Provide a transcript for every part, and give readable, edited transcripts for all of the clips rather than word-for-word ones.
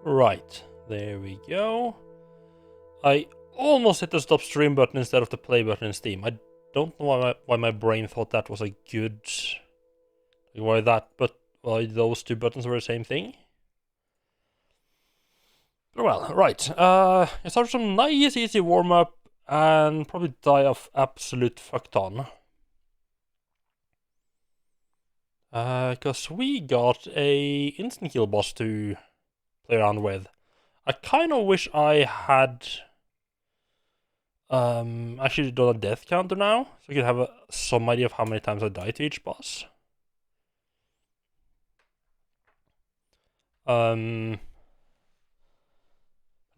Right, there we go. I almost hit the stop stream button instead of the play button in Steam. I don't know why my brain thought that was a good... why those two buttons were the same thing. Well, right. I start some nice easy warm-up and probably die of absolute fuckton. Because we got a instant kill boss to play around with. I kind of wish I had actually done a death counter now, so I could have some idea of how many times I die to each boss. No,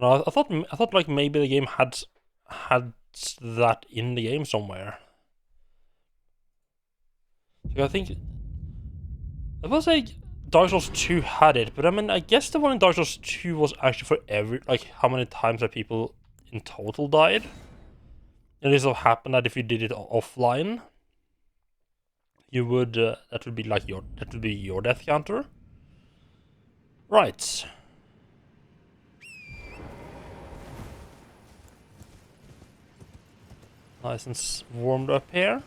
I thought like maybe the game had that in the game somewhere. So I think I was like Dark Souls 2 had it, but I mean I guess the one in Dark Souls 2 was actually for how many times that people in total died. And it so happened that if you did it offline, you would that would be your death counter. Right. Nice and warmed up here.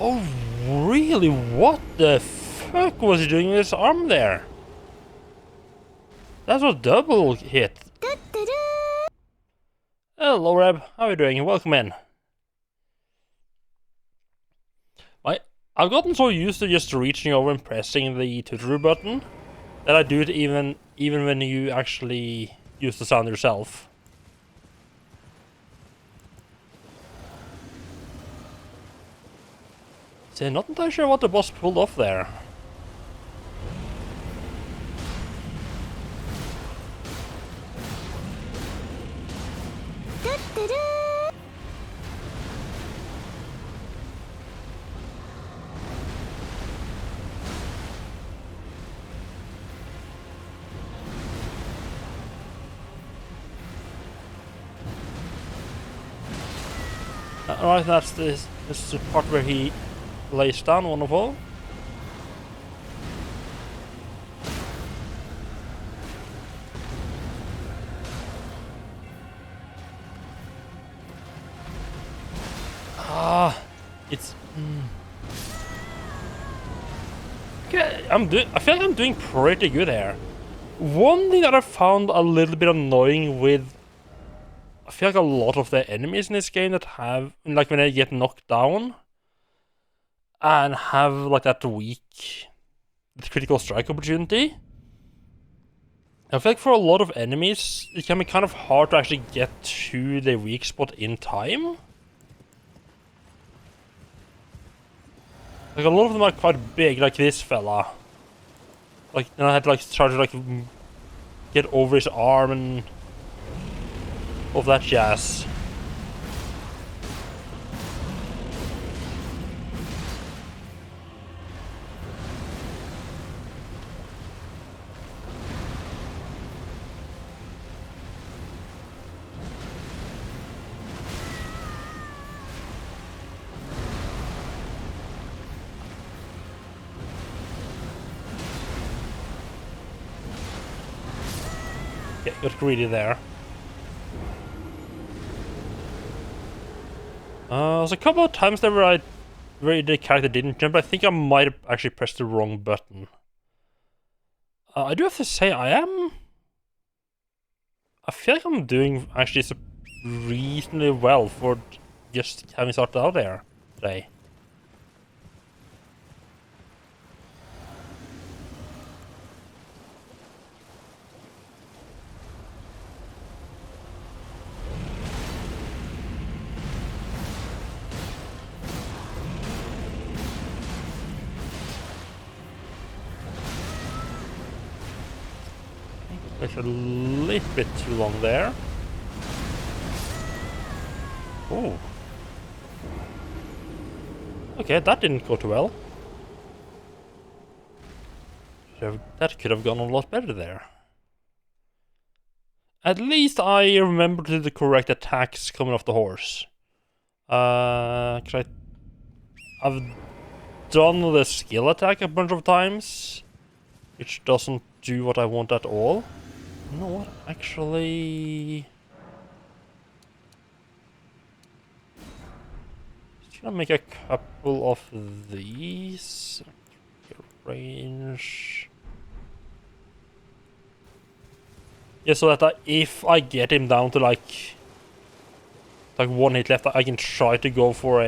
Oh, really? What the fuck was he doing with his arm there? That was double hit. Hello, Reb. How are you doing? Welcome in. I've gotten so used to just reaching over and pressing the tutor button that I do it even when you actually use the sound yourself. So not entirely sure what the boss pulled off there. Alright, that's this is the part where he lays down, wonderful. It's okay. I feel like I'm doing pretty good here. One thing that I found a little bit annoying with, I feel like a lot of the enemies in this game that have, like when they get knocked down and have like that weak critical strike opportunity. I feel like for a lot of enemies, it can be kind of hard to actually get to the weak spot in time. Like a lot of them are quite big, like this fella. Like, and I had to like try to like get over his arm and all that jazz. Yeah, got greedy there. There's a couple of times there where the character didn't jump. I think I might have actually pressed the wrong button. I do have to say, I feel like I'm doing actually reasonably well for just having started out there today. takes a little bit too long there. Oh. Okay, that didn't go too well. That could have gone a lot better there. At least I remembered the correct attacks coming off the horse. I've done the skill attack a bunch of times, which doesn't do what I want at all. You know what? Actually, just gonna make a couple of these. Range. Yeah, so that if I get him down to like one hit left, I can try to go for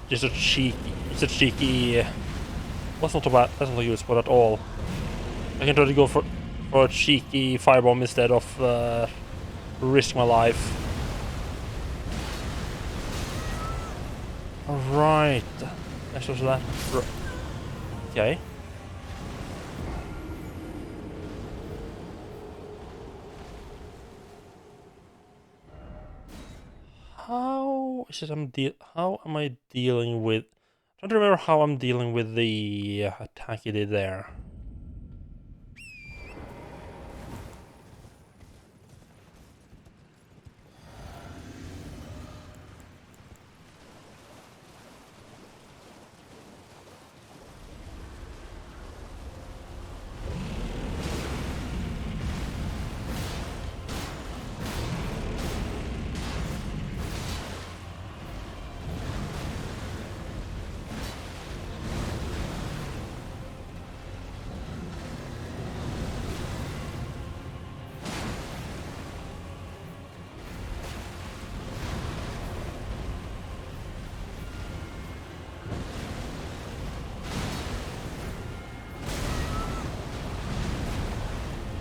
just a cheeky. That's not too bad. That's not a good spot at all. I can try to go for a cheeky firebomb instead of risk my life. Alright. That's just that. Okay. How am I dealing with? I'm trying to remember how I'm dealing with the attack he did there.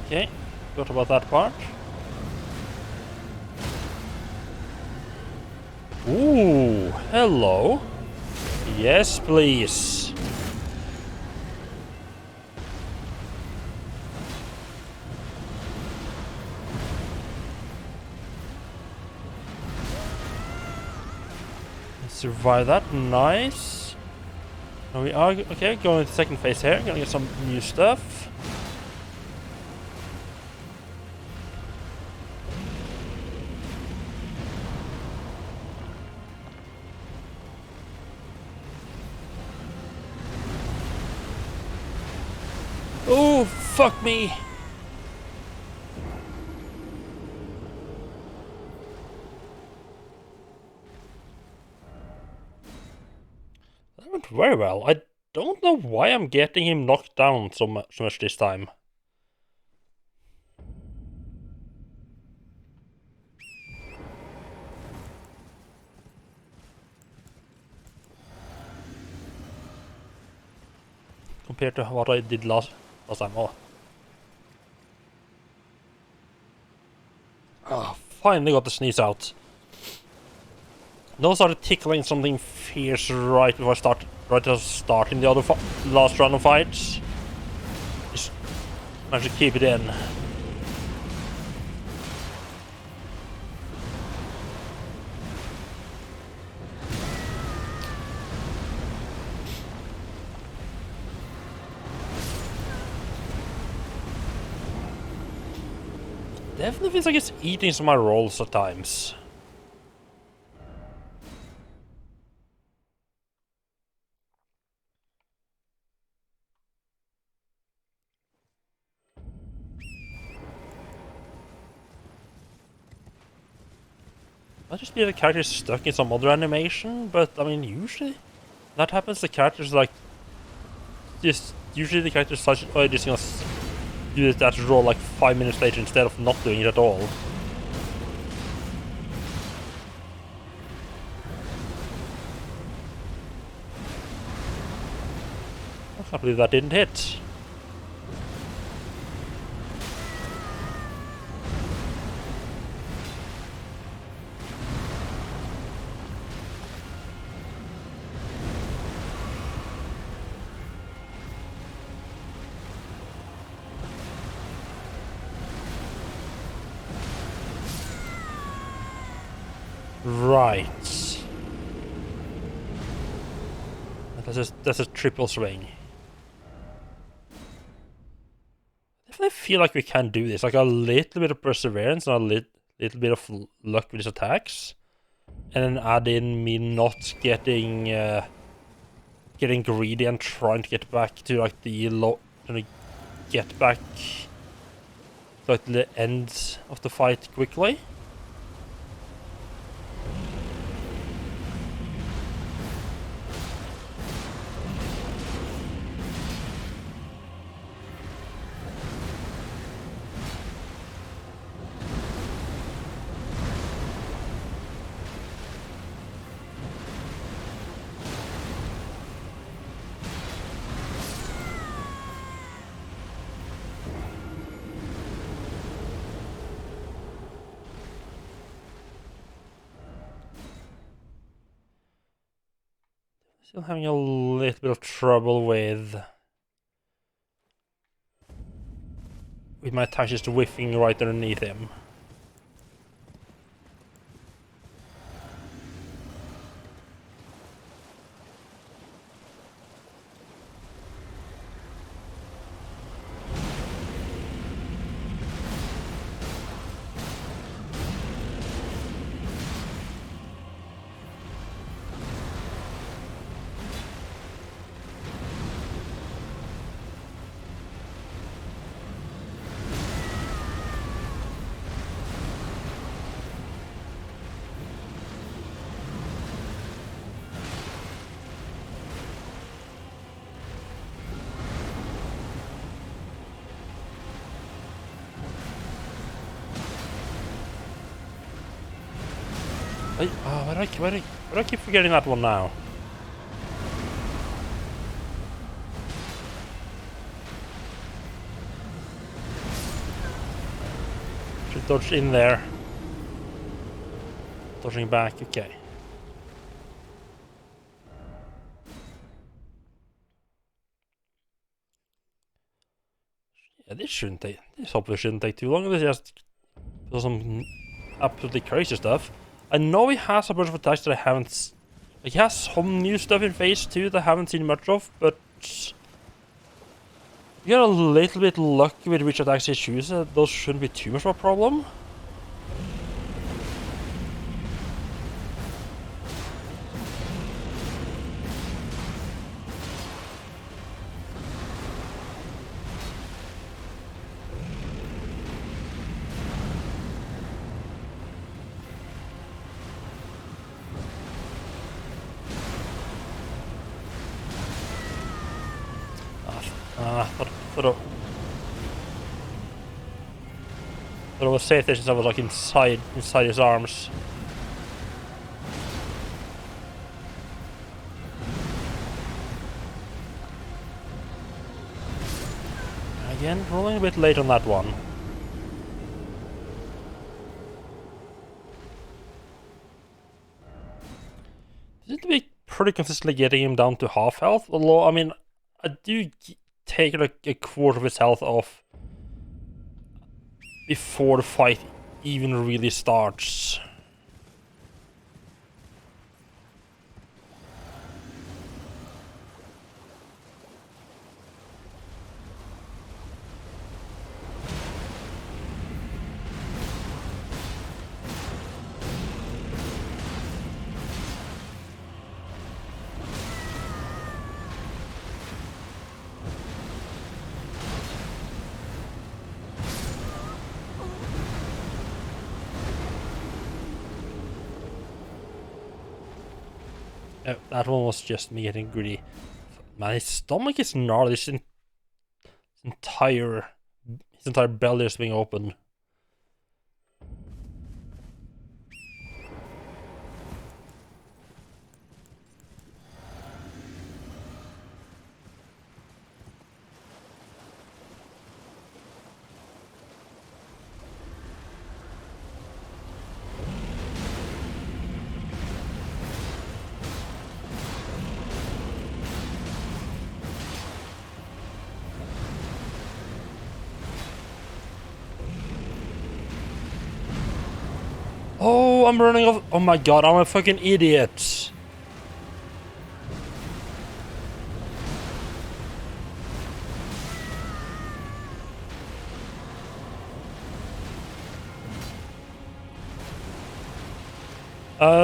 Okay, forgot about that part. Ooh, hello. Yes, please. Survive that, nice. Now we are, okay, going to the second phase here, gonna get some new stuff. Oh, fuck me! That went very well. I don't know why I'm getting him knocked down so much this time. Compared to what I did last time. Oh, finally got the sneeze out. Those started tickling something fierce right before starting the last round of fights. Just managed to keep it in. Definitely feels like it's eating some of my rolls at times. Might just be the character's stuck in some other animation, but I mean, usually that happens. The character's like, usually the character's such, oh, just gonna do that roll like 5 minutes later instead of not doing it at all. I can't believe that didn't hit. Right. That's a triple swing. I definitely feel like we can do this. Like a little bit of perseverance and a little bit of luck with his attacks. And then add in me not getting getting greedy and trying to get back to like the get back to like the end of the fight quickly. Still having a little bit of trouble with my attack just whiffing right underneath him. Why do I keep forgetting that one now? Should dodge in there. Dodging back, okay. Yeah, this hopefully shouldn't take too long. This just does some absolutely crazy stuff. I know he has a bunch of attacks that I haven't... Like, he has some new stuff in phase 2 that I haven't seen much of, but... You get a little bit lucky with which attacks he chooses. Those shouldn't be too much of a problem. Thought it was safe there since I was like inside his arms. Again, rolling a bit late on that one. Seems to be pretty consistently getting him down to half health, although, I mean, I do take like a quarter of his health off before the fight even really starts. That one was just me getting greedy. Man, his stomach is gnarly. His entire belly is being open. no, I'm running off. Oh my god, I'm a fucking idiot.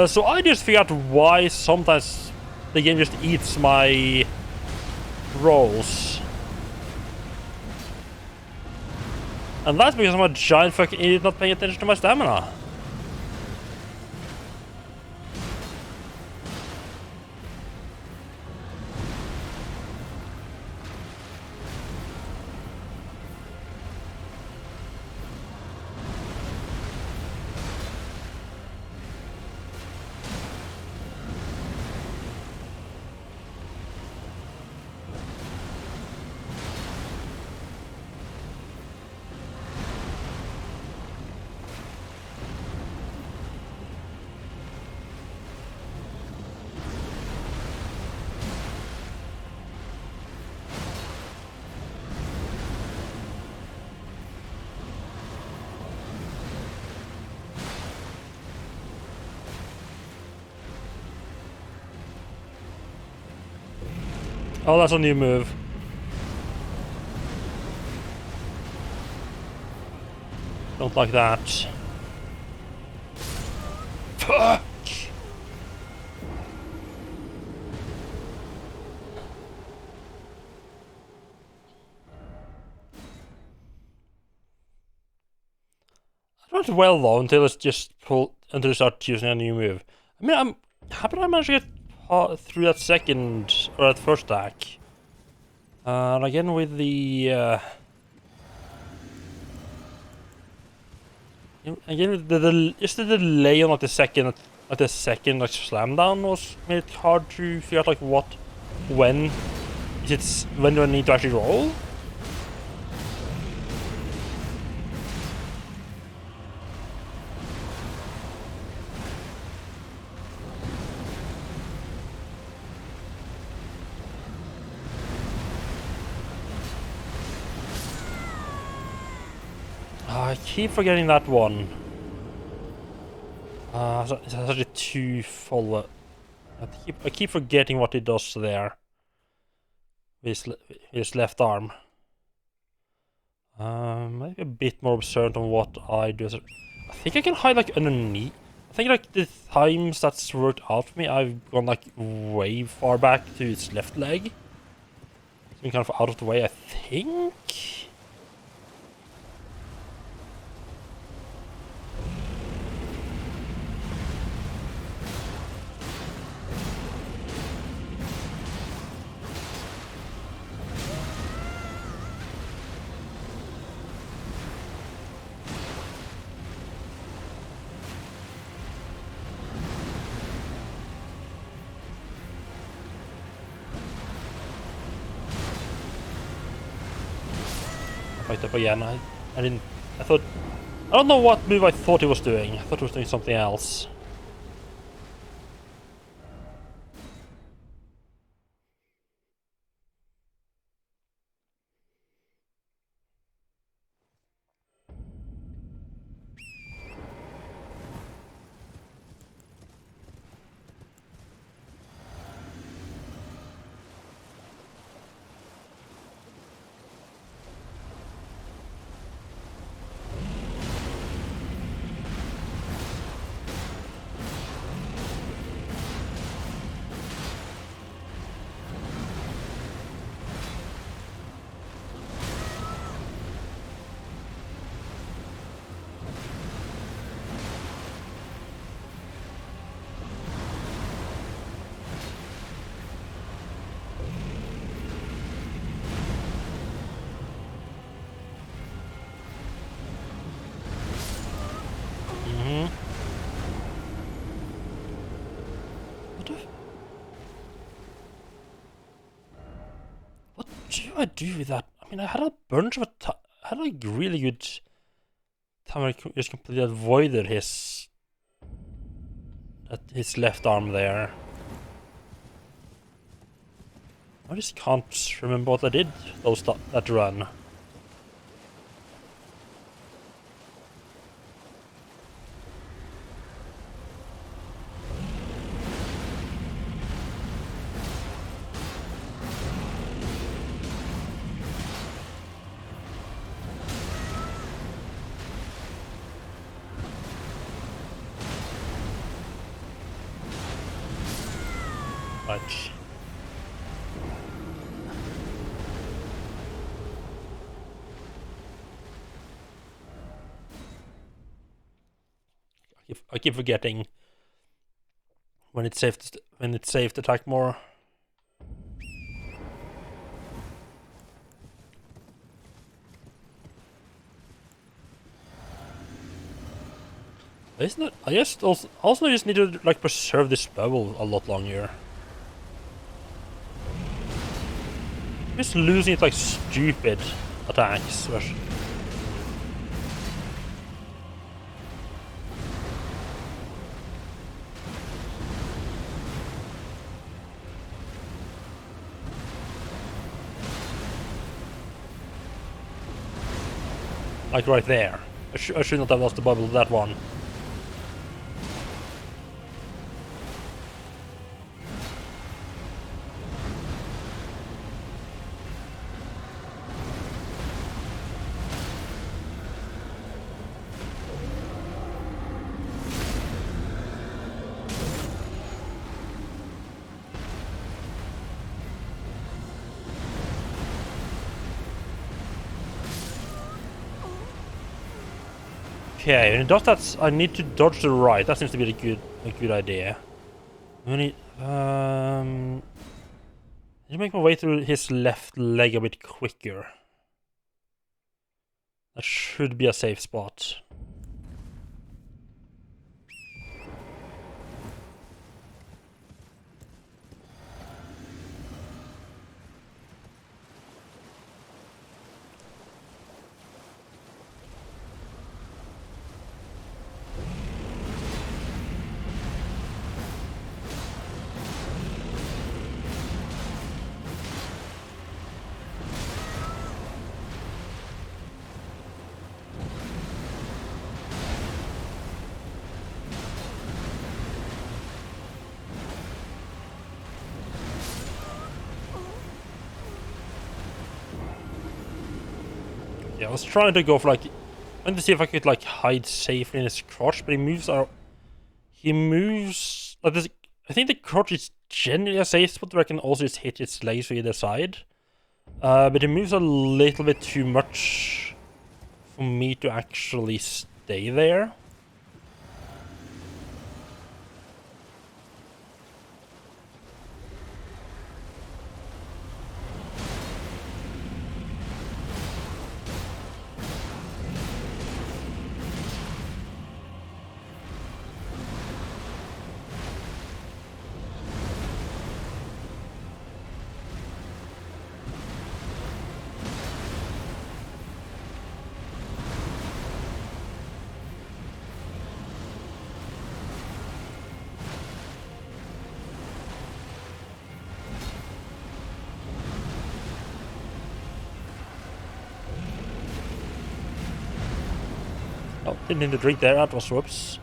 So I just figured out why sometimes the game just eats my rolls. And that's because I'm a giant fucking idiot not paying attention to my stamina. Oh, that's a new move. Don't like that. Fuck! I went well though until it's just until it starts using a new move. I mean, I'm happy I managed to get through that second or that first attack. And again with the again with the just the delay on like the second like slam down was made it hard to figure out like when when do I need to actually roll? I keep forgetting that one. It's actually too full. I keep forgetting what it does there. With his left arm. Maybe a bit more observant on what I do. I think I can hide like underneath. I think like the times that's worked out for me, I've gone like way far back to its left leg. It's been kind of out of the way, I think. Fight up again. I didn't. I don't know what move I thought he was doing. I thought he was doing something else. What do I do with that? I mean, I had a bunch of I had a really good time. I just completely avoided his left arm there. I just can't remember what I did that run. Right. I keep forgetting when it's safe to attack more. Isn't it? I just also just need to like preserve this bubble a lot longer. Just losing it like stupid attacks. Like right there. I should not have lost the bubble that one. Okay, and it does that. I need to dodge to the right. That seems to be a good idea. I need to make my way through his left leg a bit quicker. That should be a safe spot. Yeah, I was trying to go for like, I wanted to see if I could like hide safely in his crotch, but he moves like this. I think the crotch is generally a safe spot where I can also just hit its legs from either side. But he moves a little bit too much for me to actually stay there. Oh, didn't need to drink there, that was whoops.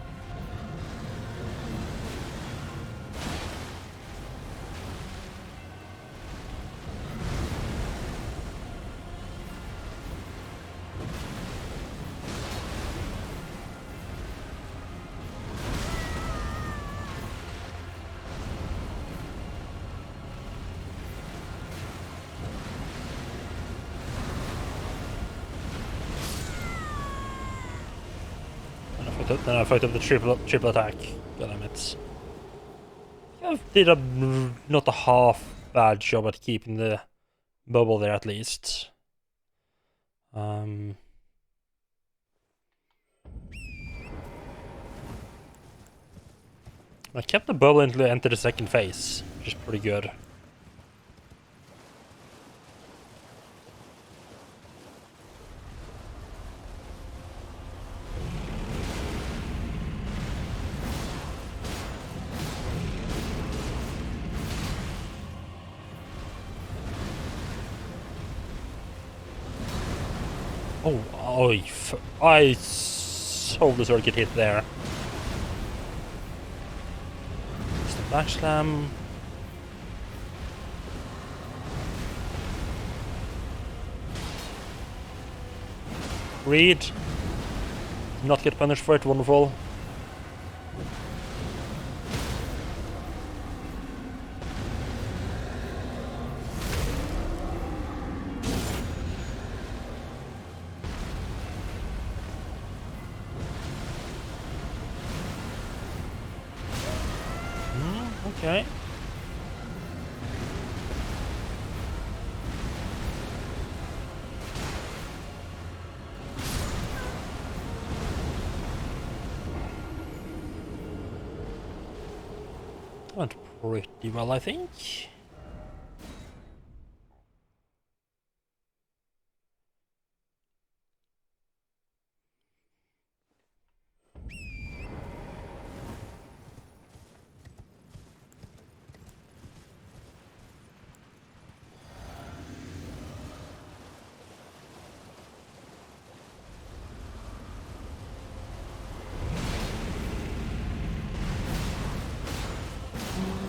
Then I fucked up the triple attack. God damn it. I did not a half bad job at keeping the bubble there at least. I kept the bubble until I entered the second phase, which is pretty good. Oh, I so deserve to get hit there. It's the back slam. Read. Not get punished for it, wonderful. Okay. Went pretty well, I think.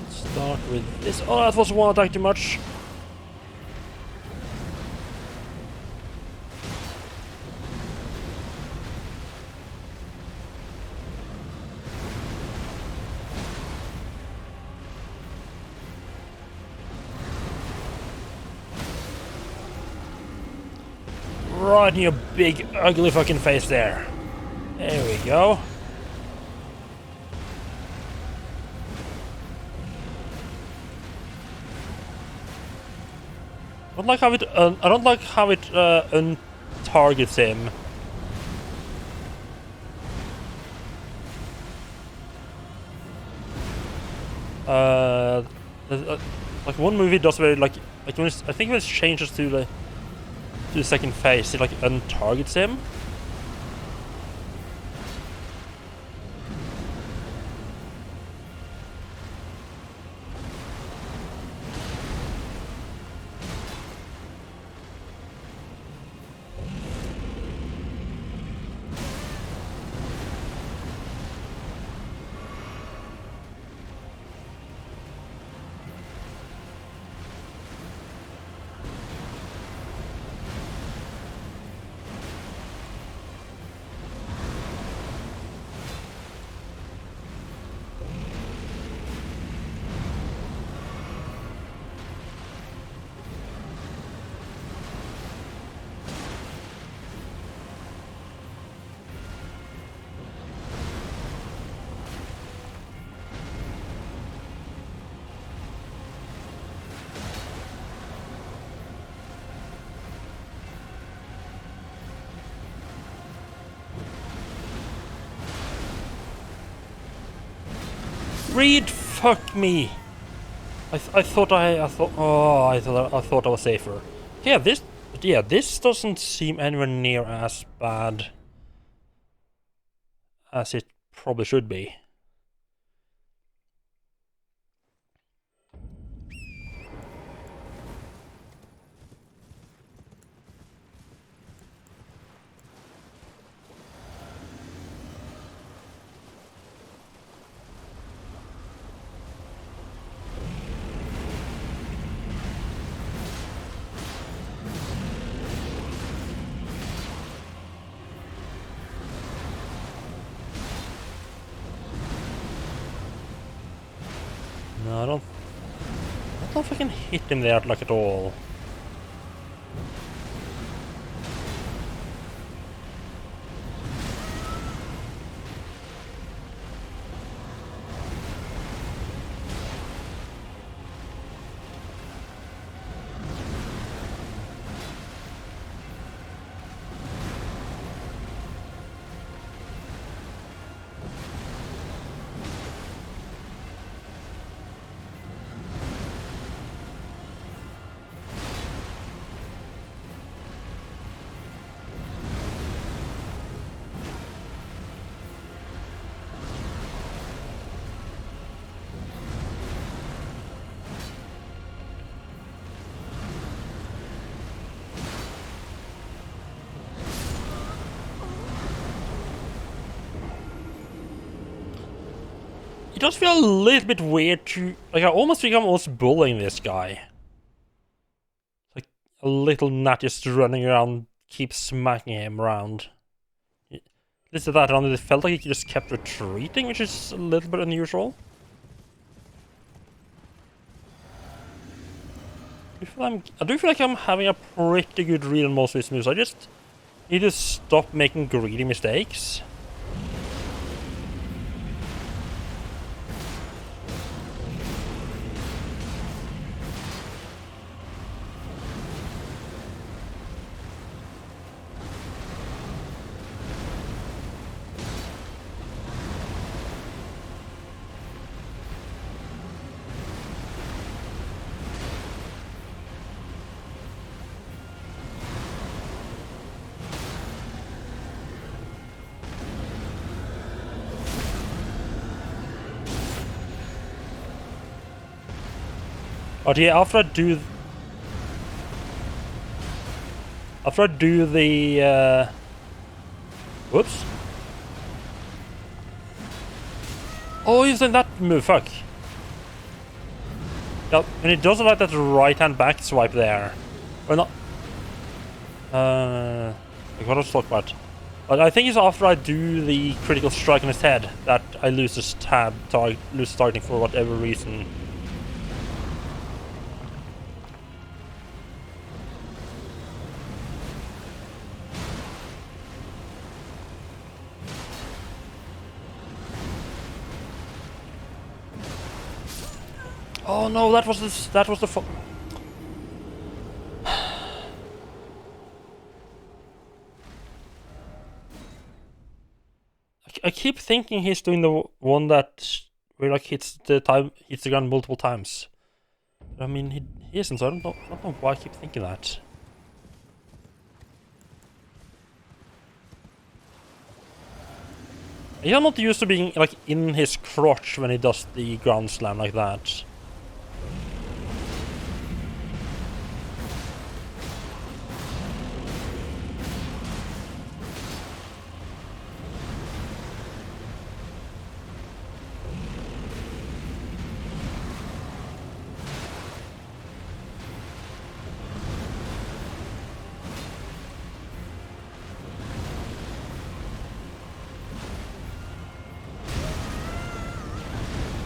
Start with this. Oh, that was one attack too much. Right in your big, ugly fucking face there. There we go. I don't like how it. I don't like how it targets him. Like one movie does very like when it's, I think when it changes to the second phase, it like untargets him. Reed, fuck me. I thought I thought I was safer. Yeah, this doesn't seem anywhere near as bad as it probably should be. No, I don't know if I can hit him there like at all. It does feel a little bit weird to... Like, I almost think I'm almost bullying this guy. Like, a little gnat just running around, keeps smacking him around. This is that, and it felt like he just kept retreating, which is a little bit unusual. I do feel like I'm having a pretty good read on most of these moves. I just need to stop making greedy mistakes. But yeah, after I do the whoops. Oh, he's in that move, fuck. Yep, and it does like that right hand back swipe there. Or not. Like what I was talking about. But I think it's after I do the critical strike on his head that I lose this lose targeting for whatever reason. Oh no, that was the I keep thinking he's doing the one that where like hits the ground multiple times. But, I mean, he isn't, so I don't know why I keep thinking that. He's not used to being like in his crotch when he does the ground slam like that.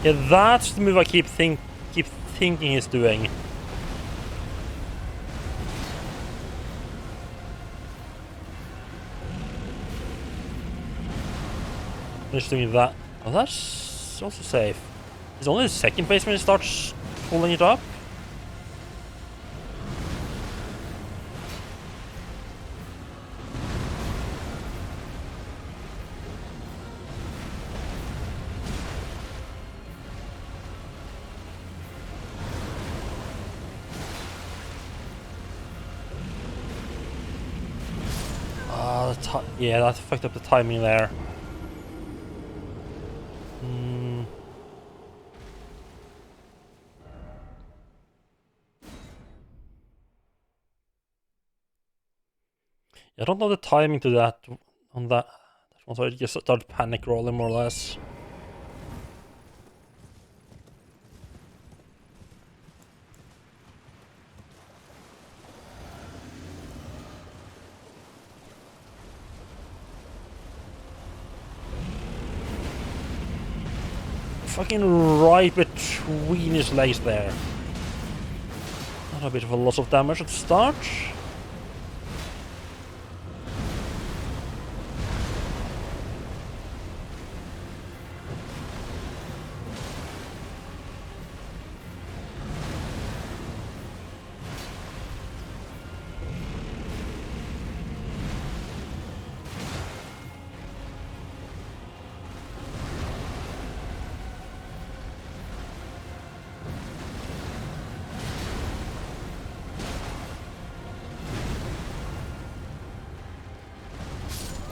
Yeah, that's the move I keep thinking he's doing. Just doing that. Oh, that's also safe. It's only the second phase when he starts pulling it up. Yeah, that fucked up the timing there. I don't know the timing to that on that one, so I just started panic rolling more or less. Fucking right between his legs there. Not a bit of a loss of damage at the start.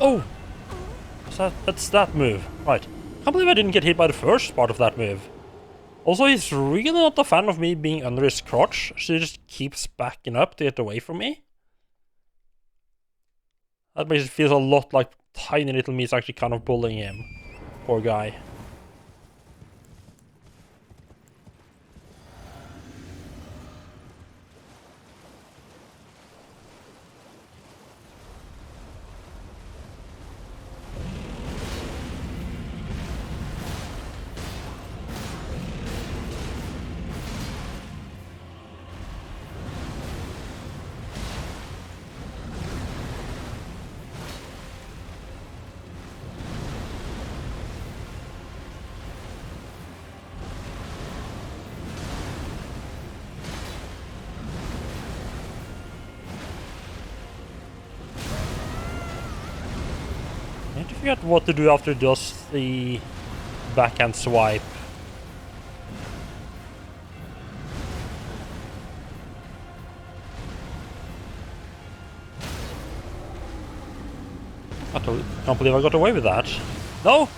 Oh! That's that move. Right. Can't believe I didn't get hit by the first part of that move. Also, he's really not a fan of me being under his crotch, so he just keeps backing up to get away from me. That makes it feel a lot like tiny little me's actually kind of bullying him. Poor guy. I need to figure out what to do after just the backhand swipe. I can't believe I got away with that. No!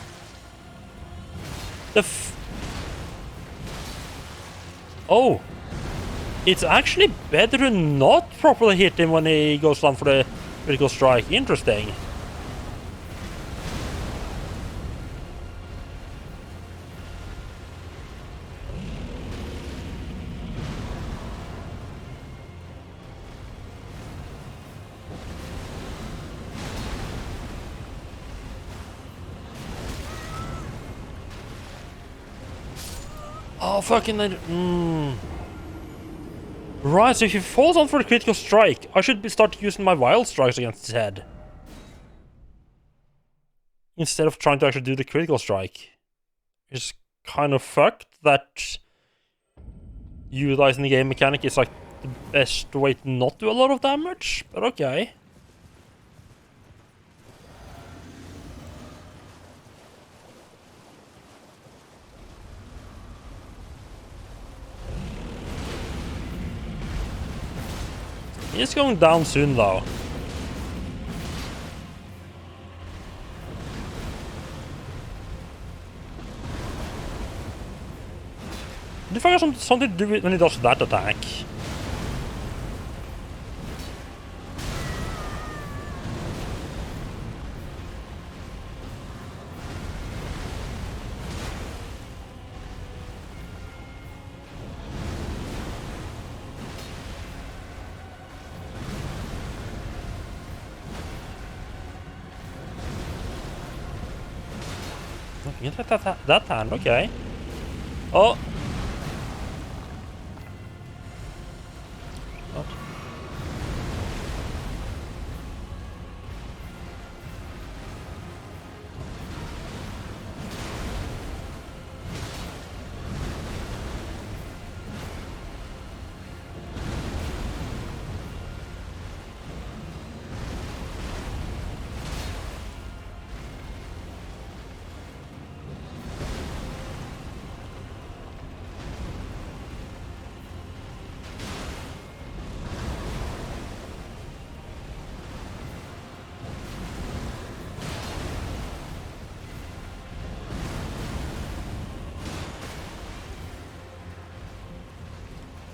Oh! It's actually better to not properly hit him when he goes down for the critical strike. Interesting. Oh, fucking... Right, so if he falls on for the critical strike, I should start using my wild strikes against his head. Instead of trying to actually do the critical strike. It's kind of fucked that utilizing the game mechanic is like the best way to not do a lot of damage, but okay. He's going down soon, though. Do you think it has something to do with when he does that attack? That hand, okay. Oh. What?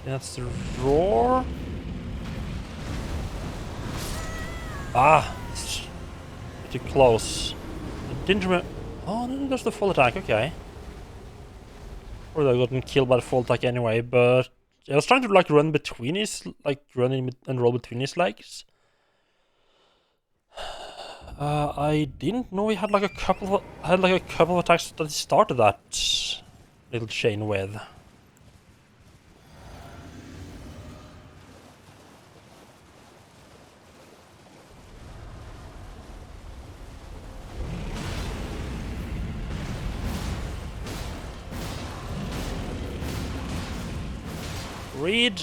That's the roar. Ah, it's too close. I didn't remember. Oh, no, that's the full attack. Okay. Or I gotten killed by the full attack anyway. But I was trying to like run between his, like run in and roll between his legs. I didn't know he had like a couple of attacks that he started that little chain with. Reed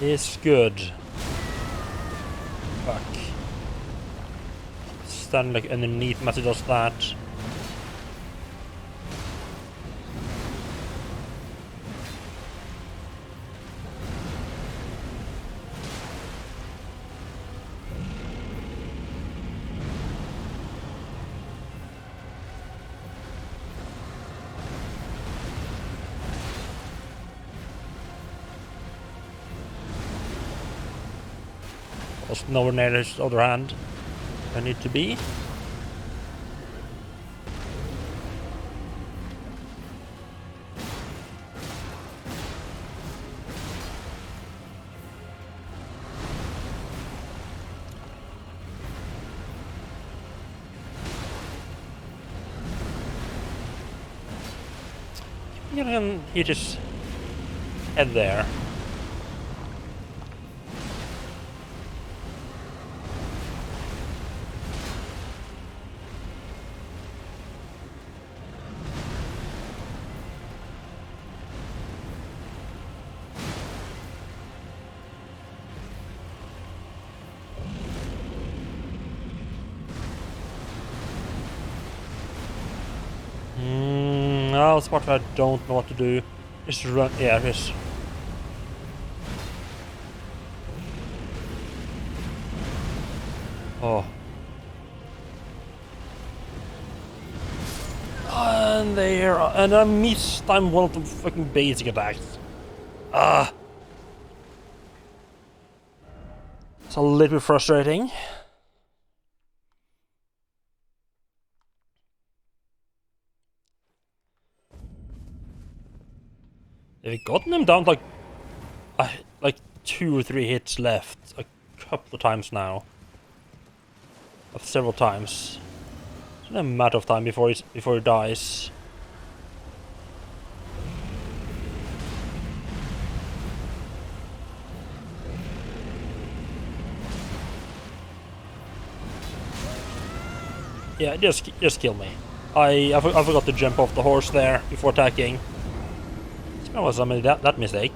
is good. Fuck. Stand like underneath him as he does that. Was nowhere near his other hand. I need to be. You can hit his head there. No, it's part I don't know what to do. Just run. Yeah, just. Oh. And there, and I missed. I'm one of the fucking basic attacks. Ah! It's a little bit frustrating. They've gotten him down like 2 or 3 hits left a couple of times now. Several times. It's only a matter of time before he dies. Yeah, just kill me. I forgot to jump off the horse there before attacking. That was that mistake.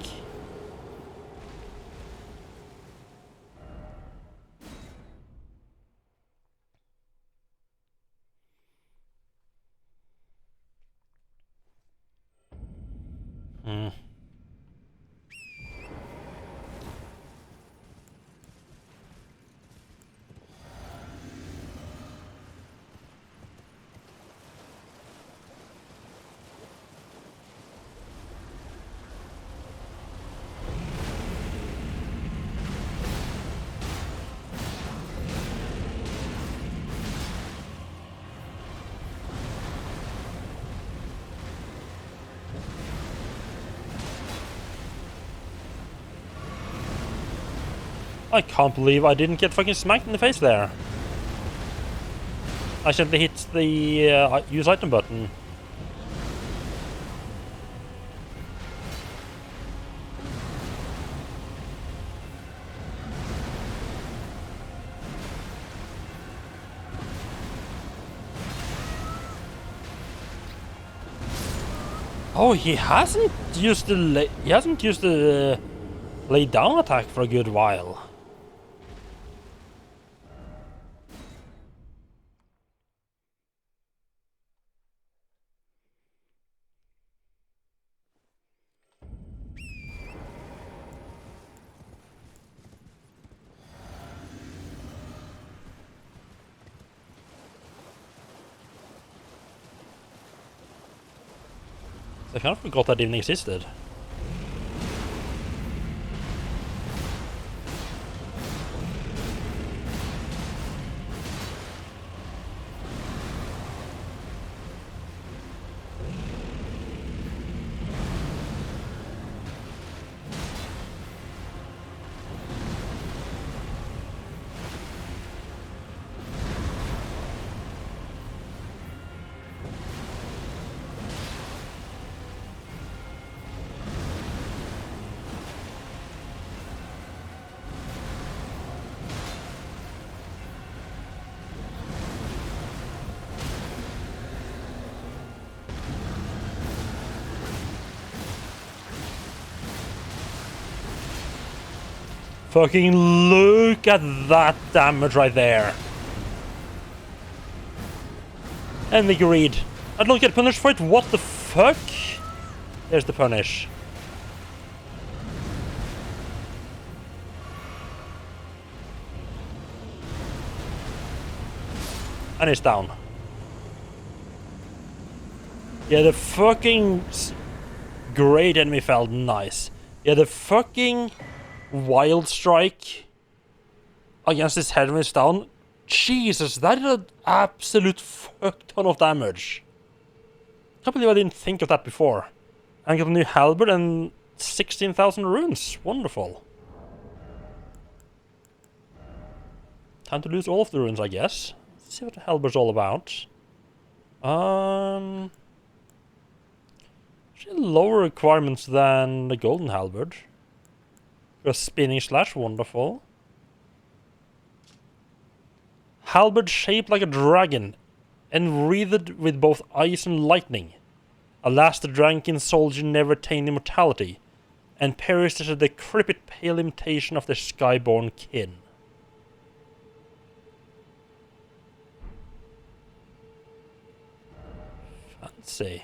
Hmm. I can't believe I didn't get fucking smacked in the face there. I simply hit the use item button. Oh, he hasn't used the lay down attack for a good while. I kind of forgot that even existed. Fucking look at that damage right there. And the greed. I don't get punished for it. What the fuck? There's the punish. And it's down. Yeah, the fucking great enemy felt nice. Yeah, the fucking wild strike against his head when it's down. Jesus, that did an absolute fuck ton of damage. Can't believe I didn't think of that before. And got a new halberd and 16,000 runes. Wonderful. Time to lose all of the runes, I guess. Let's see what the halberd's all about. Actually lower requirements than the golden halberd. A spinning slash, wonderful. Halberd shaped like a dragon, and wreathed with both ice and lightning. Alas, the drunken soldier never attained immortality, and perished as a decrepit pale imitation of their skyborn kin. Fancy.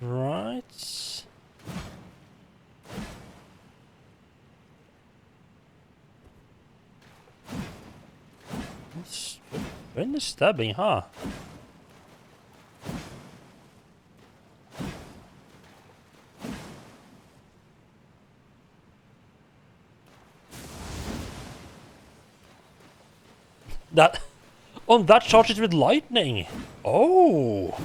Right. Right. When the stabbing, huh? That... Oh, that charges with lightning! Oh!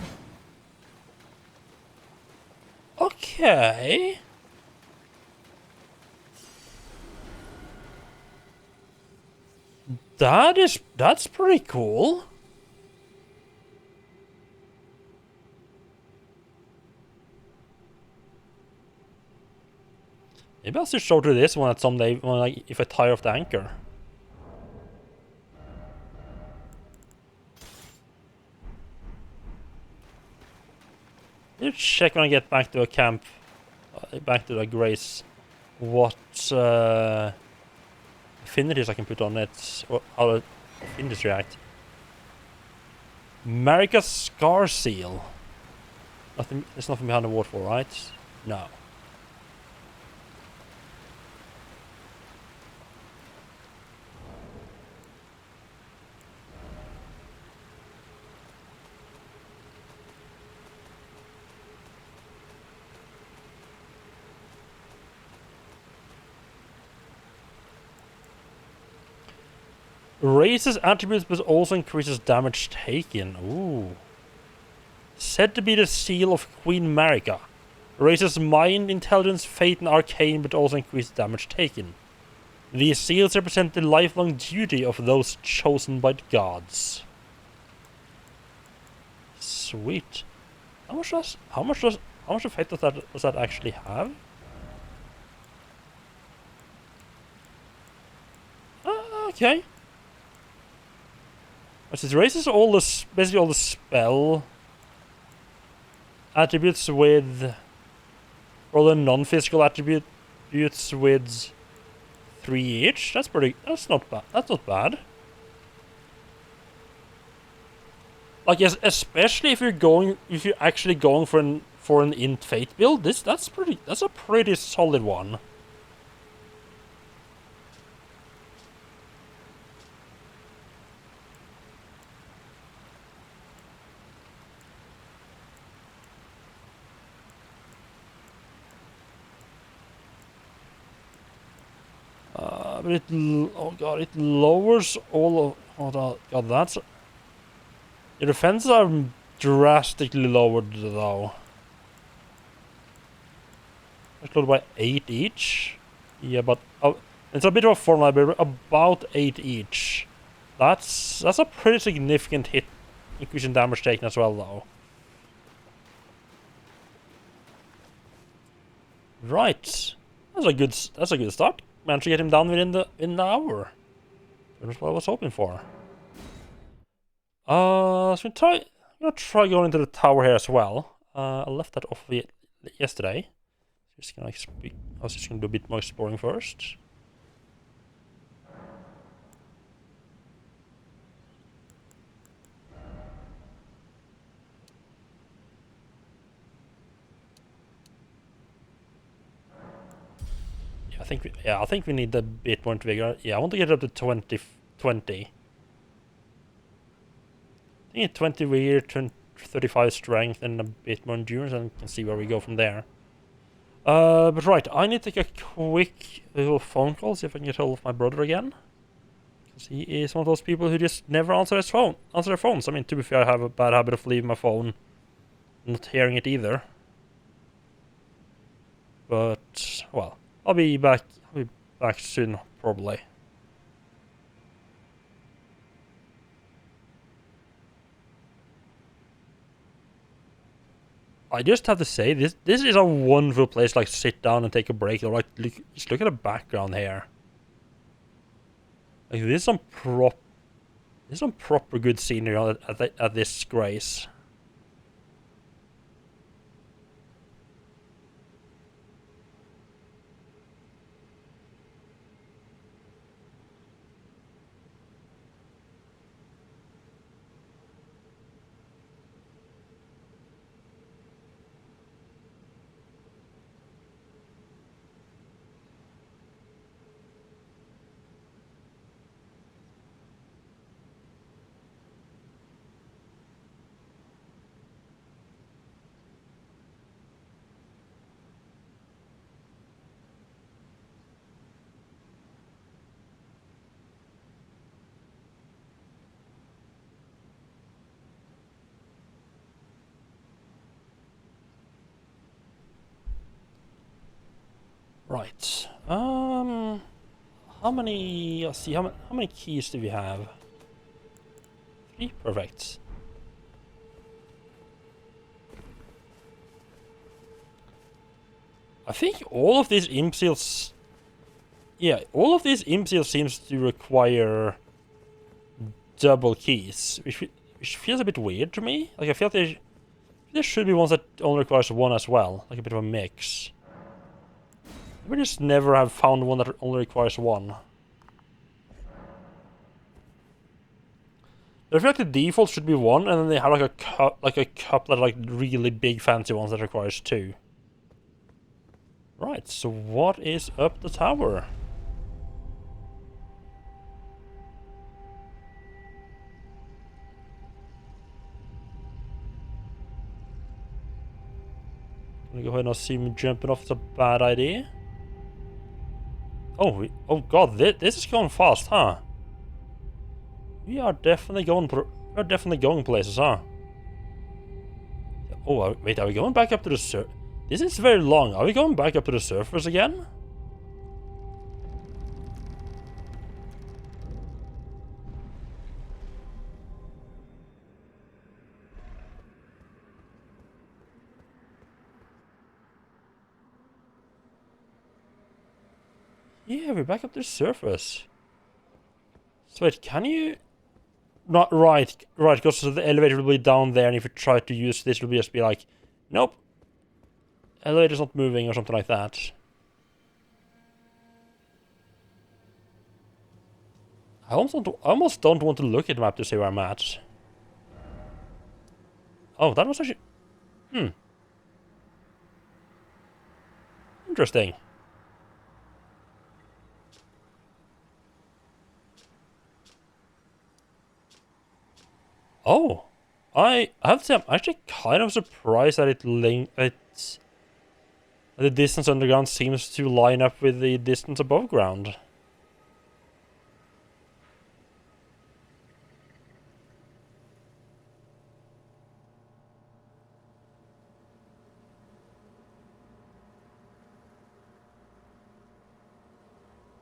Okay. That's pretty cool. Maybe I'll switch over to this one at some day when if I tire of the anchor. Let's check when I get back to a camp, back to the Grace, what affinities I can put on it, or how the affinities react. Marika's Scar Seal. Nothing. There's nothing behind the waterfall, right? No. Raises attributes but also increases damage taken. Ooh. Said to be the seal of Queen Marika. Raises mind, intelligence, fate, and arcane, but also increases damage taken. These seals represent the lifelong duty of those chosen by the gods. Sweet. How much effect does that actually have? Okay. It raises basically all the spell attributes with, all the non-physical attributes with 3 each. That's not bad. That's not bad. Like, yes, especially if you're actually going for an int fate build. That's a pretty solid one. But it lowers all of... Oh god, that's... Your defenses are drastically lowered, though. It's lowered by 8 each. Yeah, but... it's a bit of a formula, but about 8 each. That's a pretty significant hit. Increase in damage taken as well, though. Right. That's a good start. Managed to get him down within the hour. That's what I was hoping for. So I'm gonna try going into the tower here as well. I left that off yesterday. I was just gonna do a bit more exploring first. Yeah, I think we need a bit more vigor. Yeah, I want to get up to 20. I think 20 vigor, 35 strength, and a bit more endurance, and can see where we go from there. But right, I need to take a quick little phone call, see if I can get hold of my brother again. Because he is one of those people who just never answer their phones. I mean, to be fair, I have a bad habit of leaving my phone, not hearing it either. But, well, I'll be back soon, probably. I just have to say, this is a wonderful place to, like, sit down and take a break. Or, like, just look at the background here. Like, this is some proper good scenery at this Grace. Right. How many... Let's see, how many keys do we have? 3? Perfect. I think all of these imp seals... Yeah, all of these imp seals seems to require double keys, which feels a bit weird to me. Like, I feel like there should be ones that only requires one as well, like a bit of a mix. We just never have found one that only requires one. I feel like the default should be one, and then they have like a cup that are like really big fancy ones that requires 2. Right, so what is up the tower? Gonna go ahead and assume jumping off is a bad idea. Oh, oh god, this is going fast, huh? We are definitely going places, huh? Oh, wait, are we going back up to the surface? This is very long. Are we going back up to the surface again? Yeah, we're back up to the surface. So wait, can you... Not right, because the elevator will be down there, and if you try to use this, it will just be like, nope, elevator's not moving, or something like that. I almost don't want to look at the map to see where I'm at. Oh, that was actually... Interesting. Oh, I have to say, I'm actually kind of surprised that the distance underground seems to line up with the distance above ground.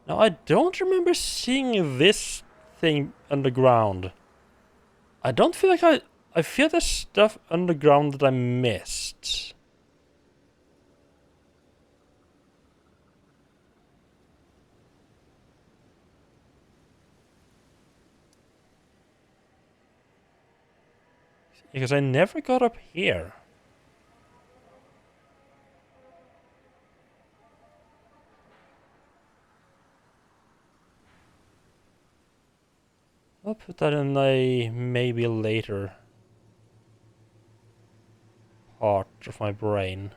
Now, I don't remember seeing this thing underground. I don't feel like I feel there's stuff underground that I missed. Because I never got up here. I'll put that in a maybe later part of my brain.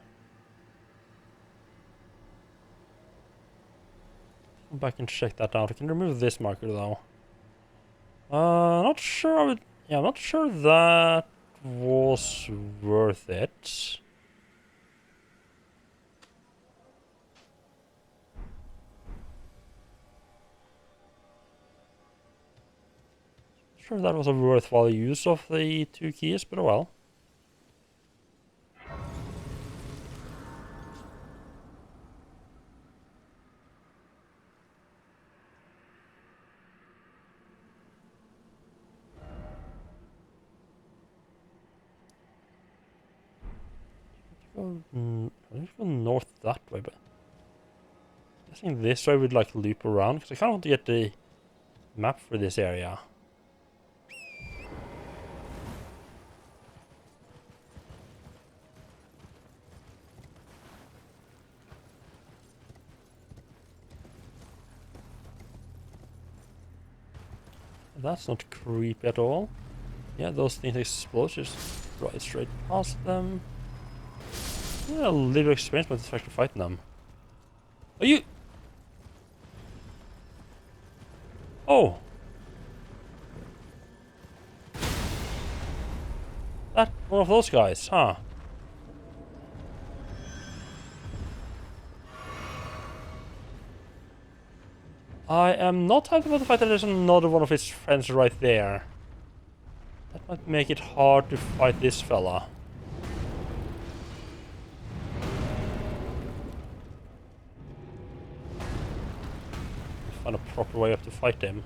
Go back and check that out. I can remove this marker though. Not sure I would... Yeah, I'm not sure that was worth it. Sure that was a worthwhile use of the 2 keys, but oh well. Let's go north that way, but I think this way would like loop around, because I kind of want to get the map for this area. That's not creepy at all. Yeah, those things explode, just right straight past them. Yeah, a little experience, but it's actually fighting them. Are you... Oh! That one of those guys, huh? I am not happy about the fact that there's another one of his friends right there. That might make it hard to fight this fella. find a proper way up to fight him.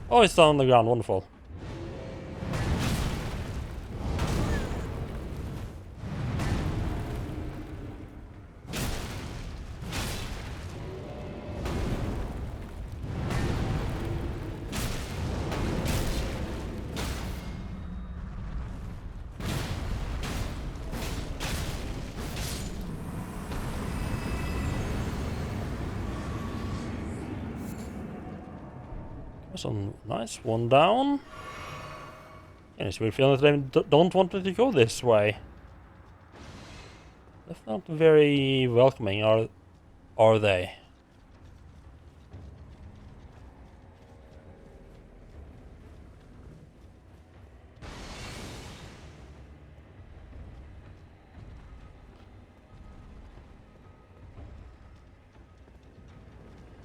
Oh, he's down on the ground. Wonderful. So nice, one down. And it's weird feeling that they don't want me to go this way. That's not very welcoming, are they?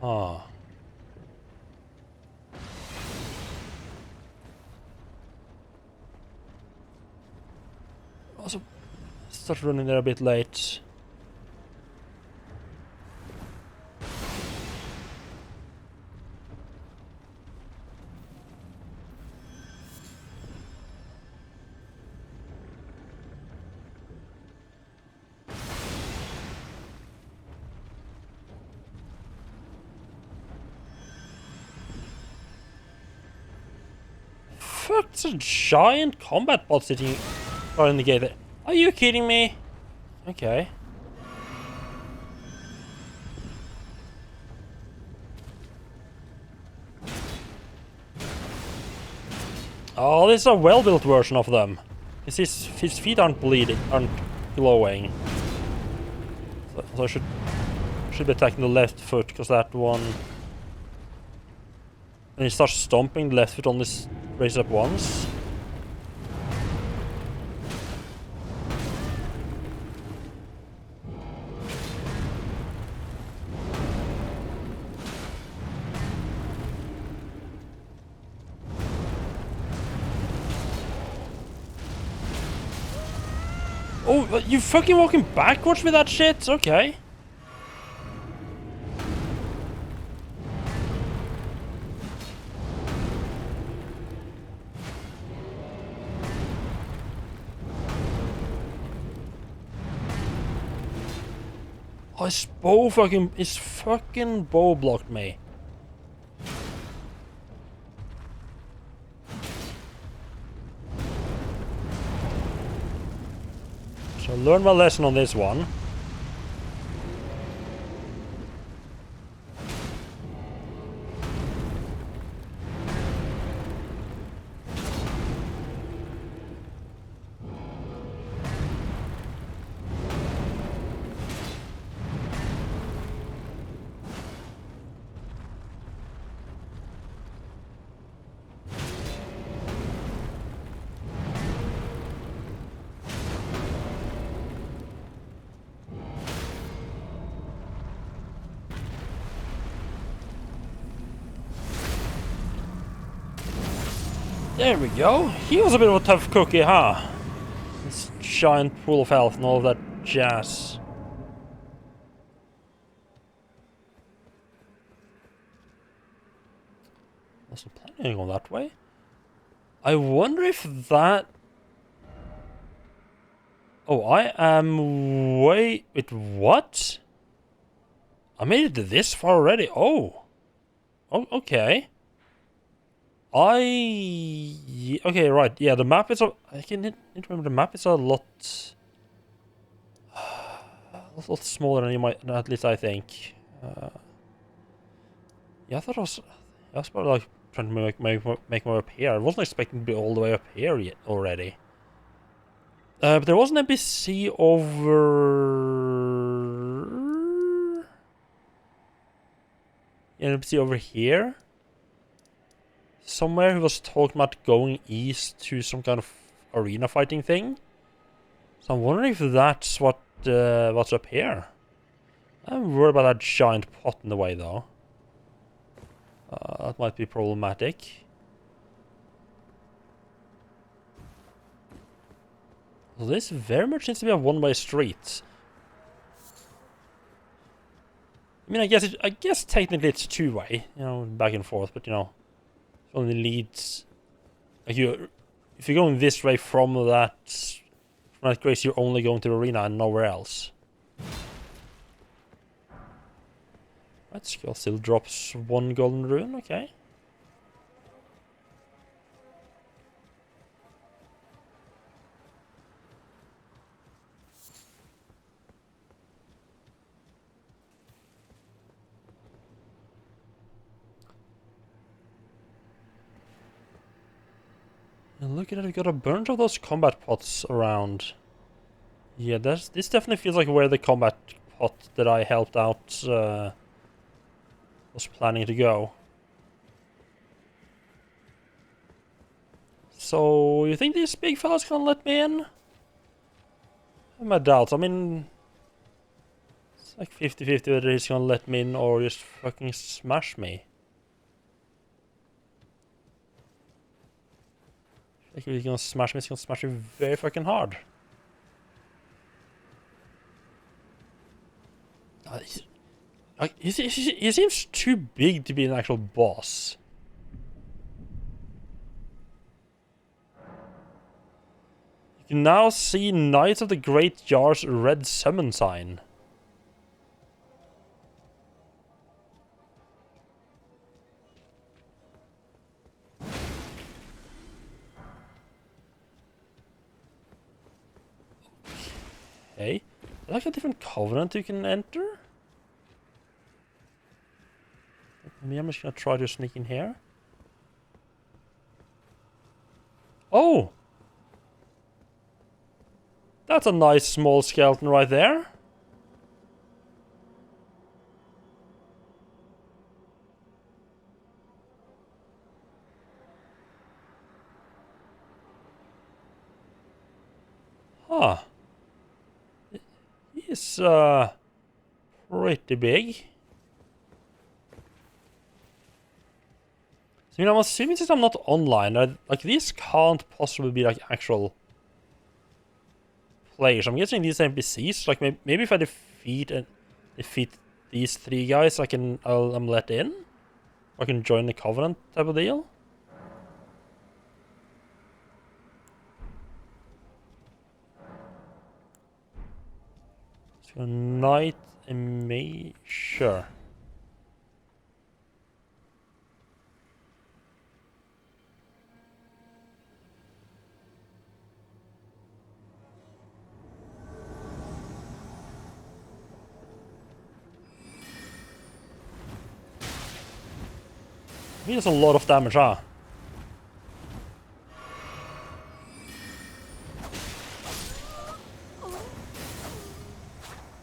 Ah. Also, start running there a bit late. Fuck, it's a giant combat bot sitting right in the gate there. Are you kidding me? Okay. Oh, this is a well-built version of them. His feet aren't bleeding, aren't glowing. So I should be attacking the left foot, because that one... When he starts stomping, the left foot only raises up once. Oh, you fucking walking backwards with that shit? Okay. Oh, his fucking bow blocked me. So learn my lesson on this one. There we go. He was a bit of a tough cookie, huh? This giant pool of health and all of that jazz. Wasn't planning on that way. I wonder if that... Oh, I am way... Wait, what? I made it this far already. Oh. Oh, okay. Okay, right. Yeah, the map is I can't remember. The map is a lot smaller than you might, at least I think. Yeah, I thought I was probably like trying to make my way up here. I wasn't expecting to be all the way up here yet already. But there was an NPC over... Yeah, an NPC over here. Somewhere who was talking about going east to some kind of arena fighting thing. So I'm wondering if that's what's up here. I'm worried about that giant pot in the way though. That might be problematic. So this very much seems to be a one-way street. I mean, I guess technically it's two-way, you know, back and forth, but you know, it only leads like if you're going this way from that grace, you're only going to the arena and nowhere else. Right, skill still drops 1 golden rune, okay. And look at it, we got a bunch of those combat pots around. Yeah, this definitely feels like where the combat pot that I helped out was planning to go. So, you think these big fellas can let me in? I have my doubts. I mean, it's like 50-50 whether he's gonna let me in or just fucking smash me. Like, if he's gonna smash me, he's gonna smash me very fucking hard. He seems too big to be an actual boss. You can now see Knights of the Great Jar's red summon sign. Okay. Is there like a different covenant you can enter? Maybe I'm just gonna try to sneak in here. Oh! That's a nice small skeleton right there. Huh. He's, pretty big. So, I mean, I'm assuming since I'm not online, like, these can't possibly be, like, actual players. I'm guessing these NPCs, like, maybe if I defeat these 3 guys, I'm let in? I can join the Covenant type of deal? So, Knight and me, sure. He does a lot of damage, huh?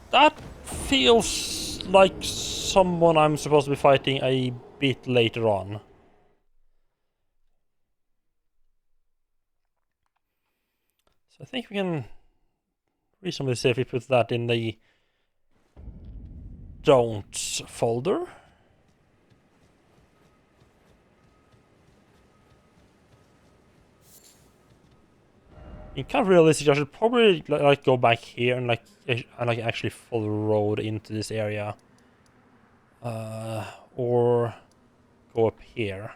That feels like someone I'm supposed to be fighting a bit later on. So I think we can reasonably safely put that in the don'ts folder. In kind of realistic, I should probably like go back here and like actually follow the road into this area, or go up here.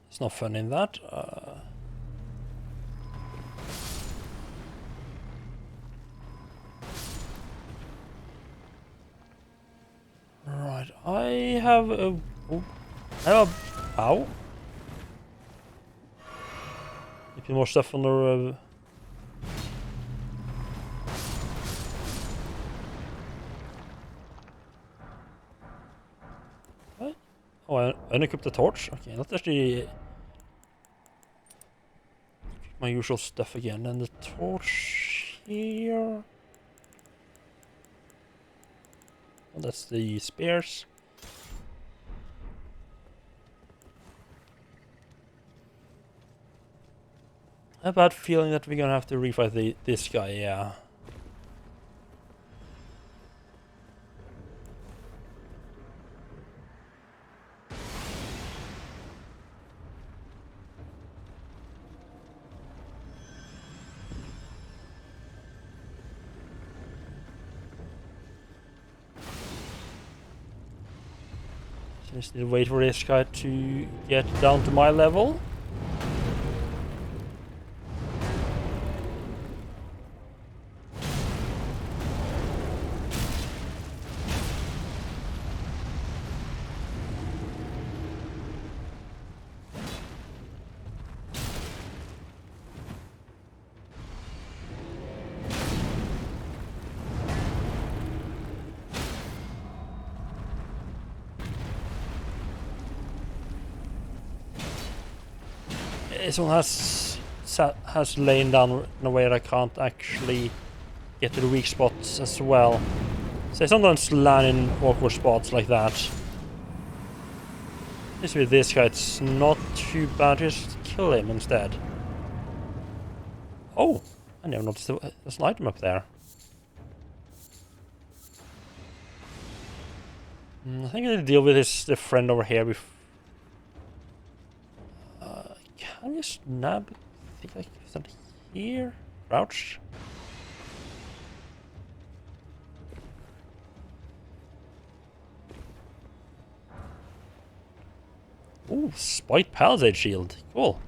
It's no fun in that. Right, I have a bow. Maybe more stuff on the. What? Oh, I unequipped the torch. Okay, that's actually my usual stuff again. And the torch here. Oh, that's the spears. I have a bad feeling that we're gonna have to refight this guy, yeah. Just need to wait for this guy to get down to my level. This one has lain down in a way that I can't actually get to the weak spots as well. So I sometimes land in awkward spots like that. Just with this guy, it's not too bad. Just kill him instead. Oh, I never noticed there's an item up there. I think I need to deal with the friend over here before. Can you snap? I think I can stand here. Crouch. Ooh, Spite Palisade Shield. Cool.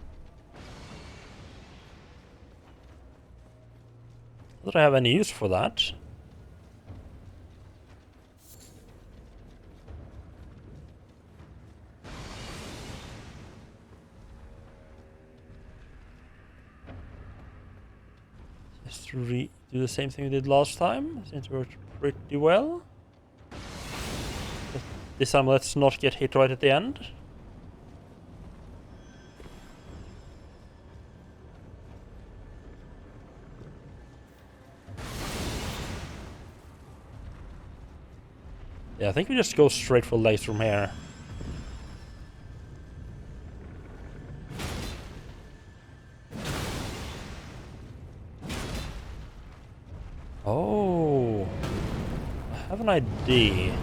Not that I have any use for that. Just do the same thing we did last time. Seems to work pretty well. But this time let's not get hit right at the end. Yeah, I think we just go straight for legs from here. Oh, I have an idea.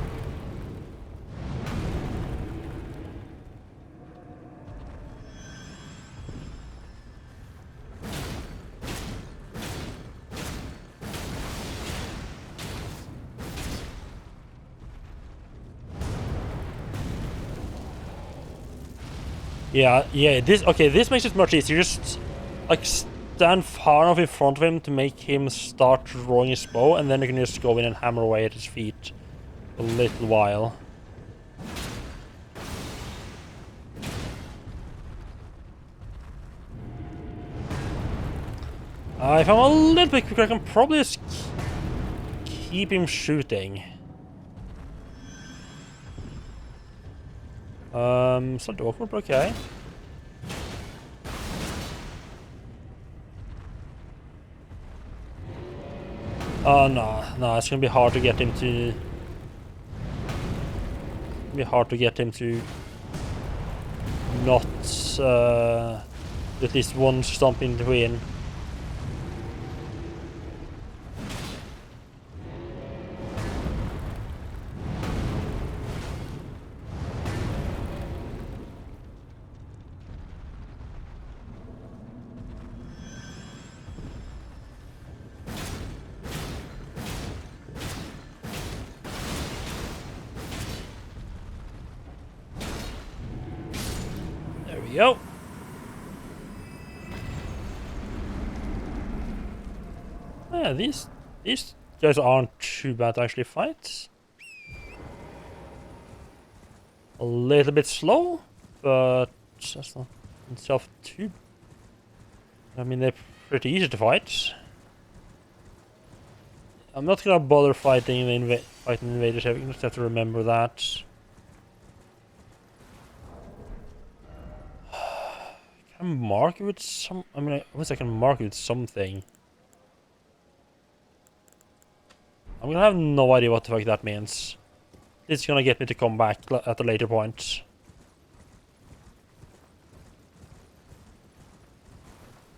Yeah, this makes it much easier. Just like stand far enough in front of him to make him start drawing his bow, and then you can just go in and hammer away at his feet for a little while. If I'm a little bit quicker, I can probably just keep him shooting. Slightly awkward, but okay. Oh no, it's gonna be hard to get him to. It's gonna be hard to get him to not at least one stomp in between. There we go. Yeah, these guys aren't too bad to actually fight. A little bit slow, but that's not itself too. I mean, they're pretty easy to fight. I'm not gonna bother fighting the invaders here. You just have to remember that. Can I mark it with some? I mean, I wish I can mark it with something. I'm gonna have no idea what the fuck that means. It's gonna get me to come back at a later point.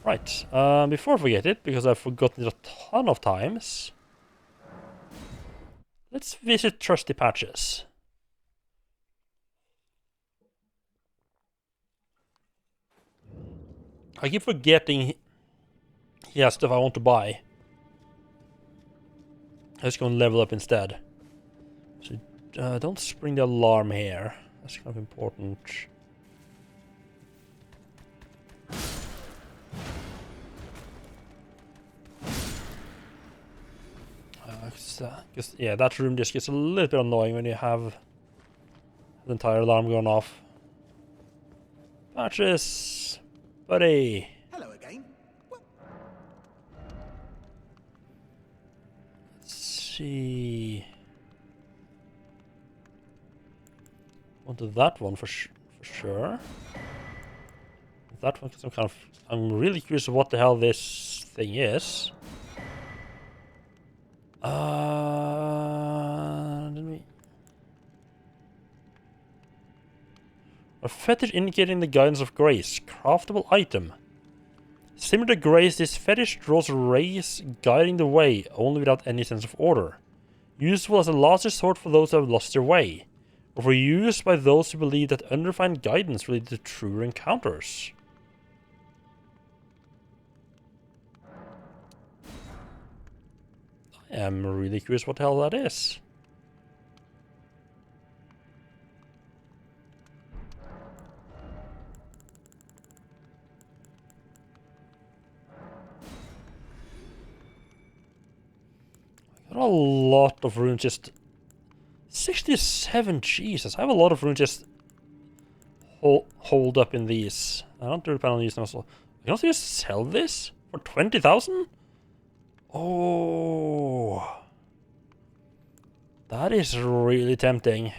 Right, before I forget it, because I've forgotten it a ton of times, let's visit Trusty Patches. I keep forgetting he has stuff I want to buy. Let's go and level up instead. So, don't spring the alarm here. That's kind of important. Yeah, that room just gets a little bit annoying when you have the entire alarm going off. Patches, buddy. Hello again. Let's see. Wanted that one for sure. That one, because I'm really curious what the hell this thing is. Didn't we? A fetish indicating the guidance of grace. Craftable item. Similar to grace, this fetish draws rays guiding the way, only without any sense of order. Useful as a last resort for those who have lost their way, or for use by those who believe that unrefined guidance will lead to truer encounters. I am really curious what the hell that is. I got a lot of runes just... 67, Jesus. I have a lot of runes just hold up in these. I don't really plan on using them also. I can also just sell this for 20,000? Oh... That is really tempting.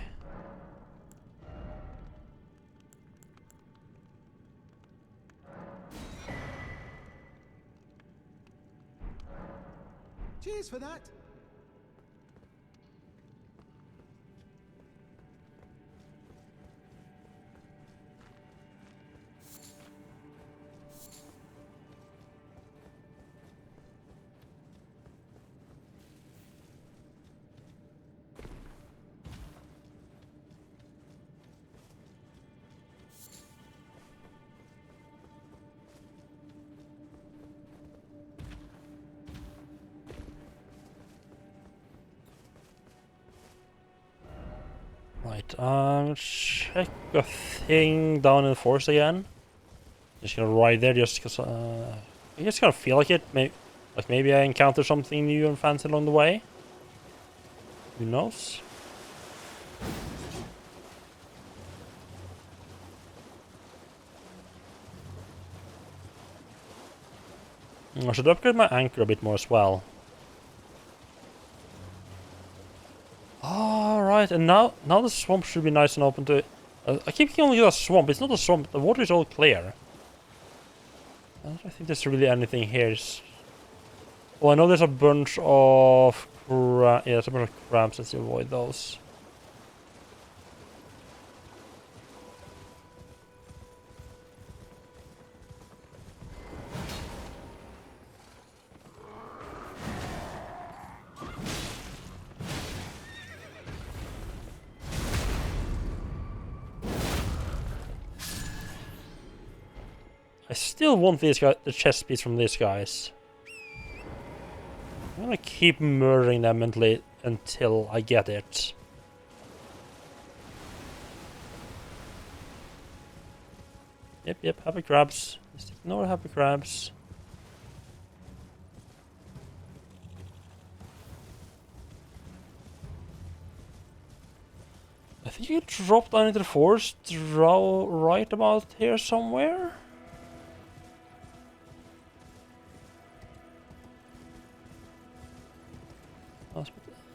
Cheers for that. Right, check a thing down in the forest again. Just gonna ride there just because I just kind of feel like it. Maybe I encounter something new and fancy along the way. Who knows? I should upgrade my anchor a bit more as well. Alright, and now the swamp should be nice and open to... I keep thinking only a swamp. It's not a swamp. The water is all clear. I don't think there's really anything here. Well, I know there's a bunch of... Yeah, there's a bunch of crabs. Let's avoid those. I still want these guys, the chest piece from these guys. I'm gonna keep murdering them until I get it. Yep, happy crabs. Just ignore happy crabs. I think you drop down into the forest right about here somewhere.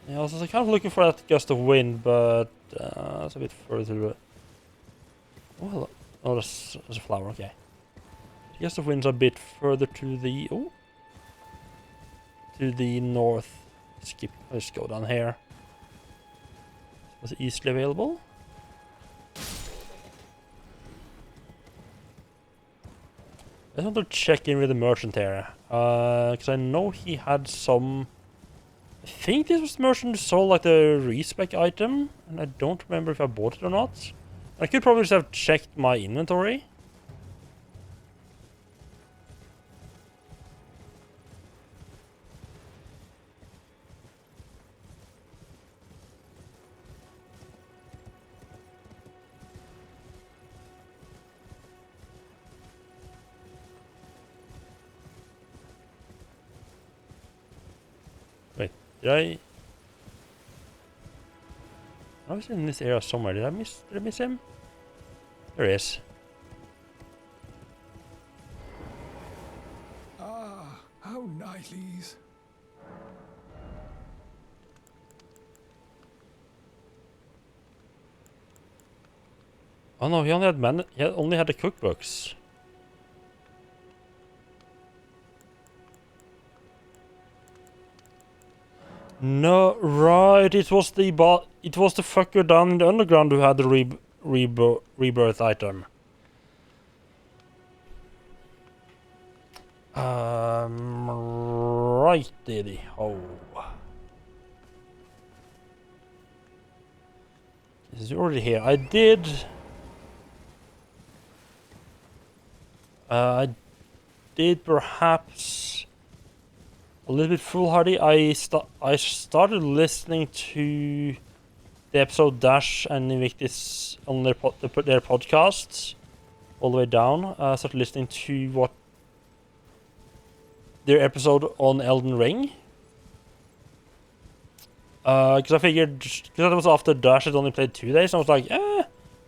Yeah, I was kind of looking for that gust of wind, but it's a bit further. Oh, there's a flower. Okay. The gust of wind's a bit further to the to the north. Let's go down here. Was it easily available? I just want to check in with the merchant here, because I know he had some. I think this was the merchant who sold like the respec item, and I don't remember if I bought it or not. I could probably just have checked my inventory. Did I was in this area somewhere. Did I miss him? There he is. Ah, how nice. Oh no, he only had the cookbooks. No, right. It was the fucker down in the underground who had the rebirth item. Right, Diddy. Oh. This is already here. I did perhaps a little bit foolhardy. I started listening to the episode Dash and Invictus on their podcasts all the way down. I started listening to their episode on Elden Ring. Because I figured, because that was after Dash had only played 2 days, and I was like, I'm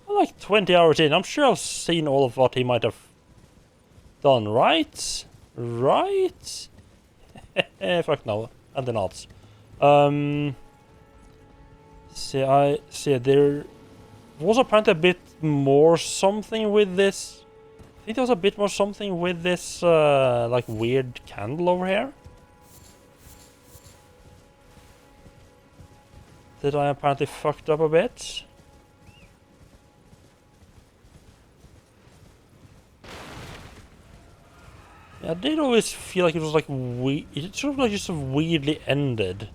like 20 hours in. I'm sure I've seen all of what he might have done, right? Right? Fuck no. And the nods. See, there was apparently a bit more something with this. I think there was a bit more something with this, like, weird candle over here. That I apparently fucked up a bit. Yeah, I did always feel like it was like it sort of like just weirdly ended.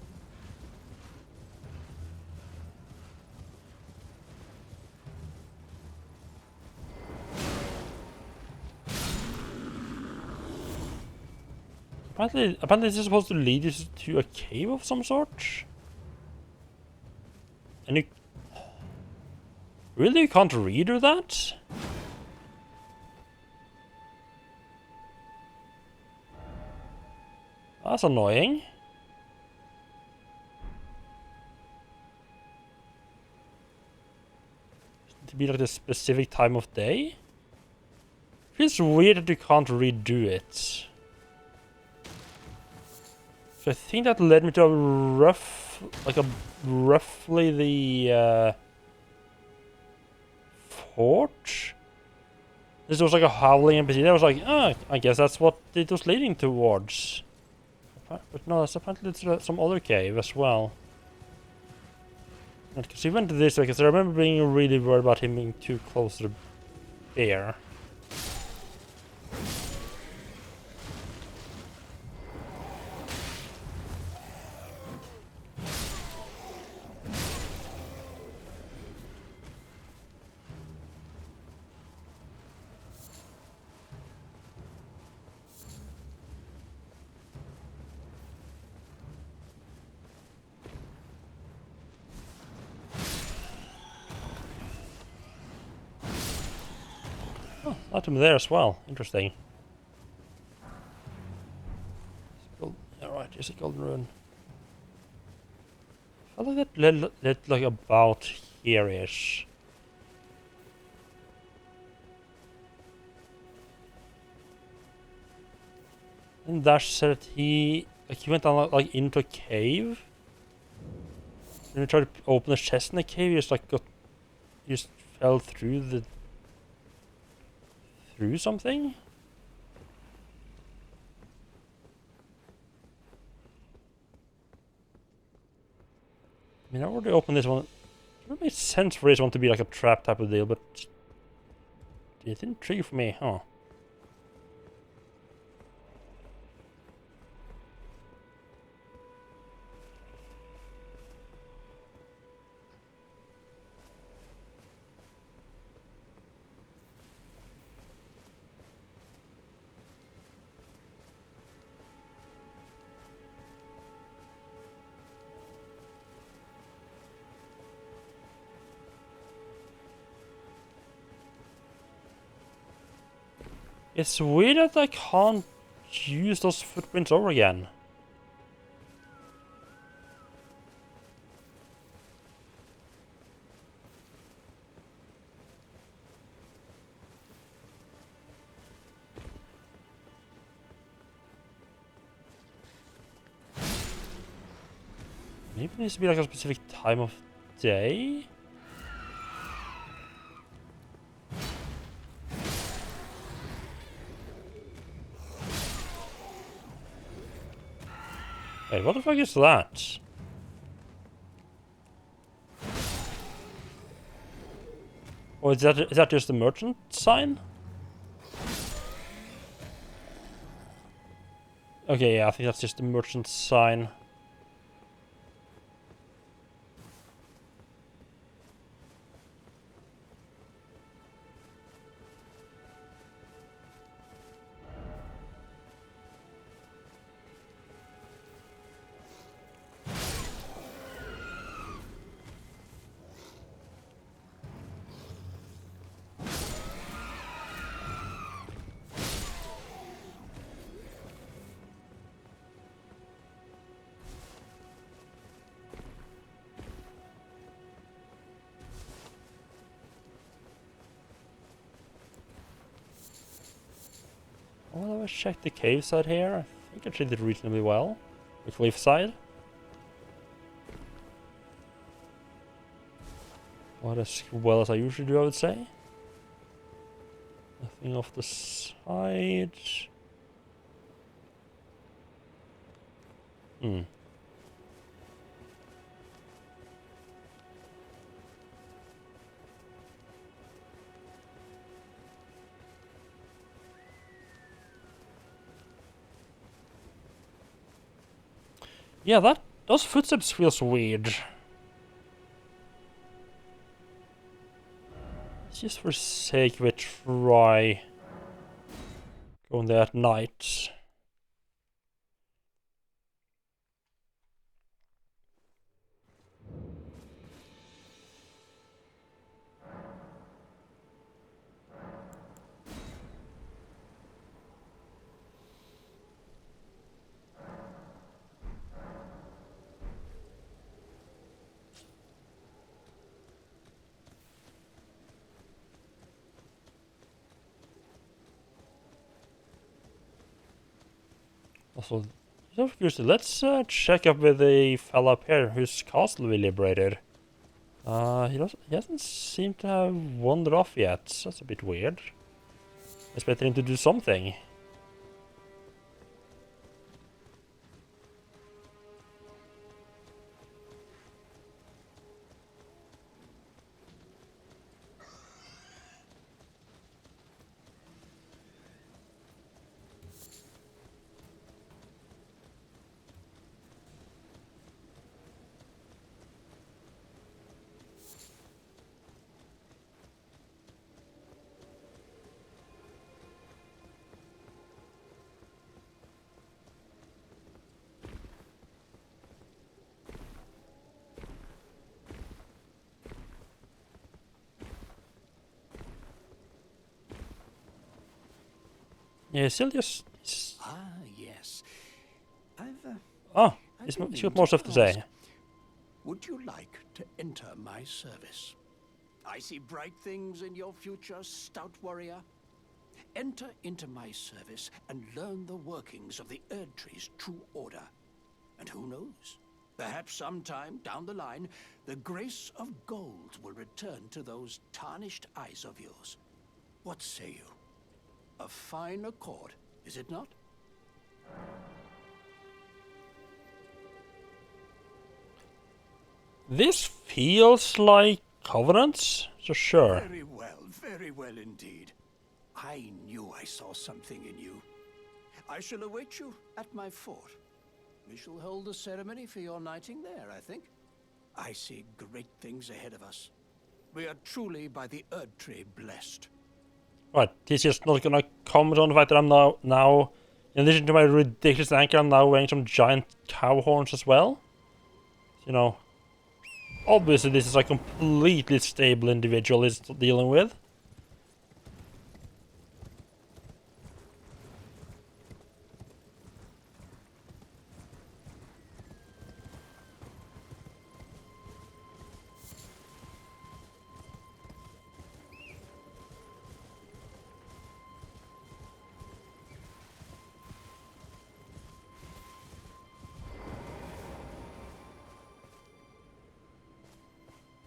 Apparently this is supposed to lead you to a cave of some sort. And you really can't redo that? That's annoying. To be like the specific time of day? Feels weird that you can't redo it. So I think that led me to roughly the fort. This was like a howling NPC. I was like, I guess that's what it was leading towards. But no, that's apparently some other cave as well. Because he went this way, because I remember being really worried about him being too close to the bear. Oh, item there as well. Interesting. Alright, here's a golden rune. I feel like that led like about here-ish. And Dash said that he went down like into a cave. And he tried to open a chest in the cave. He just fell through something. I mean, I already opened this one. It would make sense for this one to be like a trap type of deal, but it didn't trigger for me, huh? It's weird that I can't use those footprints over again. Maybe it needs to be like a specific time of day? Wait, what the fuck is that? Oh, is that just the merchant sign? Okay, yeah, I think that's just the merchant sign. Well, let's check the cave side here. I think I did reasonably well. The cliff side. Not as well as I usually do, I would say. Nothing off the side. Hmm. Yeah, those footsteps feels weird. Let's just for sake of it try going there at night. Also, let's check up with the fella up here whose castle we liberated. He doesn't seem to have wandered off yet. That's a bit weird. Expecting him to do something. Yeah, still just. Ah, yes. I've Oh, I've he's been got meaning more to stuff to say. ask, would you like to enter my service? I see bright things in your future, stout warrior. Enter into my service and learn the workings of the Erdtree's true order. And who knows? Perhaps sometime down the line, the grace of gold will return to those tarnished eyes of yours. What say you? A fine accord, is it not? This feels like Covenants, so sure. Very well indeed. I knew I saw something in you. I shall await you at my fort. We shall hold a ceremony for your knighting there, I think. I see great things ahead of us. We are truly by the Erdtree blessed. Right, he's just not gonna comment on the fact that I'm now, in addition to my ridiculous anchor, I'm now wearing some giant cow horns as well. You know, obviously this is a completely stable individual he's dealing with.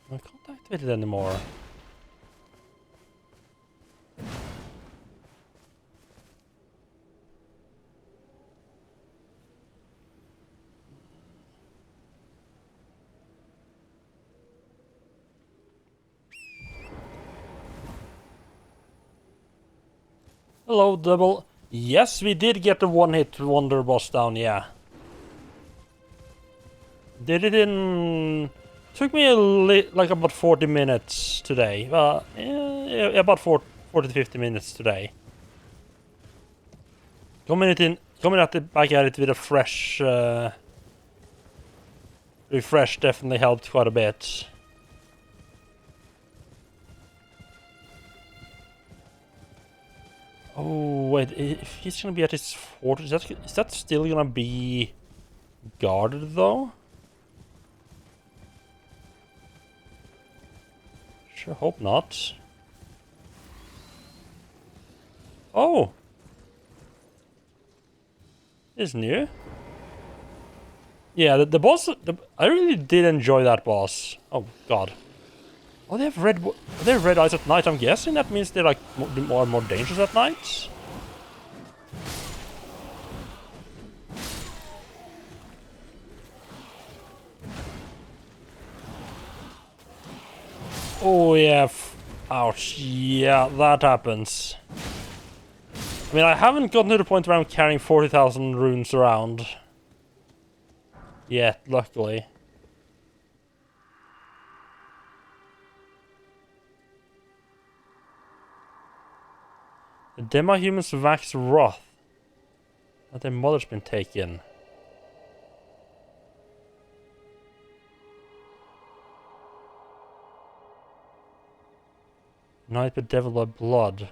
I can't activate it anymore. Hello, double. Yes, we did get the one-hit wonder boss down, yeah. Did it in... Took me like about 40 minutes today. Yeah, about 40 to 50 minutes today. Coming at it back at it with a fresh... refresh definitely helped quite a bit. Oh, wait, if he's gonna be at his fort, is that still gonna be guarded, though? Sure hope not. Oh! This is new. Yeah, the boss... I really did enjoy that boss. Oh, God. Oh, they have red eyes at night. I'm guessing that means they're like more dangerous at night. Oh yeah, ouch. Yeah, that happens. I mean, I haven't gotten to the point where I'm carrying 40,000 runes around yet, luckily. The demi-humans wax wrath that their mother's been taken. Night bedeviled by blood.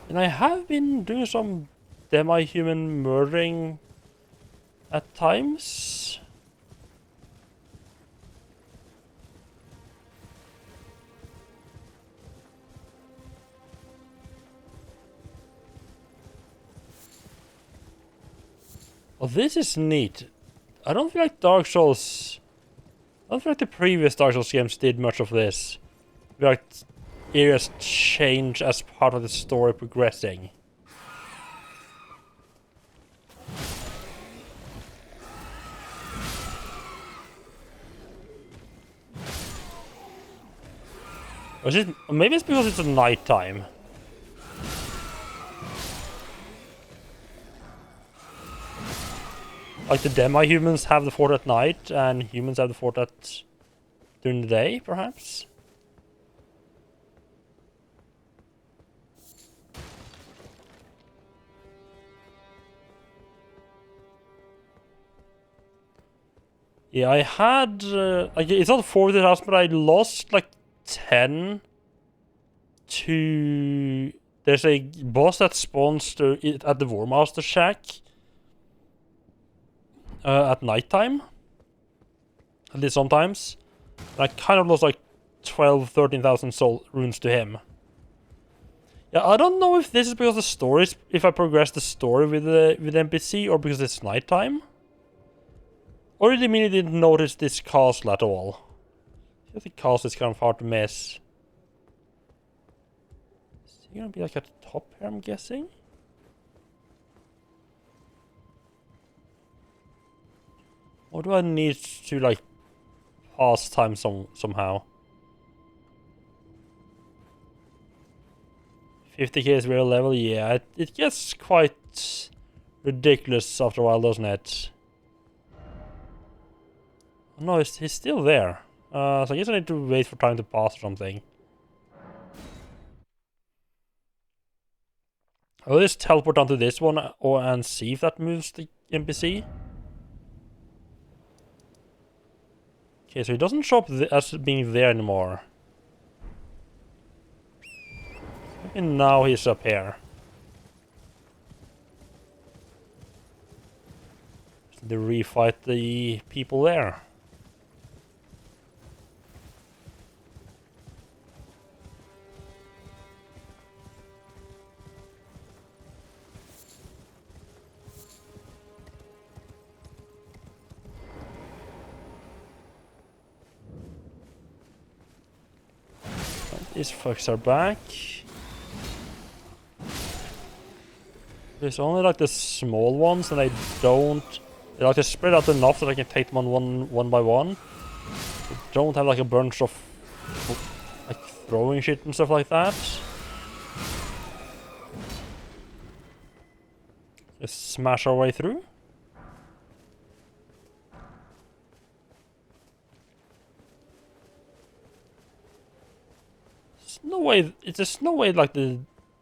And I have been doing some demi-human murdering at times. Oh, this is neat. I don't feel like Dark Souls... I don't feel like the previous Dark Souls games did much of this. Like, areas change as part of the story progressing. Maybe it's because it's a nighttime. Like the demi-humans have the fort at night, and humans have the fort during the day, perhaps? Yeah, I had... like, it's not 40,000, but I lost, like, 10 to... There's a boss that spawns at the War Master Shack at nighttime. At least sometimes. And I kind of lost like 13,000 soul runes to him. Yeah, I don't know if this is because the story if I progress the story with the NPC or because it's nighttime. Or did it mean I didn't notice this castle at all? I think the castle is kind of hard to miss. Is he gonna be like at the top here, I'm guessing? Or do I need to like pass time somehow? 50k is real level, yeah, it gets quite ridiculous after a while, doesn't it? Oh, no, he's still there. So I guess I need to wait for time to pass or something. I'll just teleport onto this one and see if that moves the NPC. Okay, so he doesn't show up as being there anymore. Maybe now he's up here. To refight the people there. These fucks are back. There's only like the small ones, and they like to spread out enough that I can take them on one by one. They don't have like a bunch of like throwing shit and stuff like that. Just smash our way through. There's no way. It's just no way like the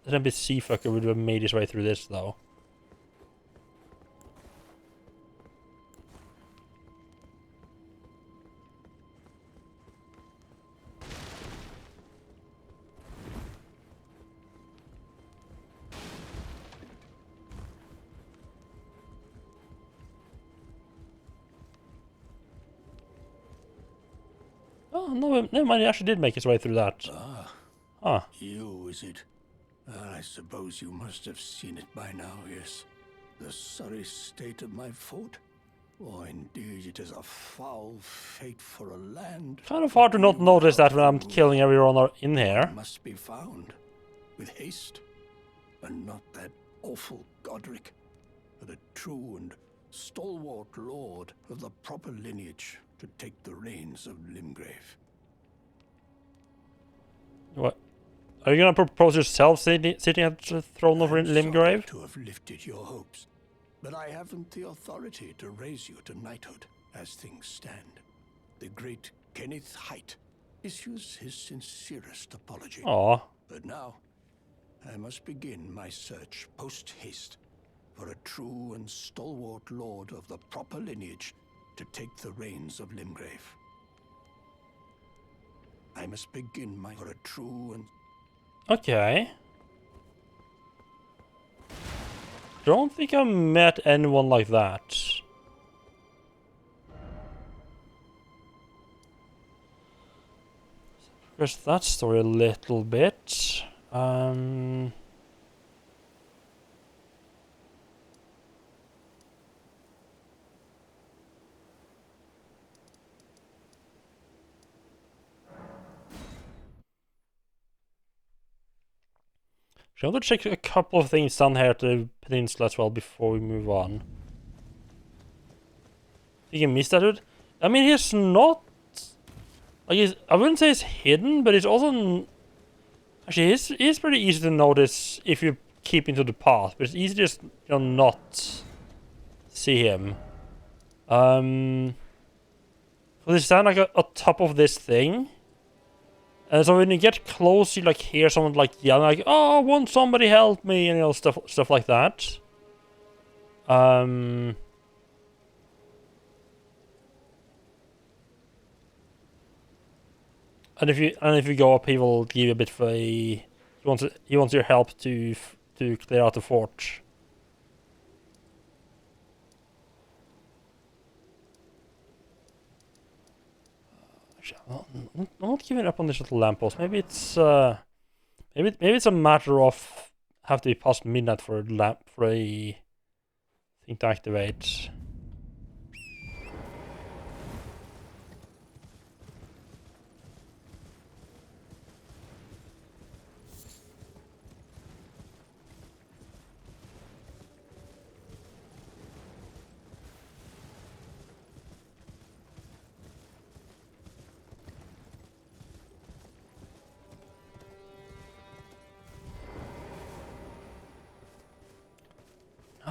NPC fucker would have made his way through this though. Oh, no, never mind, he actually did make his way through that. Ah, Huh. you, is it? I suppose you must have seen it by now, yes. The sorry state of my fort? Oh, indeed, it is a foul fate for a land. Kind of hard to not notice that when I'm killing everyone in here. Must be found with haste, and not that awful Godric, but a true and stalwart lord of the proper lineage to take the reins of Limgrave. What? Are you gonna propose yourself sitting at the throne of Limgrave? To have lifted your hopes, but I haven't the authority to raise you to knighthood as things stand. The great Kenneth Height issues his sincerest apology. Aw. But now, I must begin my search post-haste for a true and stalwart lord of the proper lineage to take the reins of Limgrave. I must begin my for a true and... Okay. Don't think I met anyone like that. Progress that story a little bit. I want to check a couple of things down here at the peninsula as well before we move on. You can miss that dude. I mean, he's not... Like, I wouldn't say he's hidden, but he's also... Actually, he's pretty easy to notice if you keep into the path, but it's easy to just, not see him. So they stand like on top of this thing. And so when you get close, you like hear someone like yelling like, "Oh, won't somebody help me?" And stuff like that. And if you go up, he will give you a bit of a. He wants your help to clear out the fort. I'm not giving up on this little lamppost. Maybe it's maybe it's a matter of have to be past midnight for a thing to activate.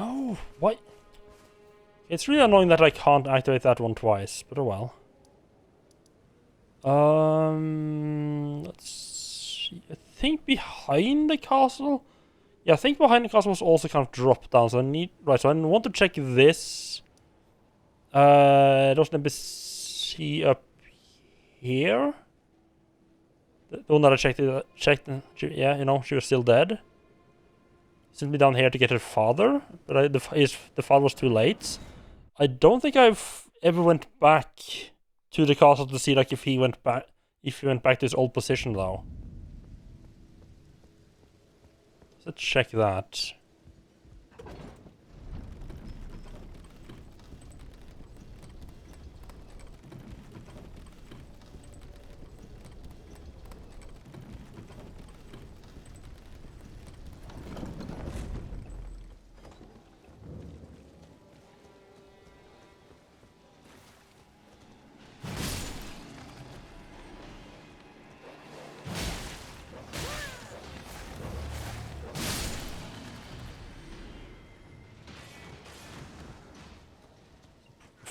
Oh, what? It's really annoying that I can't activate that one twice, but oh well. Let's see. I think behind the castle. Yeah, I think behind the castle was also kind of dropped down. So so I want to check this. There's an NPC up here. The one that I checked. Yeah, she was still dead. Sent me down here to get her father, but the father was too late. I don't think I've ever went back to the castle to see like if he went back to his old position though. Let's check that.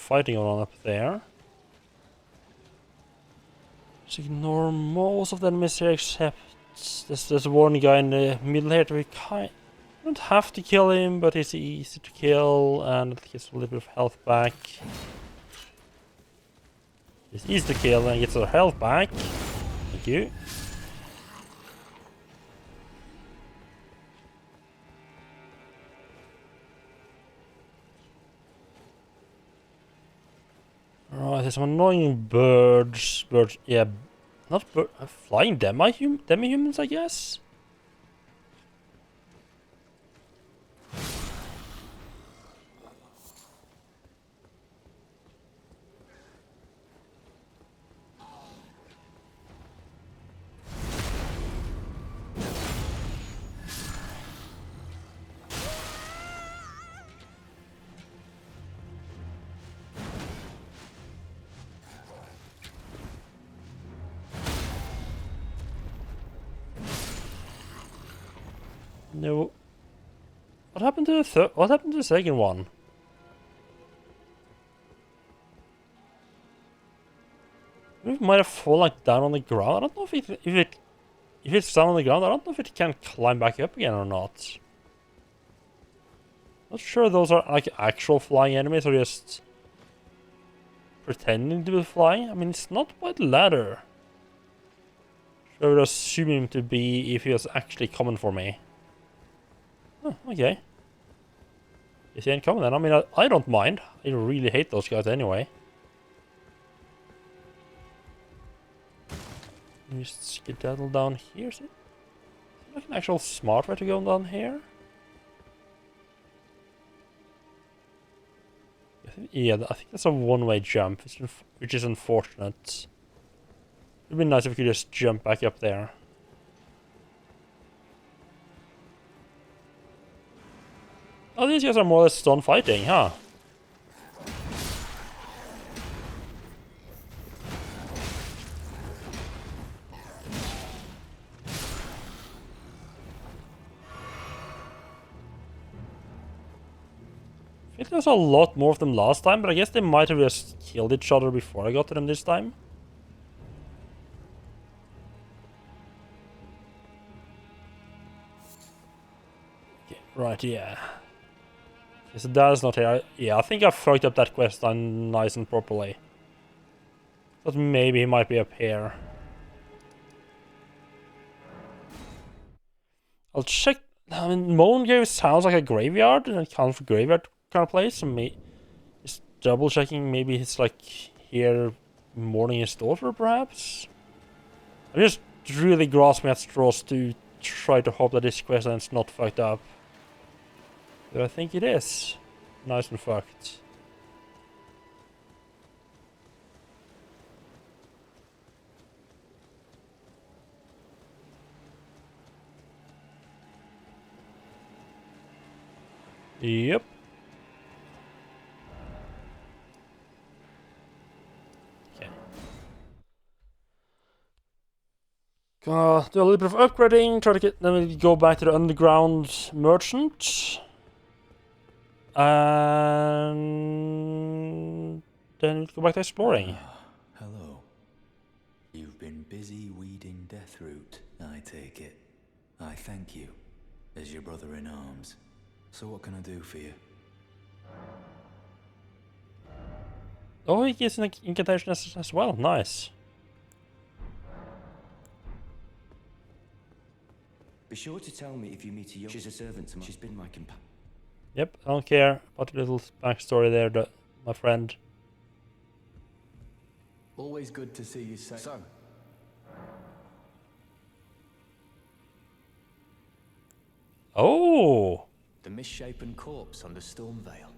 fighting going on up there. Just ignore most of the enemies here except there's one guy in the middle here that we don't have to kill him, but he's easy to kill and it gets a little bit of health back. It's easy to kill and gets our health back. Thank you. Right, there's some annoying birds. Yeah, not flying demi-humans, I guess? No. What happened to the What happened to the second one? It might have fallen like down on the ground. I don't know if it's down on the ground. I don't know if it can climb back up again or not. Not sure those are like actual flying enemies or just pretending to be flying. I mean, it's not by the ladder. So I would assume him to be if he was actually coming for me. Oh, okay. If he ain't coming then, I mean, I don't mind. I really hate those guys anyway. Let me just skedaddle down here. Is it like an actual smart way to go down here? Yeah, I think that's a one-way jump, which is unfortunate. It'd be nice if we could just jump back up there. Oh, these guys are more or less done fighting, huh? I think there was a lot more of them last time, but I guess they might have just killed each other before I got to them this time. Okay, right, yeah. Okay, so that is not here. Yeah, I think I fucked up that quest line nice and properly. But maybe he might be up here. I'll check. I mean, Moan Grave sounds like a graveyard, and it counts for graveyard kind of place. So just double checking. Maybe it's like here mourning his daughter, perhaps. I'm just really grasping at straws to try to hope that this quest line's not fucked up. But I think it is. Nice and fucked. Yep. Okay. Gonna do a little bit of upgrading, try to go back to the underground merchant. And then go back to exploring. Hello. You've been busy weeding Deathroot, I take it. I thank you, as your brother in arms. So what can I do for you? Oh, he gives an incantation as well. Nice. Be sure to tell me if you meet a young... She's a servant to mine. She's been my companion. Yep, I don't care about the little backstory there, my friend. Always good to see you safe. So, Oh! the misshapen corpse under Stormvale.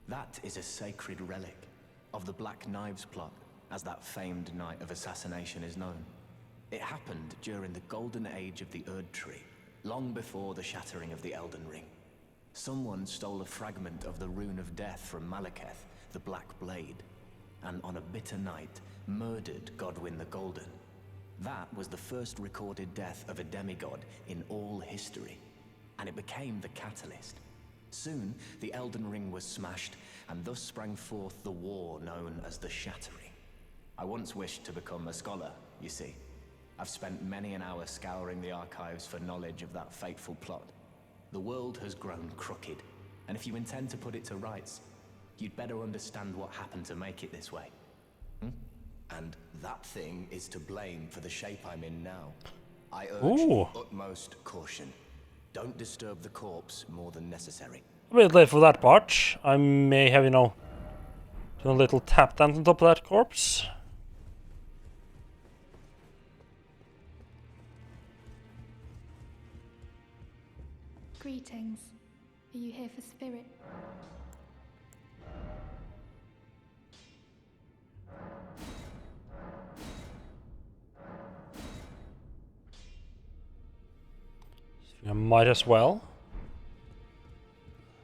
That is a sacred relic of the Black Knives plot, as that famed night of assassination is known. It happened during the golden age of the Erd Tree, long before the shattering of the Elden Ring. Someone stole a fragment of the Rune of Death from Malekith, the Black Blade, and on a bitter night, murdered Godwyn the Golden. That was the first recorded death of a demigod in all history, and it became the catalyst. Soon, the Elden Ring was smashed, and thus sprang forth the war known as the Shattering. I once wished to become a scholar, you see. I've spent many an hour scouring the archives for knowledge of that fateful plot. The world has grown crooked, and if you intend to put it to rights, you'd better understand what happened to make it this way. And that thing is to blame for the shape I'm in now. I urge Ooh. utmost caution. Don't disturb the corpse more than necessary. A bit late for that part. I may have, done a little tap dance on top of that corpse. Greetings. Are you here for spirit? I might as well.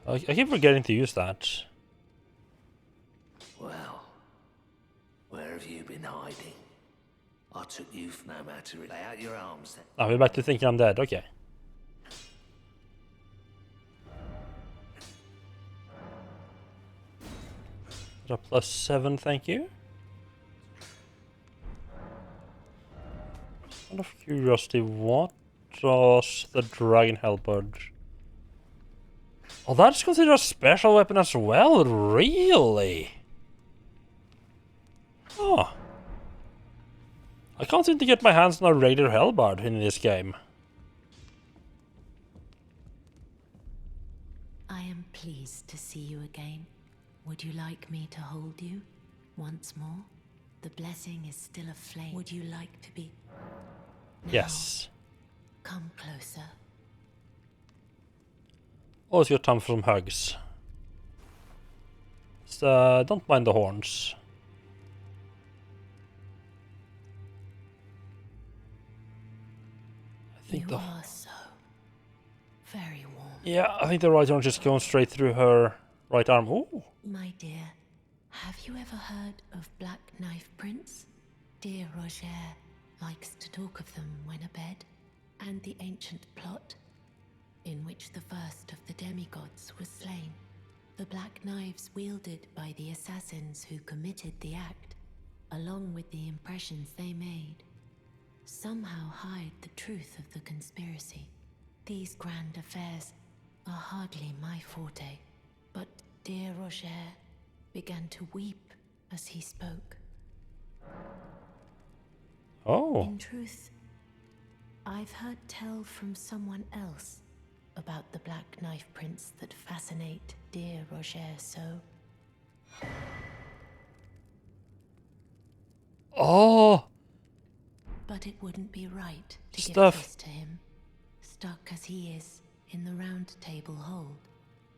I keep forgetting to use that. Well, where have you been hiding? I took you for no matter. Lay out your arms then. Ah, we're back to thinking I'm dead. Okay. A +7, thank you. Out of curiosity, what does the dragon halberd? Oh, that's considered a special weapon as well, really? Oh. I can't seem to get my hands on a regular halberd in this game. I am pleased to see you again. Would you like me to hold you once more? The blessing is still aflame. Would you like to be? Now, Yes. come closer. Always got time for some hugs. Don't mind the horns. I think You are so very warm. Yeah, I think the right one's just going straight through her right arm. Ooh. My dear, have you ever heard of Black Knife Prince? Dear Roger likes to talk of them when abed, and the ancient plot in which the first of the demigods was slain. The black knives wielded by the assassins who committed the act, along with the impressions they made, somehow hide the truth of the conspiracy. These grand affairs are hardly my forte, but dear Roger began to weep as he spoke. Oh. In truth, I've heard tell from someone else about the Black Knife Prince that fascinate dear Roger so. Oh. But it wouldn't be right to Stuff. give this to him, stuck as he is in the round table hold.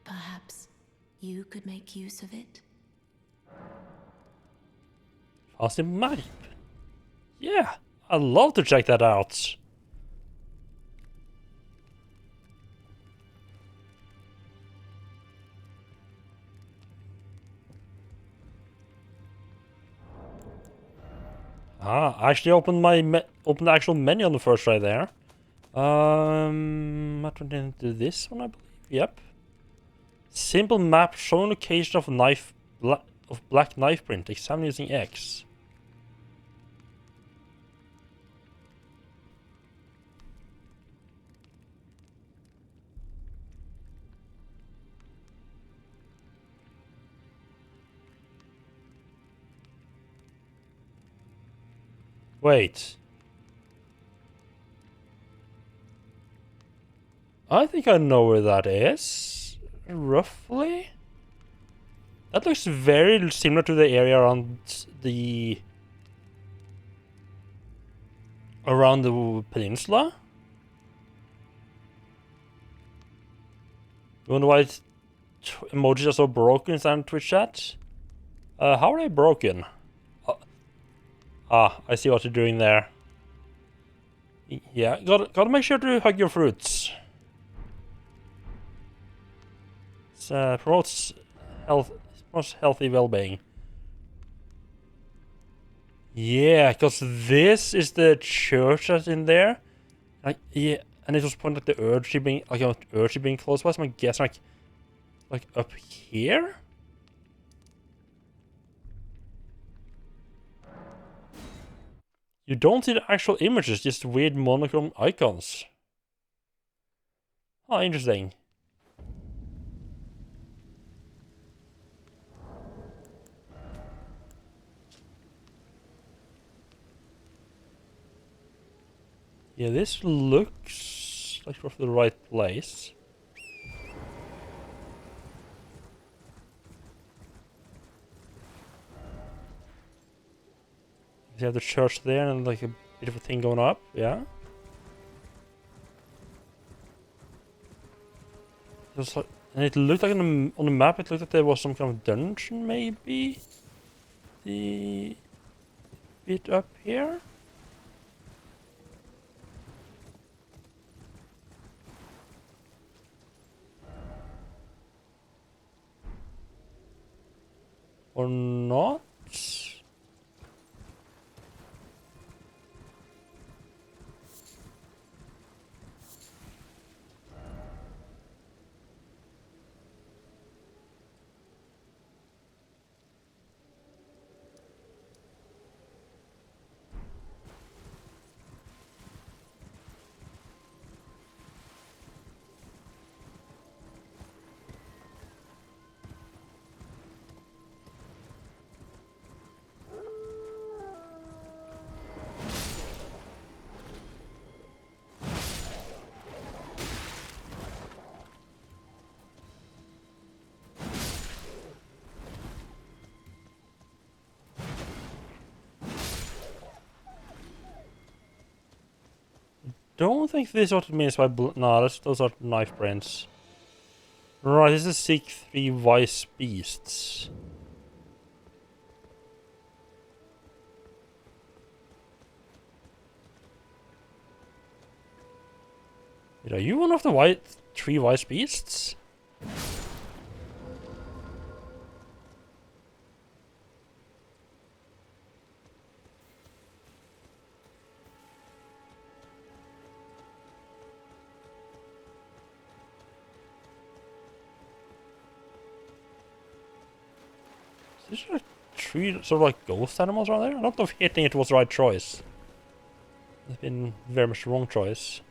Perhaps you could make use of it? Awesome map. Yeah, I'd love to check that out. Ah, I actually opened opened the actual menu on the first try there. I turned into this one, I believe. Yep. Simple map showing location of black knife print. Examine using X. Wait. I think I know where that is. Roughly. That looks very similar to the area around the peninsula. You wonder why emojis are so broken in Twitch chat? How are they broken? Ah, I see what you're doing there. Yeah, gotta make sure to hug your fruits. It promotes healthy well-being. Yeah, because this is the church that's in there. Like, yeah, and it was pointed at the urge being close by. So I guess Like up here? You don't see the actual images, just weird monochrome icons. Oh, interesting. Yeah, this looks like we're the right place. You have the church there and like a bit of a thing going up, yeah? Like, and it looked like on the map, it looked like there was some kind of dungeon, maybe? The bit up here? Or not? Don't think this is what it means by no, those are knife prints. Right, this is seek 3 wise beasts. Wait, are you one of the 3 wise beasts? Is there 3 sort of like ghost animals around there? I don't know if hitting it was the right choice. It's been very much the wrong choice.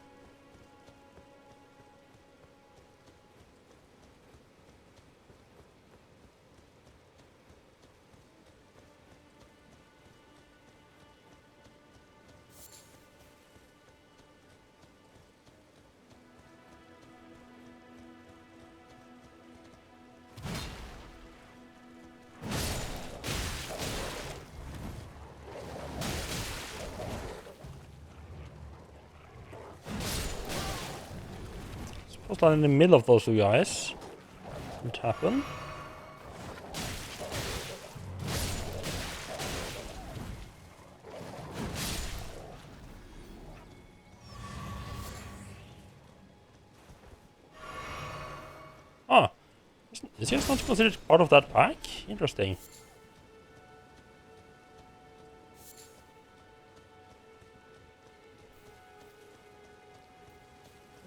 Suppose land in the middle of those 2 guys. What happened? Ah, is he not considered part of that pack? Interesting.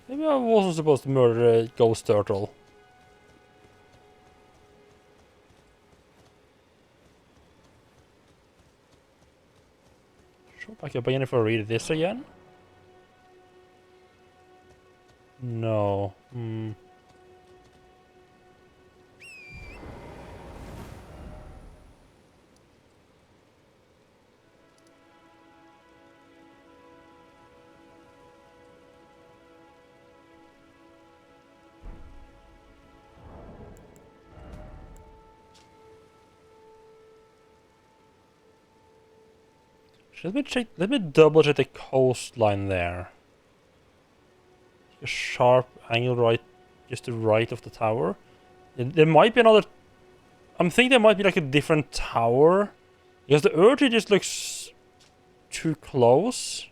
Maybe I wasn't supposed to murder a ghost turtle. Sure, back up again if I read this again. No. Let me check. Let me double check the coastline there. A sharp angle right, just to the right of the tower. There might be another. I'm thinking there might be like a different tower, because the urge just looks too close.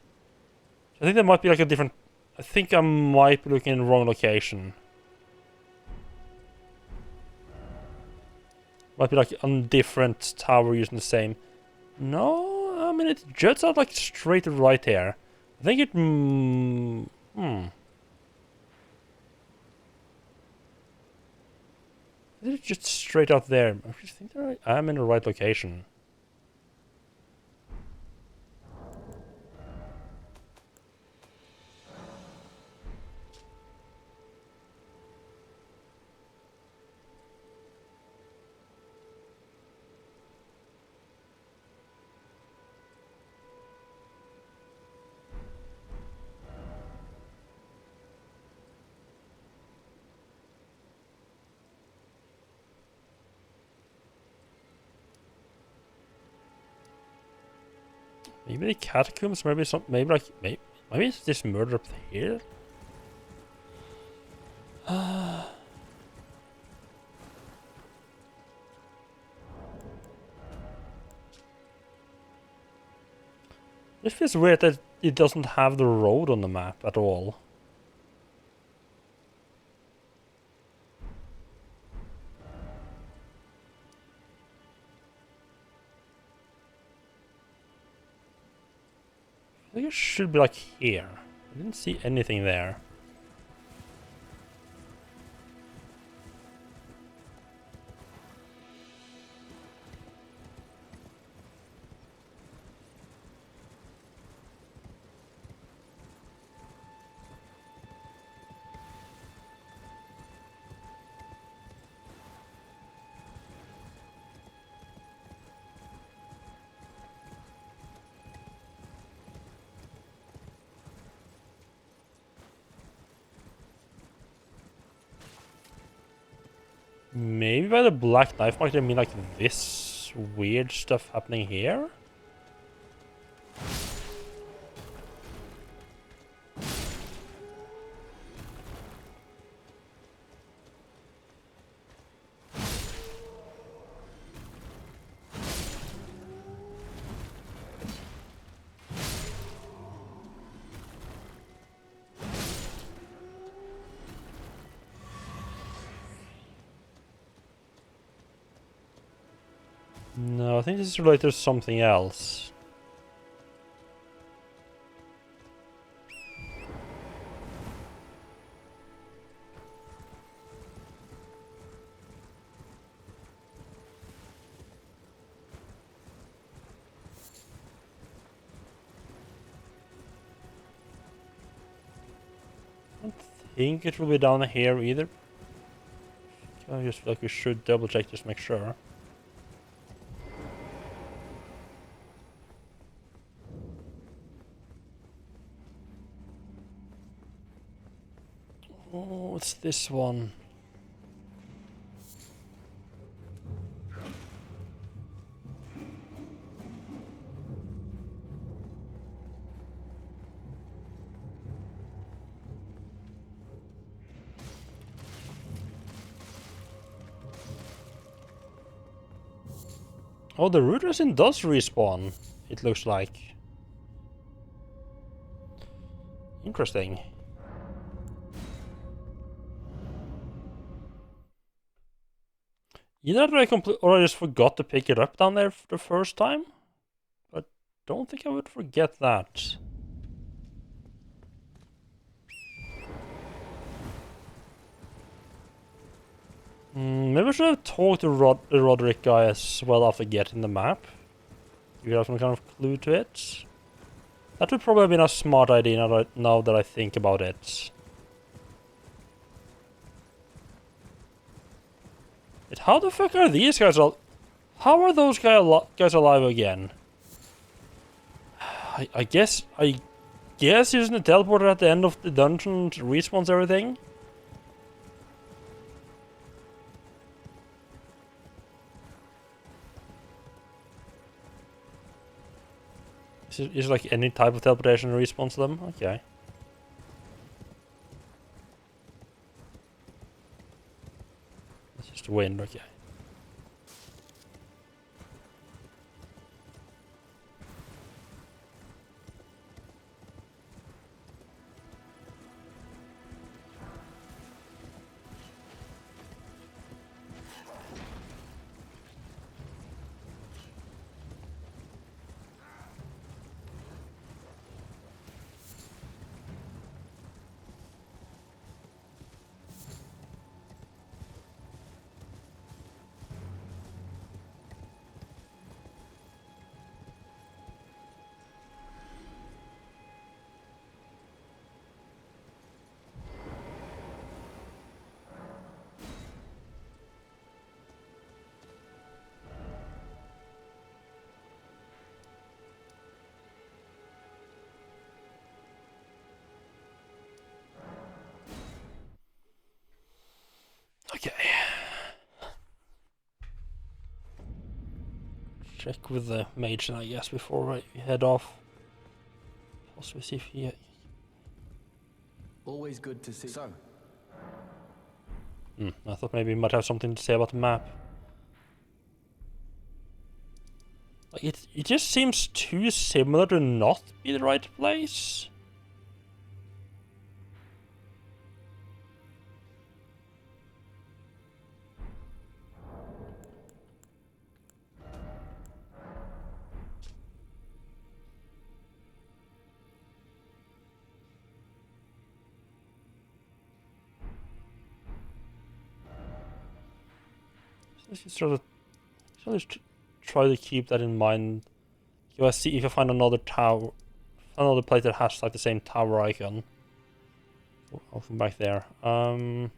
I think there might be like a different. I think I might be looking in the wrong location. Might be like a different tower using the same. No, I mean it juts out like straight right here. I think it. It's just straight out there. I just think that I'm in the right location. Maybe the catacombs, maybe maybe it's this murder up here? It feels weird that it doesn't have the road on the map at all. I think it should be like here. I didn't see anything there. Maybe by the black knife mark, they mean like this weird stuff happening here? No, I think this is related to something else. I don't think it will be down here either. I just feel like we should double check just to make sure. Oh, what's this one? Oh, the root resin does respawn, it looks like. Interesting. Either or I just forgot to pick it up down there for the first time. But don't think I would forget that. Maybe I should have talked to the Roderick guy as well after getting the map. You have some kind of clue to it. That would probably have been a smart idea now that I think about it. How the fuck are these guys how are those guys alive again? I guess using the teleporter at the end of the dungeon respawns everything. Is it like any type of teleportation respawns them? Okay. It's just wind, okay. Okay. Check with the mage, I guess, before we head off. Possibly see if he. Always good to see. So, I thought maybe he might have something to say about the map. Like it just seems too similar to not be the right place. Let's just try to keep that in mind. If I see if I find another tower, another place that has like the same tower icon. I'll come back there. There's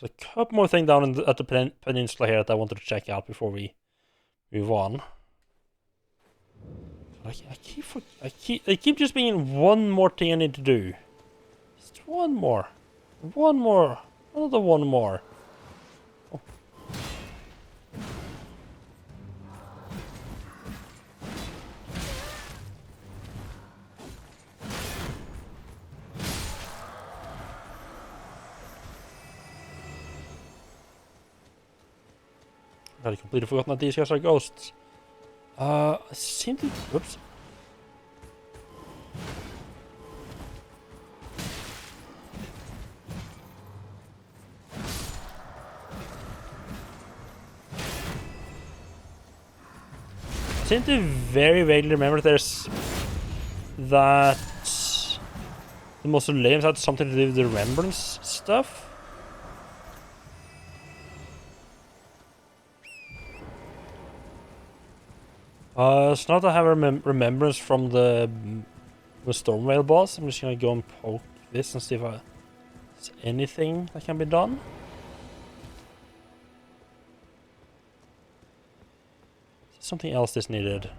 a couple more things down at the peninsula here that I wanted to check out before we move on. I keep just being one more thing I need to do. Just one more, another one more. Oh. I completely forgotten that these guys are ghosts. I seem to. Oops. I seem to very vaguely remember there's that the mausoleums had something to do with the remembrance stuff. So now that I have a remembrance from the Stormvale boss, I'm just gonna go and poke this and see if there's anything that can be done. Something else is needed.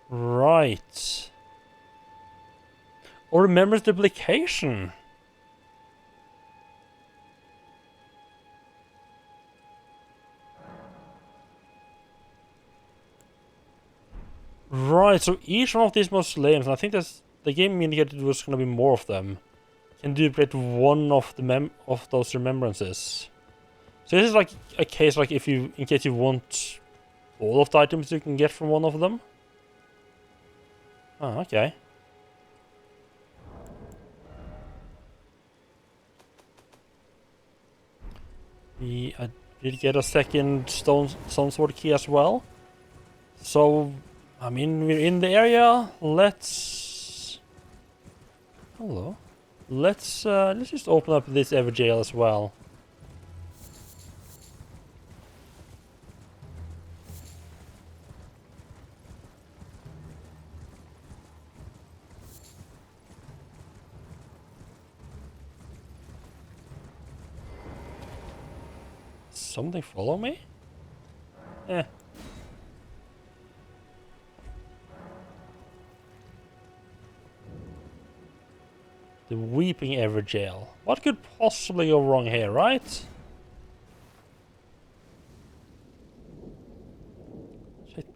Right. Or remembrance duplication. Right, so each one of these mausoleums, and I think that's the game indicated there was going to be more of them, can duplicate one of the those remembrances. So this is like a case like if you, in case you want all of the items you can get from one of them. Oh, okay. I did get a second stone sword key as well. So, I mean, we're in the area. Let's. Hello. Let's just open up this ever jail as well. Something follow me? Eh. The Weeping Everjail. What could possibly go wrong here, right?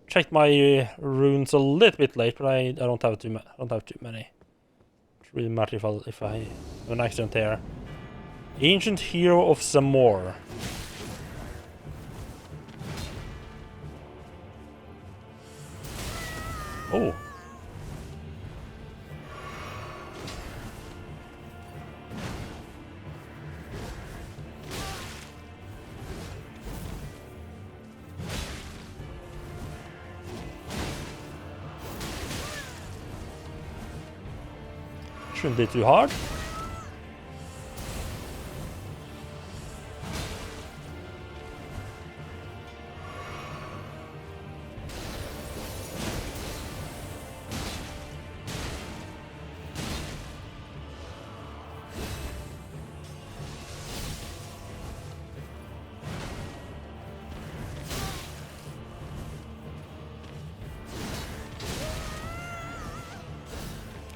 Checked my runes a little bit late, but I don't have too many. It really matter if I have an accident here. Ancient Hero of Zamor. Oh. Shouldn't be too hard.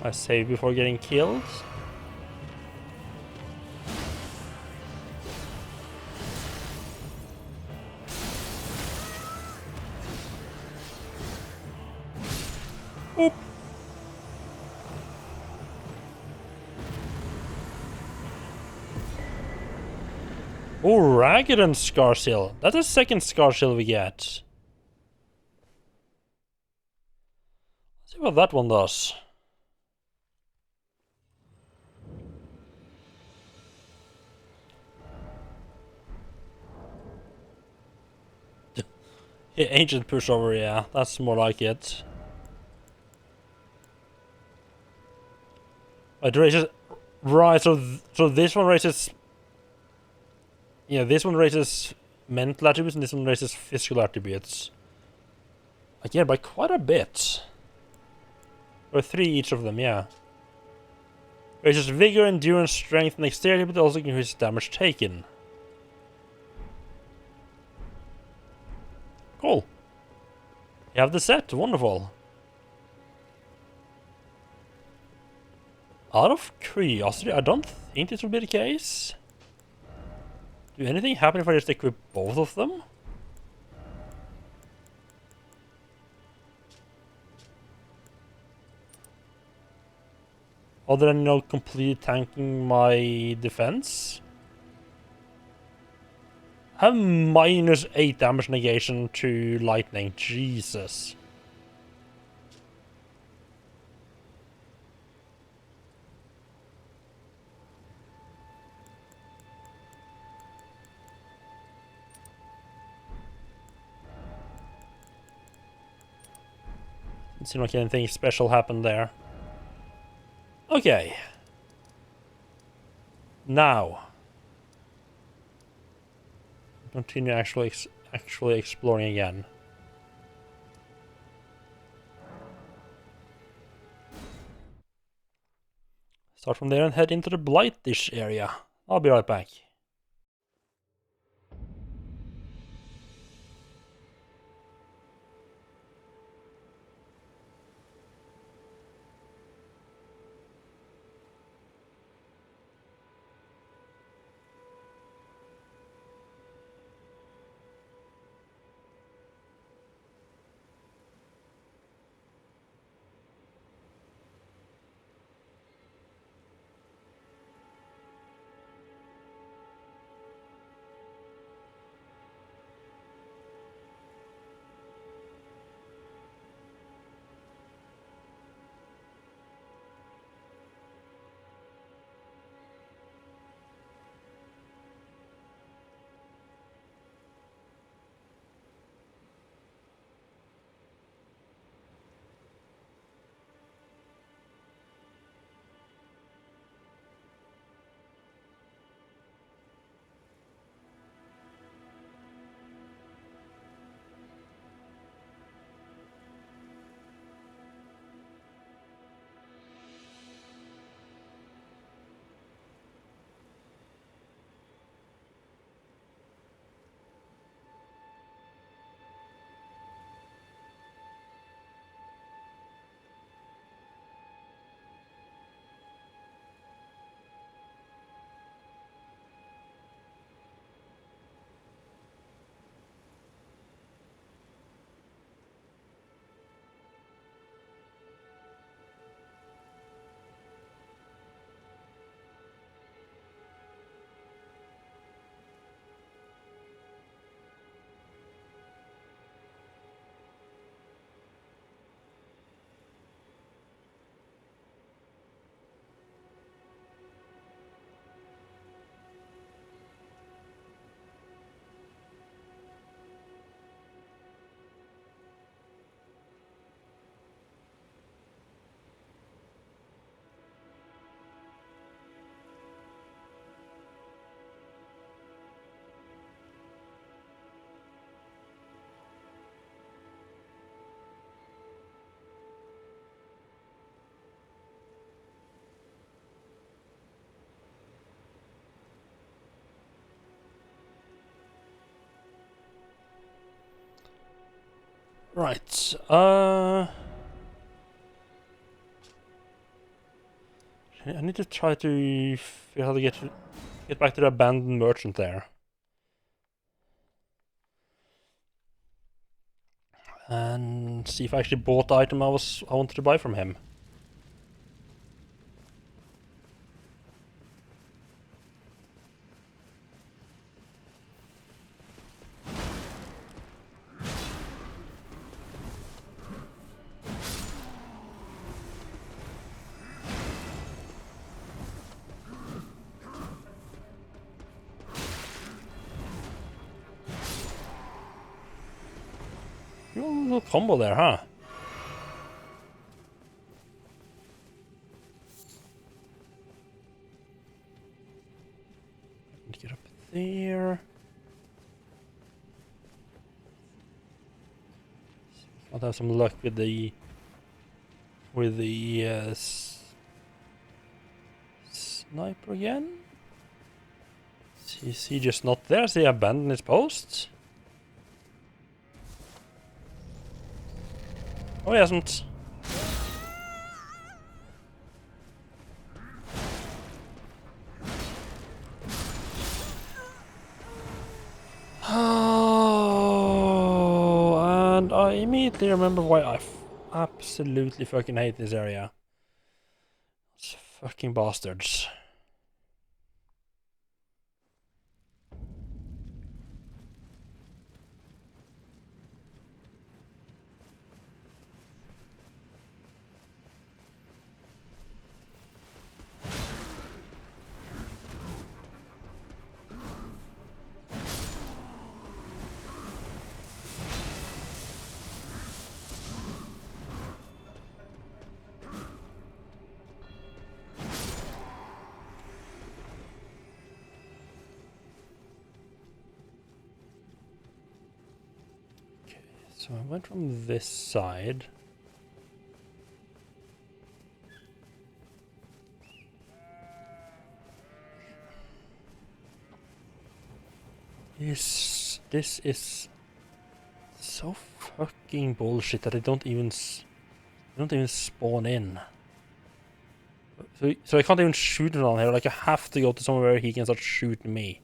I save before getting killed. Oop. Oh, Ragged and Scarsill. That's the second Scarsill we get. Let's see what that one does. Yeah, Ancient Pushover, yeah. That's more like it. It raises... Right, so this one raises... Yeah, this one raises mental attributes and this one raises physical attributes. Again, by quite a bit. Or 3 each of them, yeah. Raises vigor, endurance, strength, and dexterity, but also increases damage taken. Cool. You have the set, wonderful. Out of curiosity, I don't think this will be the case. Do anything happen if I just equip both of them? Other than, you know, completely tanking my defense? I have minus 8 damage negation to lightning, Jesus. Didn't seem like anything special happened there. Okay. Now. Continue actually exploring again. Start from there and head into the Blightish area. I'll be right back. Right. I need to try to figure out how to get back to the abandoned merchant there. And see if I actually bought the item I wanted to buy from him. You got a little combo there, huh? Get up there. I'll have some luck with the sniper again. Is he just not there? Has he abandoned his post? Oh, he hasn't. Oh, and I immediately remember why I absolutely fucking hate this area. Those fucking bastards. So I went from this side. This is so fucking bullshit that they don't even spawn in. So I can't even shoot him on here. Like I have to go to somewhere where he can start shooting me.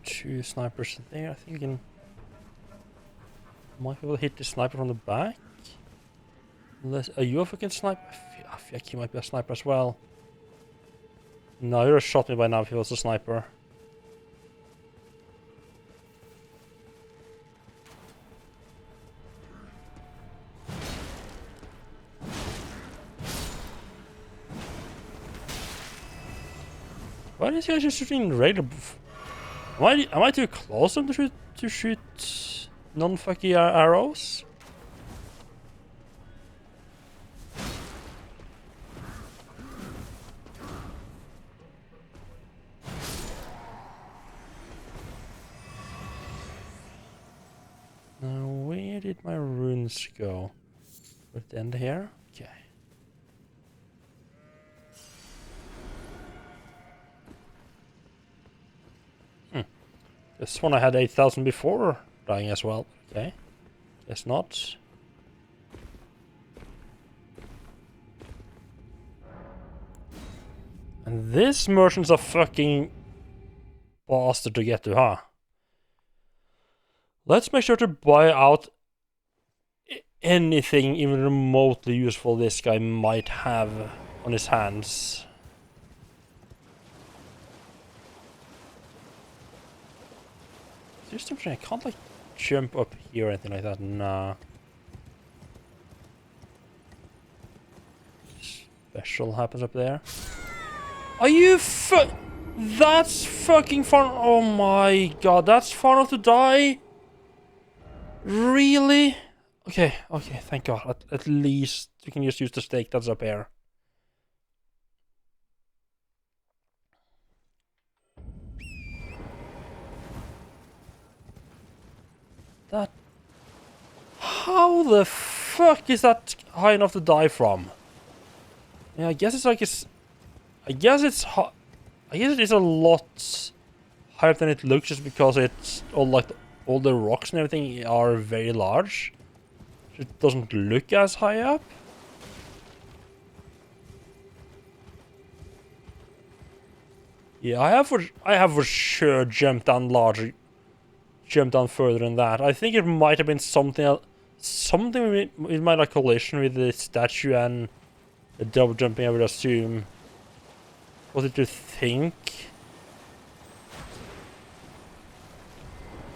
Two snipers there. I think we can might be able to hit the sniper from the back. Unless are you a fucking sniper? I feel like you might be a sniper as well. No, you'd have shot me by now if he was a sniper. Why is he just shooting regular? Am I too close to shoot non-fucky arrows? Now where did my runes go? At the end here? Okay. This one I had 8,000 before dying as well. Okay. Guess not. And this merchant's a fucking bastard to get to, huh? Let's make sure to buy out anything even remotely useful this guy might have on his hands. Just I can't like jump up here or anything like that. Nah. special happens up there. Are you That's fucking far. Oh my god, that's far enough to die? Really? Okay, okay, thank god. At least we can just use the stake that's up here. That... How the fuck is that high enough to die from? Yeah, I guess it's like I guess it's I guess it is a lot higher than it looks, just because it's all the rocks and everything are very large. It doesn't look as high up. Yeah, I have for sure jumped down further than that. I think it might have been something else, something with my like collision with the statue and the double jumping, I would assume. Was it to think?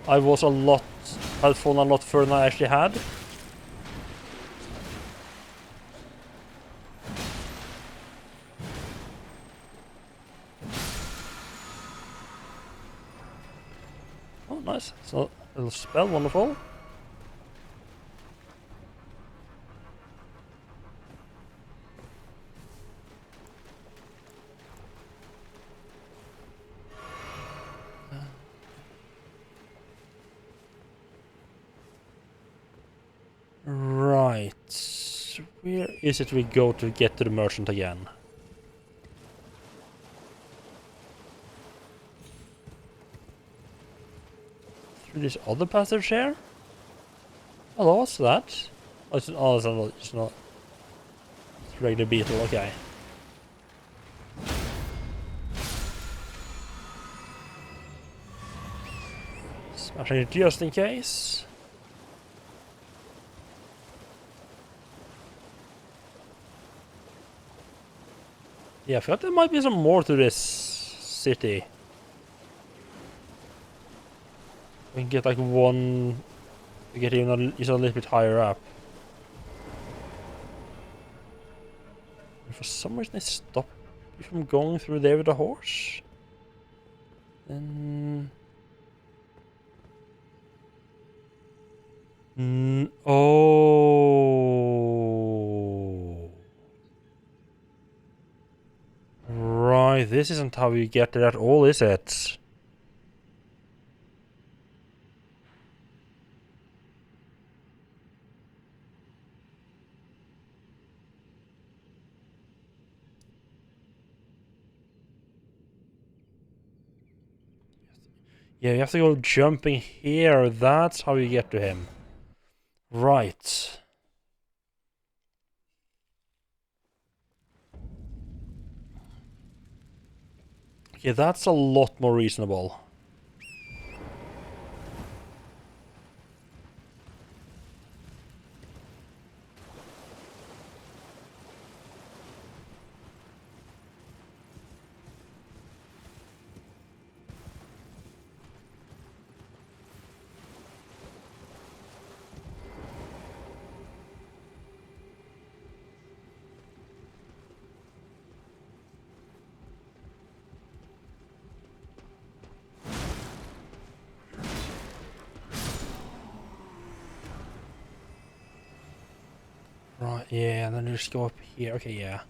I'd fallen a lot further than I actually had. Oh, nice. So, a little spell, wonderful. Right. Where is it we go to get to the merchant again? Through this other passage here? Hello, what's that? Oh, it's not. It's a regular beetle, okay. Smashing it just in case. Yeah, I feel like there might be some more to this city. We can get like one... We get even just a little bit higher up. And for some reason they stop you from going through there with a horse. Then... Oh... Right, this isn't how you get there at all, is it? Yeah, you have to go jumping here. That's how you get to him. Right. Okay, that's a lot more reasonable. Right, yeah, and then you just go up here. Okay, yeah.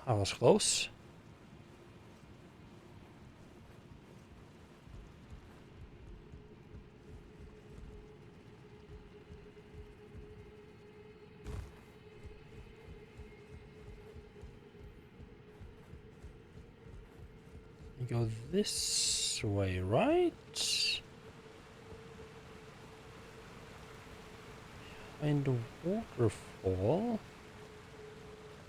That was close. You go this way, right? Behind the waterfall.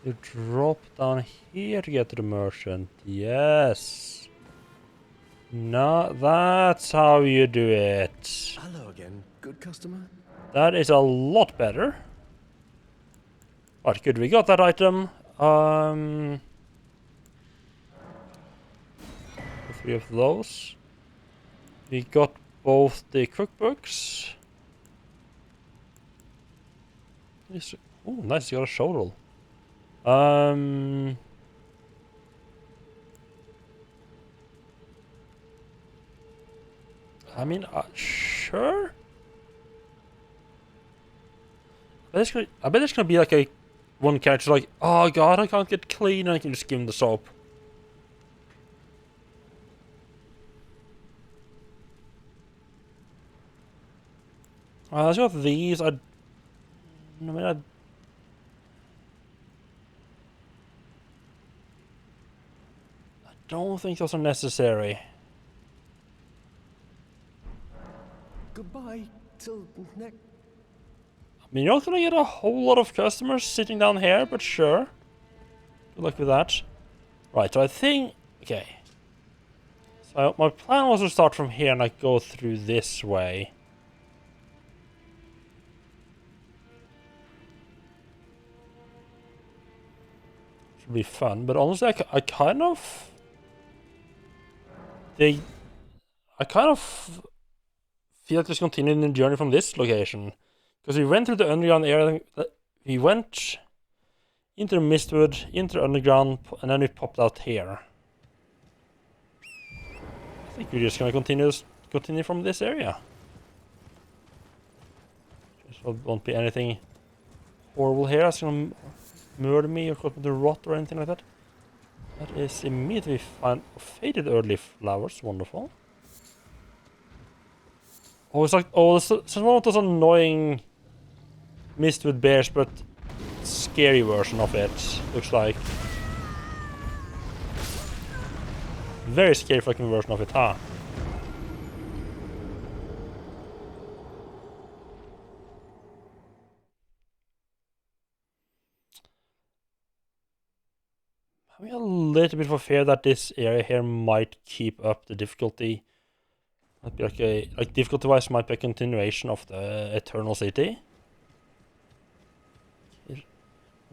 You drop down here to get to the merchant. Yes. No, that's how you do it. Hello again, good customer. That is a lot better. Right, good, we got that item. 3 of those. We got both the cookbooks. Oh, nice, you got a shovel. I mean, sure. I bet there's gonna be like a one character like, oh god, I can't get clean, and I can just give him the soap. I've got these. I mean, I don't think those are necessary. Goodbye till next. I mean, you're not gonna get a whole lot of customers sitting down here, but sure. Good luck with that. Right, so I think... Okay. So my plan was to start from here and like go through this way. Should be fun, but honestly, I kind of... I kind of feel like just continuing the journey from this location. Because we went through the underground area, we went into the Mistwood, into the underground, and then we popped out here. I think we're just gonna continue from this area. There won't be anything horrible here that's gonna murder me or cause me to rot or anything like that. That is immediately fine. Faded early flowers, wonderful. Oh, it's like, oh, it's one of those annoying Mistwood bears, but scary version of it, looks like. Very scary fucking version of it, huh? I'm a little bit of a fear that this area here might keep up the difficulty. Might be like difficulty-wise might be a continuation of the Eternal City.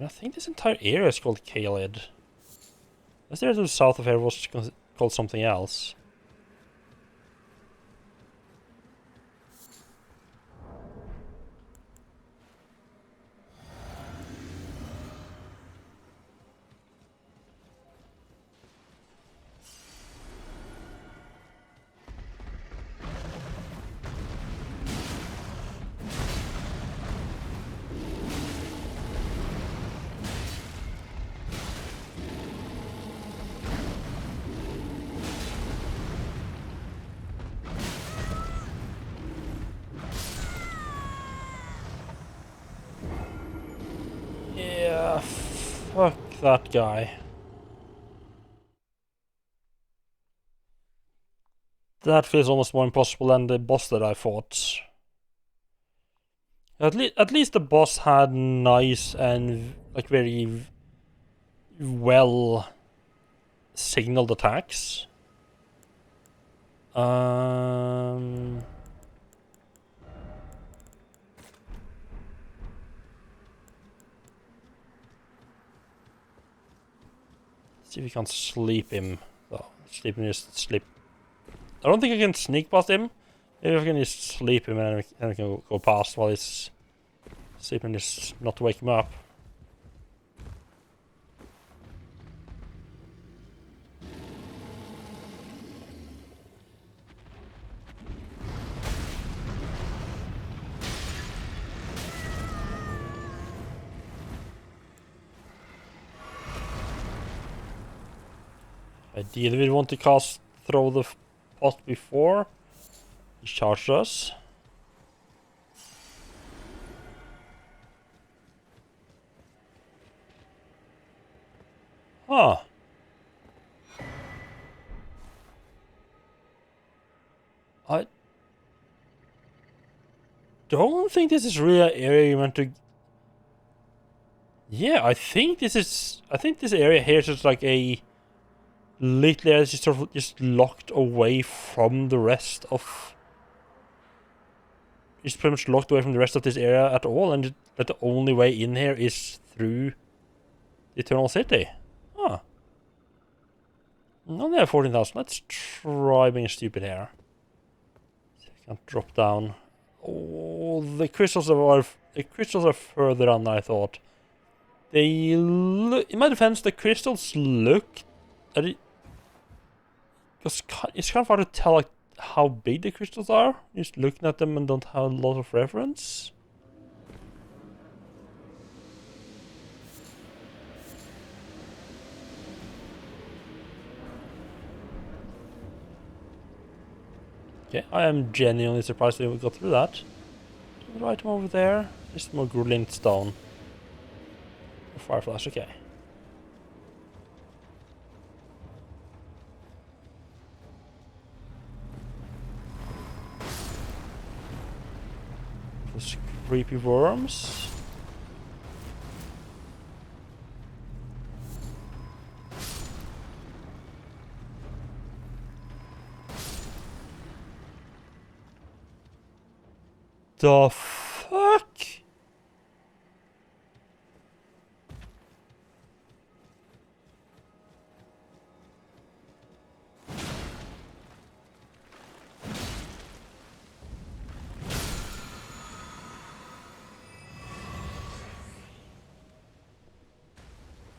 I think this entire area is called Kaled. This area to the south of here was called something else. Yeah, fuck that guy. That feels almost more impossible than the boss that I fought. At least the boss had nice and like very well signaled attacks. See if we can sleep him. Oh, sleep him, just sleep. I don't think I can sneak past him. Maybe I can just sleep him and then we can go past while he's sleeping, just not wake him up. Ideally, we want to throw the pot before he charges us. Huh. I don't think this is really an area you want to... Yeah, I think this area here is just like a literally it's just sort of just locked away from the rest of. It's pretty much locked away from the rest of this area at all, and that the only way in here is through the Eternal City. Huh. Only have 14,000. Let's try being stupid here. See if I can drop down. Oh, the crystals are further down than I thought. They look, in my defense, the crystals look. It's kind of hard to tell like how big the crystals are. Just looking at them and don't have a lot of reference. Okay, I am genuinely surprised that we got through that. Another item over there. Just more glint stone. Fire flash, okay. Those creepy worms. The fuck?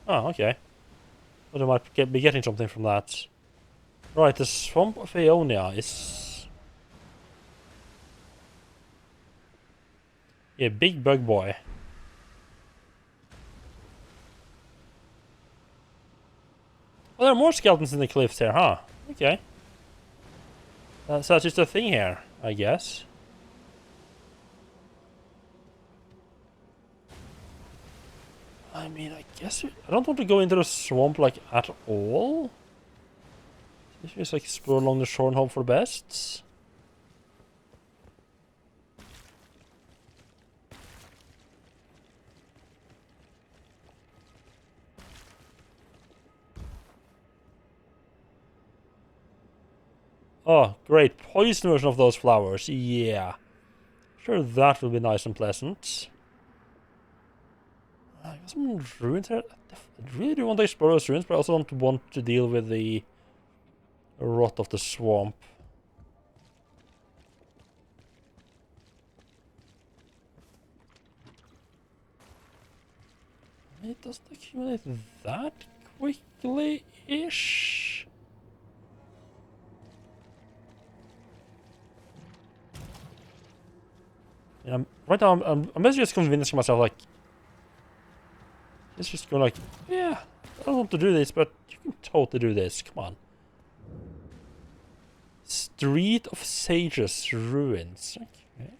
Oh, okay. But I might be getting something from that. Right, the Swamp of Aeonia is... Yeah, big bug boy. Oh, there are more skeletons in the cliffs here, huh? Okay. So that's just a thing here, I guess. I mean, I guess... I don't want to go into the swamp, like, at all. Let's just, like, explore along the shore and hope for the best. Oh, great. Poison version of those flowers. Yeah. Sure, that will be nice and pleasant. I got some ruins here. I really do want to explore those ruins, but I also don't want to deal with the rot of the swamp. It doesn't accumulate that quickly-ish. Right now, I'm basically just convincing myself, like, it's just going like, yeah, I don't want to do this, but you can totally do this. Come on. Street of Sages Ruins. Okay.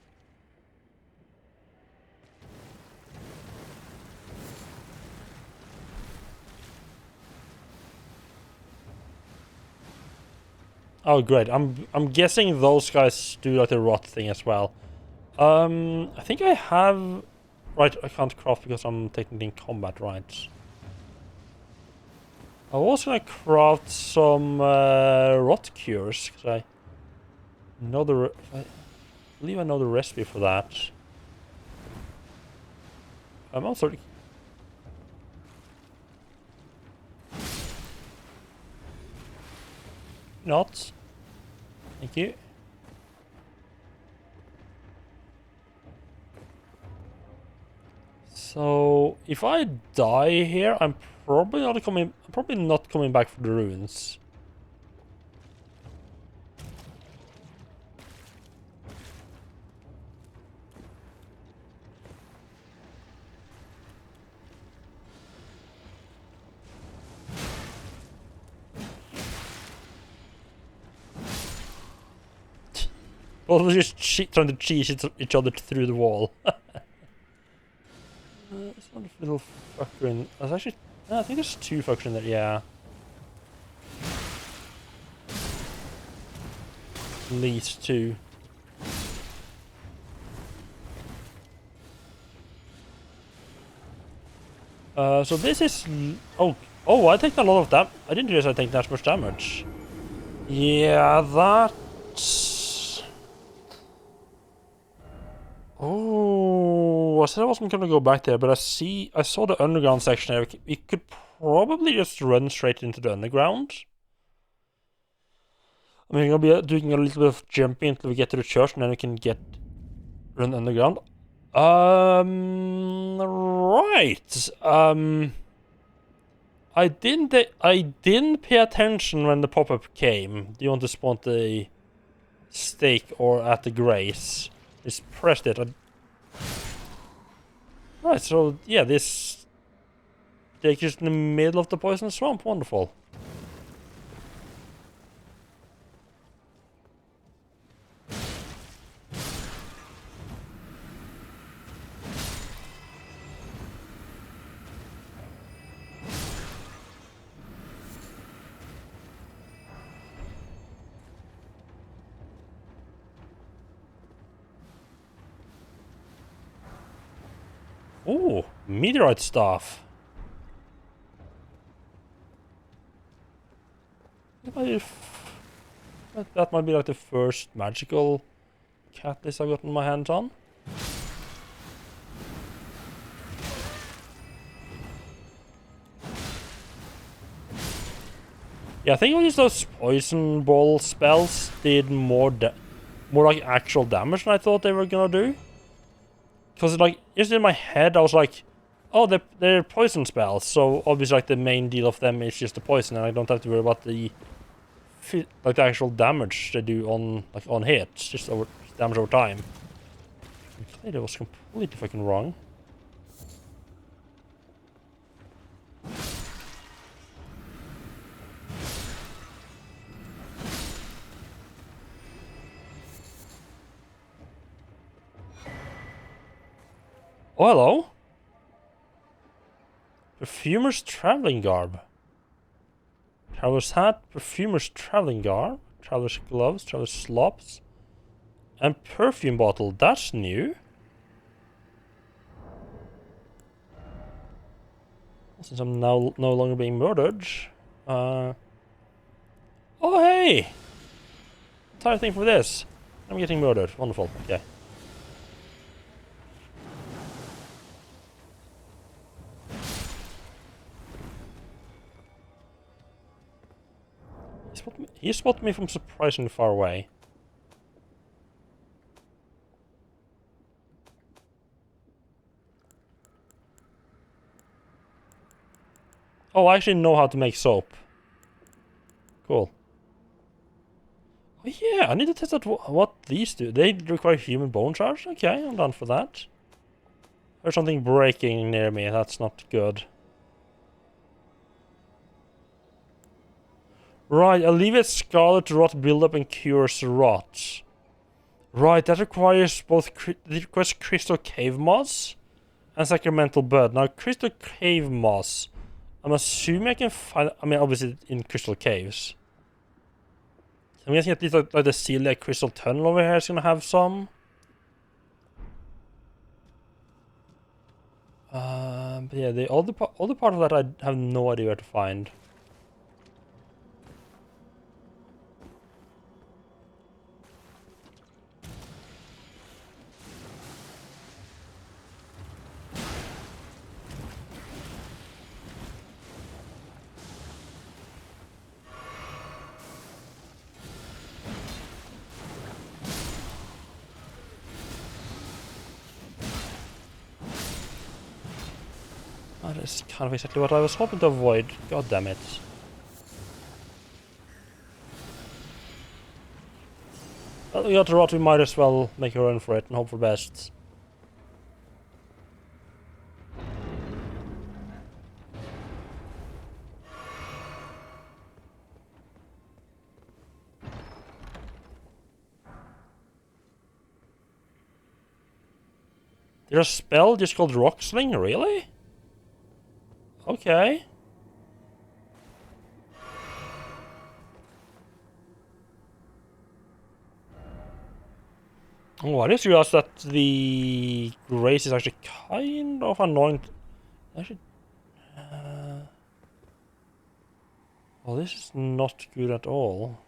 Oh, great. I'm guessing those guys do like the rot thing as well. I think I have... Right, I can't craft because I'm technically in combat, right? I was gonna craft some rot cures, because I believe I know the recipe for that. I'm also... Not. Thank you. So if I die here, I'm probably not coming back for the ruins. Well, we're just trying to cheese each other through the wall. There's one little fucker in... There's actually... No, I think there's two fuckers in there, yeah. At least two. So this is... Oh, Oh, I take a lot of damage. I didn't realize I take that much damage. Yeah, that's... Oh, I said I wasn't gonna go back there, but I saw the underground section there. We could probably just run straight into the underground. I mean, we're gonna be doing a little bit of jumping until we get to the church, and then we can run underground. Right. I didn't pay attention when the pop-up came. Do you want to spawn the stake or at the grace? Just pressed it. Right, so yeah, this stake is in the middle of the poison swamp. Wonderful. Ooh, meteorite staff. That might be like the first magical catalyst I've gotten my hands on. Yeah, I think all those poison ball spells did more like actual damage than I thought they were gonna do. Because like, just in my head, I was like, oh, they're poison spells, so obviously like the main deal of them is just the poison, and I don't have to worry about the actual damage they do on hits, just damage over time. Okay, that was completely fucking wrong. Oh, hello. Perfumer's traveling garb. Traveler's hat, perfumer's traveling garb, traveler's gloves, traveler's slops, and perfume bottle. That's new. Since I'm now no longer being murdered. Oh, hey! Entire thing for this. I'm getting murdered. Wonderful. Okay. He spotted me from surprisingly far away. Oh, I actually know how to make soap. Cool. Oh yeah, I need to test out what these do. They require human bone charge? Okay, I'm done for that. There's something breaking near me, that's not good. Right, alleviates scarlet rot buildup and cures rot. Right, that requires crystal cave moss and sacramental bud. Now, crystal cave moss, I'm assuming I can find. I mean, obviously in crystal caves. I'm guessing at least like the Celia crystal tunnel over here is gonna have some. But yeah, the other part of that I have no idea where to find. That is kind of exactly what I was hoping to avoid. God damn it. Well, we got the rot, we might as well make a run for it and hope for best. There's a spell just called Rock Sling, really? Okay. Oh, I just realized that the grace is actually kind of annoying. Actually, Well, this is not good at all.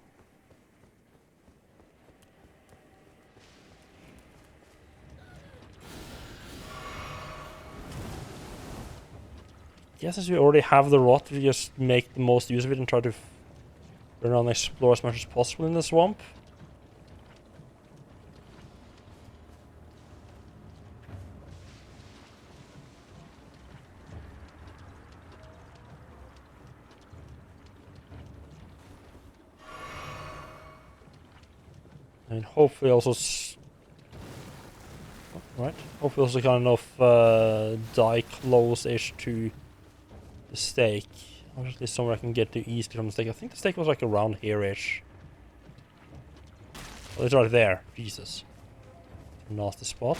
Yeah, since we already have the rot, we just make the most use of it and try to run around and explore as much as possible in the swamp. I mean, hopefully also right. Hopefully also kind of die close-ish to the stake. Obviously somewhere I can get to easily from the stake. I think the stake was like around here-ish. Oh, it's right there. Jesus. Nasty spot.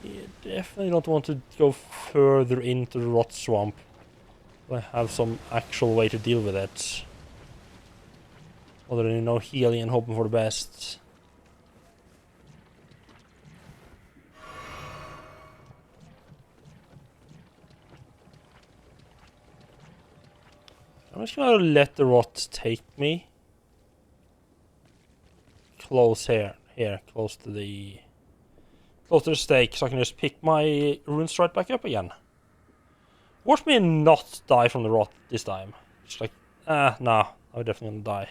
Yeah, definitely don't want to go further into the rot swamp. I have some actual way to deal with it. Other than, you know, healing and hoping for the best. I'm just gonna let the rot take me. Close here. Close to the stake, so I can just pick my runes right back up again. Watch me not die from the rot this time. Just like, nah, I'm definitely gonna die.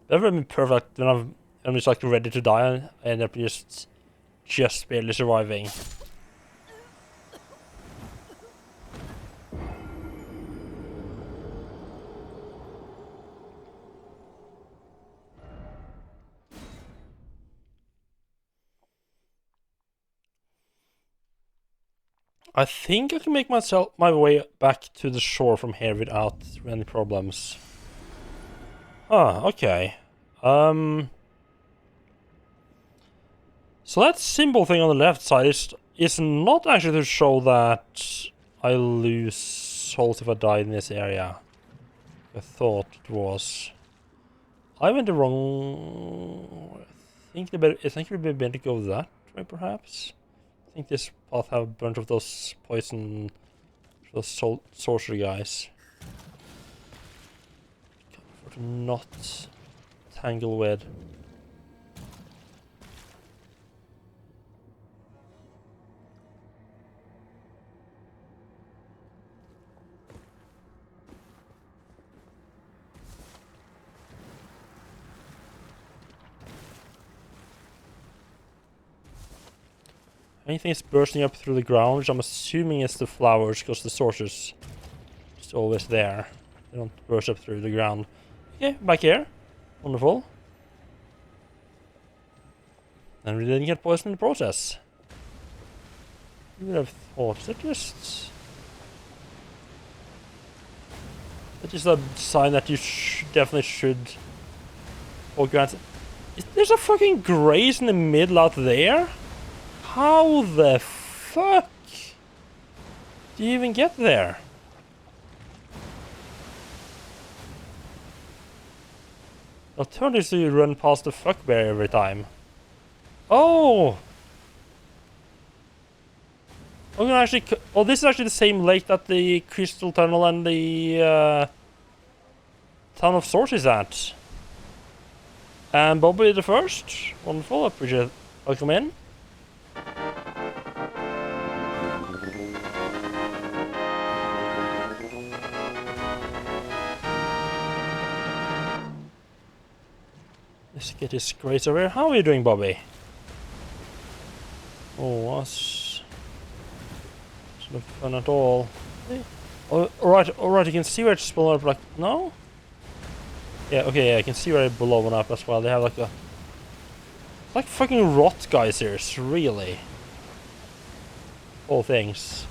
That would have been perfect when I'm just like ready to die and I end up just barely surviving. I think I can make my way back to the shore from here without any problems. Okay. So that symbol thing on the left side is not actually to show that I lose souls if I die in this area. I thought it was. I went the wrong. I think it would be better to go that way, perhaps. I think this path have a bunch of those poison, those sorcery guys. For to not tangle with. Anything is bursting up through the ground, which I'm assuming is the flowers, because the sorcerers is always there. They don't burst up through the ground. Okay, back here. Wonderful. And we didn't get poisoned in the process. You would have thought that just a sign that you definitely should organize. There's a fucking grace in the middle out there? How the fuck do you even get there? Alternatively, you run past the fuck bear every time. Oh! I'm gonna actually. Oh, this is actually the same lake that the Crystal Tunnel and the Town of Swords is at. And Bobby the first. Wonderful. Appreciate it. Welcome in. Let's get this grace over here. How are you doing, Bobby? Oh, that's not fun at all. Oh, alright, you can see where it's blown up, like, no? Yeah, okay, yeah, I can see where it's blown up as well. They have like like fucking rot geysers, really. All things.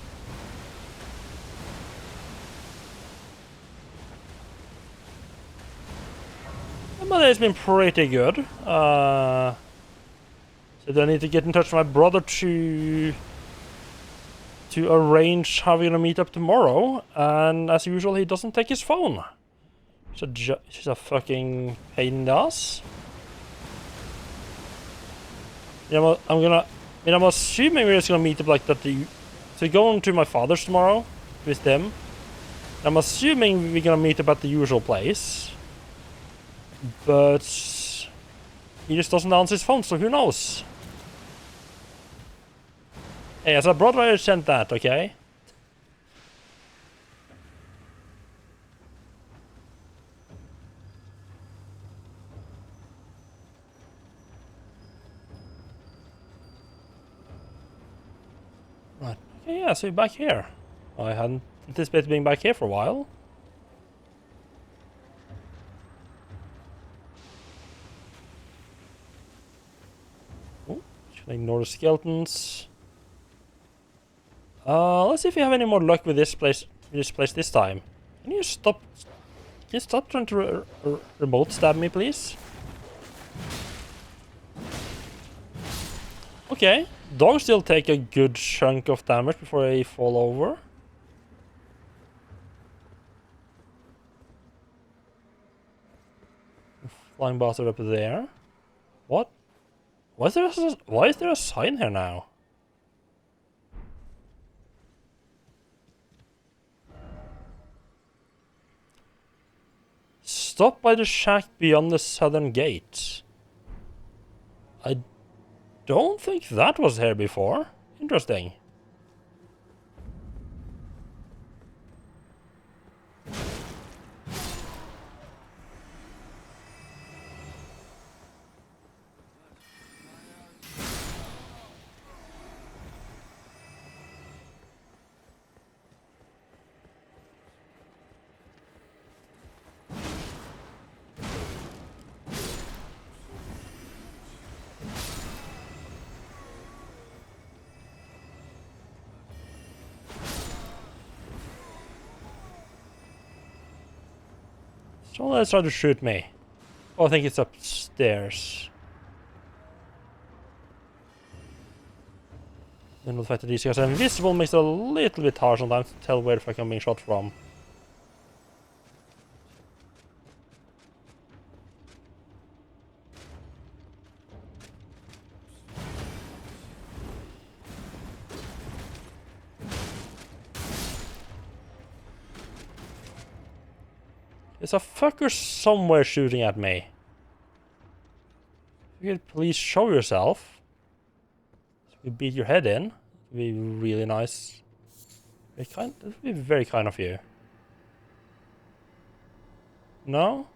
But it's been pretty good. So do I need to get in touch with my brother to arrange how we're gonna meet up tomorrow? And as usual, he doesn't take his phone. She's a fucking pain in the ass. Yeah, I'm assuming we're just gonna meet up like that. So going to my father's tomorrow with them. I'm assuming we're gonna meet up at the usual place. But he just doesn't answer his phone, so who knows? Hey, as a brother, I sent that, okay? Right. Okay, yeah, so you're back here. I hadn't anticipated being back here for a while. Oh, should I ignore the skeletons? Let's see if we have any more luck with this place. This time. Can you stop? Can you stop trying to remote stab me, please? Okay, dogs still take a good chunk of damage before they fall over. Flying bastard up there. What? Why is there a sign here now? Stop by the shack beyond the southern gate. I don't think that was here before. Interesting. So let's try to shoot me. Oh, I think it's upstairs. Then the fact that these guys are invisible makes it a little bit hard sometimes to tell where the fuck I'm being shot from. There's a fucker somewhere shooting at me. If you could please show yourself. So we beat your head in. It'd be really nice. That'd be very kind of you. No?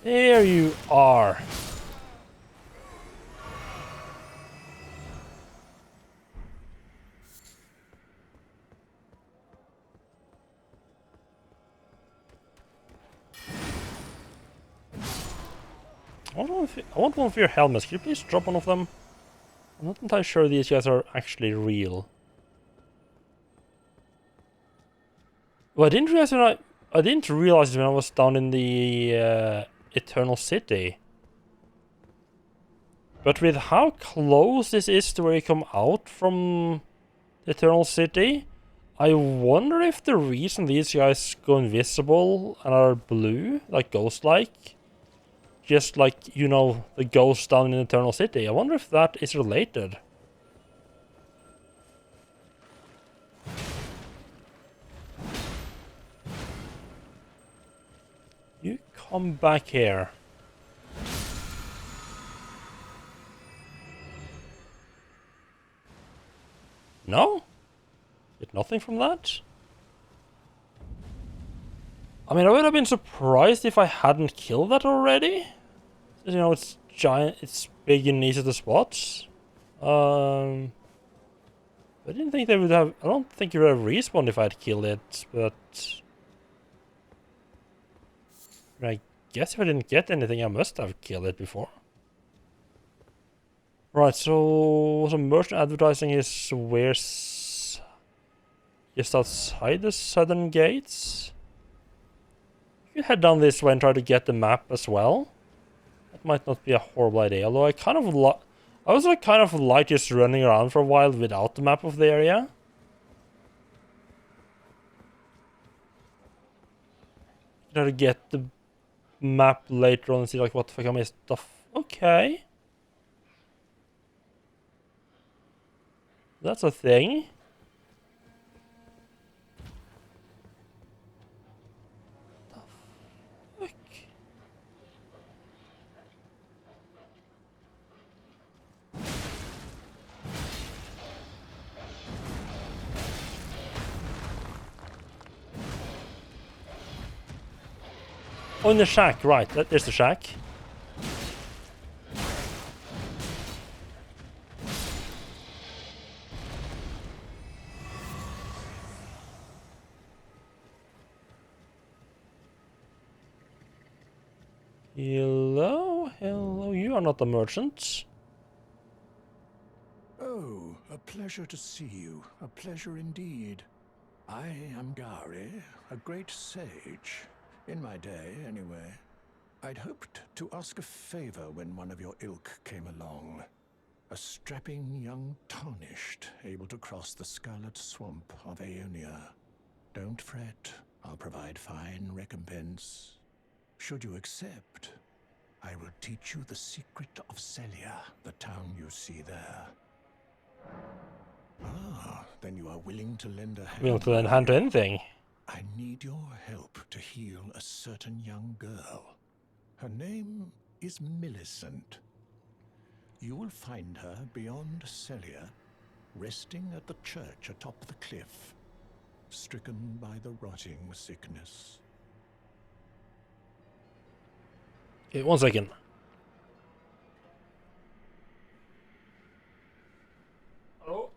There you are. I want one of your helmets. Can you please drop one of them? I'm not entirely sure these guys are actually real. Well, I didn't realize when I was down in the Eternal City. But with how close this is to where you come out from the Eternal City, I wonder if the reason these guys go invisible and are blue, like ghost-like, just like, you know, the ghosts down in Eternal City, I wonder if that is related. You come back here. No? Get nothing from that? I mean, I would have been surprised if I hadn't killed that already. You know, it's giant, it's big and easy to spot. I didn't think they would have, I don't think you would have respawned if I had killed it, but I guess if I didn't get anything, I must have killed it before. Right, so merchant advertising is where's just outside the southern gates. You could head down this way and try to get the map as well. That might not be a horrible idea, although I was like kind of like just running around for a while without the map of the area. Try to get the map later on and see like what the fuck I missed stuff. Okay. That's a thing. The fuck? Oh, in the shack, right. There's the shack. Hello? Hello, you are not a merchant. Oh, a pleasure to see you. A pleasure indeed. I am Gari, a great sage. In my day, anyway. I'd hoped to ask a favor when one of your ilk came along. A strapping young tarnished, able to cross the scarlet swamp of Aeonia. Don't fret, I'll provide fine recompense. Should you accept, I will teach you the secret of Celia, the town you see there. Ah, then you are willing to lend a hand. We want to lend a hand to anything. I need your help to heal a certain young girl. Her name is Millicent. You will find her beyond Celia, resting at the church atop the cliff, stricken by the rotting sickness. Okay, 1 second. Hello?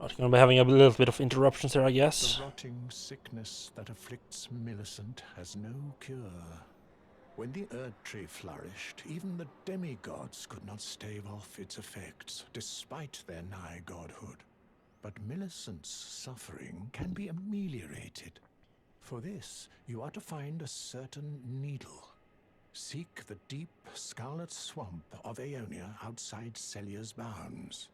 I'm gonna be having a little bit of interruptions there, I guess. The rotting sickness that afflicts Millicent has no cure. When the Erd Tree flourished, even the demigods could not stave off its effects, despite their nigh godhood. But Millicent's suffering can be ameliorated. For this, you are to find a certain needle. Seek the deep scarlet swamp of Aeonia outside Celia's bounds.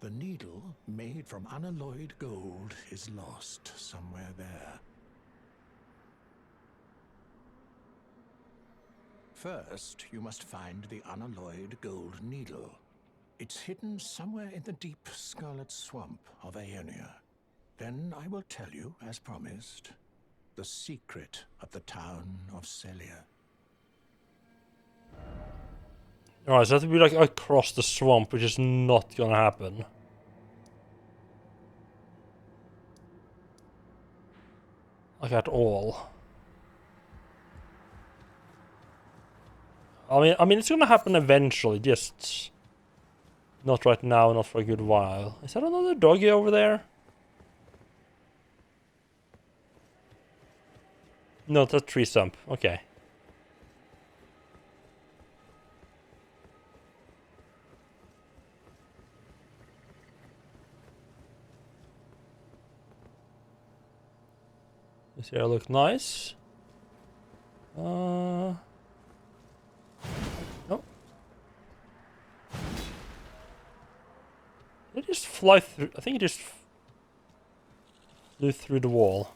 The needle, made from unalloyed gold, is lost somewhere there. First, you must find the unalloyed gold needle. It's hidden somewhere in the deep scarlet swamp of Aeonia. Then I will tell you, as promised, the secret of the town of Celia. Alright, so that would be like across the swamp, which is not gonna happen. Like at all. I mean, it's gonna happen eventually, just not right now, not for a good while. Is that another doggy over there? No, it's a tree stump. Okay. This area look nice. No. Did it just fly through? I think it just flew through the wall.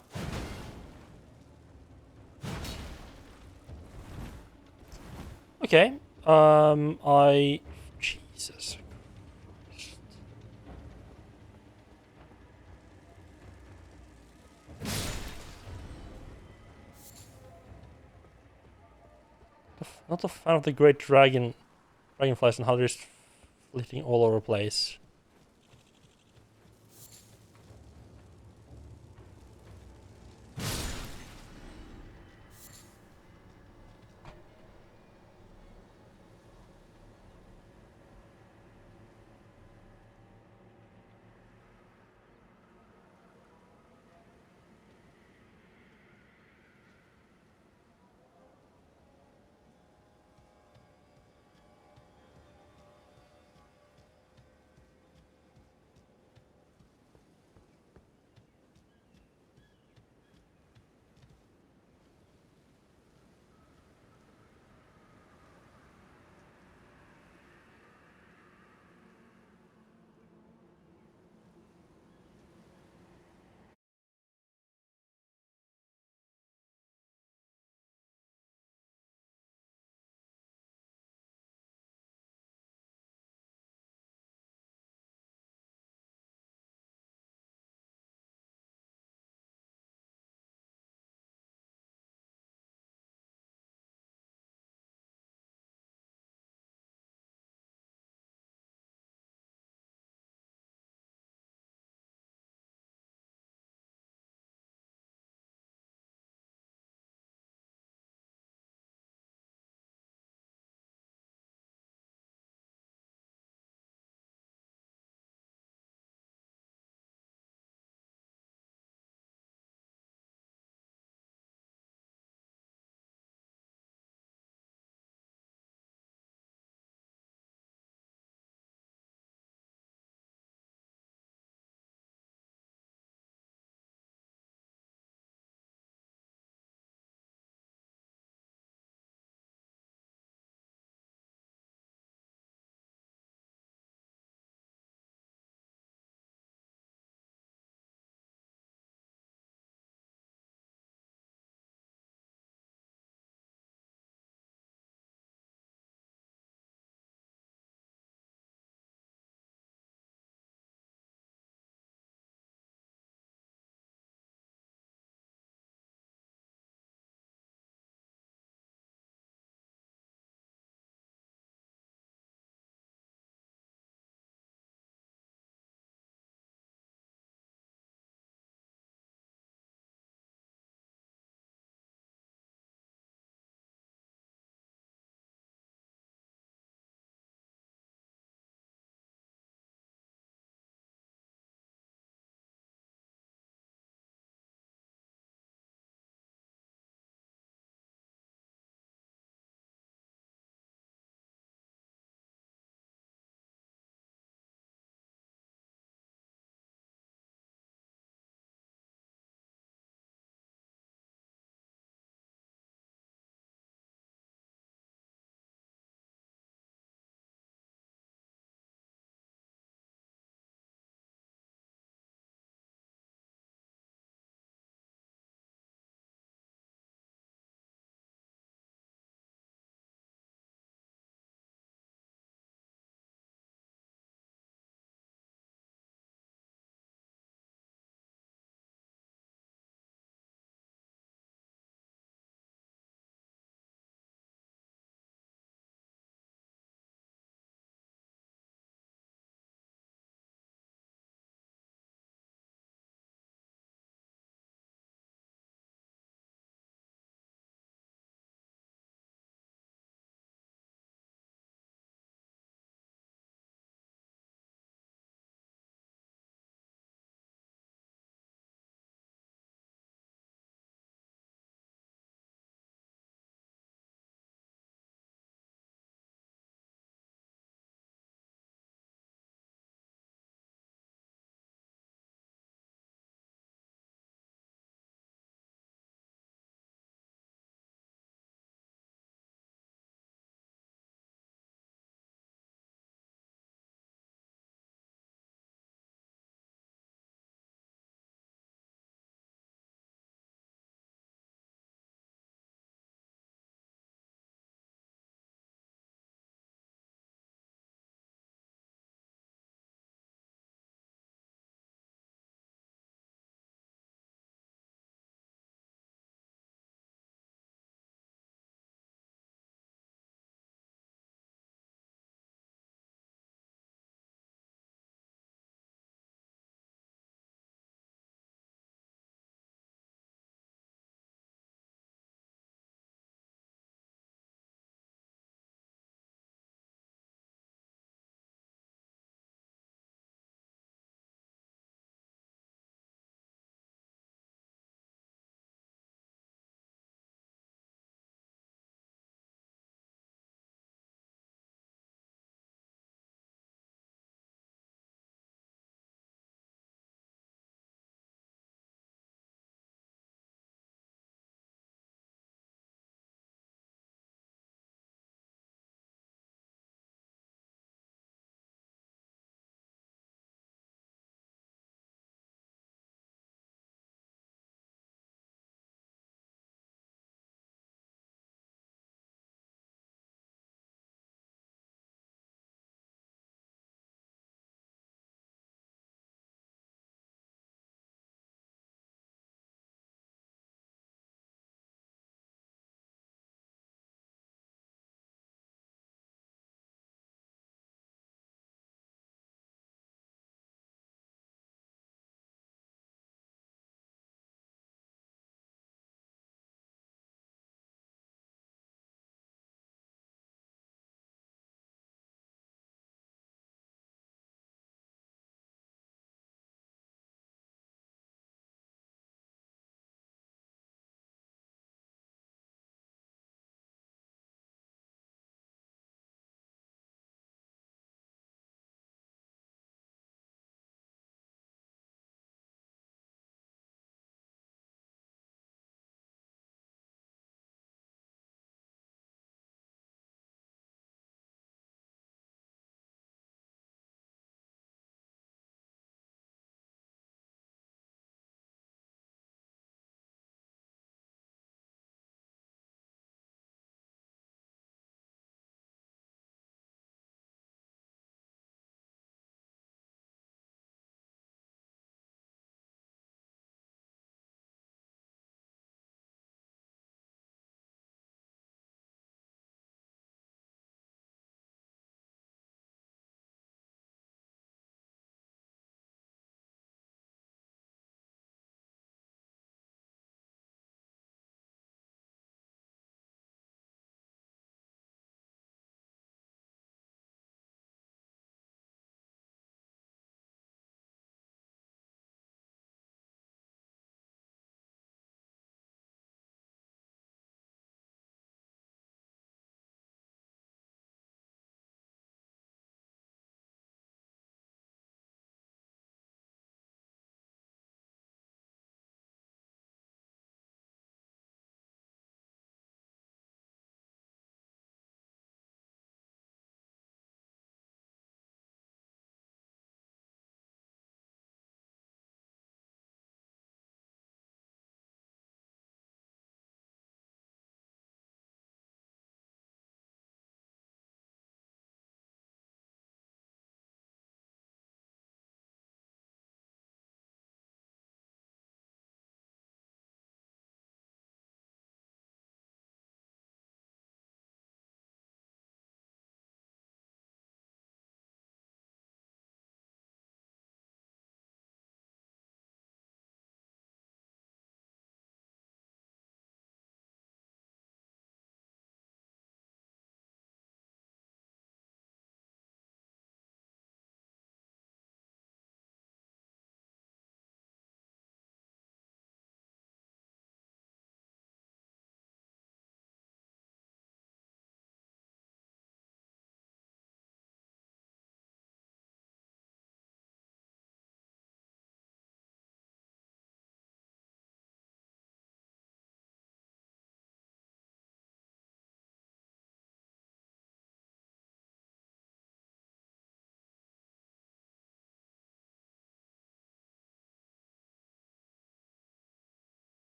Okay. Jesus. Not a fan of the great dragonflies and how they're just flitting all over the place.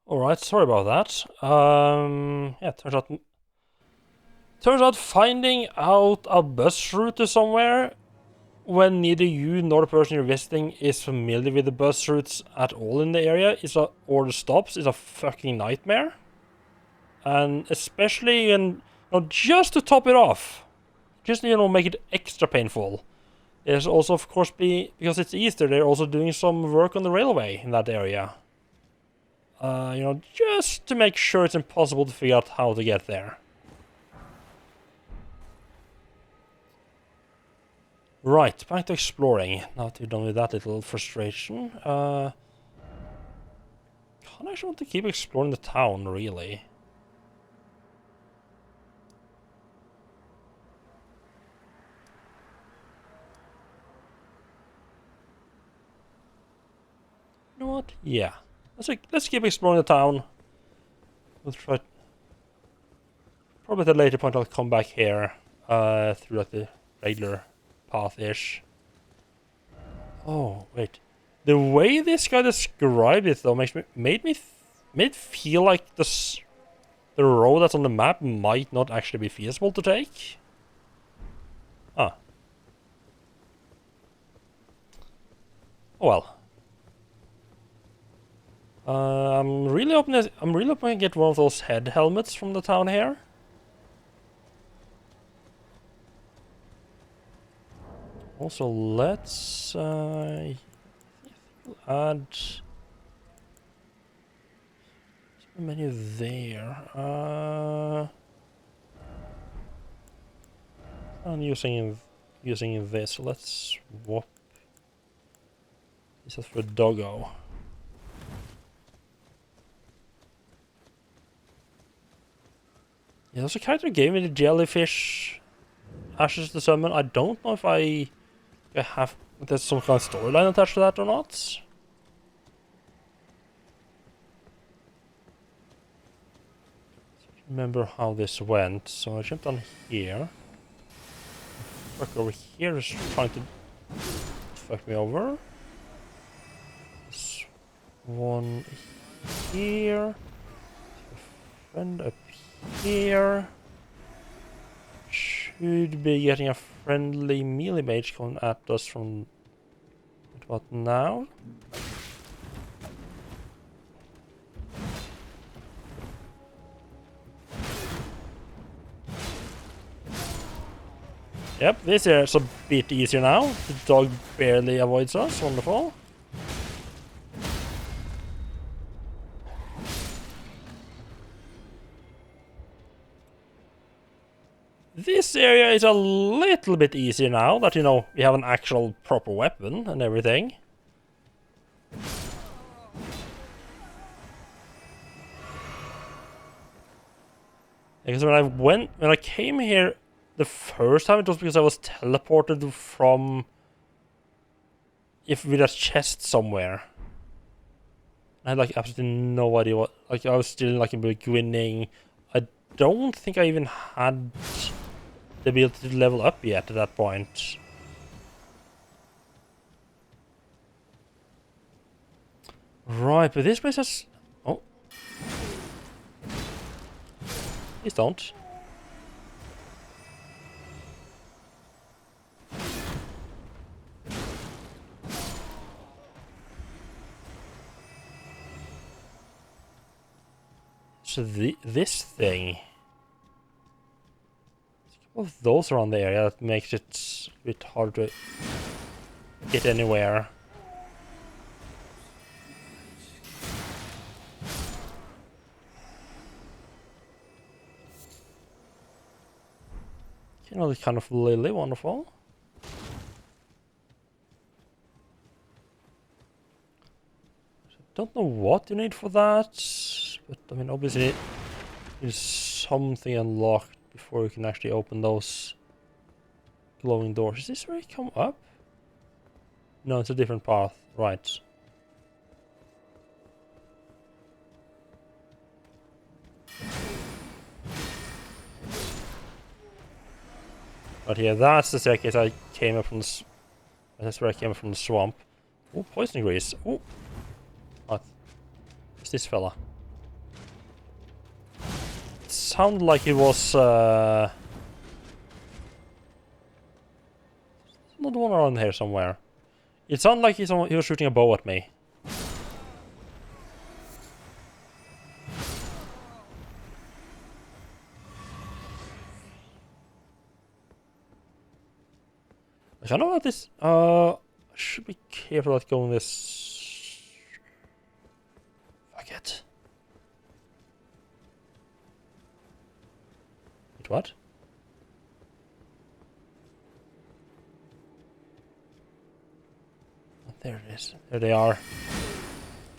Alright, sorry about that. Yeah, turns out finding out a bus route to somewhere when neither you nor the person you're visiting is familiar with the bus routes at all in the area or the stops is a fucking nightmare. And especially just to top it off, just make it extra painful. There's also, of course, because it's Easter, they're also doing some work on the railway in that area. Just to make sure it's impossible to figure out how to get there. Right, back to exploring. Now that we're done with that little frustration. Kinda actually want to keep exploring the town, really. You know what? Yeah. Let's keep exploring the town. We'll try. Probably at a later point I'll come back here, through like the regular path-ish. Oh, wait. The way this guy described it though made it feel like the road that's on the map might not actually be feasible to take. Ah. Oh well. I'm really hoping to get one of those head helmets from the town here. Also, let's add menu there. I'm using this. So let's swap this for doggo. Yeah, there's a character gave me the jellyfish ashes to summon. I don't know if there's some kind of storyline attached to that or not. Remember how this went, so I jumped on here. Fuck over here is trying to fuck me over. This one here. Friend up here. Should be getting a friendly melee mage coming at us from what now? Yep, this is a bit easier now. The dog barely avoids us. Wonderful. This area is a little bit easier now that, we have an actual proper weapon and everything. Because when I came here the first time, it was because I was teleported with a chest somewhere. I had absolutely no idea what, I was still in the beginning. I don't think I even had the ability to level up yet at that point. Right, but this place has... Oh. Please don't. So this thing... Of those around the area that makes it a bit hard to get anywhere. This kind of lily, wonderful. Don't know what you need for that, but obviously there's something unlocked before you can actually open those glowing doors. Is this where you come up? No, it's a different path. Right. But yeah, that's the staircase I came up from. That's where I came up from the swamp. Oh, poison grease. Oh, what? Who's this fella? sounded like it was another one around here somewhere. It sounded like he was shooting a bow at me. I don't know what this. I should be careful about going this. Fuck it. Wait, what? Oh, there it is. There they are.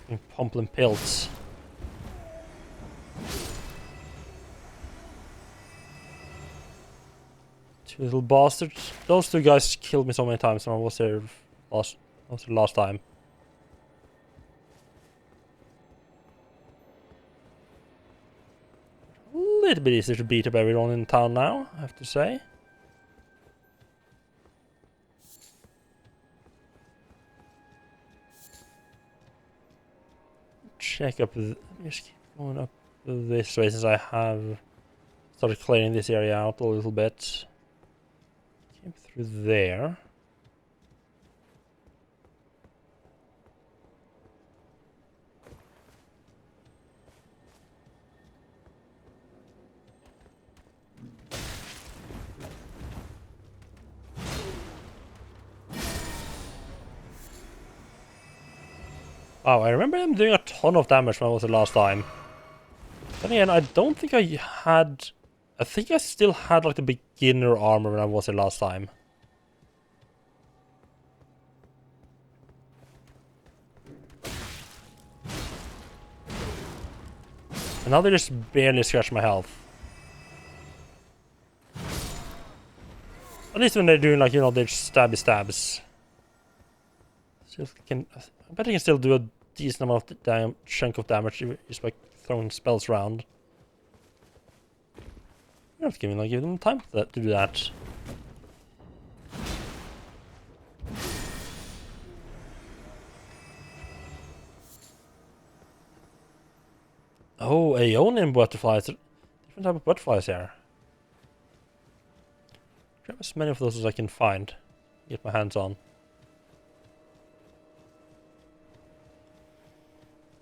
In pumpkin pills. Two little bastards. Those two guys killed me so many times when I was there last time. A little bit easier to beat up everyone in town now, I have to say. Check up. Just keep going up this way since I have started clearing this area out a little bit. Came through there. Oh, I remember them doing a ton of damage when I was the last time. Then again, I don't think I had... I think I still had like the beginner armor when I was the last time. And now they just barely scratch my health. At least when they're doing like, you know, their stabs. Still can... I bet I can still do a decent amount of chunk of damage just by throwing spells around. I'm not giving them time to do that. Oh, Aeonian butterflies. Different type of butterflies here. Grab as many of those as I can find. Get my hands on.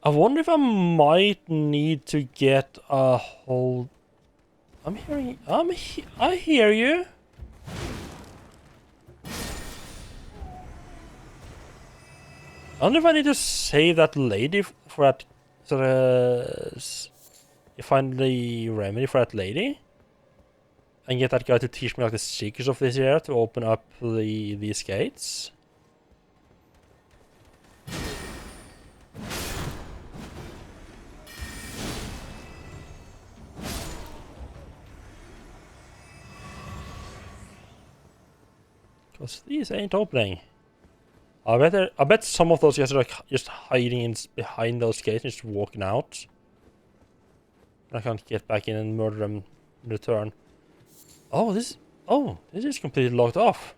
I wonder if I might need to get a whole... I hear you. I wonder if I need to save that lady for that... you find the remedy for that lady? And get that guy to teach me like the secrets of this area to open up these gates? Because these ain't opening. I bet some of those guys are like just hiding behind those gates and just walking out. I can't get back in and murder them in return. Oh, this is completely locked off.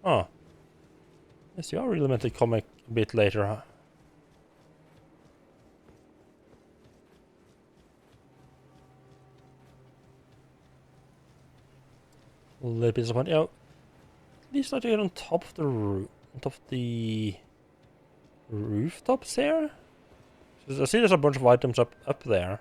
Huh. Yes, you are really meant to come a bit later, huh? A little bit disappointed. Yeah, at least not to get on top of the roof. On top of the rooftops here? I see there's a bunch of items up there.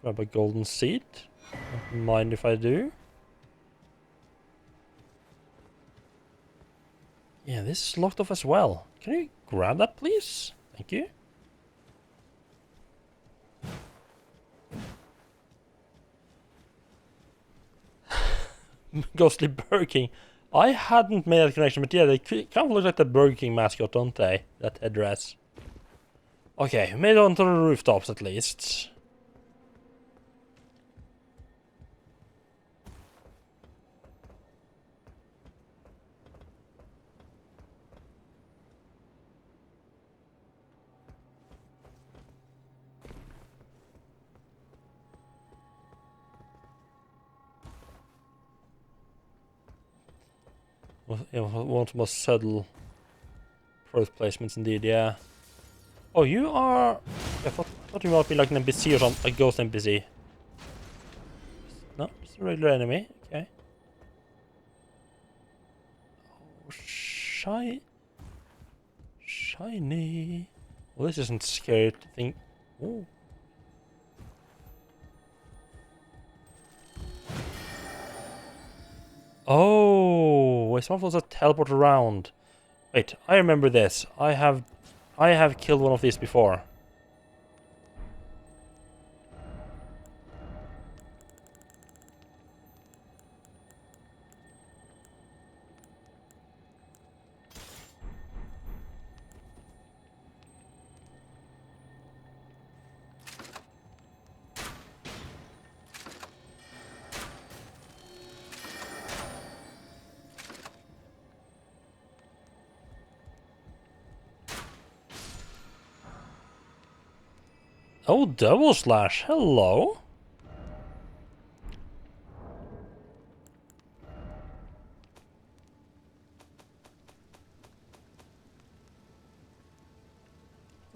Grab a golden seed. Don't mind if I do. Yeah, this is locked off as well. Can you grab that, please? Thank you. Ghostly Burger King. I hadn't made that connection, but yeah, they kind of look like the Burger King mascot, don't they? That headdress. Okay, made it onto the rooftops at least. It won't more settle Product placements indeed, yeah. Oh, you are... I thought you might be like an NPC or something, like ghost NPC. No, it's a regular enemy. Okay. Oh, shiny. Well, this isn't scary to think. Ooh. Oh, it's one of those that teleport around. Wait, I remember this. I have killed one of these before. Oh, double slash. Hello.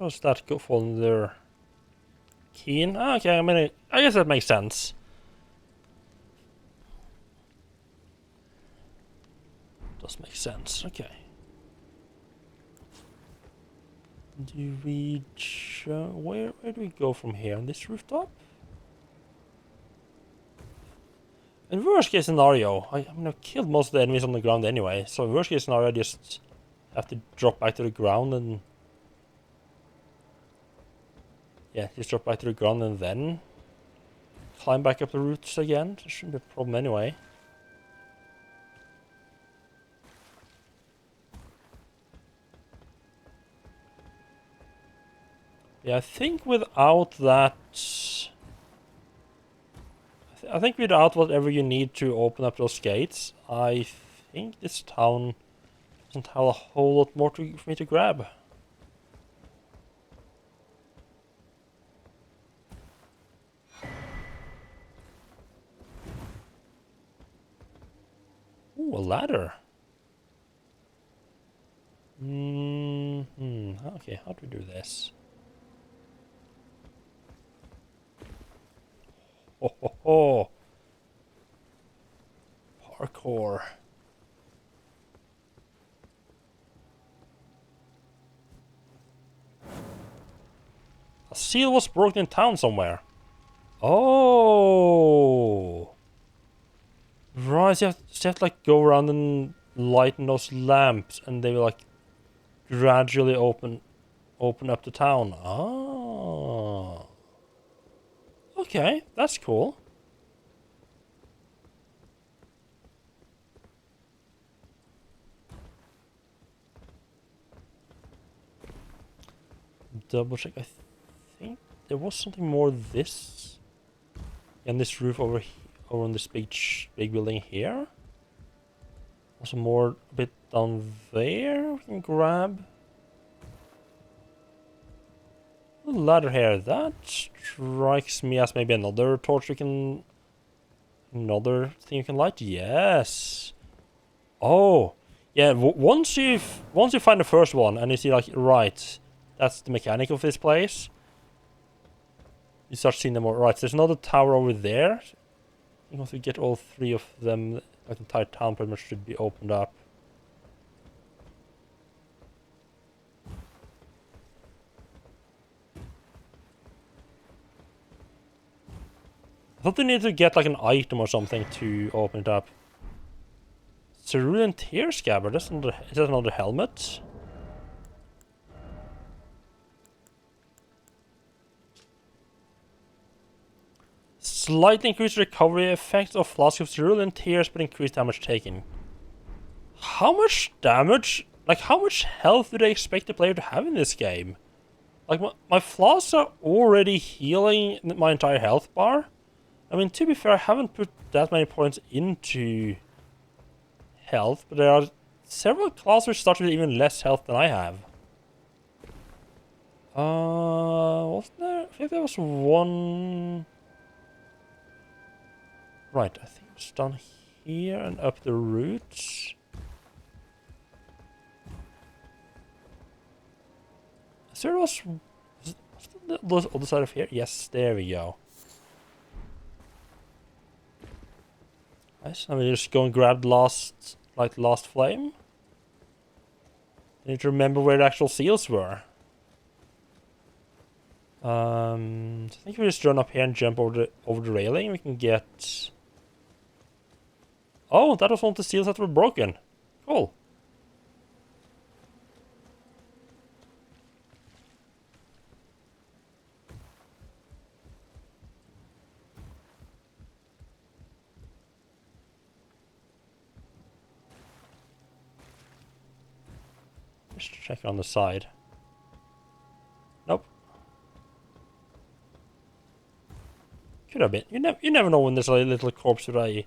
Does that go fall under keen? Ah, okay, I mean, I guess that makes sense. Does make sense. Okay. Do we... where do we go from here? On this rooftop? In worst case scenario, I mean, I've killed most of the enemies on the ground anyway, so in worst case scenario, I just have to drop back to the ground and... Yeah, just drop back to the ground and then climb back up the roots again. It shouldn't be a problem anyway. Yeah, I think without that... I think without whatever you need to open up those gates, I think this town doesn't have a whole lot more for me to grab. Ooh, a ladder. Okay, how do we do this? Ho ho ho! Parkour. A seal was broken in town somewhere. Oh! Right, so you have to like go around and lighten those lamps and they will like gradually open up the town. Oh. Okay, that's cool. Double check. I think there was something more this in this roof over on this big building here. Also more a bit down there we can grab. A ladder here. That strikes me as maybe another torch we can... Another thing you can light? Yes. Oh. Yeah, once you find the first one and you see like, right, that's the mechanic of this place. You start seeing them more. Right, so there's another tower over there. I think once we get all three of them, like the entire town pretty much should be opened up. I thought they needed to get like an item or something to open it up. Cerulean Tear Scabbard, is that another helmet? Slightly increased recovery effect of Flask of Cerulean Tears, but increased damage taken. How much damage, like how much health do they expect the player to have in this game? Like my flasks are already healing my entire health bar. I mean, to be fair, I haven't put that many points into health, but there are several classes which start with even less health than I have. Wasn't there? I think there was one... Right, I think it was down here and up the roots. there was the other side of here? Yes, there we go. Nice. Now we just go and grab the last flame. I need to remember where the actual seals were. I think if we just run up here and jump over the railing, we can get. Oh, that was one of the seals that were broken. Cool. Just check on the side. Nope. Could have been. You never know when there's a little corpse with a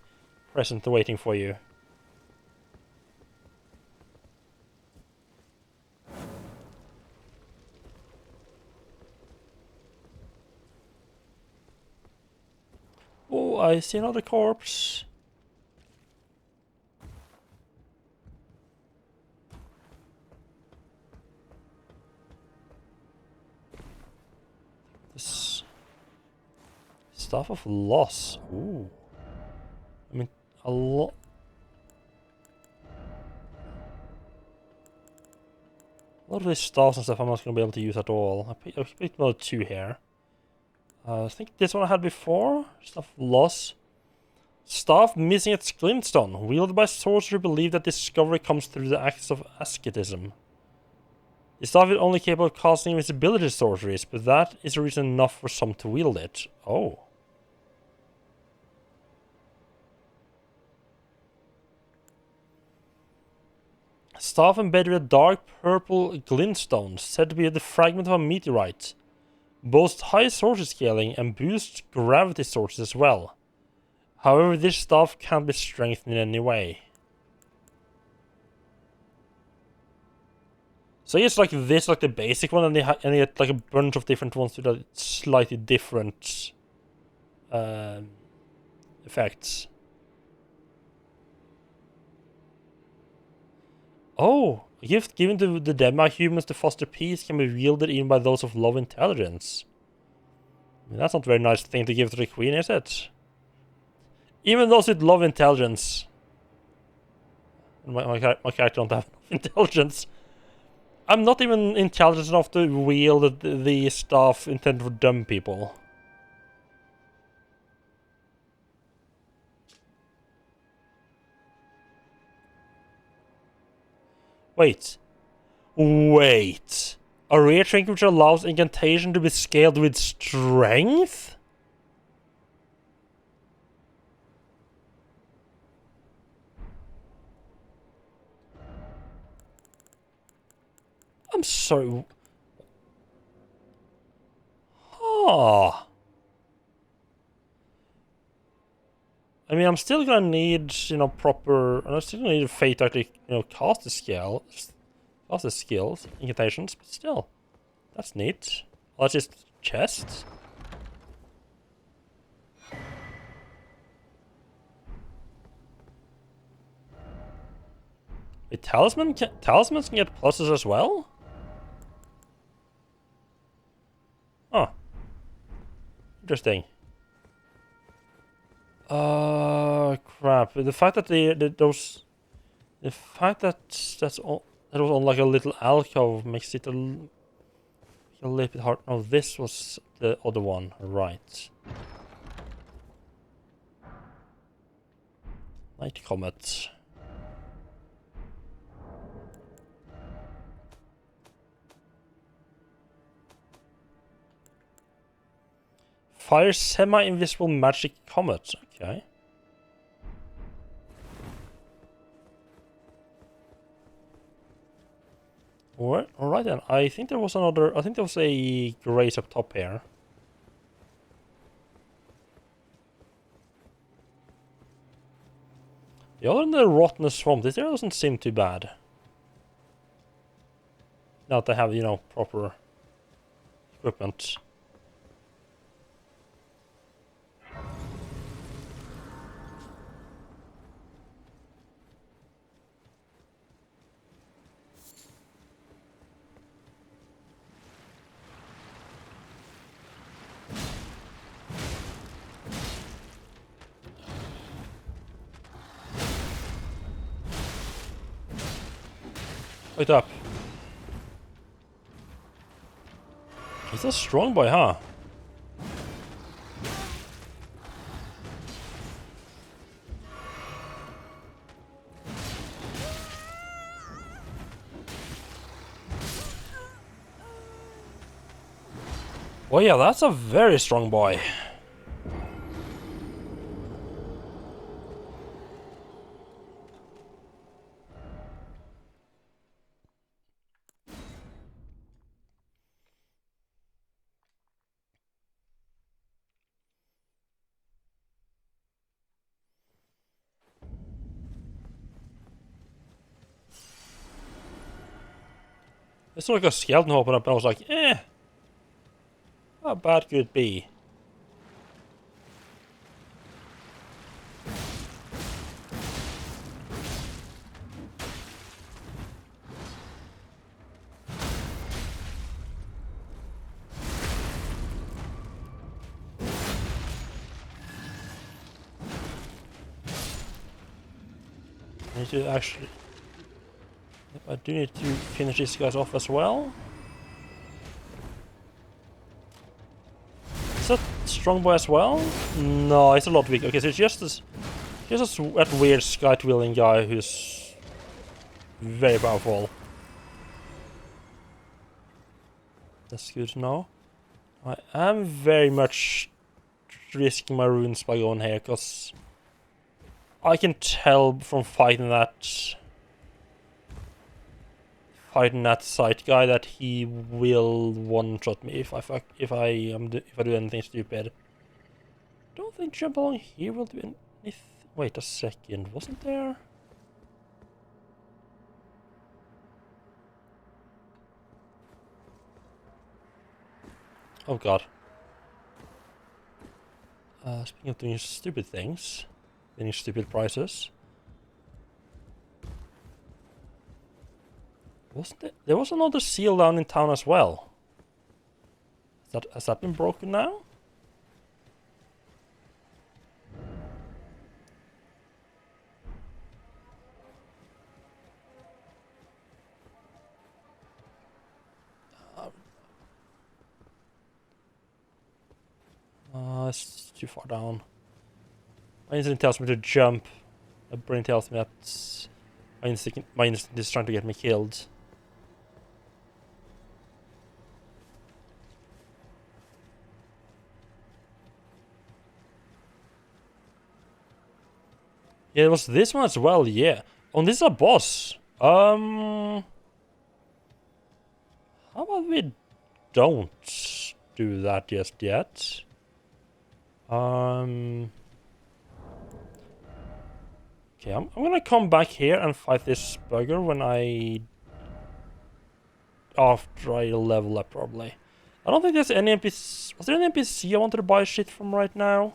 present waiting for you. Oh, I see another corpse. This Staff of Loss. Ooh. I mean, a lot. A lot of these staffs and stuff I'm not going to be able to use at all. I picked another 2 here. I think this one I had before. Staff of Loss. Staff missing its glintstone. Wielded by sorcerer who believe that discovery comes through the acts of asceticism. The staff is only capable of casting invisibility sorceries, but that is a reason enough for some to wield it. Oh. Staff embedded with a dark purple glintstone, said to be the fragment of a meteorite. Boasts high sorcery scaling and boosts gravity sources as well. However, this staff can't be strengthened in any way. So it's like this, like the basic one, and they had like a bunch of different ones with a slightly different effects. Oh, a gift given to the Dema humans to foster peace can be wielded even by those of low intelligence. I mean, that's not a very nice thing to give to the queen, is it? Even those with low intelligence. My character don't have intelligence. I'm not even intelligent enough to wield the staff intended for dumb people. Wait. A rare trinket which allows incantation to be scaled with strength? I'm sorry. Huh. I mean, I'm still gonna need, proper. I'm still gonna need a fate to actually, cast the skills, incantations, but still. That's neat. Oh, that's just chests. Wait, talismans can get pluses as well? Oh. Interesting. Crap. The fact that the fact that that was on like a little alcove makes it a little bit hard. No, this was the other one, right? Night Comet. Fire semi-invisible magic comet. Okay. Alright then. I think there was a grace up top here. The other than the rotten swamp, this area doesn't seem too bad. Now that they have, proper equipment. Wait up. He's a strong boy, huh? Oh yeah, that's a very strong boy. It's like a skeleton opened up and I was like, how bad could it be? I need to actually... I do need to finish these guys off as well. Is that strong boy as well? No, it's a lot weaker. Okay, so it's just that weird sky-wielding guy who's very powerful. That's good to know. I am very much risking my runes by going here, because I can tell from fighting that sight guy that he will one-shot me if I do anything stupid. Don't think jump along here will do anything. Wait a second, wasn't there? Oh god. Speaking of doing stupid things, getting stupid prices. Wasn't it? There was another seal down in town as well. Has that been broken now? It's too far down. My instinct tells me to jump. My brain tells me that my instinct is trying to get me killed. Yeah, it was this one as well, yeah. Oh, this is a boss. How about we don't do that just yet? Okay, I'm gonna come back here and fight this bugger when after I level up, probably. I don't think there's any NPC. Was there an NPC I wanted to buy shit from right now?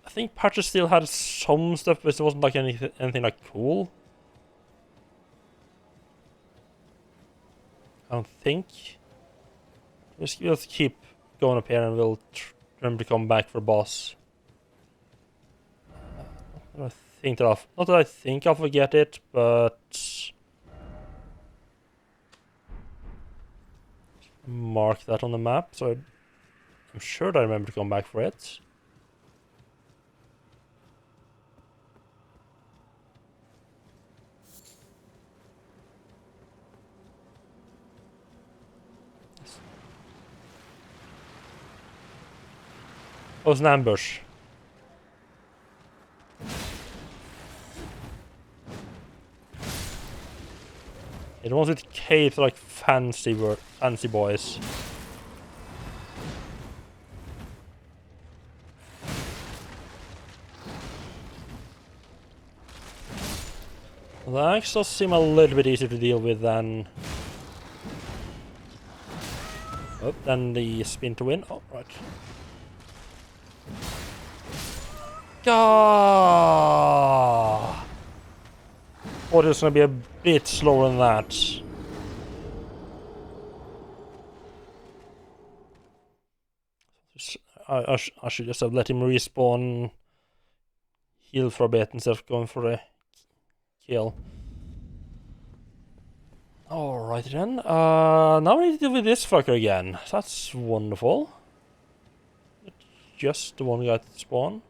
I think Patches still had some stuff, but it wasn't like anything like cool. I don't think. Let's keep going up here and we'll remember to come back for boss. Not that I think I'll forget it, but mark that on the map, so I'm sure that I remember to come back for it. Oh, it's an ambush. It wants with capes like fancy boys. Well, that actually does seem a little bit easier to deal with than the spin to win. Oh, right. Gah! Or it's gonna be a bit slower than that. I should just have let him respawn heal for a bit instead of going for the kill. Alright then. Now we need to deal with this fucker again. That's wonderful. Just the one guy to spawn.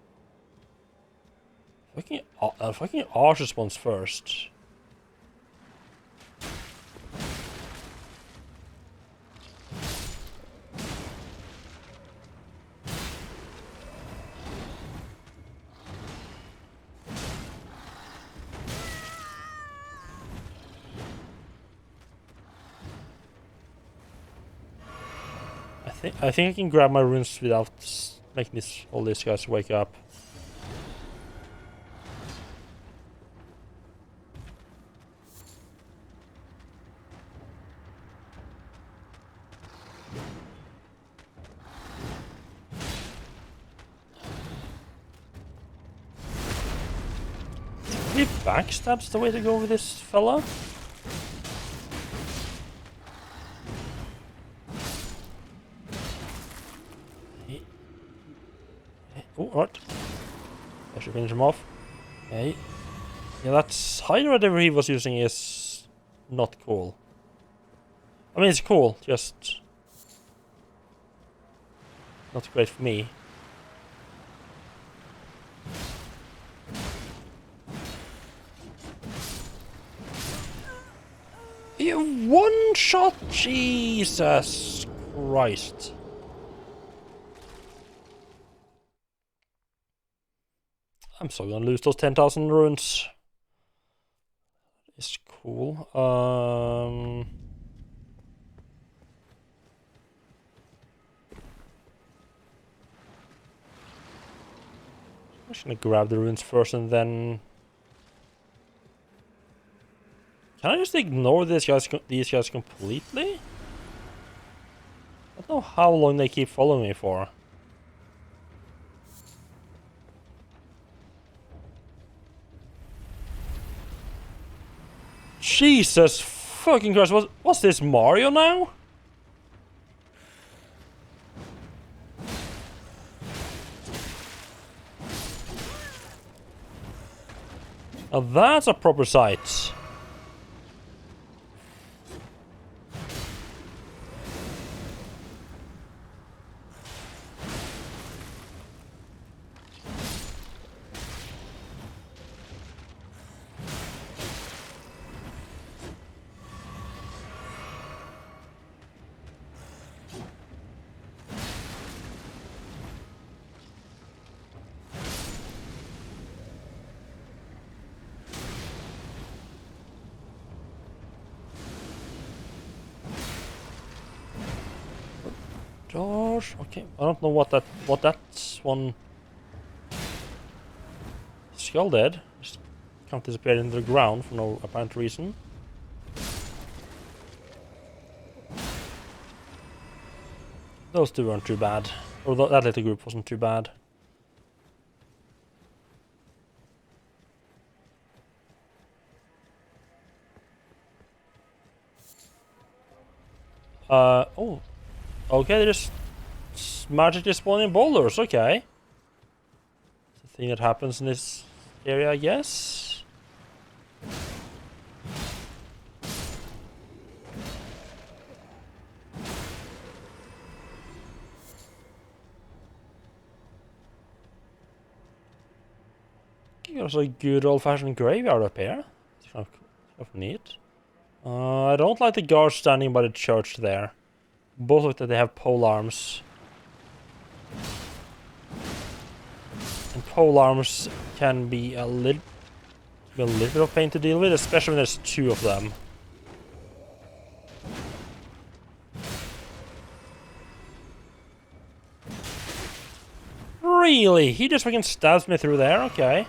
Fucking Archer spawns first. I think I can grab my runes without making all these guys wake up. Maybe backstab's the way to go with this fella. Oh, what? I should finish him off. Okay. Yeah, that's hide whatever he was using is not cool. I mean, it's cool, just not great for me. You one shot, Jesus Christ. I'm so gonna lose those 10,000 runes. It's cool. I'm just gonna grab the runes first and then. Can I just ignore these guys completely? I don't know how long they keep following me for. Jesus fucking Christ, what's this, Mario now? Now that's a proper sight. Josh, okay, I don't know what that one skull did. Just can't disappear into the ground for no apparent reason. Those two weren't too bad, or that little group wasn't too bad. Oh. Okay, they're just magically spawning boulders, okay. It's a thing that happens in this area, I guess. There's a good old-fashioned graveyard up here. It's kind of neat. I don't like the guards standing by the church there. Both of them, they have pole arms. And pole arms can be a little bit of pain to deal with, especially when there's two of them. Really? He just fucking stabs me through there? Okay.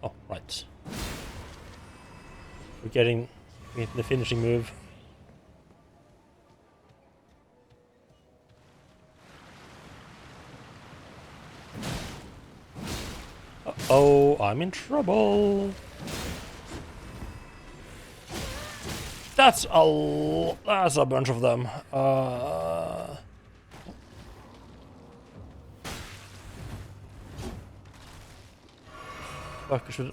Oh, right. We're getting the finishing move. Uh-oh, I'm in trouble. That's that's a bunch of them. Fuck, I should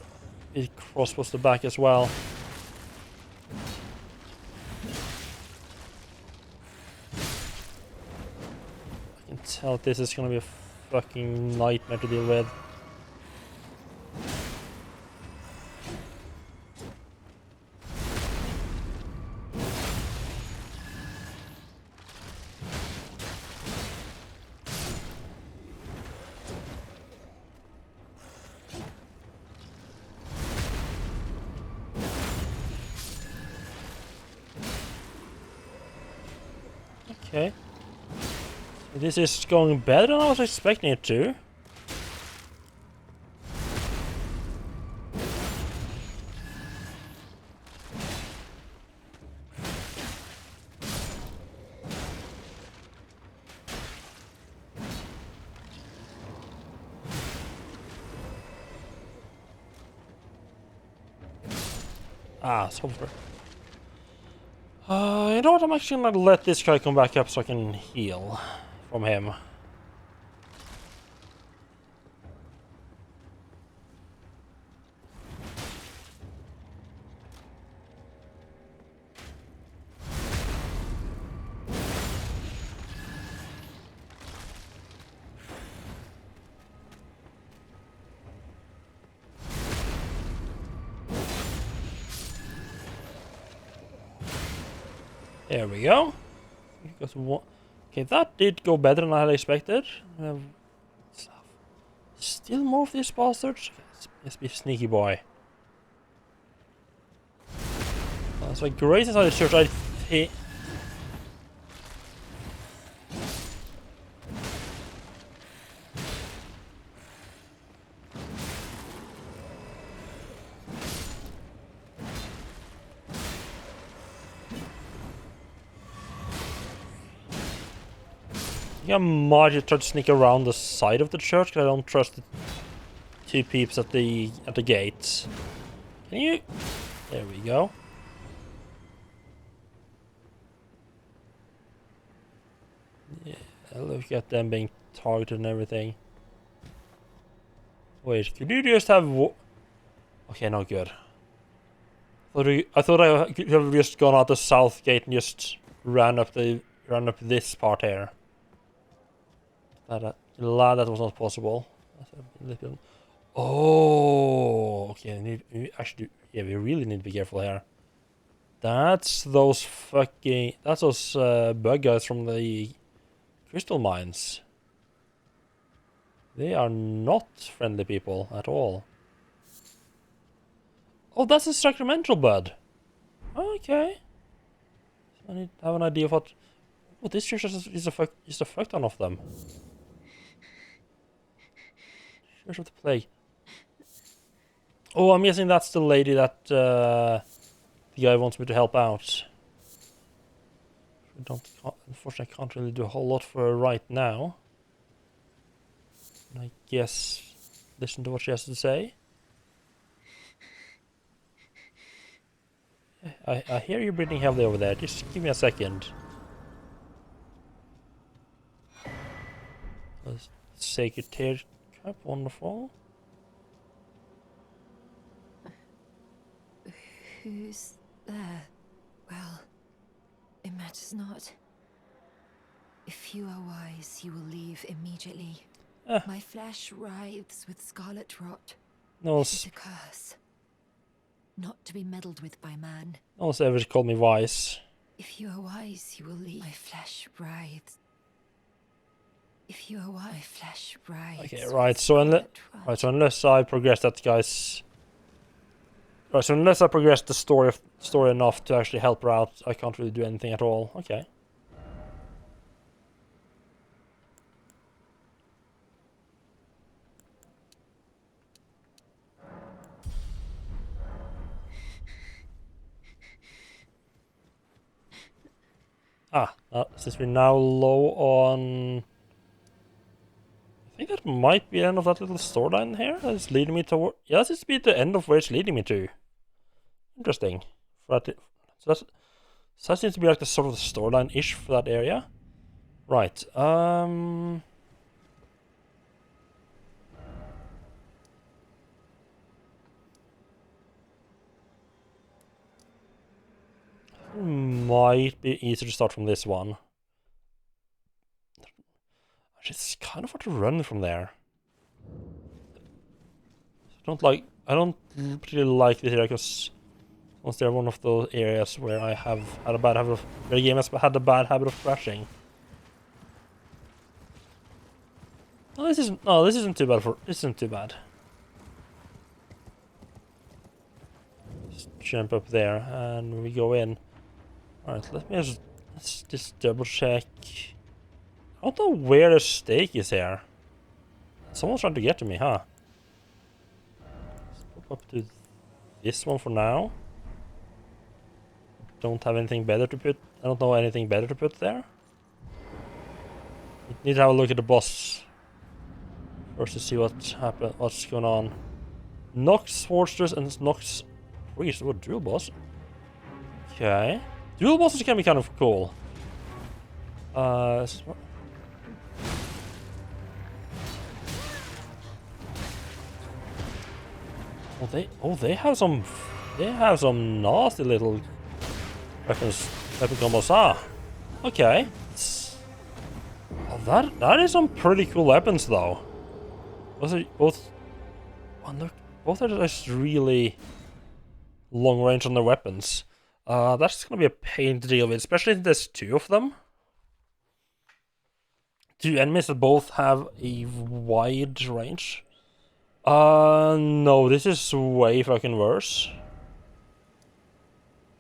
be crossbows the back as well. I can tell this is gonna be a fucking nightmare to deal with. Okay. This is going better than I was expecting it to. Ah, sulfur. You know what? I'm actually gonna let this guy come back up so I can heal from him. There we go. Okay, that did go better than I had expected. Still more of these bastards. Let's be a sneaky boy. So great inside the church. I think. I might just try to sneak around the side of the church because I don't trust the two peeps at the gates. Can you? There we go. Yeah, look at them being targeted and everything. Wait, could you just have? Okay, not good. I thought I could have just gone out the south gate and just ran up this part here. Glad that was not possible. Oh, okay. Yeah, we really need to be careful here. That's those bug guys from the crystal mines. They are not friendly people at all. Oh, that's a sacramental bud. Okay. So I need to have an idea of what. Oh, this church is a fuck ton of them. Church of the Plague. Oh, I'm guessing that's the lady that the guy wants me to help out. Unfortunately, I can't really do a whole lot for her right now. I guess listen to what she has to say. I hear you breathing heavily over there. Just give me a second. Sacred tear cup, wonderful. Who's there? Well, it matters not. If you are wise, you will leave immediately. My flesh writhes with scarlet rot. No, it is a curse. Not to be meddled with by man. No one's ever called me wise. If you are wise, you will leave. My flesh writhes. If you are wise, my flesh writhes. Okay, right. So unless I progress that guy's. Right. So unless I progress the story enough to actually help her out, I can't really do anything at all. Okay. Since we're now low on... I think that might be the end of that little storyline here. That's leading me toward... Yeah, that seems to be the end of where it's leading me to. Interesting. So So that seems to be like the sort of the storyline-ish for that area. Right, might be easier to start from this one. Actually, it's kind of hard to run from there. I don't particularly like this area because once they're one of those areas where I have had a bad habit of, where the game has had a bad habit of crashing. Oh, this isn't too bad this isn't too bad. Just jump up there and we go in. Alright, let's just double check. I don't know where the stake is here. Someone's trying to get to me, huh? Let's pop up to this one for now. Don't have anything better to put. I don't know anything better to put there. Need to have a look at the boss first to see what's going on. Nox Fortress and Nox Priest. Oh, dual boss. Okay. Dual bosses can be kind of cool. Oh, they have some nasty little weapon combos. Ah, okay. Oh, that is some pretty cool weapons though. Both are just really long range on their weapons. That's gonna be a pain to deal with, especially if there's two of them. Two enemies that both have a wide range. No, this is way fucking worse.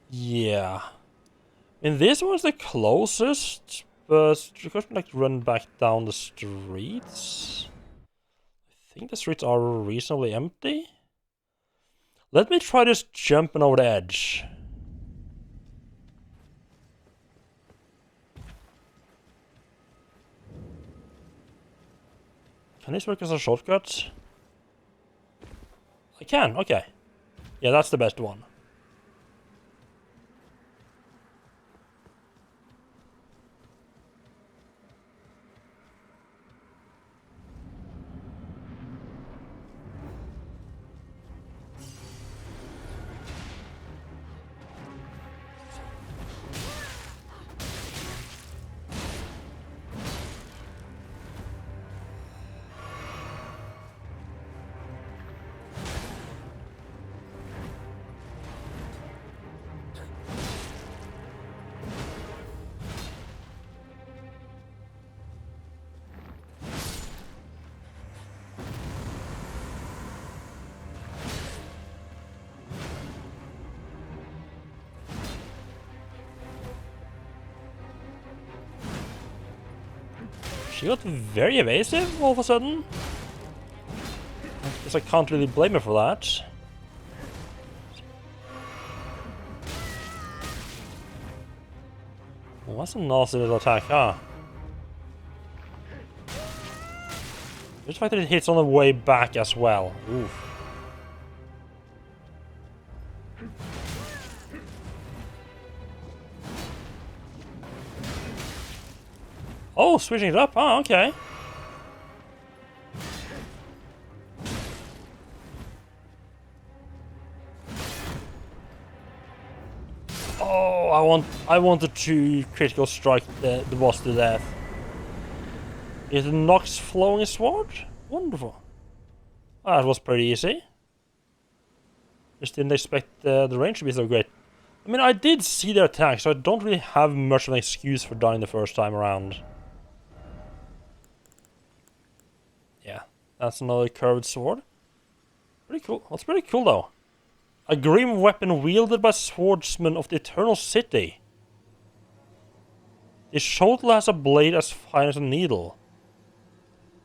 Yeah. I mean, this one's the closest, but you can like run back down the streets. I think the streets are reasonably empty. Let me try just jumping over the edge. Can this work as a shortcut? I can, okay. Yeah, that's the best one. She got very evasive all of a sudden. I guess I can't really blame her for that. Well, that's a nasty little attack, huh? Just the fact that it hits on the way back as well. Oof. Oh, switching it up. Oh, okay. Oh, I wanted to critical strike the boss to death. Is it Nox flowing sword? Wonderful. That was pretty easy. Just didn't expect the range to be so great. I mean, I did see their attack, so I don't really have much of an excuse for dying the first time around. Yeah, that's another curved sword. Pretty cool. That's pretty cool, though. A grim weapon wielded by swordsmen of the Eternal City. The shoulder has a blade as fine as a needle.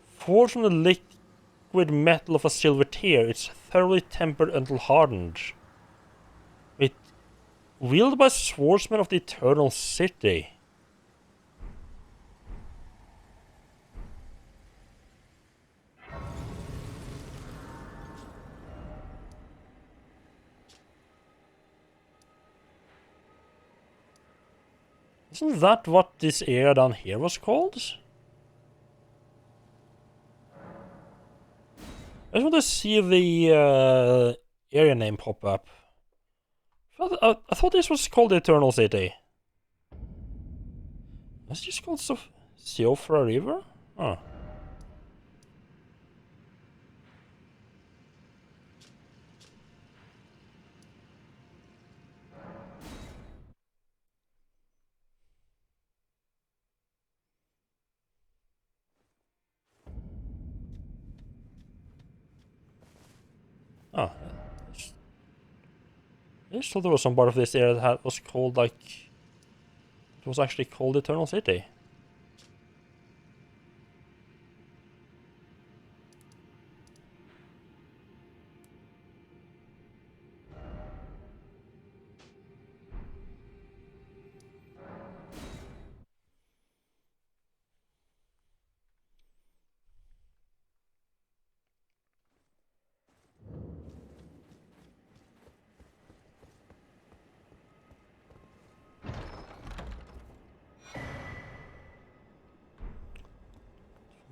Forged from the liquid metal of a silver tear, it's thoroughly tempered until hardened. Wait, wielded by swordsmen of the Eternal City. Isn't that what this area down here was called? I just want to see the area name pop up. I thought this was called the Eternal City. Is this called Siofra River? Oh. Oh. I just thought there was some part of this area that was called like... It was actually called Eternal City.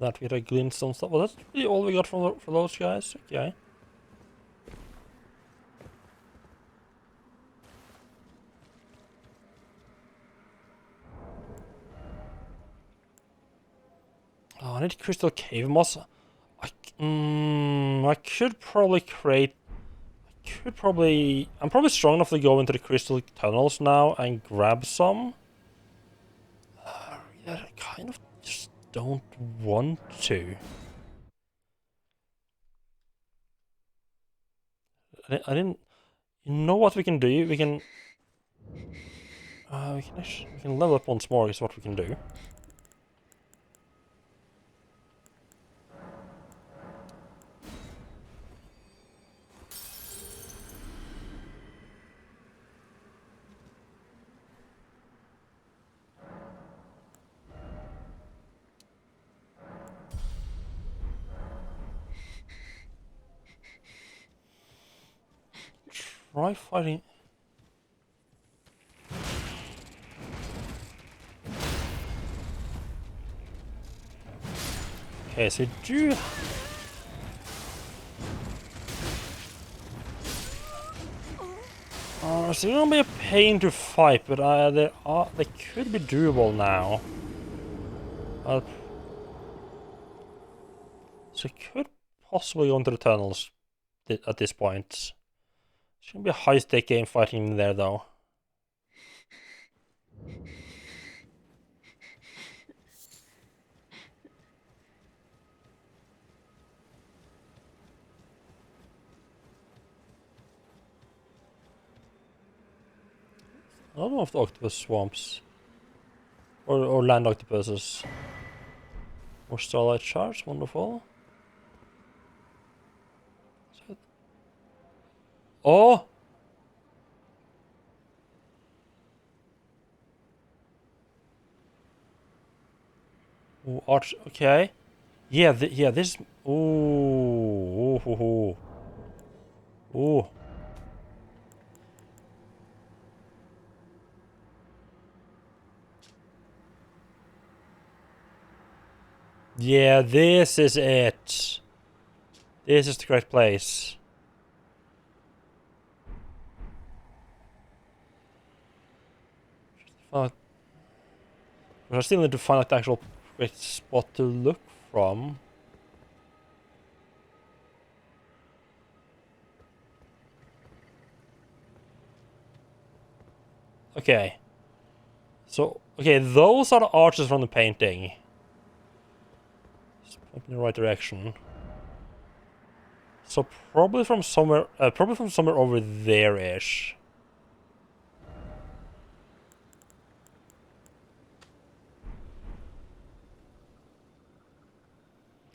That we had a glimpse on stuff. Well, that's really all we got from for those guys. Okay. Oh, I need crystal cave moss. I could probably create. I'm probably strong enough to go into the crystal tunnels now and grab some. Yeah, I kind of just don't want to. I didn't. You know what we can do? We can we can level up once more. Is what we can do. Try fighting. Okay, so do. So it's gonna be a pain to fight, but they could be doable now. So I could possibly go into the tunnels at this point. It's gonna be a high-stake game fighting in there, though. I don't know if the octopus swamps or land octopuses. More starlight shards, wonderful. Oh! Ooh, arch. Okay. Yeah. Yeah. This. Ooh. Ooh. Ooh. Ooh. Yeah. This is it. This is the correct place. But I still need to find like the actual correct spot to look from. Okay. So, okay, those are the arches from the painting. Just point in the right direction. So probably from somewhere over there-ish.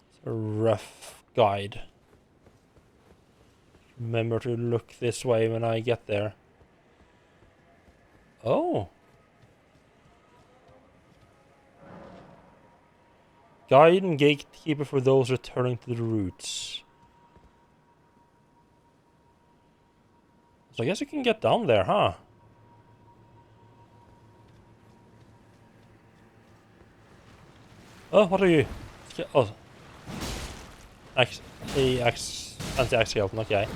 It's a rough guide. Remember to look this way when I get there. Oh. Guide and gatekeeper for those returning to the roots. So I guess you can get down there, huh? Oh, what are you? Oh, anti-axe skeleton. Okay.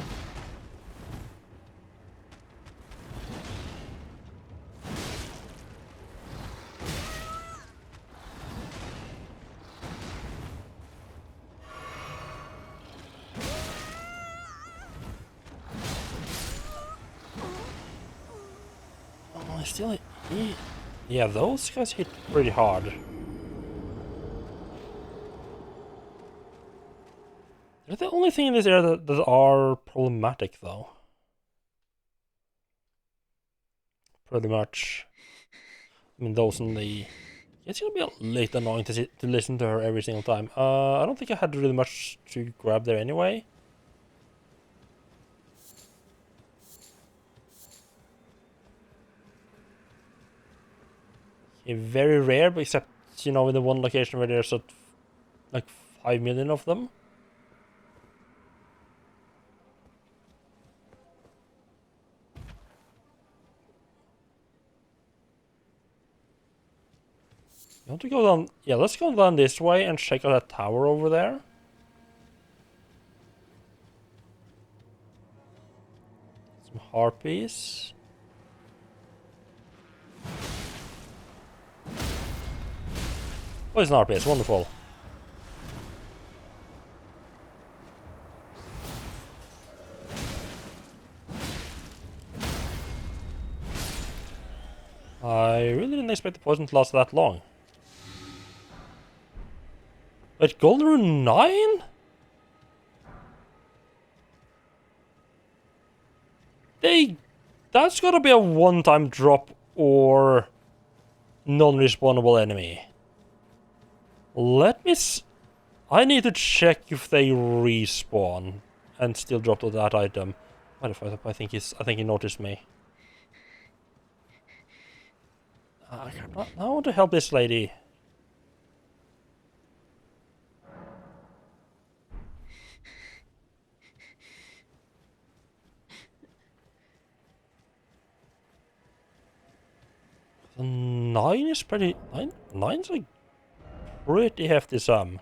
Oh, still, yeah, those guys hit pretty hard. They're the only thing in this area that are problematic, though. Pretty much. I mean, those in the... It's gonna be a little annoying to listen to her every single time. I don't think I had really much to grab there anyway. Okay, very rare, but except, you know, in the one location where there's like 5 million of them. You want to go down... Yeah, let's go down this way and check out that tower over there. Some harpies. Oh, it's an harpy. It's wonderful. I really didn't expect the poison to last that long. Wait, Golden Rune 9? That's gotta be a one-time drop or non-respawnable enemy. I need to check if they respawn and still drop to that item. What if I think he noticed me. I want to help this lady. The 9 is pretty... Nine's a pretty hefty sum.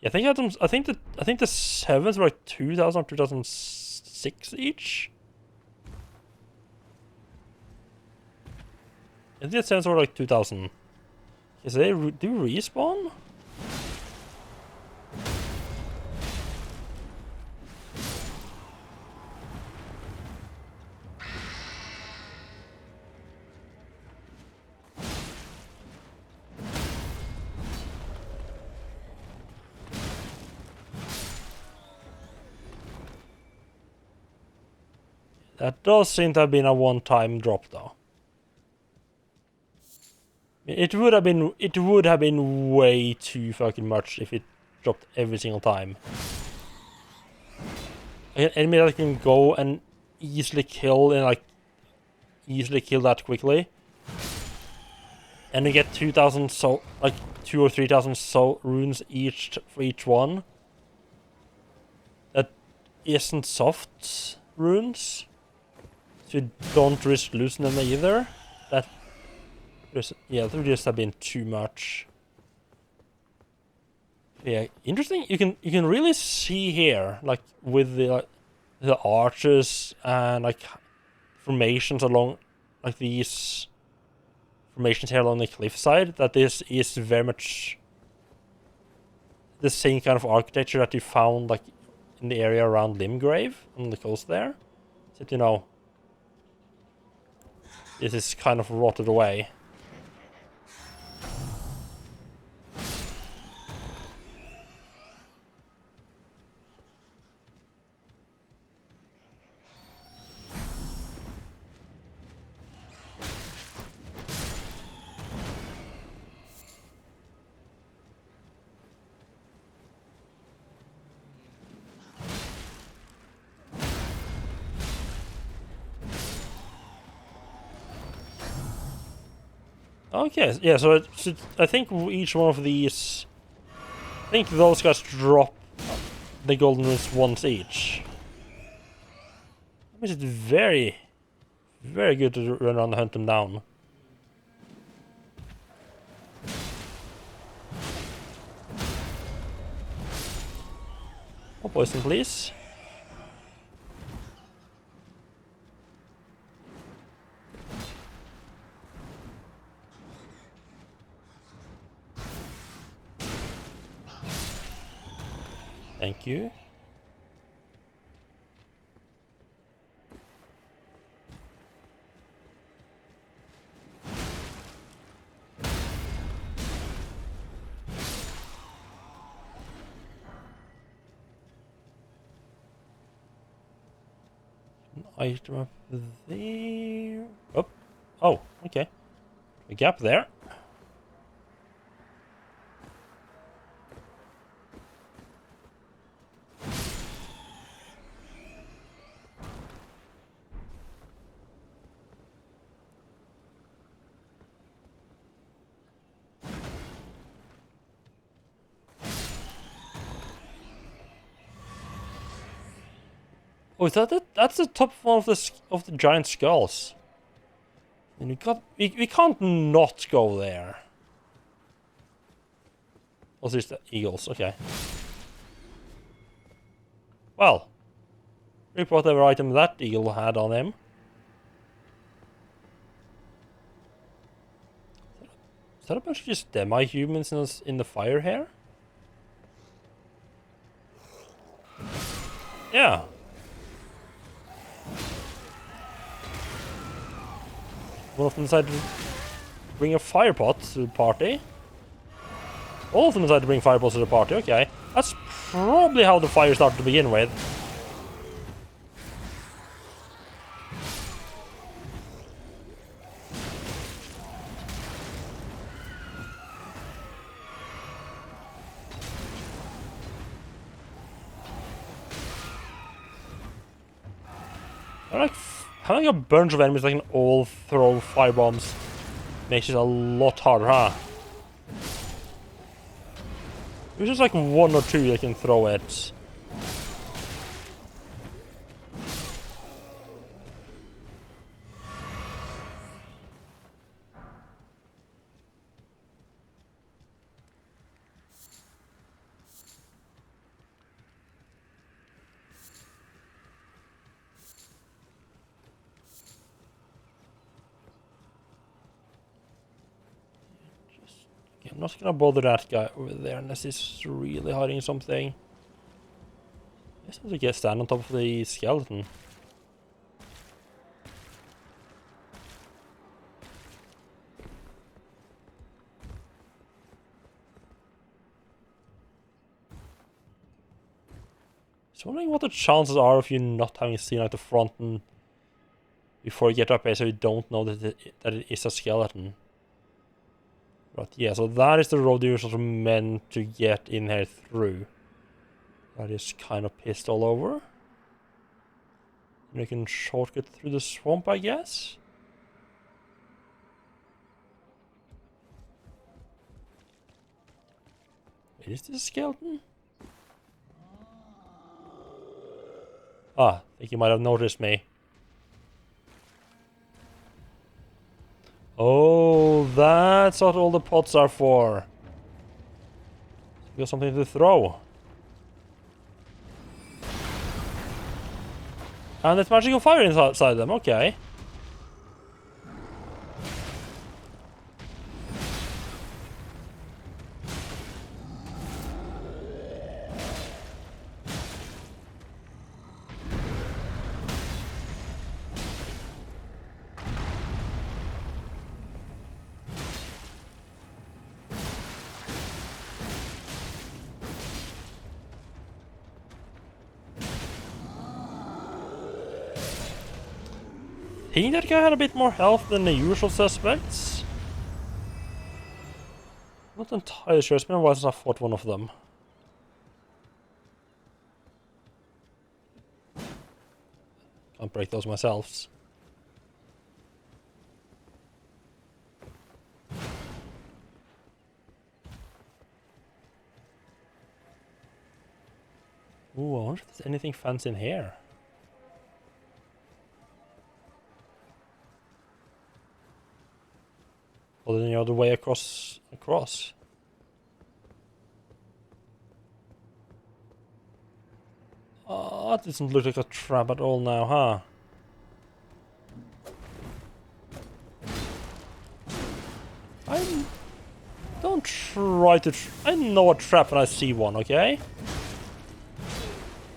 Yeah, I think the 7s were like 2,000 or 2,006 each. I think the 7s were like 2,000. Is they do respawn? That does seem to have been a one-time drop, though. It would have been way too fucking much if it dropped every single time. An enemy that can go and easily kill that quickly, and you get 2,000 like 2 or 3,000 runes each for each one. That isn't soft runes. So you don't risk losing them either. That would just have been too much. Yeah, interesting. You can really see here, like with the arches and like formations along, like these formations here along the cliffside, that this is very much the same kind of architecture that you found like in the area around Limgrave on the coast there. So, you know, this is kind of rotted away. Okay, yeah, so I think each one of these... I think those guys drop the golden runes once each. That makes it very, very good to run around and hunt them down. More poison, please. Thank you. An item up there. Oh, oh, okay. A gap there. Oh, is that it? That's the top one of the giant skulls. And we can't not go there. What's this? The eagles? Okay. Well, rip whatever item that eagle had on him. Is that a bunch of just demi-humans in the fire here? Yeah. One of them decided to bring a fire pot to the party. All of them decided to bring fire pots to the party, okay. That's probably how the fire started to begin with. Having a bunch of enemies that can all throw firebombs makes it a lot harder, huh? There's just like one or two that can throw it. I'm not gonna bother that guy over there unless he's really hiding something. I guess I have to stand on top of the skeleton. Just wondering what the chances are of you not having seen out the front and before you get up here, so you don't know that it is a skeleton. But yeah, so that is the road you're sort of meant to get in here through. That is kind of pissed all over. And you can shortcut through the swamp, I guess. Is this a skeleton? Ah, I think you might have noticed me. Oh, that's what all the pots are for. You got something to throw. And it's magical fire inside them, okay. I think that guy had a bit more health than the usual suspects. Not entirely sure, it's been a while since I fought one of them. Can't break those myself. Ooh, I wonder if there's anything fancy in here. Or then the other way across. That doesn't look like a trap at all now, huh? Don't try to... I know a trap when I see one, okay?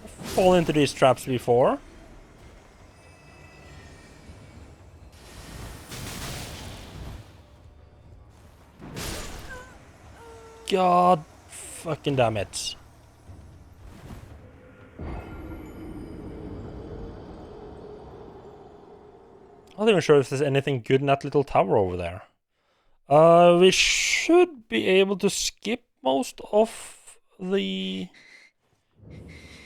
I've fallen into these traps before. God fucking damn it. I'm not even sure if there's anything good in that little tower over there. We should be able to skip most of the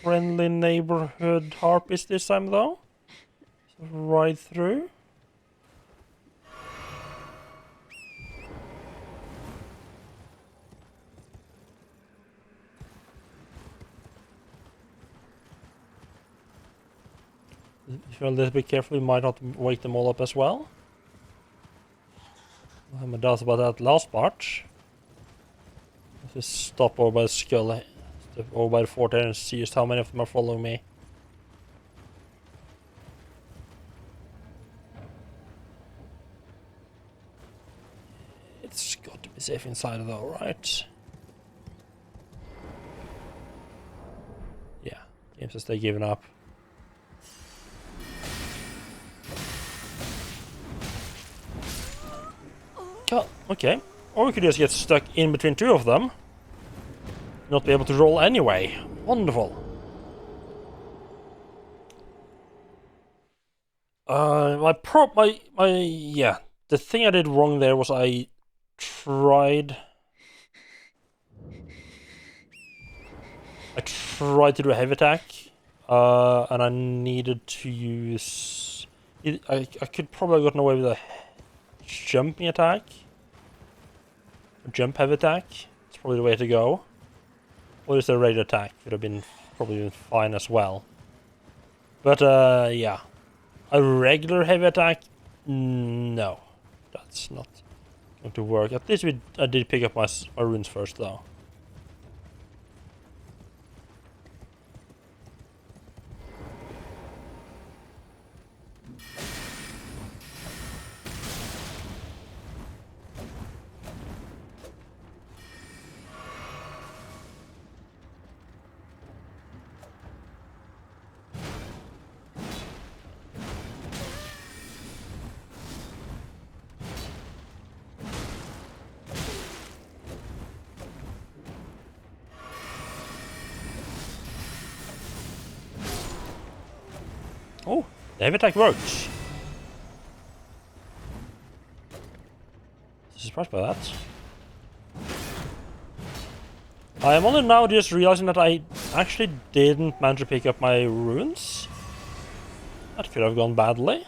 friendly neighborhood harpies this time, though. So right through. If you're a little bit careful, you might not wake them all up as well. I have my doubts about that last part. Let's just stop over by the skull, step over by the fort there and see just how many of them are following me. It's got to be safe inside though, right? Yeah, game says they're giving up. Oh, okay. Or we could just get stuck in between two of them. Not be able to roll anyway. Wonderful. Yeah. The thing I did wrong there was I tried to do a heavy attack. And I needed to use... I could probably have gotten away with a jumping attack. A jump heavy attack. It's probably the way to go. Or is a regular attack? Would have been probably fine as well. But yeah. A regular heavy attack? No. That's not going to work. At least I did pick up my runes first though. Oh, the heavy attack works. Surprised by that. I am only now just realizing that I actually didn't manage to pick up my runes. That could have gone badly.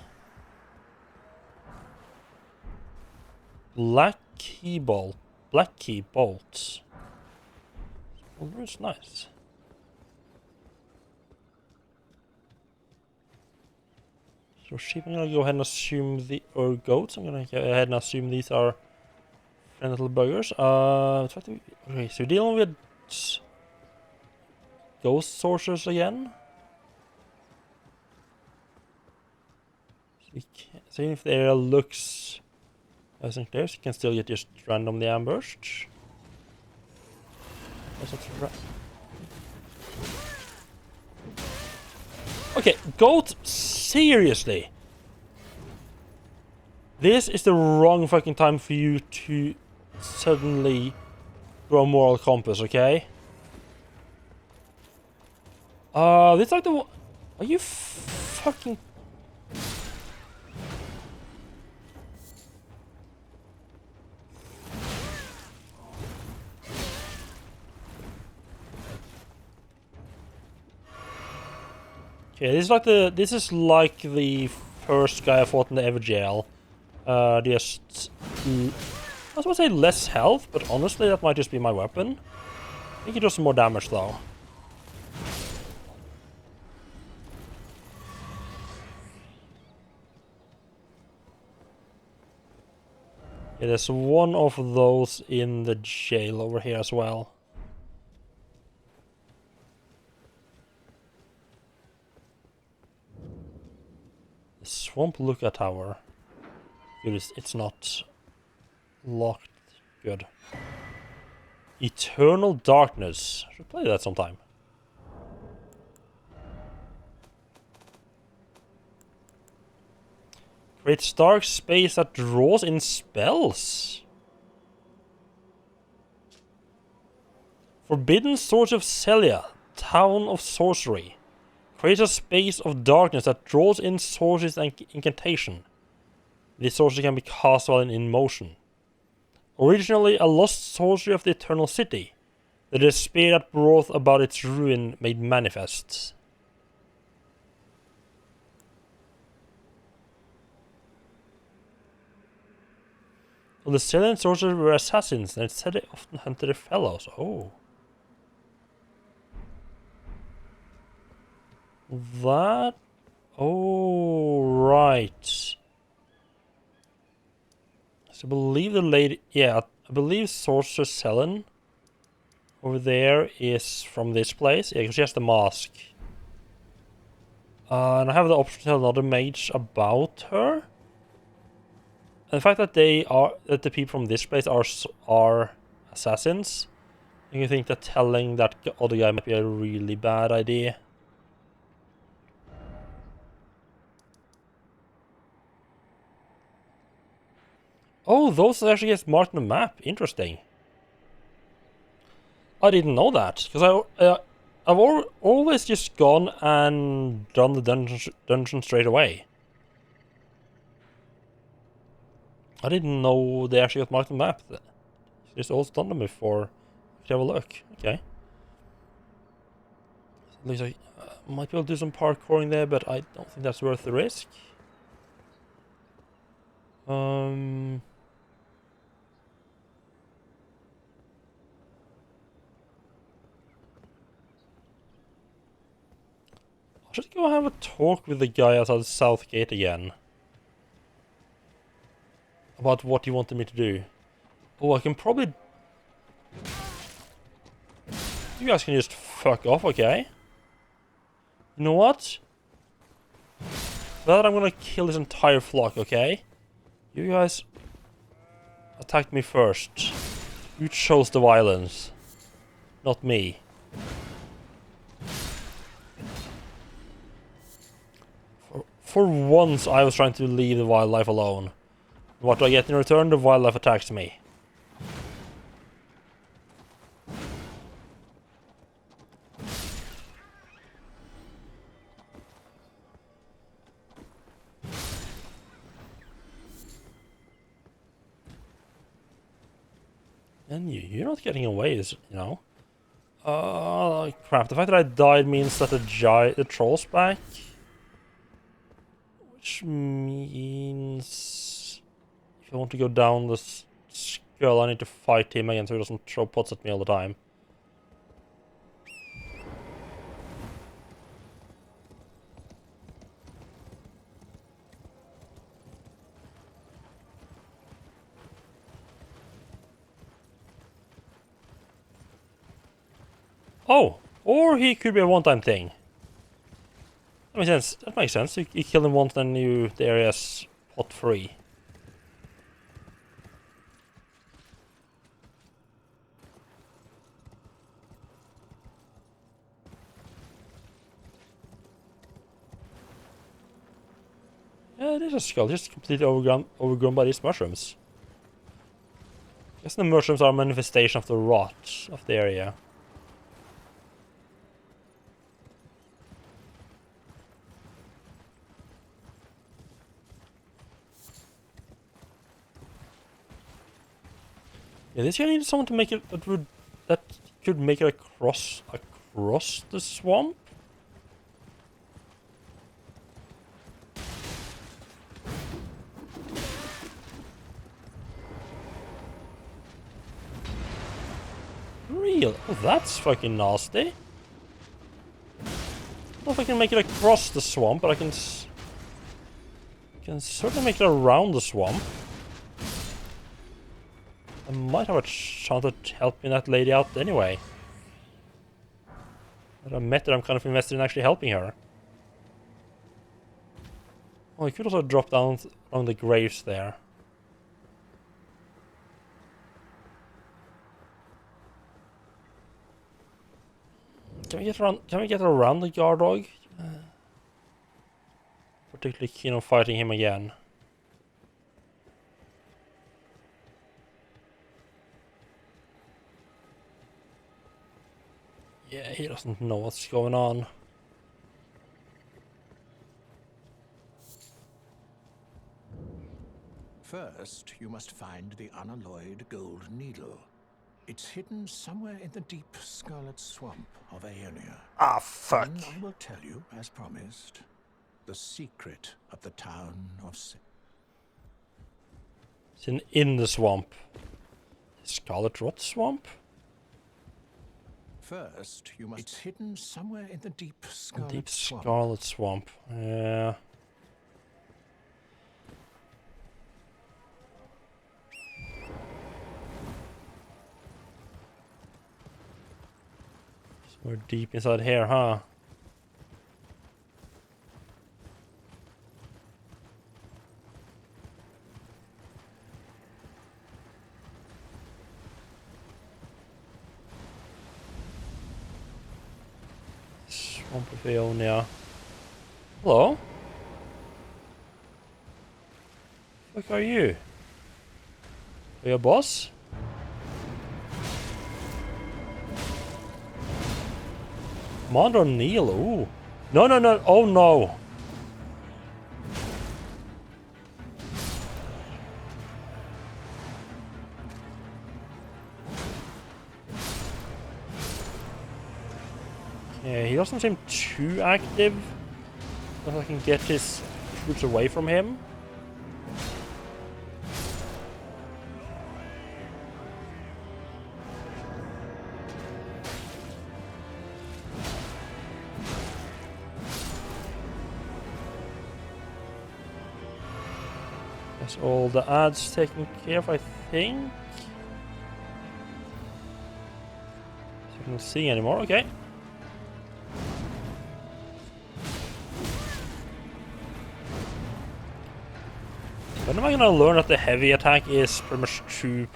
Black key bolts. Well, runes, nice. So sheep, I'm gonna go ahead and assume or goats. I'm gonna go ahead and assume these are friendly little buggers. Okay, so we're dealing with ghost sorcerers again. So even if the area looks as unclear, you can still get just randomly ambushed. That's not right. Okay, goat, seriously. This is the wrong fucking time for you to suddenly grow moral compass, okay? This is like the one... Are you fucking... Okay, this is like the first guy I fought in the Ever Jail. Just I was gonna say less health, but honestly that might just be my weapon. I think it does some more damage though. Yeah, there's one of those in the jail over here as well. Swamp Lookout Tower. Good, it's not locked. Good. Eternal Darkness. I should play that sometime. Creates dark space that draws in spells. Forbidden Source of Celia, Town of Sorcery. Creates a space of darkness that draws in sources and incantation. This sorcery can be cast while in motion. Originally a lost sorcery of the Eternal City, the despair that brought about its ruin made manifest. Well, the Celian sorcerers were assassins, and it said they often hunted their fellows. Oh. That... Oh, right. So I believe the lady... Yeah, I believe Sorcerer Celian over there is from this place. Yeah, because she has the mask. And I have the option to tell another mage about her. And the fact that the people from this place are assassins, you think that telling that other guy might be a really bad idea. Oh, those actually get marked on the map. Interesting. I didn't know that, because I've always just gone and done the dungeon straight away. I didn't know they actually got marked on the map. Just also done them before. Let's have a look. Okay. At least I might be able to do some parkouring there, but I don't think that's worth the risk. I should go have a talk with the guy outside the south gate again. About what he wanted me to do. Oh, I can probably... You guys can just fuck off, okay? You know what? That I'm gonna kill this entire flock, okay? You guys attacked me first. You chose the violence. Not me. For once I was trying to leave the wildlife alone. What do I get in return? The wildlife attacks me. And you're not getting away, you know. Crap. The fact that I died means that the troll's back. Which means... If I want to go down the skull, I need to fight him again so he doesn't throw pots at me all the time. Oh! Or he could be a one-time thing. That makes sense. That makes sense. You kill him once, then the area's pot-free. Yeah, it is a skull, just completely overgrown by these mushrooms. I guess the mushrooms are a manifestation of the rot of the area. Yeah, this guy needs someone to make it that could make it across the swamp. Real? Oh, that's fucking nasty. I don't know if I can make it across the swamp, but I can certainly make it around the swamp. I might have a chance of helping that lady out anyway. But I met her, I'm kind of invested in actually helping her. Well, you could also drop down along the graves there. Can we get around? Can we get around the guard dog? Particularly keen on fighting him again. Yeah, he doesn't know what's going on. First, you must find the unalloyed gold needle. It's hidden somewhere in the deep scarlet swamp of Aeonia. Ah, fuck. Then I will tell you, as promised, the secret of the town of It's in the swamp. Scarlet Rot Swamp? First, you must... It's hidden somewhere in the deep scarlet swamp. Scarlet Swamp. Yeah. We're deep inside here, huh? Swamp of Aeonia. Hello? What are you? Are you a boss? Commander O'Neill, ooh. No, no, no, oh no. Yeah, he doesn't seem too active. If I can get his troops away from him. That's all the ads taken care of, I think. So I can't see anymore, okay. When am I gonna learn that the heavy attack is pretty much too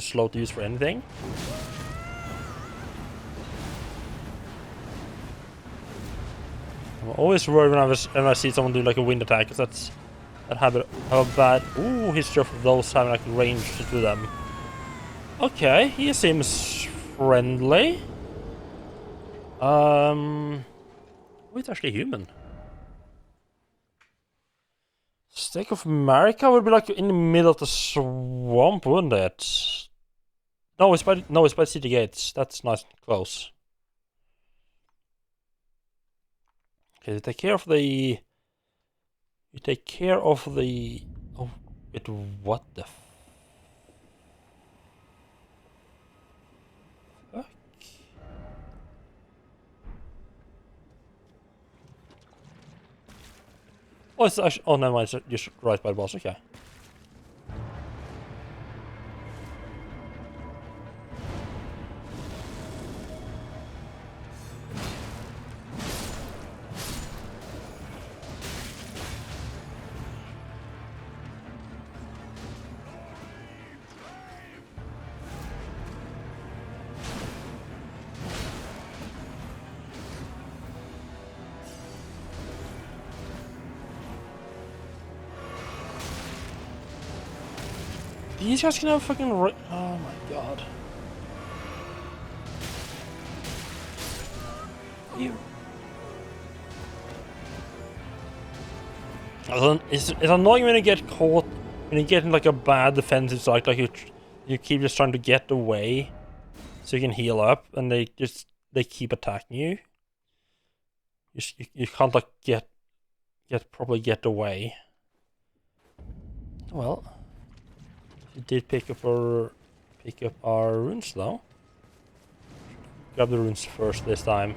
slow to use for anything? I'm always worried when I see someone do like a wind attack, because that have a bad history of those having like range to them. Okay, he seems friendly. He's actually human. Stake of America would be like in the middle of the swamp, wouldn't it? No, it's by city gates. That's nice and close. Okay, you take care of the. You take care of the. Oh, wait, what the fuck? Oh, it's actually. Oh, never mind. It's just right by the boss. Okay. These guys can have fucking. Oh my god. You. It's annoying when you get caught, when you get in like a bad defensive side, like you keep just trying to get away so you can heal up, and they keep attacking you. You can't like properly get away. Well, we did pick up our runes though. Grab the runes first this time.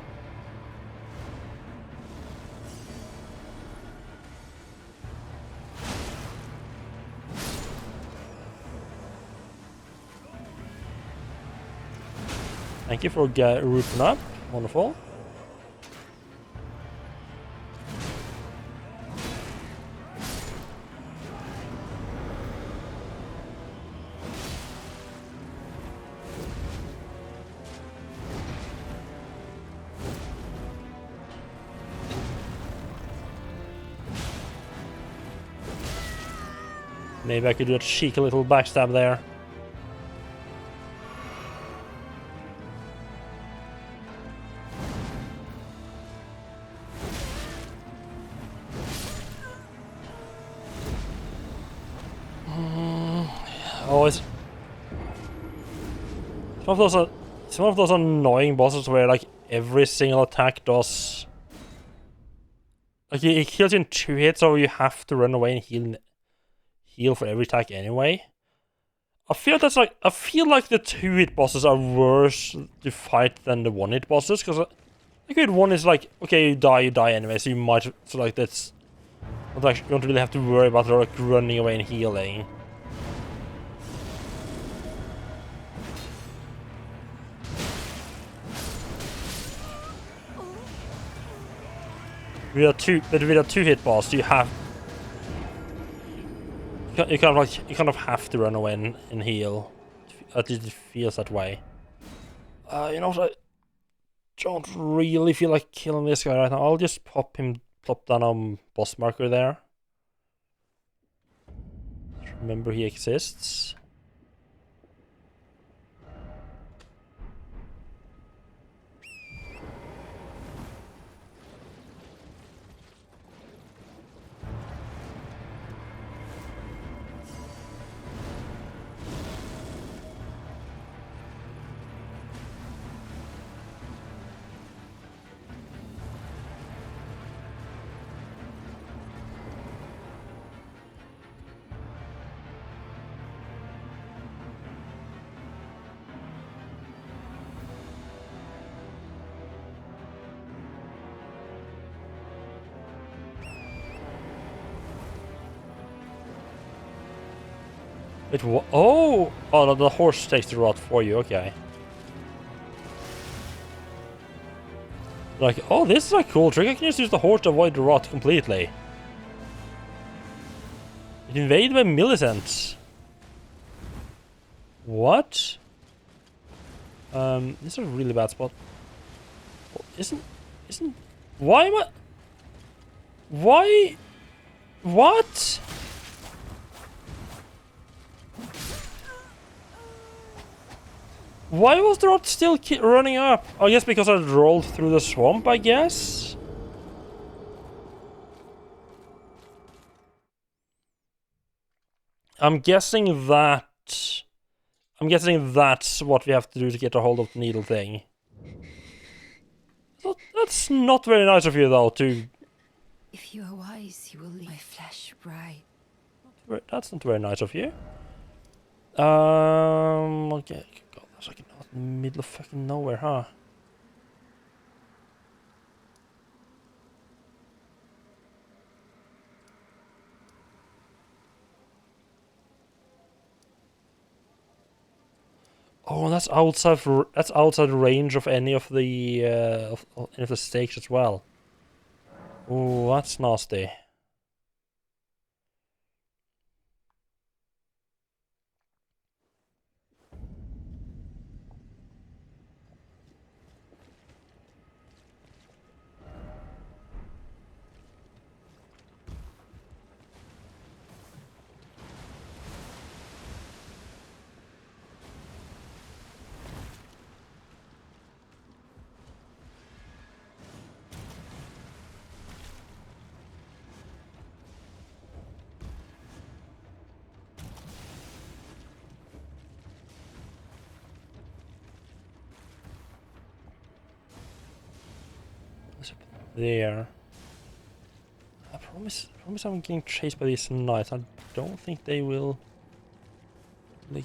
Thank you for rooting up. Wonderful. Maybe I could do a cheeky little backstab there. Oh, it's one of those annoying bosses where like every single attack does like it kills you in 2 hits, so you have to run away and heal for every attack anyway. I feel like the 2-hit bosses are worse to fight than the 1-hit bosses, because the good one is like, okay, you die anyway, so you might, so like that's, you don't really have to worry about like running away and healing. With a 2-hit boss, you kind of have to run away and heal. At least it feels that way. You know what? I don't really feel like killing this guy right now. I'll just plop down a boss marker there. Remember he exists. Oh, no, the horse takes the rot for you. Okay. Like, oh, this is a cool trick. I can just use the horse to avoid the rot completely. It invaded by millicents. What? This is a really bad spot. Isn't? Why am I? Why? What? Why was the rot still running up? I guess because I rolled through the swamp, I guess? I'm guessing that's what we have to do to get a hold of the needle thing. That's not very nice of you, though, to... If you are wise, you will leave my flesh bright. That's not very nice of you. Okay. God, that's like out in the middle of fucking nowhere, huh? Oh, that's outside range of any of the any of the stakes as well. Oh, that's nasty. There. I promise I'm getting chased by these knights. I don't think they will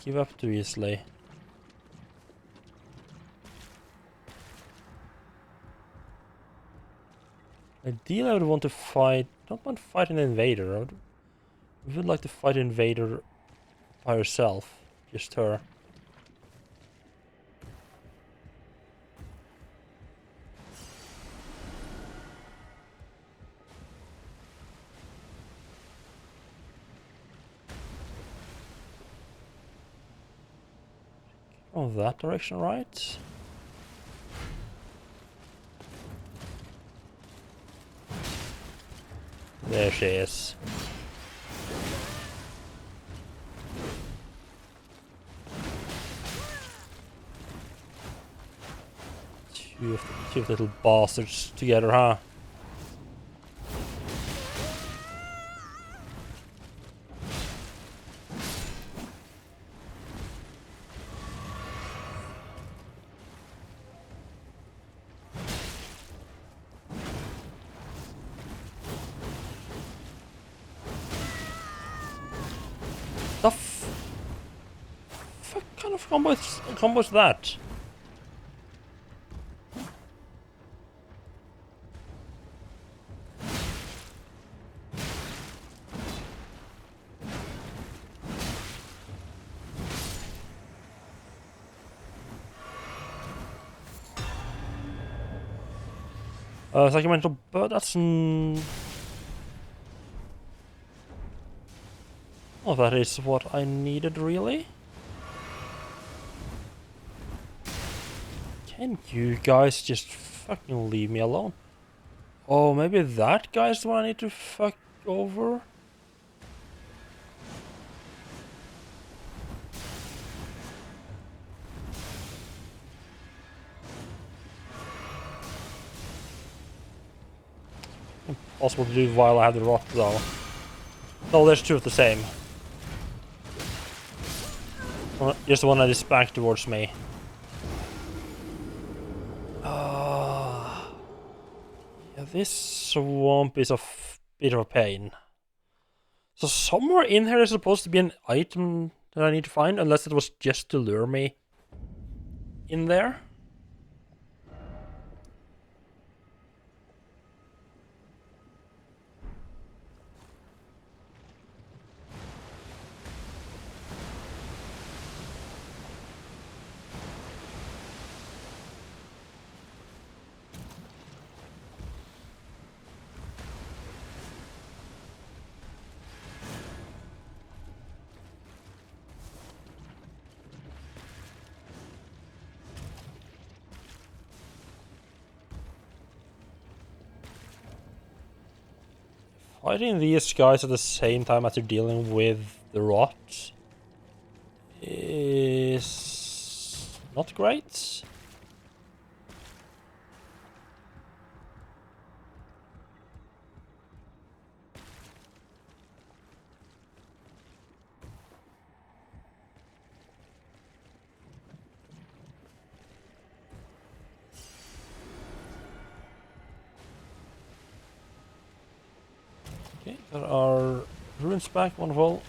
give up too easily. Ideally, I would want to fight. Don't want to fight an invader. I would like to fight an invader by herself, just her. Oh, that direction, right? There she is. Two little bastards together, huh? The fuck kind of combo is that? Segmental, but that's oh, that is what I needed, really. Can you guys just fucking leave me alone? Oh, maybe that guy's the one I need to fuck over? Impossible to do while I have the rot, though. No, there's two of the same. Just the one that is back towards me. Yeah, this swamp is a bit of a pain. So somewhere in here is supposed to be an item that I need to find, unless it was just to lure me in there. Fighting these guys at the same time as you're dealing with the rot is not great. Okay, there are ruins back, wonderful.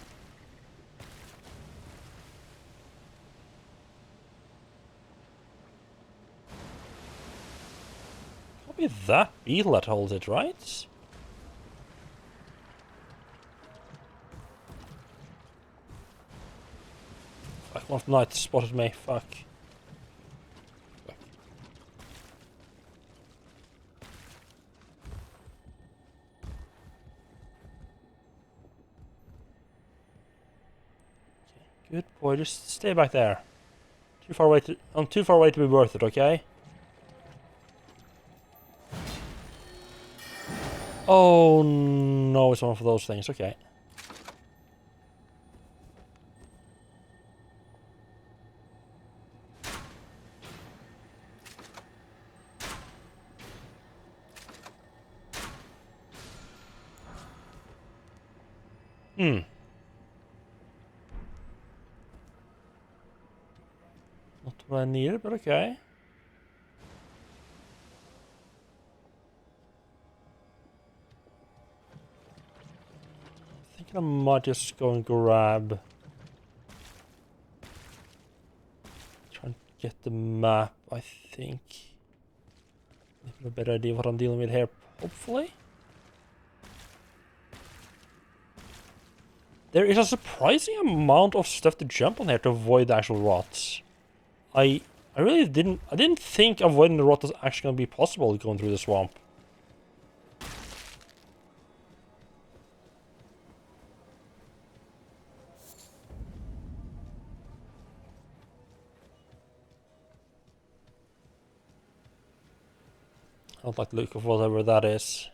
Can't be that beetle that holds it, right? Fuck, one of the knights spotted me, fuck. Good boy, just stay back there. I'm too far away to be worth it, okay? Oh no, it's one of those things, okay. Not what I needed, but okay. I think I might just go and grab... Try and get the map, I think. I have a better idea what I'm dealing with here, hopefully. There is a surprising amount of stuff to jump on here to avoid the actual rots. I really didn't think avoiding the rot was actually going to be possible going through the swamp. I don't like the look of whatever that is.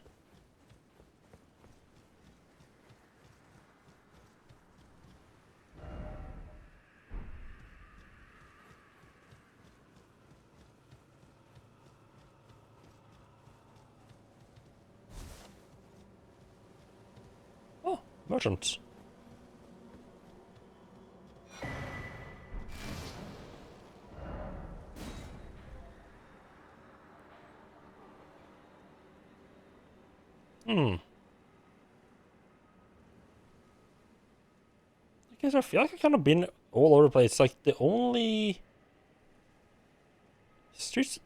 merchant. I guess I feel like I've kind of been all over the place. Like the only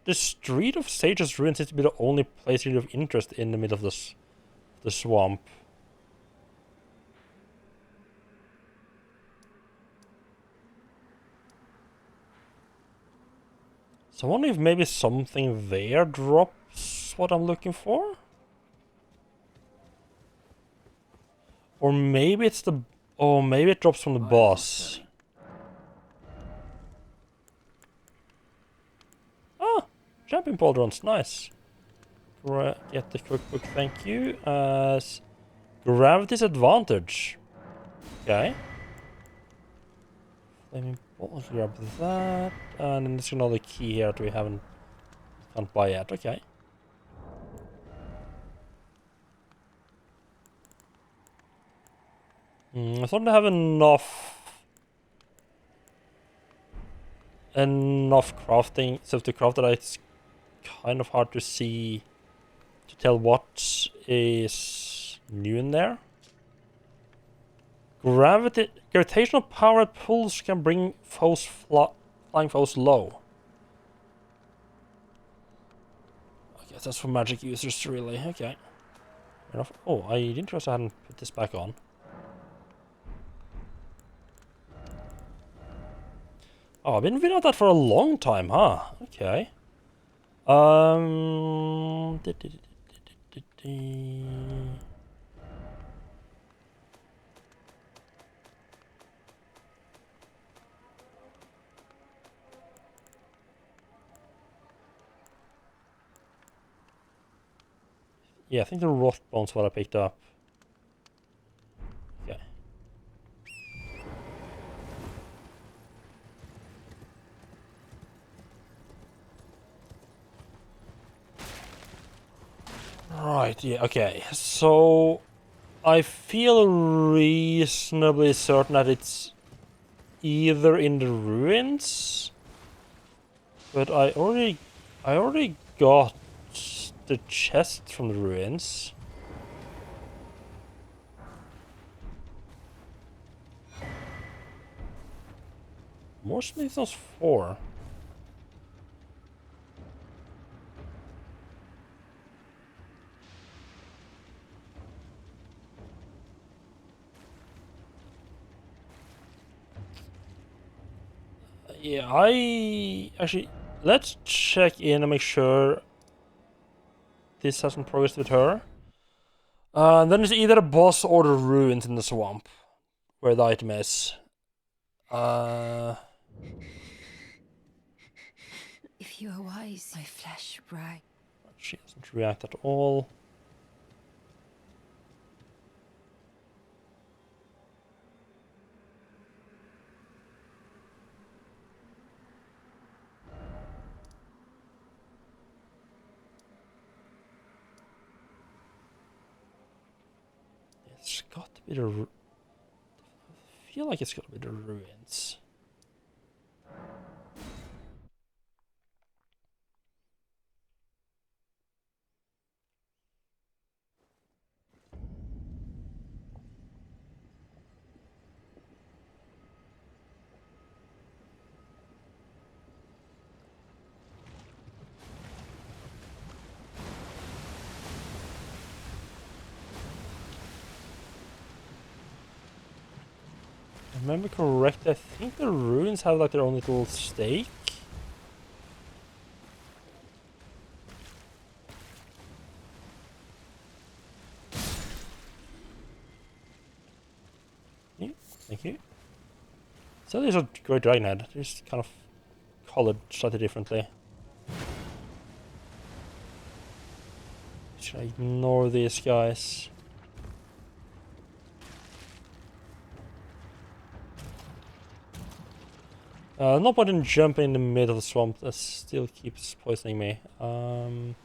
the Street of Sage's Ruin seems to be the only place really of interest in the middle of the swamp. So I wonder if maybe something there drops what I'm looking for? Or maybe it's the... Oh, maybe it drops from the boss. Ah! Champion pauldrons, nice. Get the cookbook, thank you. Gravity's advantage. Okay. Let me grab that. And then there's another key here that we can't buy yet. Okay. I thought I have enough crafting stuff to craft that it's kind of hard to see, to tell what is new in there. Gravitational powered pulls can bring flying foes low. I guess that's for magic users, really. Okay. Fair enough. Oh, I didn't realize I hadn't put this back on. Oh, I've been without that for a long time, huh? Okay. Yeah, I think the rot bones what I picked up. Okay. Right, yeah, okay. So I feel reasonably certain that it's either in the ruins, but I already got the chest from the ruins. More Smithson's 4. Yeah, actually, let's check in and make sure this hasn't progressed with her. Then it's either the boss or the ruins in the swamp, where the item is. If you are wise, my flesh bright. She doesn't react at all. It's got to be the... I feel like it's got to be the ruins. If I remember correctly, I think the ruins have like their own little stake. Yeah, thank you. So there's a great dragon head. They're just kind of colored slightly differently. Should I ignore these guys? No point in jumping in the middle of the swamp. That still keeps poisoning me. That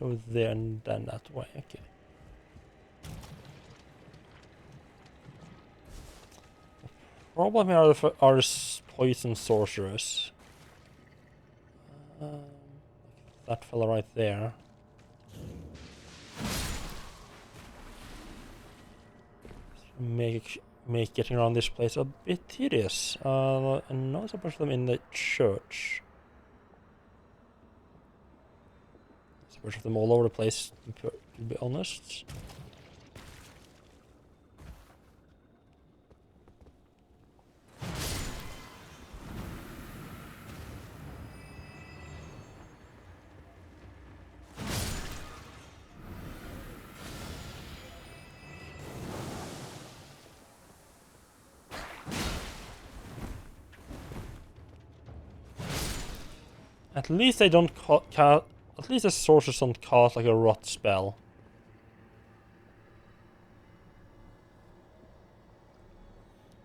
over there and then that way. Okay. problem here are poison sorcerers. That fella right there. Make getting around this place a bit tedious. And now there's a bunch of them in the church. There's a bunch of them all over the place, to be honest. At least they don't cast. At least the sorcerers don't cast like a rot spell.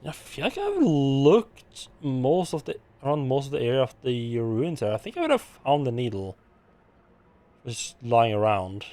I feel like I've looked around most of the area of the ruins there. I think I would have found the needle just lying around.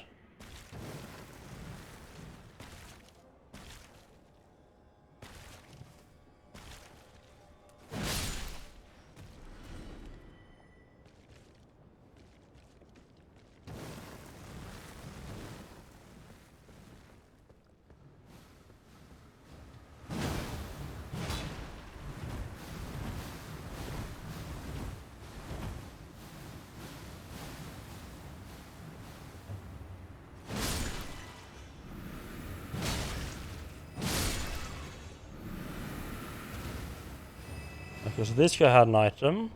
Because this guy had an item.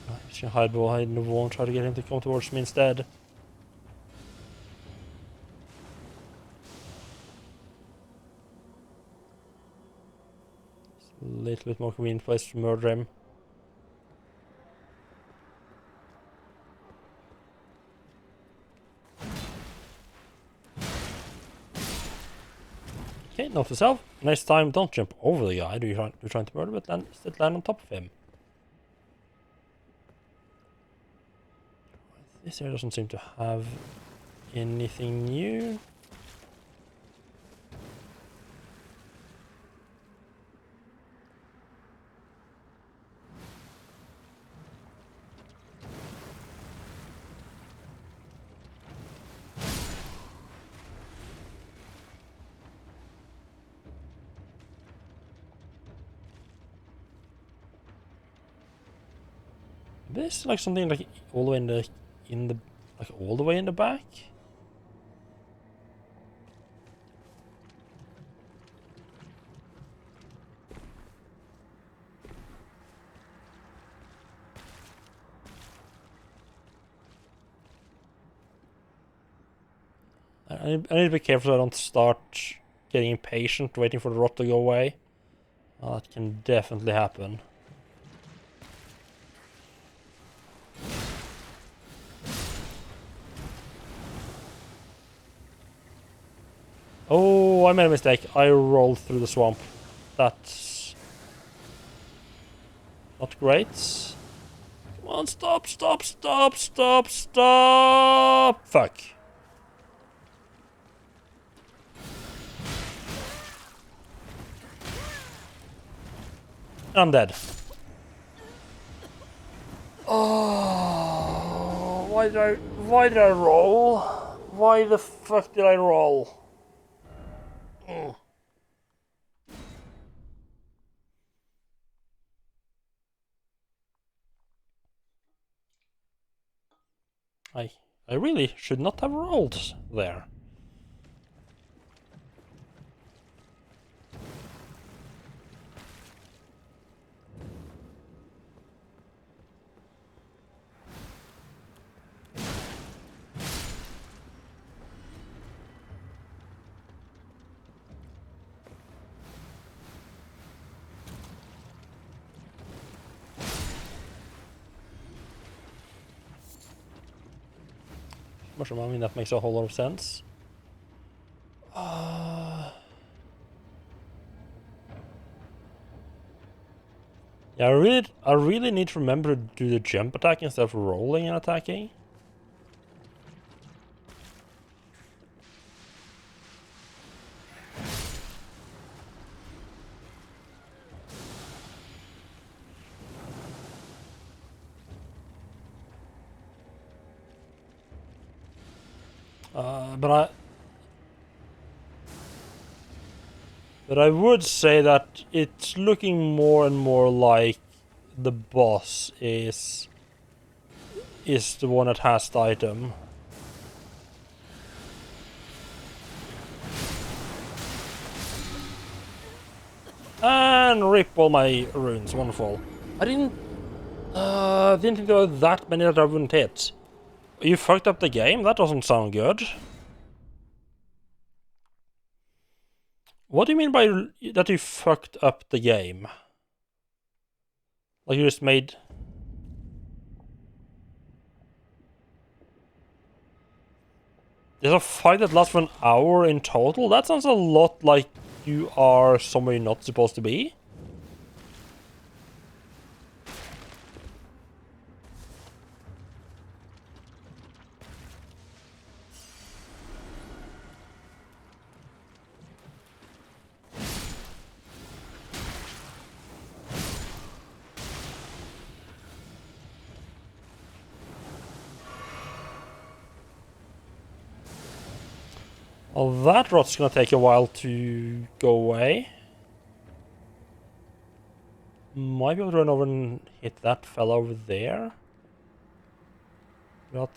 I'm just gonna hide behind the wall and try to get him to come towards me instead. A little bit more convenient place to murder him. Okay, note to self. Next time, don't jump over the guy you're trying to murder, but instead land on top of him. This area doesn't seem to have anything new. This like something like all the way all the way in the back. I need to be careful so I don't start getting impatient waiting for the rot to go away. That can definitely happen. Oh, I made a mistake. I rolled through the swamp. That's not great. Come on, stop. Fuck. I'm dead. Oh, why did I roll? Why the fuck did I roll? I really should not have rolled there. mushroom. I mean, that makes a whole lot of sense. Yeah, I really need to remember to do the jump attack instead of rolling and attacking. But I would say that it's looking more and more like the boss is the one that has the item. And rip all my runes, wonderful. I didn't think there were that many that I wouldn't hit. You fucked up the game? That doesn't sound good. What do you mean by that you fucked up the game? Like you just made... There's a fight that lasts for an hour in total? That sounds a lot like you are somewhere you're not supposed to be. Well, that rot's gonna take a while to go away. Might be able to run over and hit that fella over there. Without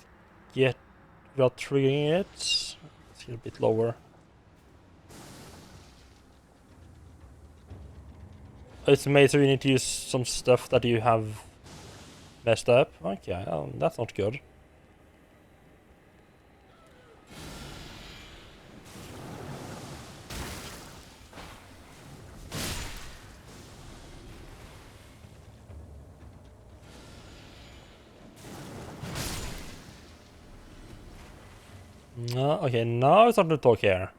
triggering it. Let's get a bit lower. It's made so you need to use some stuff that you have messed up. Okay, that's not good. No, okay, now it's starting to talk here.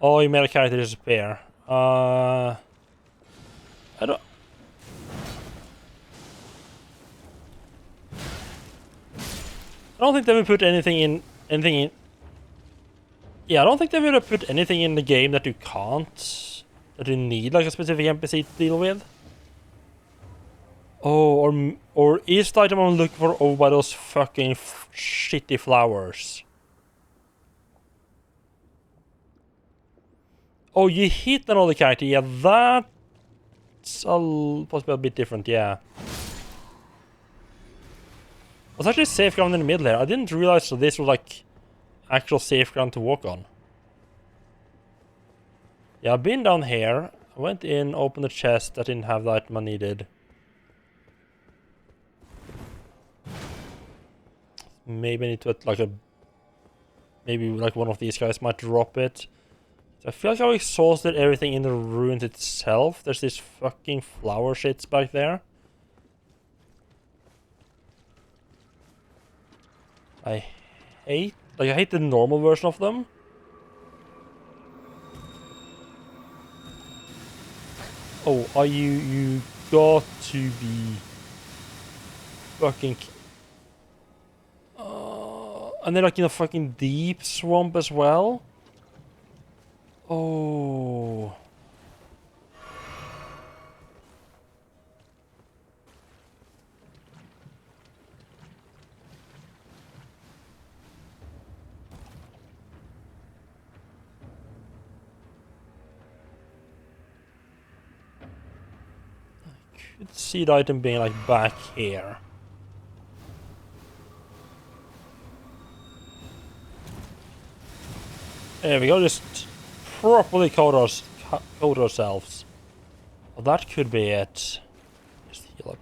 Oh, you made a character disappear. I don't think they would put anything in. Yeah, I don't think they would have put anything in the game that you can't, that you need like a specific NPC to deal with. Oh, or is the item I'm looking for over by those fucking shitty flowers? Oh, you hit another character. Yeah, that's possibly a bit different. Yeah. I was actually safe ground in the middle here. I didn't realize that this was like actual safe ground to walk on. Yeah, I've been down here. I went in, opened the chest that didn't have the item I needed. Maybe I need to like maybe like one of these guys might drop it. I feel like I've exhausted everything in the ruins itself. There's this fucking flower shits back there. I hate the normal version of them. Oh, are you got to be fucking... and they're like in a fucking deep swamp as well. Oh. I could see the item being like back here. There we go, just properly code ourselves. Well, that could be it. Just heal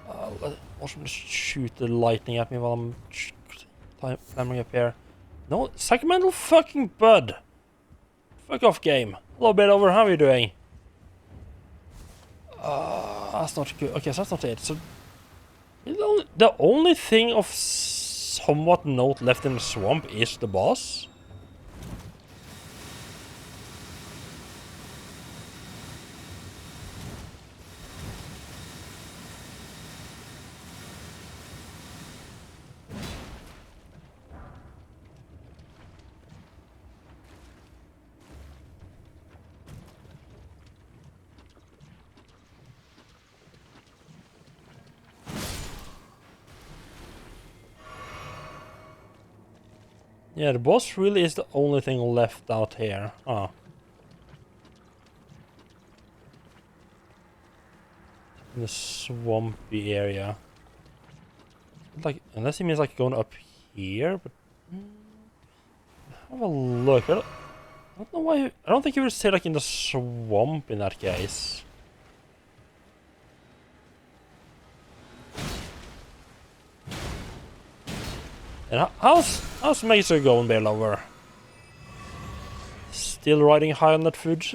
up. Watch him just shoot the lightning at me while I'm climbing up here. No, sacramental fucking bud. Fuck off, game. Hello, bit over. How are you doing? That's not good. Okay, so that's not it. So The only thing of somewhat note left in the swamp is the boss. Yeah, the boss really is the only thing left out here. Ah. In the swampy area. Like, unless he means like going up here, but have a look. I don't know why. I don't think he would say like in the swamp in that case. And how's Mazer going, Bear Lover? Still riding high on that food?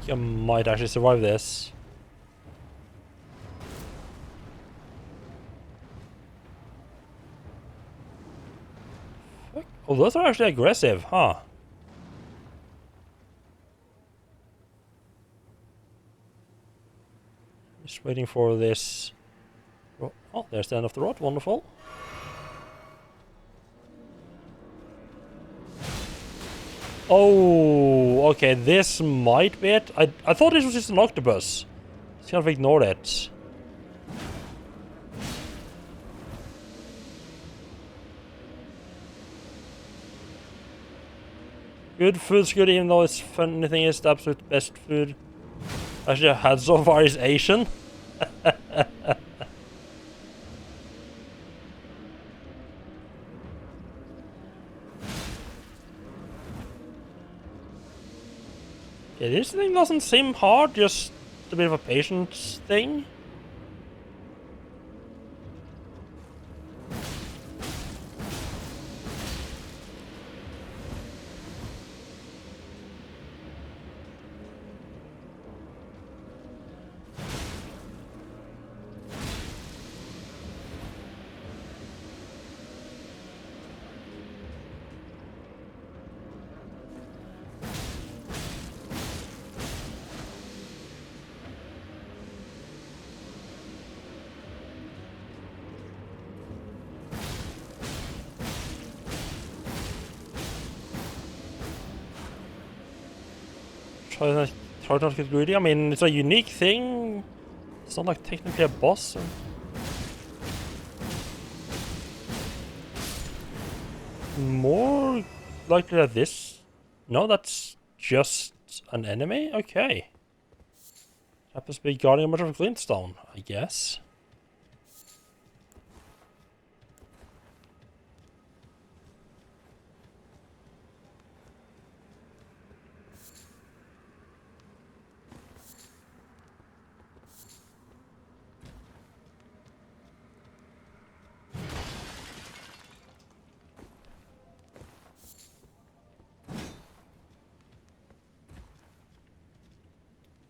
I might actually survive this. Fuck. Oh, those are actually aggressive, huh? Just waiting for this. Oh, there's the end of the road. Wonderful. Oh, okay, this might be it. I thought this was just an octopus. Just kind of ignored it. Good food's good, even though it's funny thing is the absolute best food actually I've had so far is Asian. Yeah, this thing doesn't seem hard, just a bit of a patience thing. Try not to get greedy. I mean, it's a unique thing. It's not like technically a boss. More likely that this... No, that's just an enemy? Okay. Happens to be guarding a bunch of glintstone, I guess.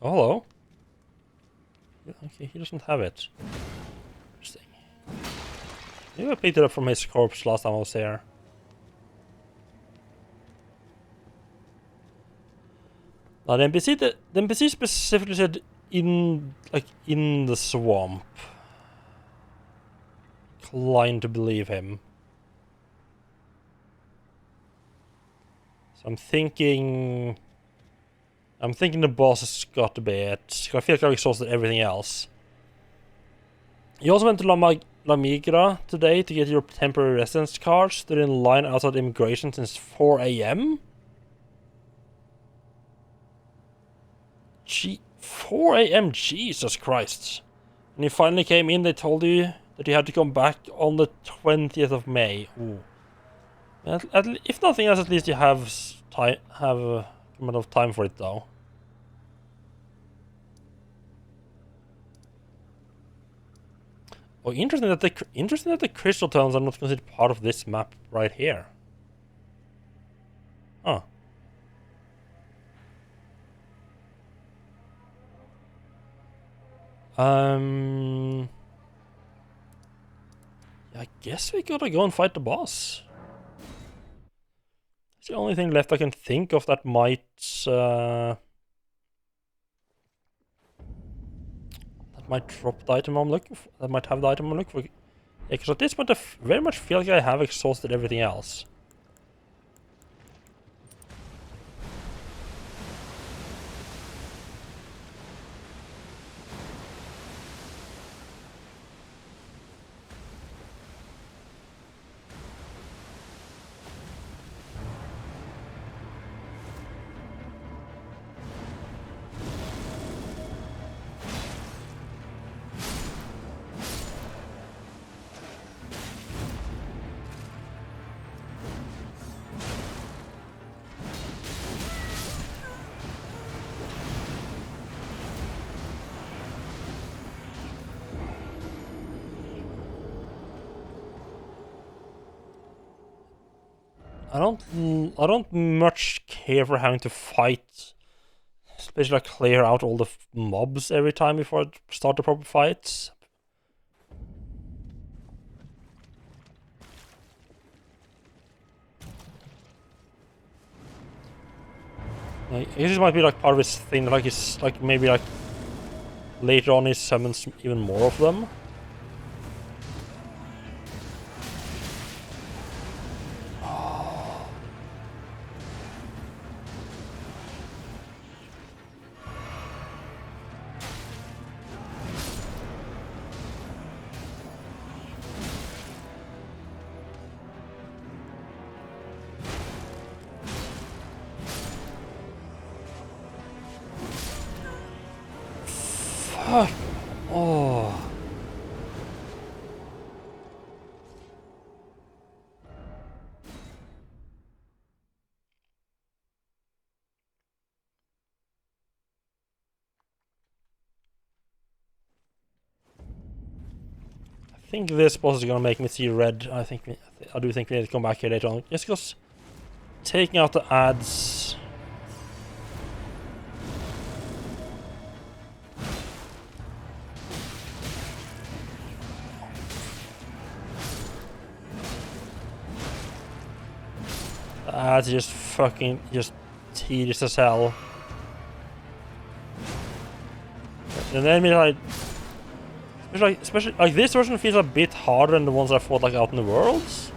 Oh, hello. Okay, he doesn't have it. Interesting. Maybe I picked it up from his corpse last time I was there. Now the NPC specifically said in the swamp. Inclined to believe him. So I'm thinking the boss has got to be it. I feel like I've exhausted everything else. You also went to La Migra today to get your temporary residence card. Stood in line outside immigration since 4 a.m. 4 a.m. Jesus Christ. When you finally came in, they told you that you had to come back on the 20th of May. Ooh. If nothing else, at least you have time, have a amount of time for it, though. Oh, interesting that the crystal tones are not considered part of this map right here. Huh. I guess we gotta go and fight the boss. It's the only thing left I can think of that might drop the item I'm looking for. That might have the item I'm looking for. Yeah, because at this point I very much feel like I have exhausted everything else. I don't much care for having to fight, especially like clear out all the mobs every time before I start the proper fights. Like, I guess this might be like part of his thing, like it's like maybe like later on he summons even more of them. Fuck. Oh. I think this boss is gonna make me see red. I do think we need to come back here later on. Just because taking out the ads. The ads just fucking just tedious as hell. And then especially like this version feels a bit harder than the ones I fought like out in the worlds.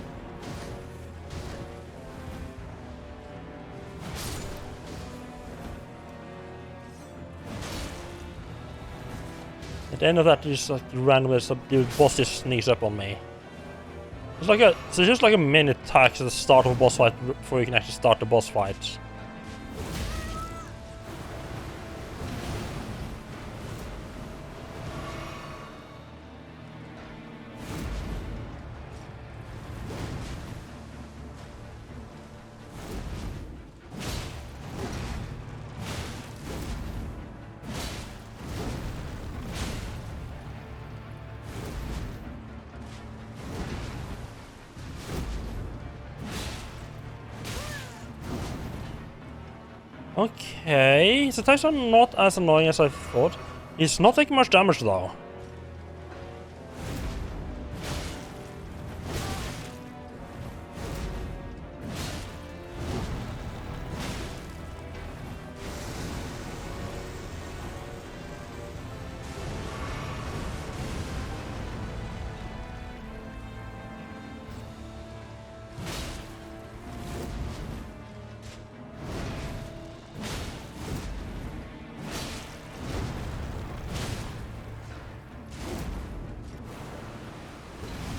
At the end of that, just like randomly, the boss just sneaks up on me. It's just like a minute tax at the start of a boss fight before you can actually start the boss fight. Okay, the attacks are not as annoying as I thought. He's not taking much damage though.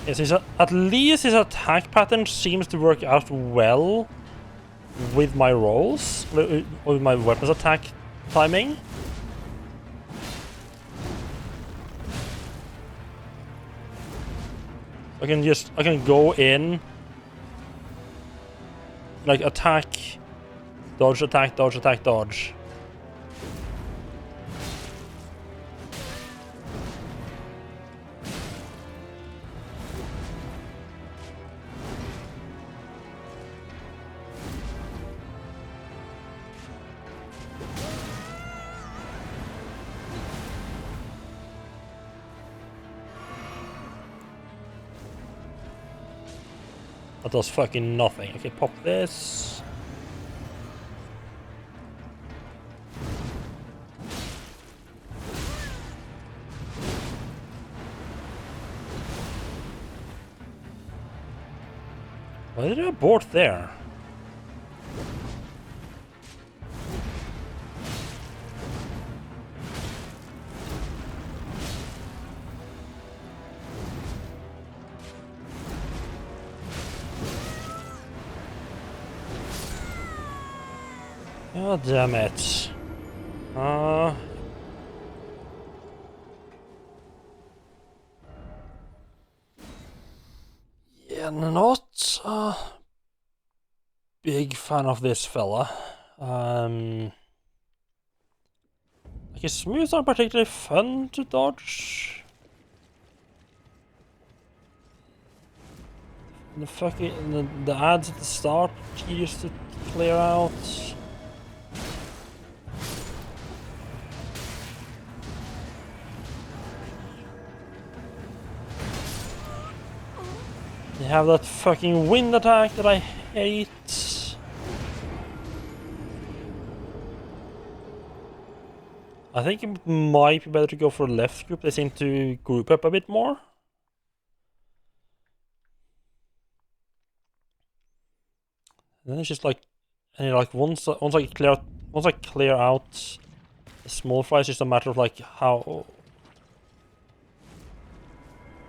Yes, at least his attack pattern seems to work out well with my rolls, with my weapons attack timing. I can go in like attack, dodge, attack, dodge, attack, dodge. That does fucking nothing. Okay, pop this. Why did I abort there? Oh, damn it. Yeah, not a big fan of this fella. Like his moves aren't particularly fun to dodge. The fucking the ads at the start tedious to clear out. They have that fucking wind attack that I hate. I think it might be better to go for left group. They seem to group up a bit more. And then it's just like, and like once I clear out the small fry, it's just a matter of like how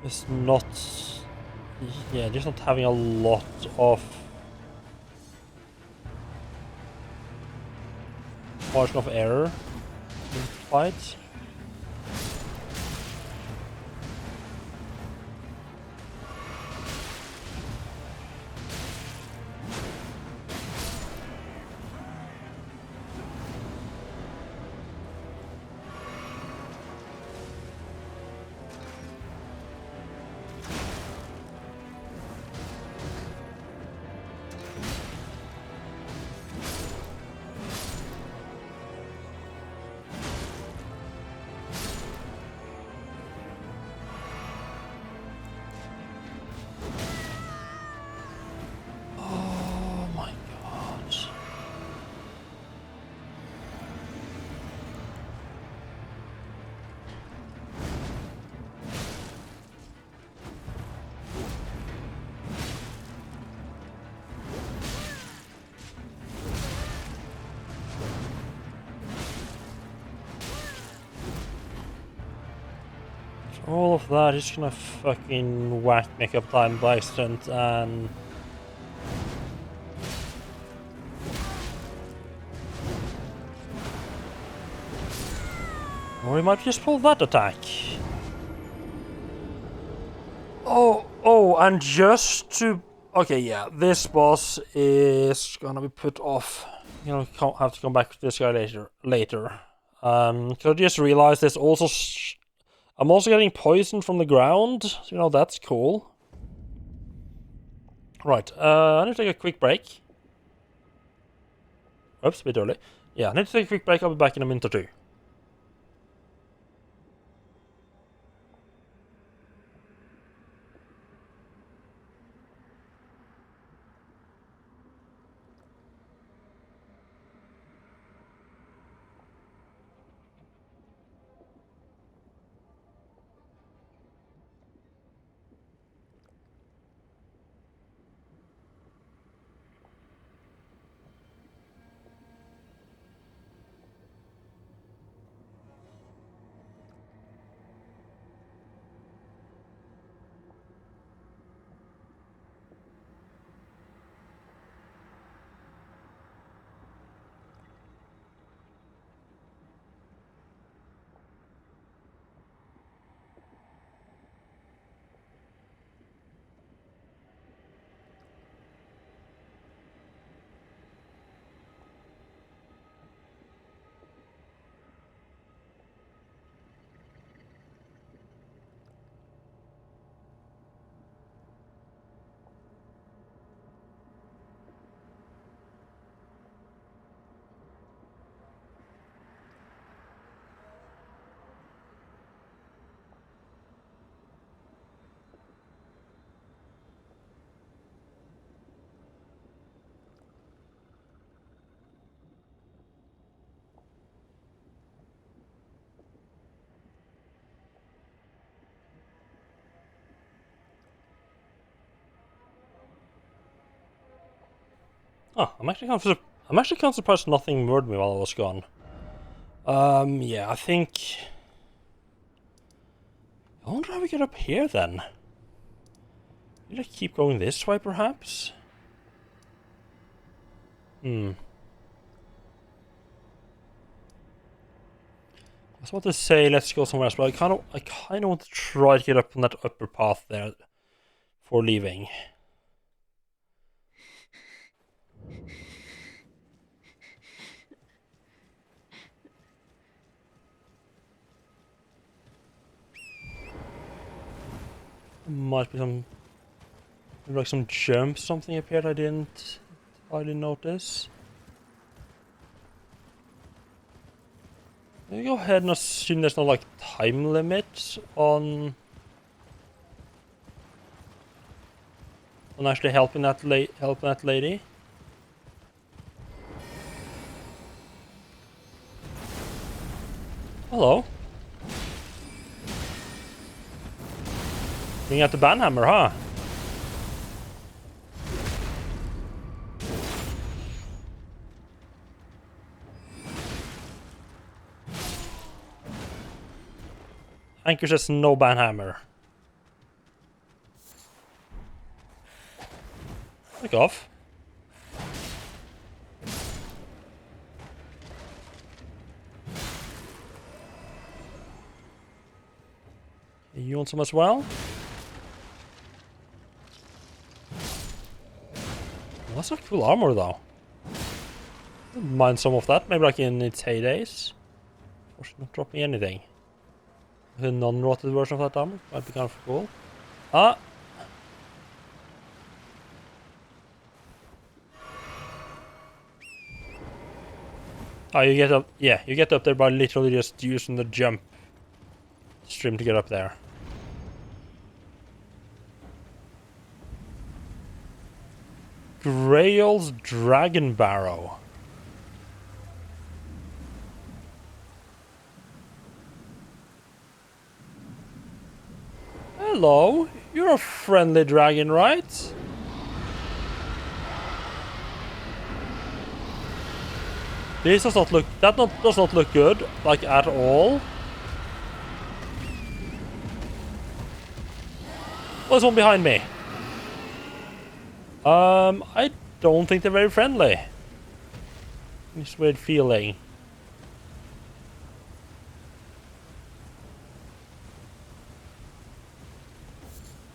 it's not. Yeah, just not having a lot of margin of error in fights. Oh my god. For all of that, he's gonna fucking whack makeup time by accident and or he might just pull that attack. Oh, and just to... Okay, yeah, this boss is gonna be put off. You know, have to come back to this guy later. Cause I just realized there's also... I'm also getting poisoned from the ground. So, you know, that's cool. Right, I need to take a quick break. Oops, a bit early. Yeah, I need to take a quick break. I'll be back in a minute or two. Huh, I'm actually kind of surprised nothing murdered me while I was gone. Yeah, I think... I wonder how we get up here then. Did I keep going this way, perhaps? I was about to say let's go somewhere else, but I kind of want to try to get up on that upper path there for leaving. Might be some, maybe like some jumps, something appeared I didn't notice. Let me go ahead and assume there's no like time limit on actually helping that lady. Hello. Bring out the banhammer, huh? Anchor says no banhammer. Fuck off. You want some as well? Well, that's a cool armor though. Wouldn't mind some of that, maybe like in its heydays. Or should not drop me anything. The non-rotted version of that armor might be kind of cool. Ah! Oh, you get up, yeah, you get up there by literally just using the jump stream to get up there. Grail's Dragon Barrow. Hello, you're a friendly dragon, right? This does not look, does not look good, like at all. There's one behind me. I don't think they're very friendly. This weird feeling.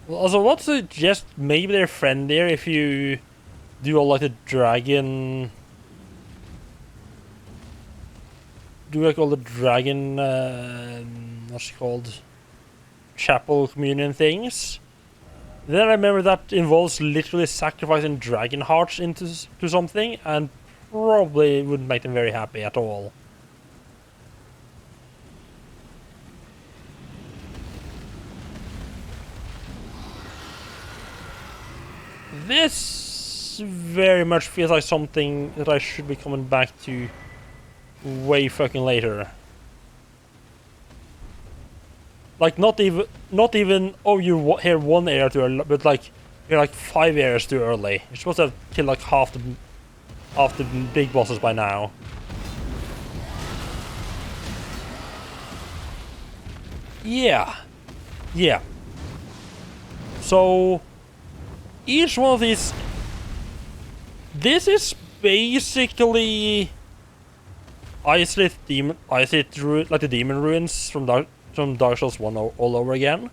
Well, also, what suggest maybe they're friendlier if you do all like the dragon. Do like all the dragon, what's it called? Chapel communion things. Then I remember that involves literally sacrificing dragon hearts into something, and probably wouldn't make them very happy at all. This very much feels like something that I should be coming back to way fucking later. Like not even oh you're here one area too early, but like you're like 5 areas too early. You're supposed to have killed like half the big bosses by now. Yeah. So each one of these, this is basically isolate like the demon ruins from Dark Souls 1 all over again.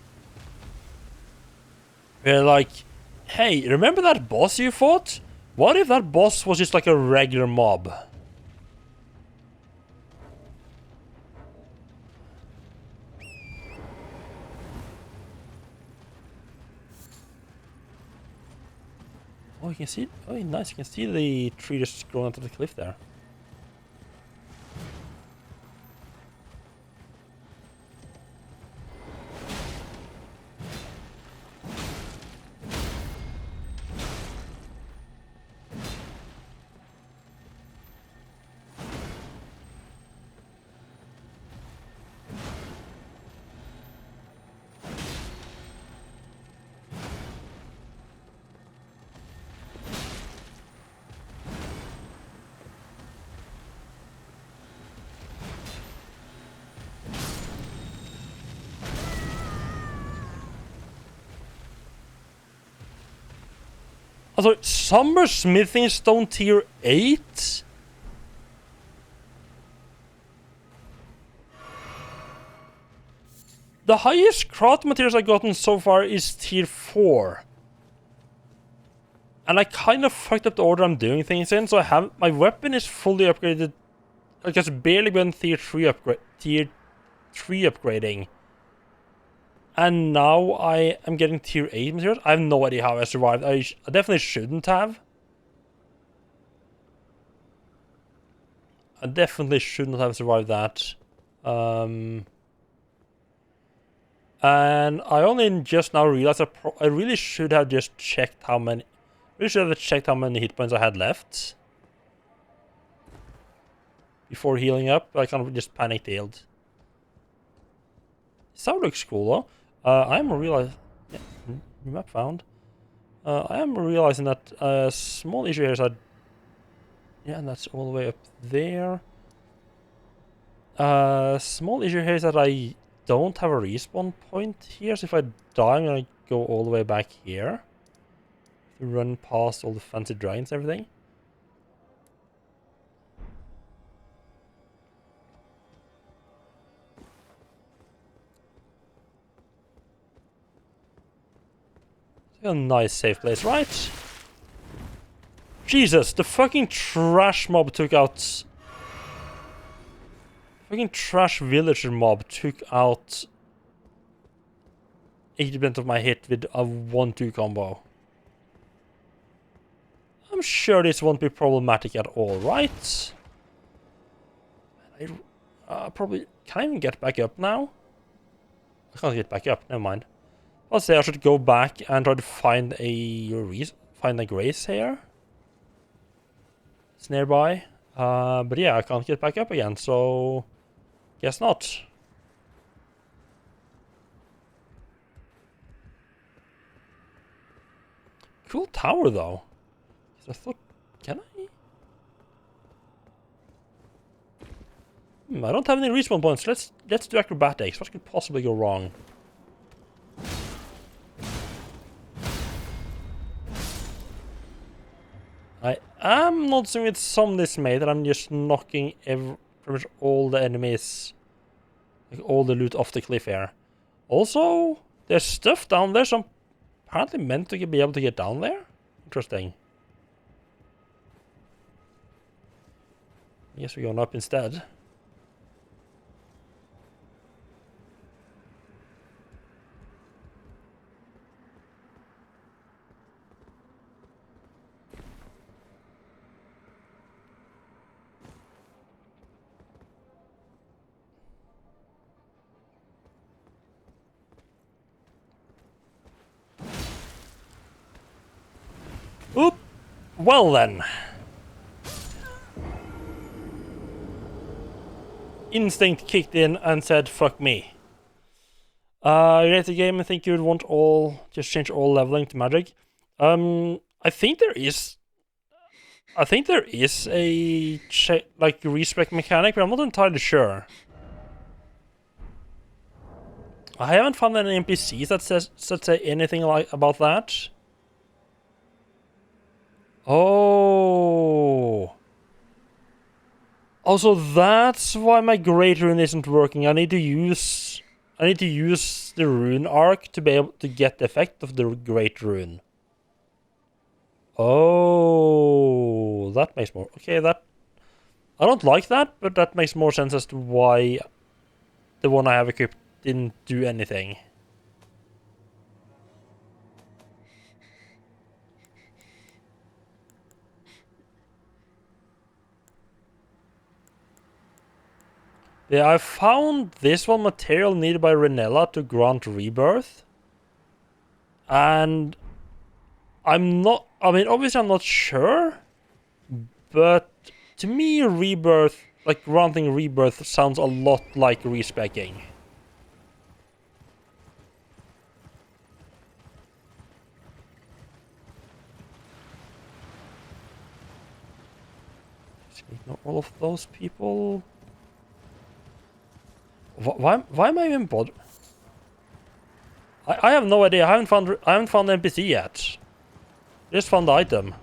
We're like, hey, remember that boss you fought? What if that boss was just like a regular mob? Oh, you can see. Oh, nice. You can see the tree just growing onto the cliff there. Also, Summer Smithing Stone tier 8? The highest craft materials I've gotten so far is tier 4. And I kind of fucked up the order I'm doing things in, so I have my weapon is fully upgraded. I just barely been tier 3 upgrading. And now I am getting tier 8 materials. I have no idea how I survived. I definitely shouldn't have. I definitely shouldn't have survived that. And I only just now realized I really should have just checked how many. Really should have checked how many hit points I had left before healing up. I kind of just panicked healed. Sound looks cool though. I am realizing. Yeah, new map found. I am realizing that a small issue here is that. Yeah, and that's all the way up there. Small issue here is that I don't have a respawn point here, so if I die, I'm gonna go all the way back here. To run past all the fancy dragons and everything. It's a nice safe place, right? Jesus, the fucking trash mob took out... Fucking trash villager mob took out 80% of my hit with a 1-2 combo. I'm sure this won't be problematic at all, right? I probably... Can I even get back up now? I can't get back up, never mind. I'll say I should go back and try to find a grace here. It's nearby. But yeah, I can't get back up again, so... Guess not. Cool tower, though. I thought... Can I? I don't have any respawn points. Let's do acrobatics. What could possibly go wrong? I am noticing with some dismay that I'm just knocking pretty much all the enemies, like all the loot off the cliff here. Also, there's stuff down there, so I'm apparently meant to be able to get down there. Interesting. I guess we're going up instead. Oop! Well then. Instinct kicked in and said, fuck me. You rate the game, I think you would want just change all leveling to magic. I think there is a respec mechanic, but I'm not entirely sure. I haven't found any NPCs that say anything about that. Oh. Also, that's why my Great Rune isn't working. I need to use the Rune Arc to be able to get the effect of the Great Rune. Oh, that makes more... Okay, that... I don't like that, but that makes more sense as to why the one I have equipped didn't do anything. Yeah, I found this one material needed by Renella to grant rebirth. And obviously I'm not sure, but to me rebirth, like granting rebirth, sounds a lot like respecking. Ignore all of those people. Why am I even bothered? I have no idea. I haven't found the NPC yet. Just found the item.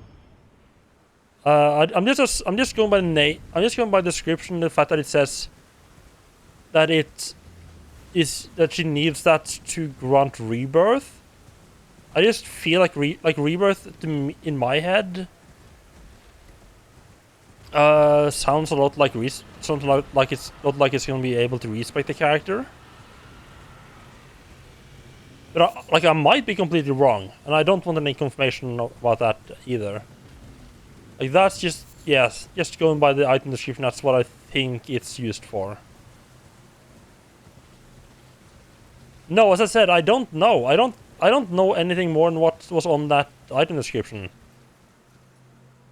I'm just going by the name. I'm just going by the description. The fact that it says that that she needs that to grant rebirth. I just feel like rebirth to me, in my head. Sounds a lot like something like it's not like it's gonna be able to respect the character. But I might be completely wrong, and I don't want any confirmation about that either. Like that's just just going by the item description. That's what I think it's used for. No, as I said, I don't know. I don't know anything more than what was on that item description.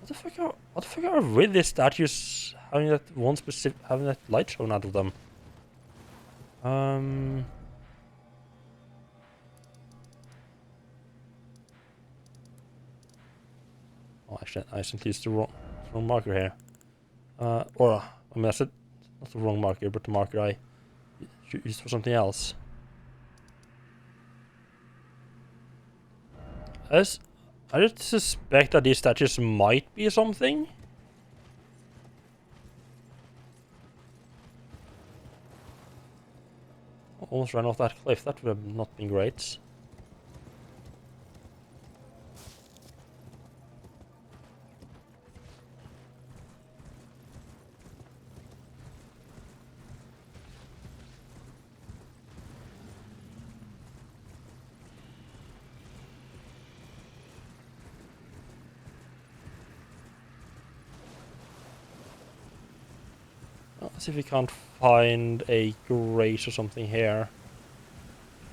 What the fuck are with these statues having that one specific having that light shown out of them? Oh, actually, I simply used the wrong marker here. Or, I mean, that's it. Not the wrong marker, but the marker I used for something else. I just suspect that these statues might be something. Almost ran off that cliff. That would have not been great. Let's see if we can't find a grate or something here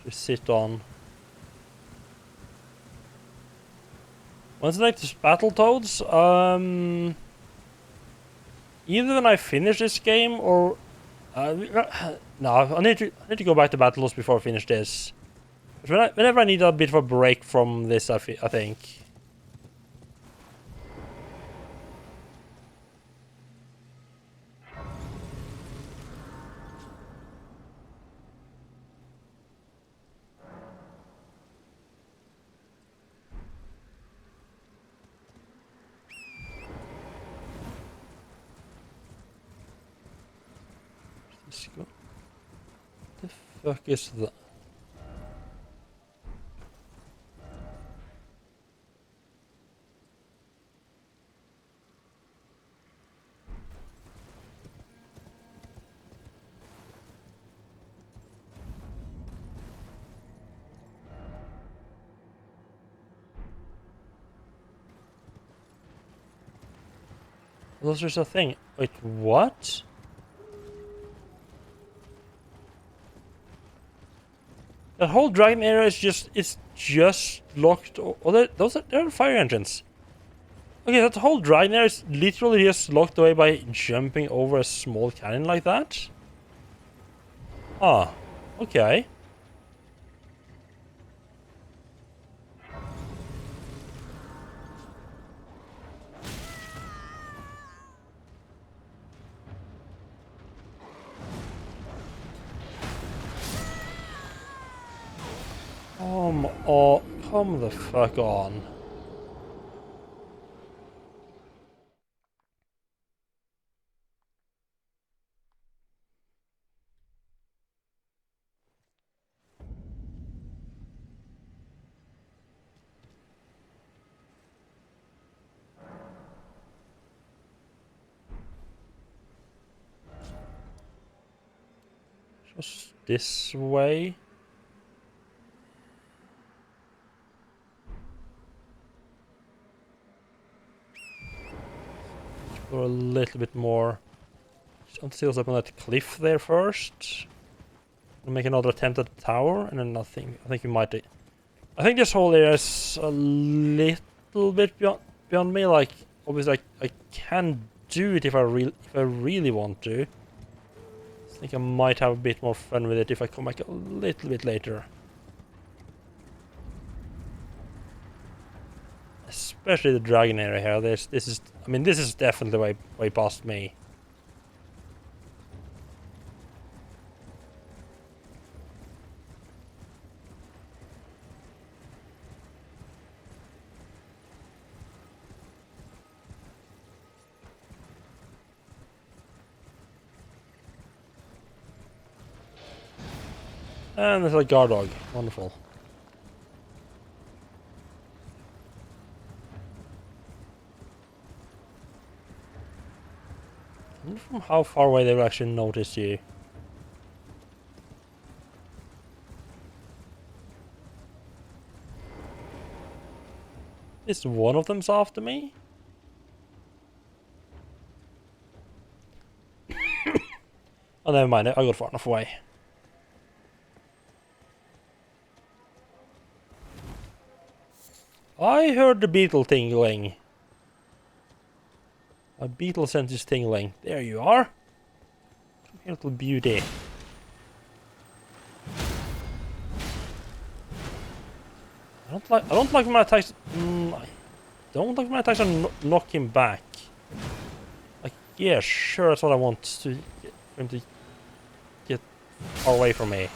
to sit on. When's the next Battletoads? Either when I finish this game or no, I need to go back to Battletoads before I finish this. Whenever I need a bit of a break from this, I think. What the fuck is that? Those just a thing. Wait, what? That whole dragon area is just locked. Oh, they're fire engines. Okay, that whole dragon area is literally just locked away by jumping over a small canyon like that. Ah, okay. Oh, come the fuck on. Just this way. Or a little bit more. Just want to see what's up on that cliff there first. We'll make another attempt at the tower, and then nothing. I think we might. I think this whole area is a little bit beyond me. Like, obviously, I can do it if I really want to. I think I might have a bit more fun with it if I come back a little bit later. Especially the dragon area here. This is definitely way past me. And there's a guard dog. Wonderful. I wonder from how far away they will actually notice you. Is one of them's after me? Oh, never mind. I got far enough away. I heard the beetle tingling. A beetle sense is tingling. There you are. Come here, little beauty. I don't like my attacks. I don't like my attacks and knock him back. Like, yeah, sure, that's what I want to get him to get far away from me.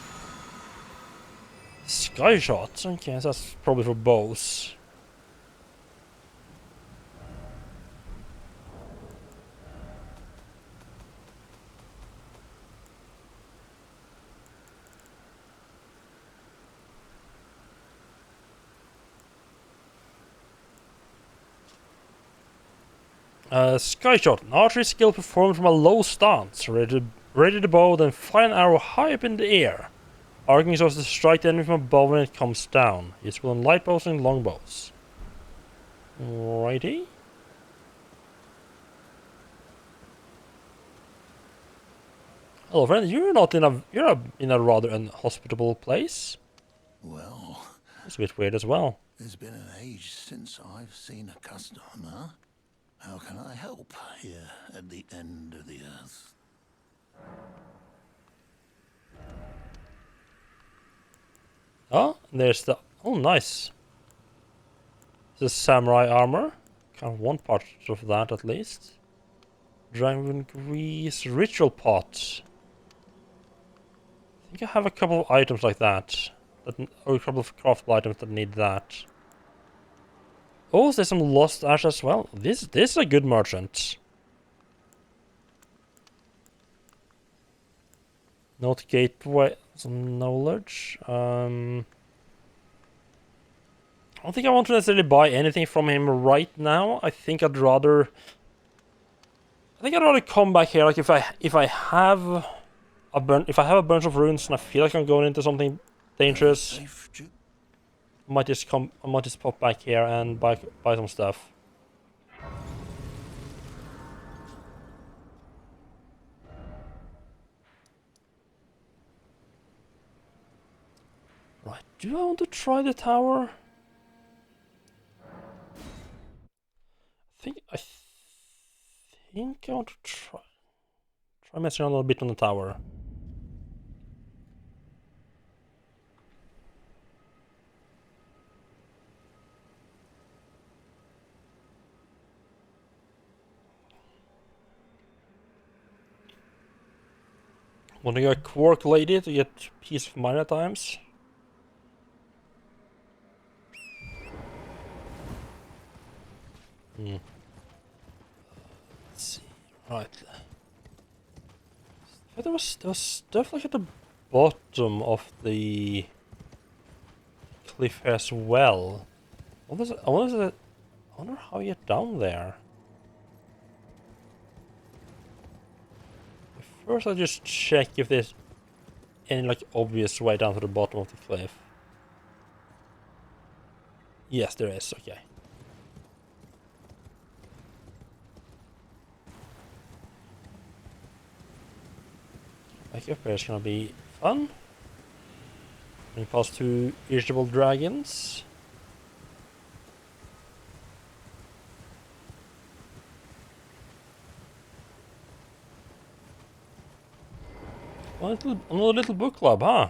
Sky shots. Okay, that's probably for bows. Sky shot, an archery skill performed from a low stance, ready to bow, then fire an arrow high up in the air. Arcing so as to strike the enemy from above when it comes down. Useful in light bows and long bows. Righty. Hello, friend. You're in a rather inhospitable place. Well, It's a bit weird as well. it's been an age since I've seen a customer. How can I help here at the end of the earth? Oh, there's the... Oh, nice. The samurai armor. Kind of one part of that at least. Dragon grease ritual pot. I think I have a couple of items like that. Or a couple of craftable items that need that. Oh, there's some lost ash as well. This is a good merchant. Note gateway, some knowledge. I don't think I want to necessarily buy anything from him right now. I think I'd rather come back here. Like if I have a bunch of runes and I feel like I'm going into something dangerous. I might just pop back here and buy some stuff. Right, do I want to try the tower? I think I want to try messing around a little bit on the tower. Want to get a Quark Lady to get peace of mind at times? Let's see. Right. There was stuff like at the bottom of the cliff as well. I wonder how you get down there. First, I'll just check if there's any like obvious way down to the bottom of the cliff. Yes, there is. Okay. Back up here is gonna be fun. We pass two irritable dragons. Another little book club, huh?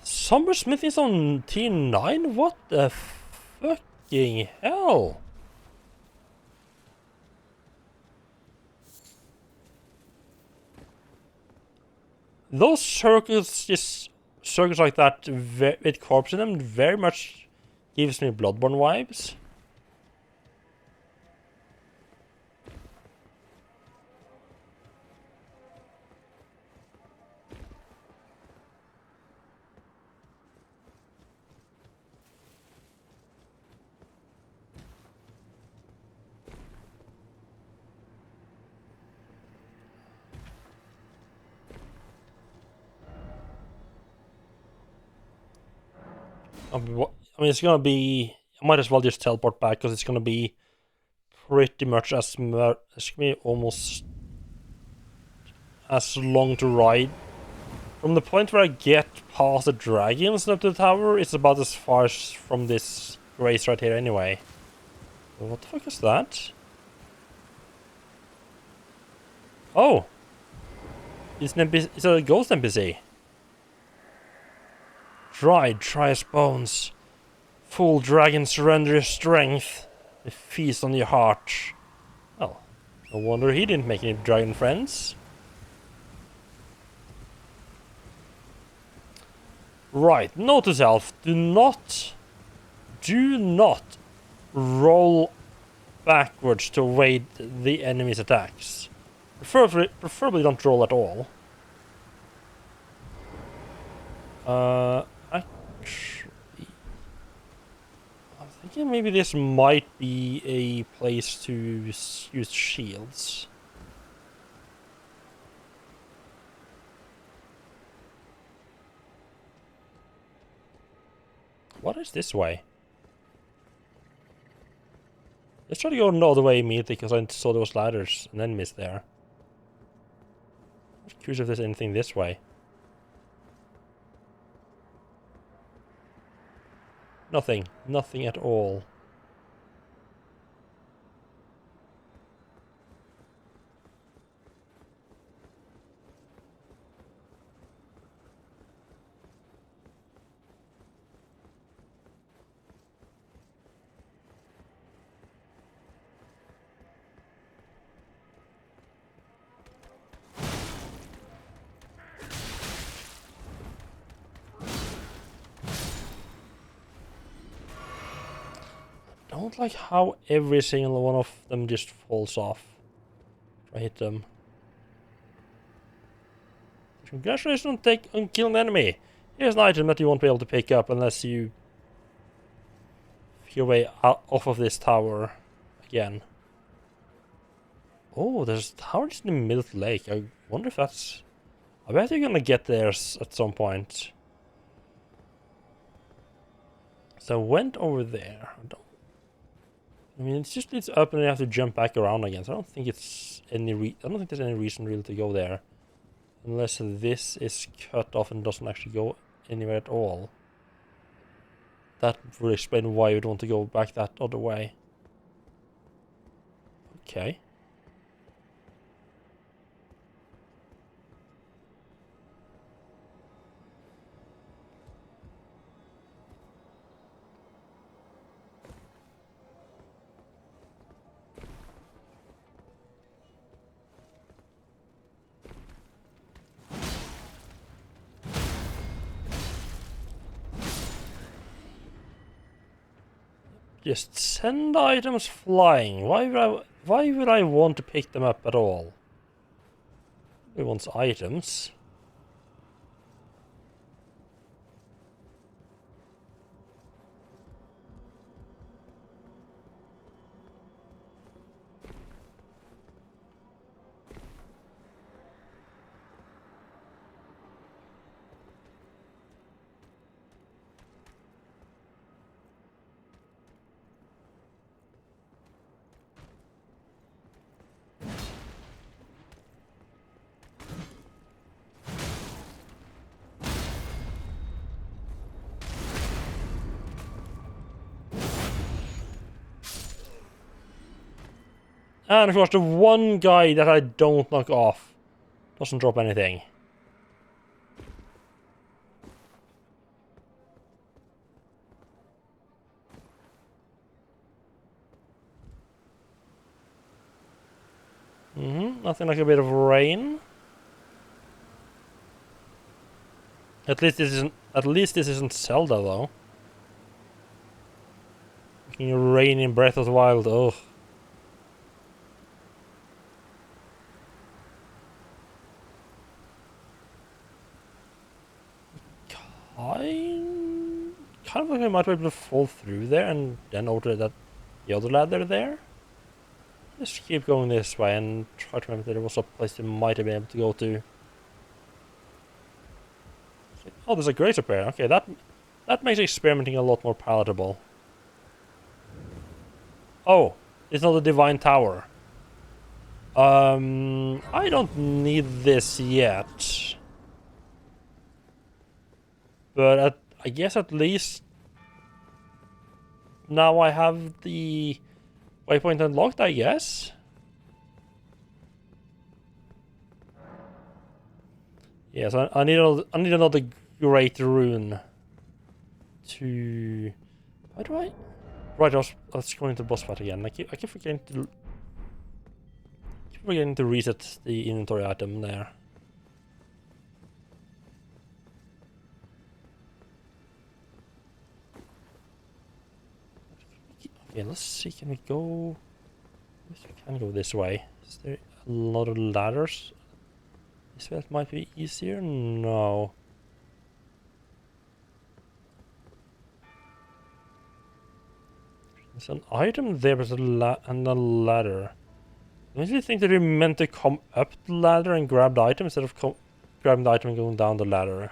Summersmith is on tier 9? What the fucking hell? Those circles like that with corpse in them very much gives me Bloodborne vibes. I mean, it's gonna be. I might as well just teleport back because it's gonna be pretty much it's gonna be almost as long to ride. From the point where I get past the dragons and up to the tower, it's about as far as from this race right here anyway. What the fuck is that? Oh! It's a ghost NPC. Try his bones. Fool dragon, surrender your strength. A feast on your heart. Oh, no wonder he didn't make any dragon friends. Right, note to self, do not roll backwards to evade the enemy's attacks. Preferably don't roll at all. Actually, I'm thinking maybe this might be a place to use shields. What is this way? Let's try to go the other way immediately because I saw there was ladders and enemies there. I'm curious if there's anything this way. Nothing. Nothing at all. I don't like how every single one of them just falls off if I hit them. Congratulations on killing an enemy. Here's an item that you won't be able to pick up unless you your way out off of this tower again. Oh, there's a tower just in the middle of the lake. I wonder if that's... I bet you're gonna get there at some point. So I went over there. I mean, it's just it's up and you have to jump back around again. So I don't think it's I don't think there's any reason really to go there, unless this is cut off and doesn't actually go anywhere at all. That would explain why you'd want to go back that other way. Okay. Just send items flying. Why would I want to pick them up at all? Who wants items? And of course, the one guy that I don't knock off doesn't drop anything. Nothing like a bit of rain. At least this isn't Zelda though. Making rain in Breath of the Wild, ugh. Kind of like I might be able to fall through there and then over to the other ladder there. Just keep going this way and try to remember that there was a place you might have been able to go to. Oh, there's a grate up there. Okay, that that makes experimenting a lot more palatable. Oh, it's not a divine tower. I don't need this yet. But I guess at least now I have the waypoint unlocked, I guess. Yes, I need another great rune to. How do I? Right, I was going into the boss fight again. I keep forgetting to reset the inventory item there. Okay, let's see. Can we go? Yes, we can go this way. Is there a lot of ladders? This way might be easier. No. There's an item there, but and a ladder. I usually think that you're meant to come up the ladder and grab the item instead of grabbing the item and going down the ladder.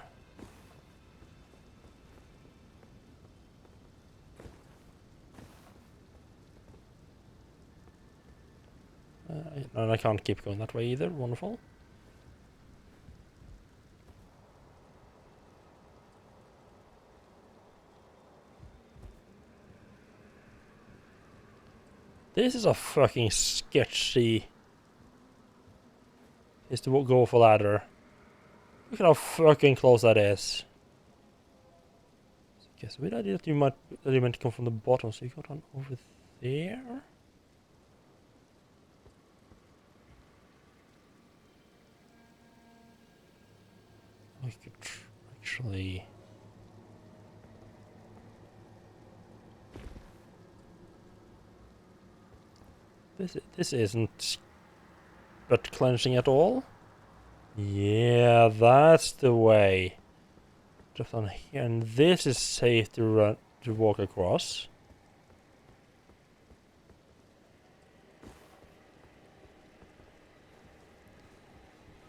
And I can't keep going that way either. Wonderful. This is a fucking sketchy place to go for ladder. Look at how fucking close that is. So I guess with the idea that you meant to come from the bottom, so you got on over there. I could actually. This isn't butt clenching at all. Yeah, that's the way. Just on here, and this is safe to walk across.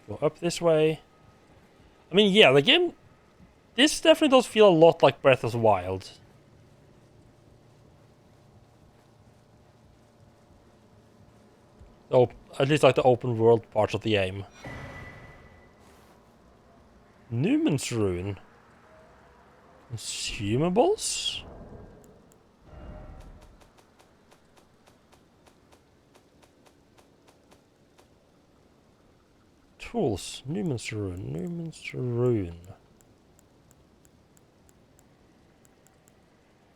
Go up this way. I mean, yeah, the game. This definitely does feel a lot like Breath of the Wild. Oh, at least like the open world parts of the game. Newman's Rune. Consumables? Tools. Newman's Rune. Newman's Rune.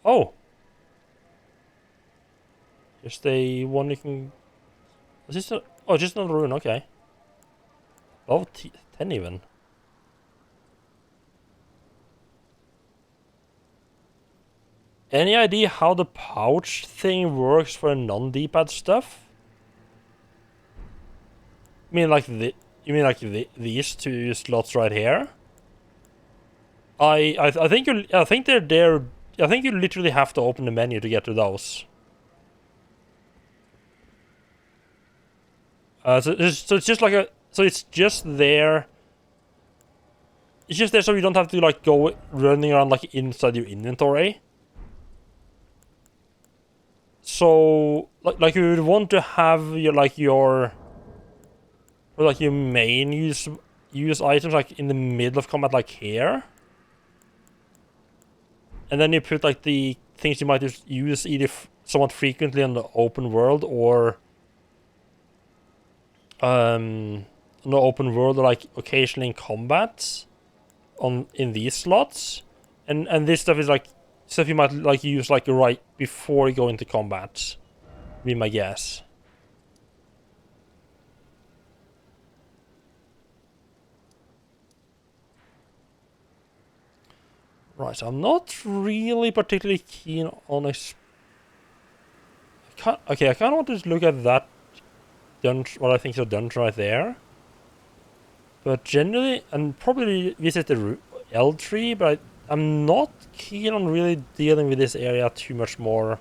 Oh! Just a one you can... Is this a... Oh, just another rune, okay. Level 10 even. Any idea how the pouch thing works for non-D-pad stuff? You mean like these two slots right here? I think they're there. I think you literally have to open the menu to get to those. So it's just like a. So it's just there. It's just there so you don't have to like go running around like inside your inventory. So like you would want to have your main use items like in the middle of combat, like here. And then you put like the things you might just use either somewhat frequently in the open world or in the open world or like occasionally in combat in these slots. And this stuff is like stuff you might like use like right before you go into combat. Would be my guess. Right, so I'm not really particularly keen on I kind of want to just look at that dungeon, what I think is a dungeon right there. But generally, and probably visit the L tree, but I'm not keen on really dealing with this area too much more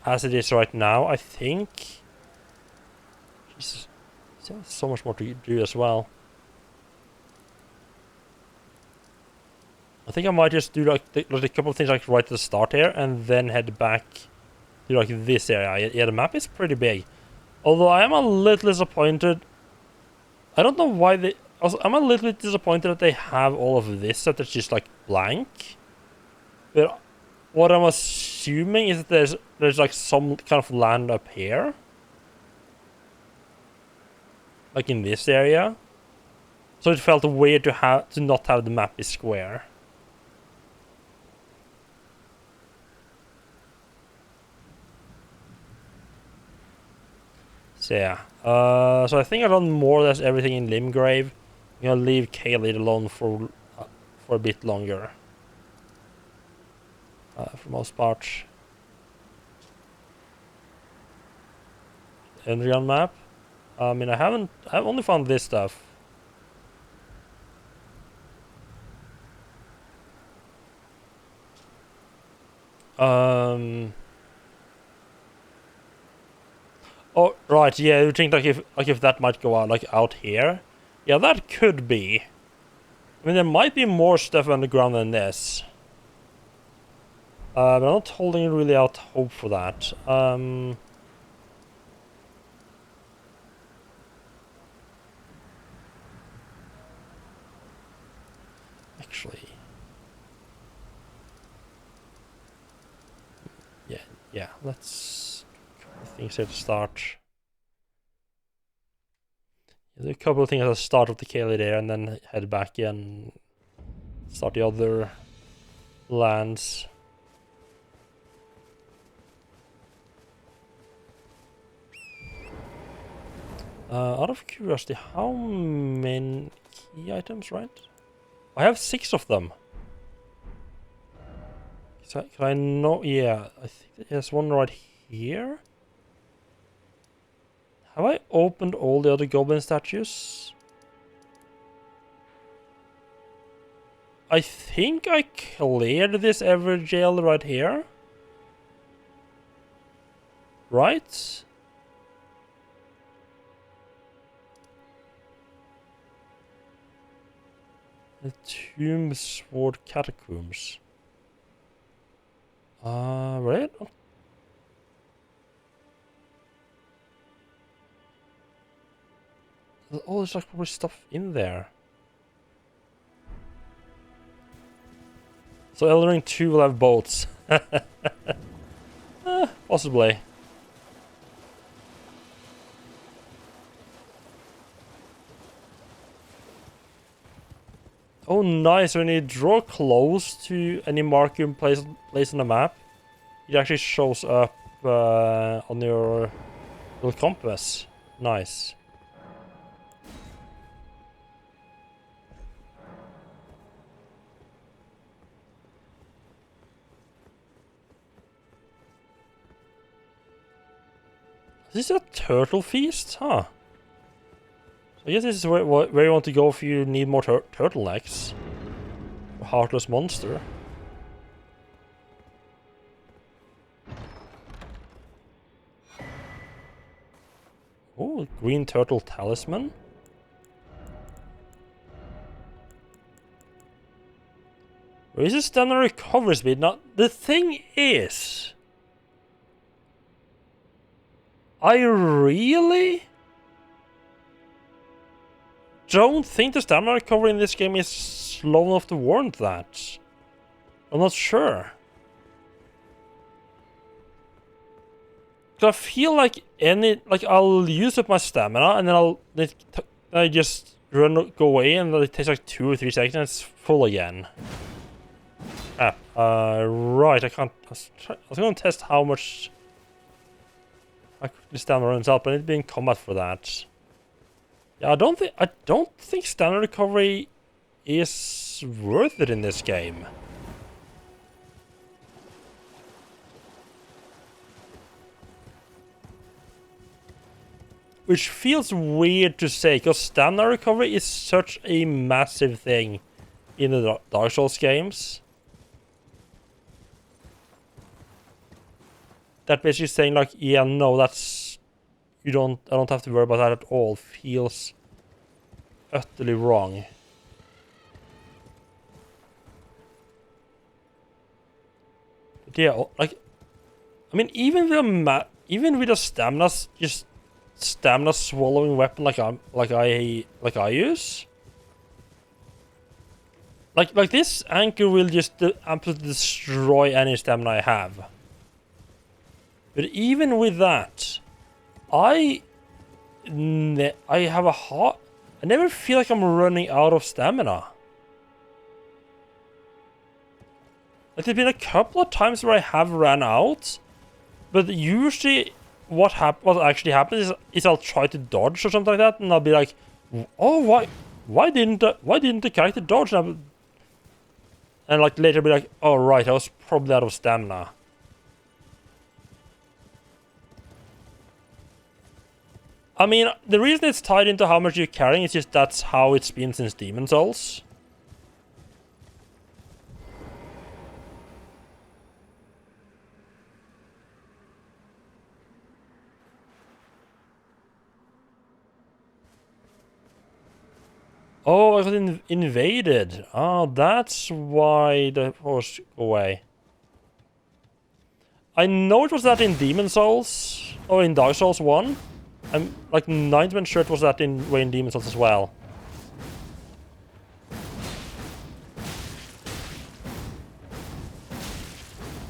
as it is right now. I think... Jesus, there's so much more to do as well. I think I might just do like a couple of things like right at the start here, and then head back to like this area. Yeah, the map is pretty big. Although I am a little disappointed. I don't know why they. Also, I'm a little bit disappointed that they have all of this that it's just like blank. But what I'm assuming is that there's like some kind of land up here, like in this area. So it felt weird to not have the map be square. So yeah, so I think I've done more or less everything in Limgrave. I'm gonna leave Caelid alone for a bit longer. For most part. Elden map. I mean, I've only found this stuff. Oh, right, yeah, you think like if that might go out like out here? Yeah, that could be. I mean, there might be more stuff underground than this. But I'm not holding really out hope for that. Actually. Yeah, let's things here to start. There's a couple of things at the start of the Caelid there, and then head back in, start the other lands. Out of curiosity, how many key items, right? I have 6 of them. Can I know? Yeah, I think there's one right here. Have I opened all the other goblin statues? I think I cleared this ever jail right here. Right? The Tomb Sword Catacombs. Right? Oh, there's like probably stuff in there. So Elden Ring 2 will have boats. Possibly. Oh, nice. When you draw close to any marker you place on the map, it actually shows up on your little compass. Nice. Is this a turtle feast? Huh. I guess this is where you want to go if you need more turtlenecks. A heartless monster. Oh, green turtle talisman. Where is the standard recovery speed? Now, the thing is, I really don't think the stamina recovery in this game is slow enough to warrant that. I'm not sure. I feel like I'll use up my stamina and then I just go away and it takes like 2 or 3 seconds and it's full again. Right, I can't. I was going to test how much the stamina runs out, but I need to be in combat for that. Yeah, I don't think stamina recovery is worth it in this game. Which feels weird to say, because stamina recovery is such a massive thing in the Dark Souls games. That basically saying like, yeah, no, that's... I don't have to worry about that at all. Feels utterly wrong. yeah, like, I mean, even with a stamina, just stamina swallowing weapon like I use. Like this anchor will just absolutely destroy any stamina I have. But even with that, I have a hard. I never feel like I'm running out of stamina. Like there's been a couple of times where I have ran out, but usually what actually happens is I'll try to dodge or something like that, and I'll be like, oh why didn't the character dodge? And like later be like, oh right, I was probably out of stamina. I mean, the reason it's tied into how much you're carrying is just that's how it's been since Demon Souls. Oh, I got invaded. Oh, that's why the horse go away. I know it was that in Demon Souls, or in Dark Souls 1. I'm like 90% sure it was that in Demon Souls as well.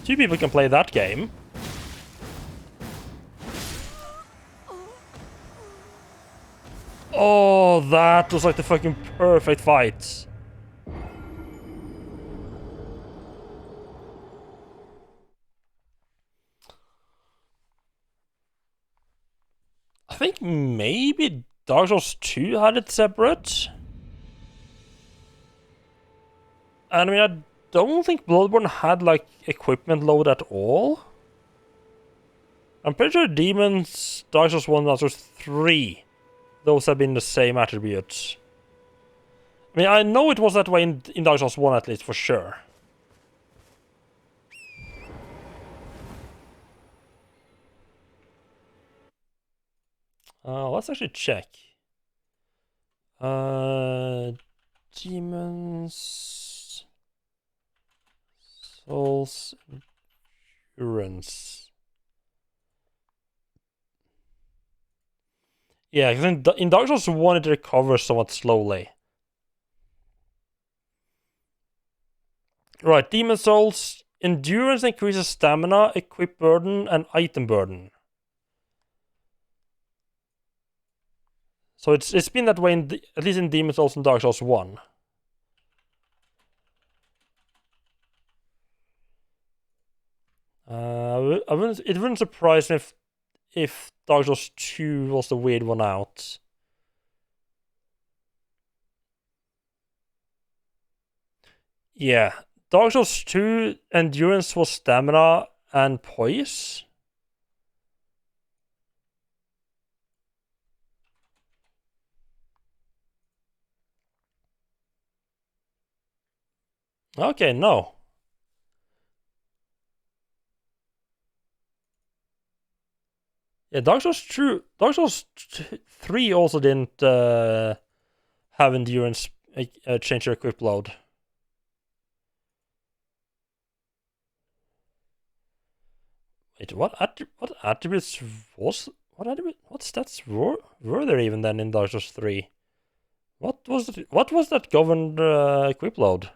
Two people can play that game. Oh, that was like the fucking perfect fight. I think maybe Dark Souls 2 had it separate. And I mean, I don't think Bloodborne had like equipment load at all. I'm pretty sure Demons, Dark Souls 1, Dark Souls 3, those have been the same attributes. I mean, I know it was that way in Dark Souls 1 at least, for sure. Let's actually check. Demons... Souls... Endurance... Yeah, because in Dark Souls 1 it recovers somewhat slowly. Right, Demon Souls... Endurance increases stamina, equip burden, and item burden. So it's been that way at least in Demon Souls and Dark Souls 1. It wouldn't surprise me if Dark Souls 2 was the weird one out. Yeah, Dark Souls 2 endurance was stamina and poise. Okay, no. Yeah, Dark Souls 3 also didn't have endurance change your equip load. Wait, what attributes what stats were there even then in Dark Souls 3? What was that governed equip load?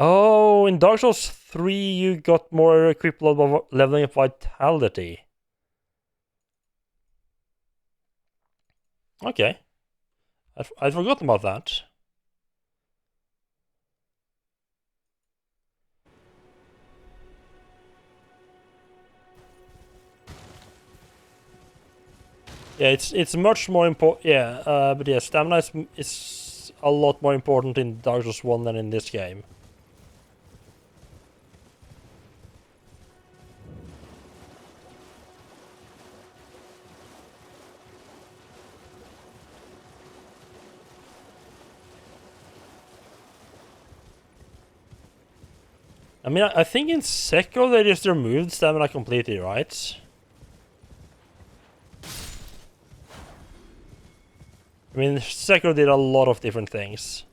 Oh, in Dark Souls 3 you got more equip load by leveling up Vitality. Okay. I'd forgotten about that. Yeah, it's much more important. Yeah, but yeah, stamina is a lot more important in Dark Souls 1 than in this game. I mean, I think in Sekiro they just removed stamina completely, right? I mean, Sekiro did a lot of different things.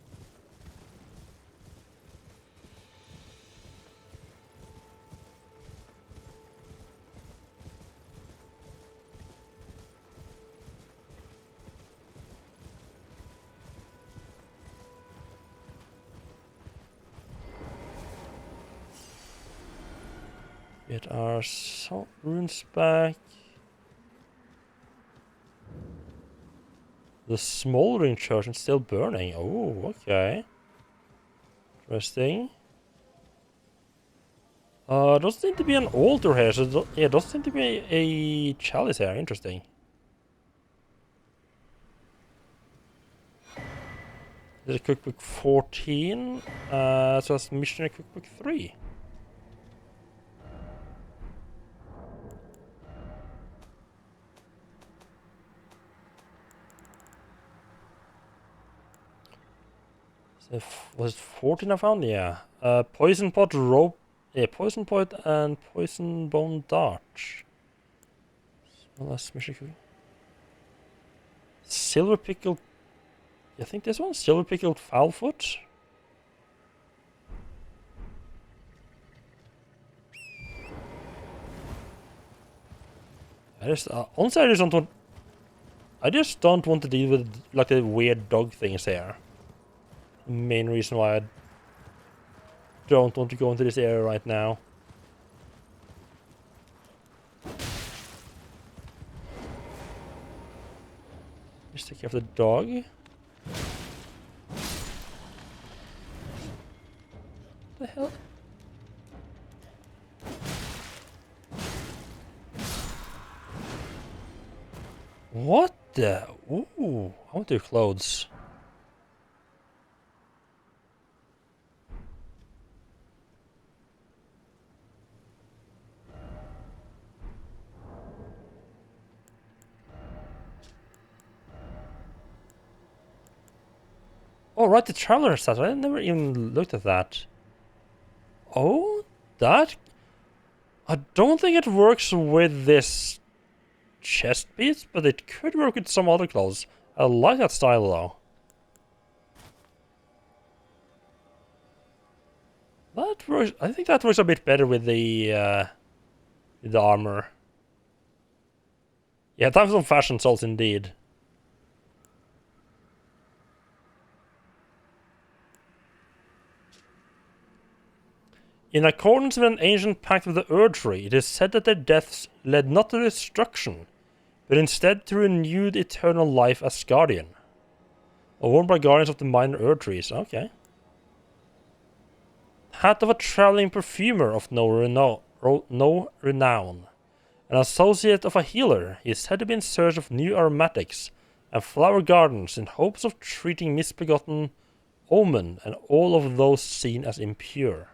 Get our runes back. The smoldering church is still burning. Oh, okay. Interesting. Doesn't seem to be an altar here, so yeah, doesn't seem to be a chalice here. Interesting. This is cookbook 14, so that's missionary cookbook 3. So was it 14 I found? Yeah. Poison pot, rope. Yeah, poison pot and poison bone dart. Well, that's missionary cooking. Silver pickled. I think this one, silver pickled fowl foot. Honestly, I just don't want to deal with like the weird dog things here. The main reason why I don't want to go into this area right now. Just take care of the dog. What the hell? What the? Ooh, I want your clothes. Oh, right, the traveler stats. I never even looked at that. Oh, that? I don't think it works with this chest piece, but it could work with some other clothes. I like that style, though. That works. I think that works a bit better with the armor. Yeah, time for some fashion salts indeed. In accordance with an ancient pact with the Erdtree, it is said that their deaths led not to destruction, but instead to renewed eternal life as guardian. Worn by guardians of the minor Erdtrees. Okay. Hat of a traveling perfumer of no renown. An associate of a healer, he is said to be in search of new aromatics and flower gardens in hopes of treating misbegotten omen and all of those seen as impure.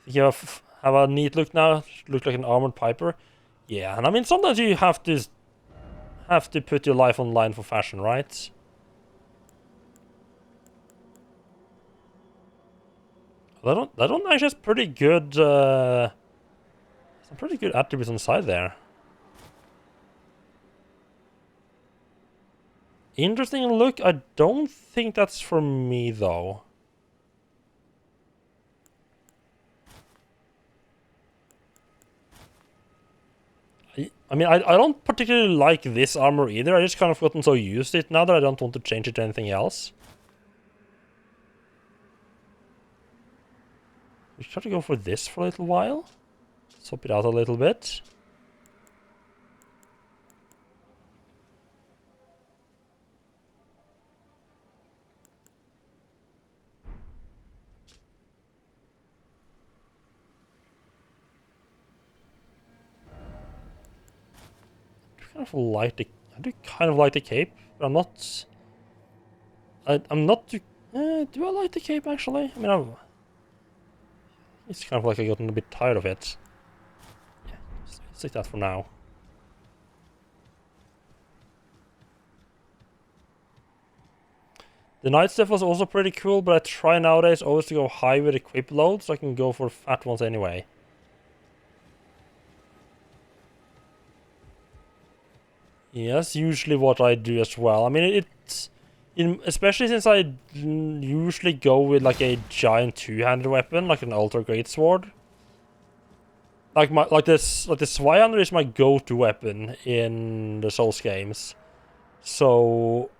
You have a neat look now. Look like an armored piper. Yeah, and I mean sometimes you have to put your life on line for fashion, right? That one actually has pretty good some pretty good attributes on the side there. Interesting look. I don't think that's for me though. I mean, I don't particularly like this armor either. I just kind of gotten so used to it now that I don't want to change it to anything else. We try to go for this for a little while. Swap it out a little bit. I do kind of like the cape, but I'm not. I'm not too. Do I like the cape actually? I mean, it's kind of like I gotten a bit tired of it. Yeah, stick that for now. The night stuff was also pretty cool, but I try nowadays always to go high with equip load, so I can go for fat ones anyway. Yeah, that's usually what I do as well. I mean, especially since I usually go with like a giant two-handed weapon, like an ultra great sword. Like the Zweihander is my go-to weapon in the Souls games. So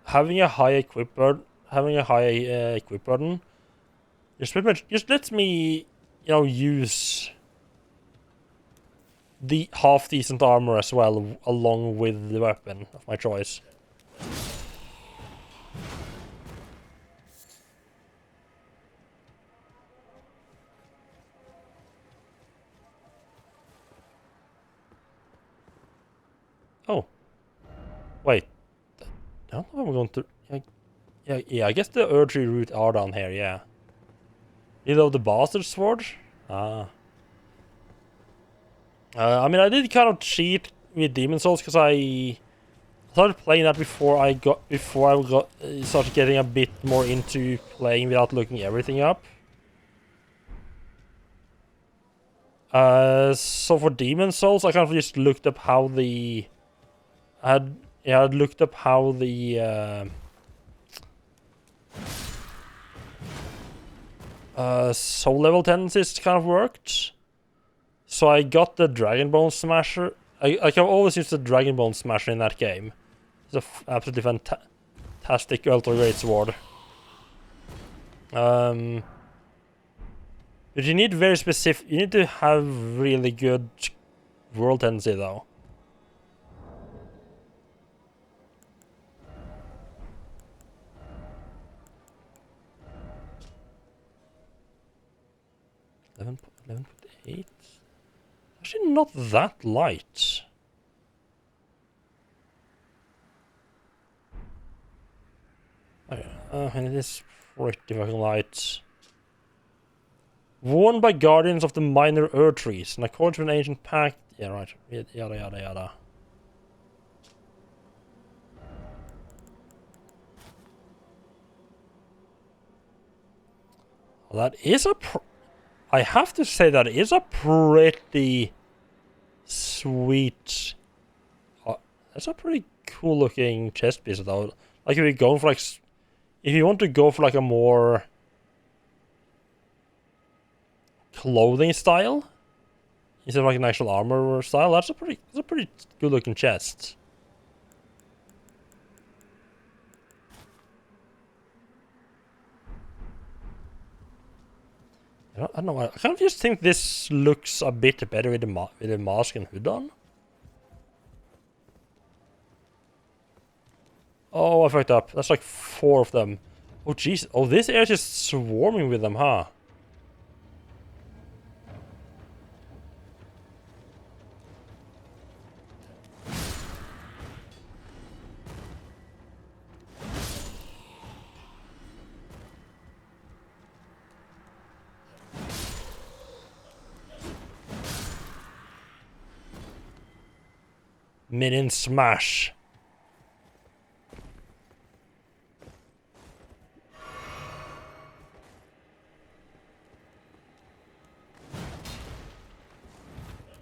having a high equip burden, just pretty much just lets me, use the half decent armor as well along with the weapon of my choice. Oh, wait. I don't know if I'm going to. Yeah. I guess the Erdtree route are down here. Yeah. The bastard sword. Ah. I mean, I did kind of cheat with Demon Souls because I started playing that before I started getting a bit more into playing without looking everything up. So for Demon Souls, I kind of just looked up how the I looked up how the soul level tendencies kind of worked. So I got the Dragon Bone Smasher. I can always use the Dragon Bone Smasher in that game. It's a absolutely fantastic ultra great sword. But you need very specific. You need to have really good world tendency though. Eleven 11.8. Actually, not that light. And it is pretty fucking light. Worn by guardians of the minor Erdtrees, and according to an ancient pact. Yeah, right. Yada yada yada. Well, that is I have to say that is a pretty sweet. That's a pretty cool looking chest piece though. Like if you're going for if you want to go for like a more clothing style instead of like an actual armor style, that's a pretty good looking chest. I don't know. I kind of just think this looks a bit better with the mask and hood on. Oh, I fucked up. That's like 4 of them. Oh, jeez. Oh, this area is just swarming with them, huh? Minion smash.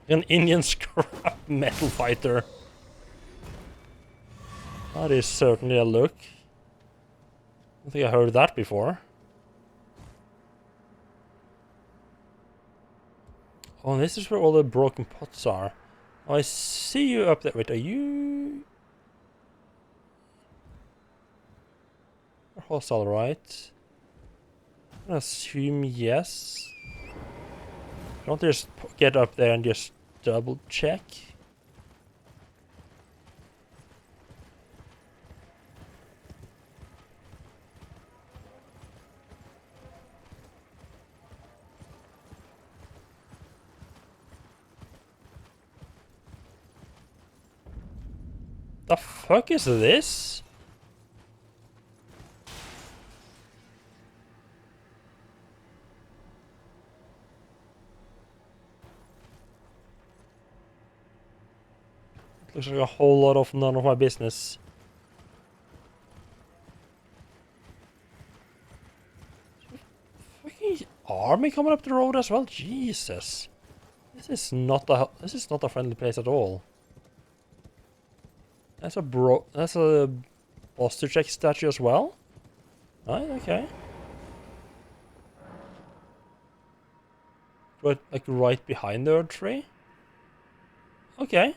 An Indian scrap metal fighter. That is certainly a look. I don't think I heard that before. Oh, this is where all the broken pots are. Oh, I see you up there. Wait, are you... You're hostile, right? I'm gonna assume yes. Don't just get up there and just double check. The fuck is this? Looks like a whole lot of none of my business. Fucking army coming up the road as well? Jesus. This is not a friendly place at all. That's a posture check statue as well. Right, okay. Right behind the Earth tree. Okay.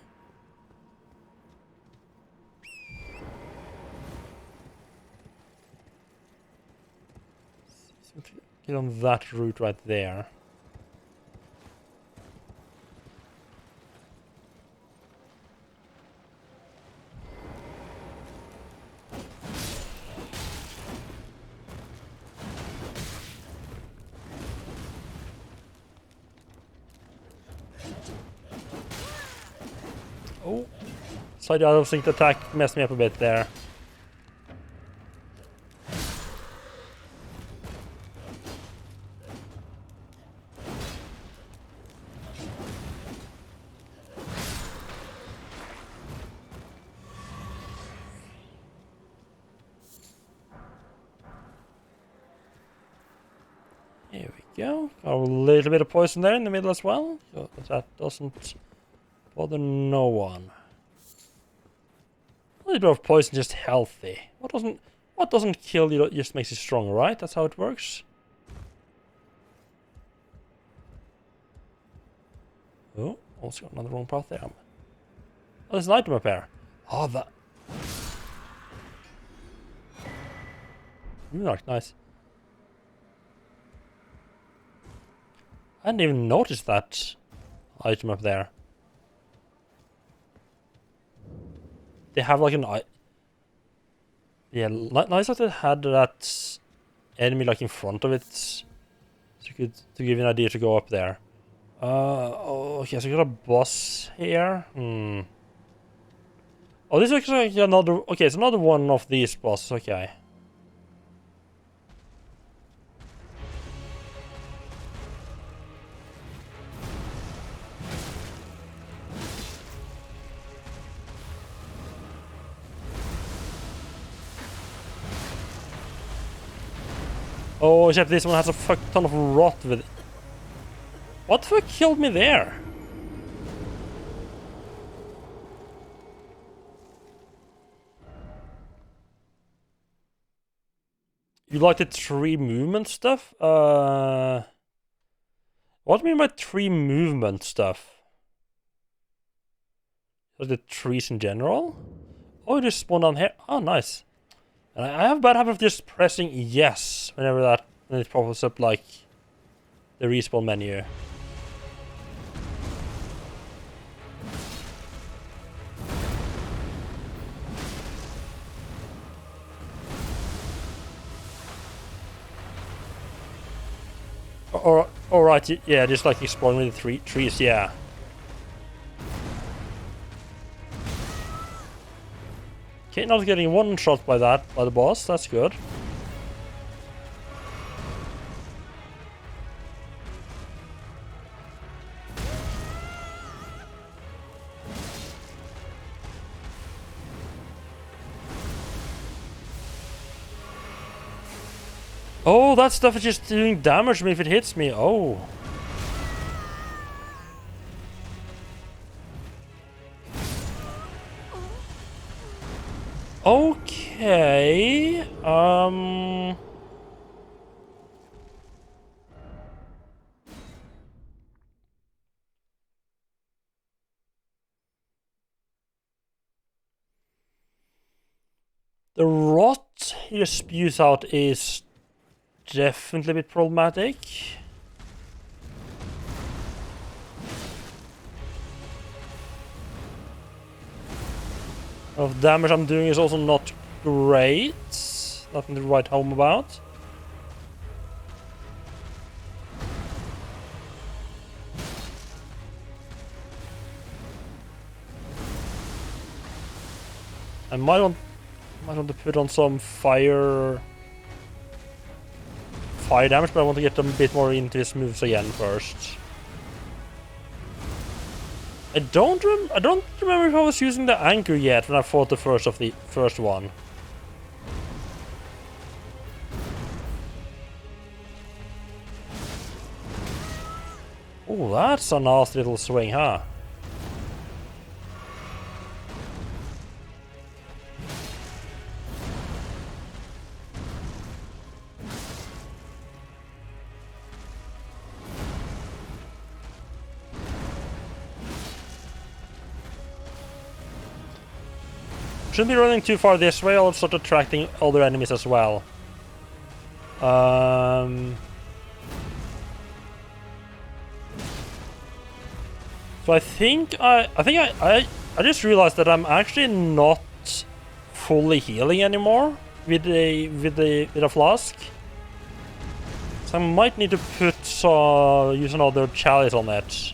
Get on that route right there. Oh. Side out of sync attack messed me up a bit there. Here we go. Got a little bit of poison there in the middle as well. So that doesn't bother no one. A little bit of poison, just healthy. What doesn't kill you just makes you stronger, right? That's how it works. Oh, also got another wrong path there. Oh, there's an item up here. Oh, that. Nice. I didn't even notice that item up there. They have like an... Yeah, nice that they had that enemy like in front of it. So to give you an idea to go up there. Oh, okay, so we got a boss here. Oh, this is actually like another... Okay, it's another one of these bosses, okay. Oh, except this one has a fuck ton of rot with it. What the fuck killed me there? You like the tree movement stuff? What do you mean by tree movement stuff? Like the trees in general? Oh, it just spawned down here. Oh, nice. And I have a bad habit of just pressing yes when it pops up like the respawn menu. Or right, yeah, just like exploring with the trees, yeah. Okay, not getting one shot by the boss, that's good. Oh, that stuff is just doing damage to me if it hits me. Oh. Okay. The rot he spews out is definitely a bit problematic. Of damage I'm doing is also not great. Nothing to write home about. I might want to put on some fire damage, but I want to get a bit more into his moves again first. I don't remember if I was using the anchor yet when I fought the first one. Oh, that's a nasty little swing, huh? Shouldn't be running too far this way, I'll start attracting other enemies as well. So I think I just realized that I'm actually not fully healing anymore with a flask. So I might need to use another chalice on it.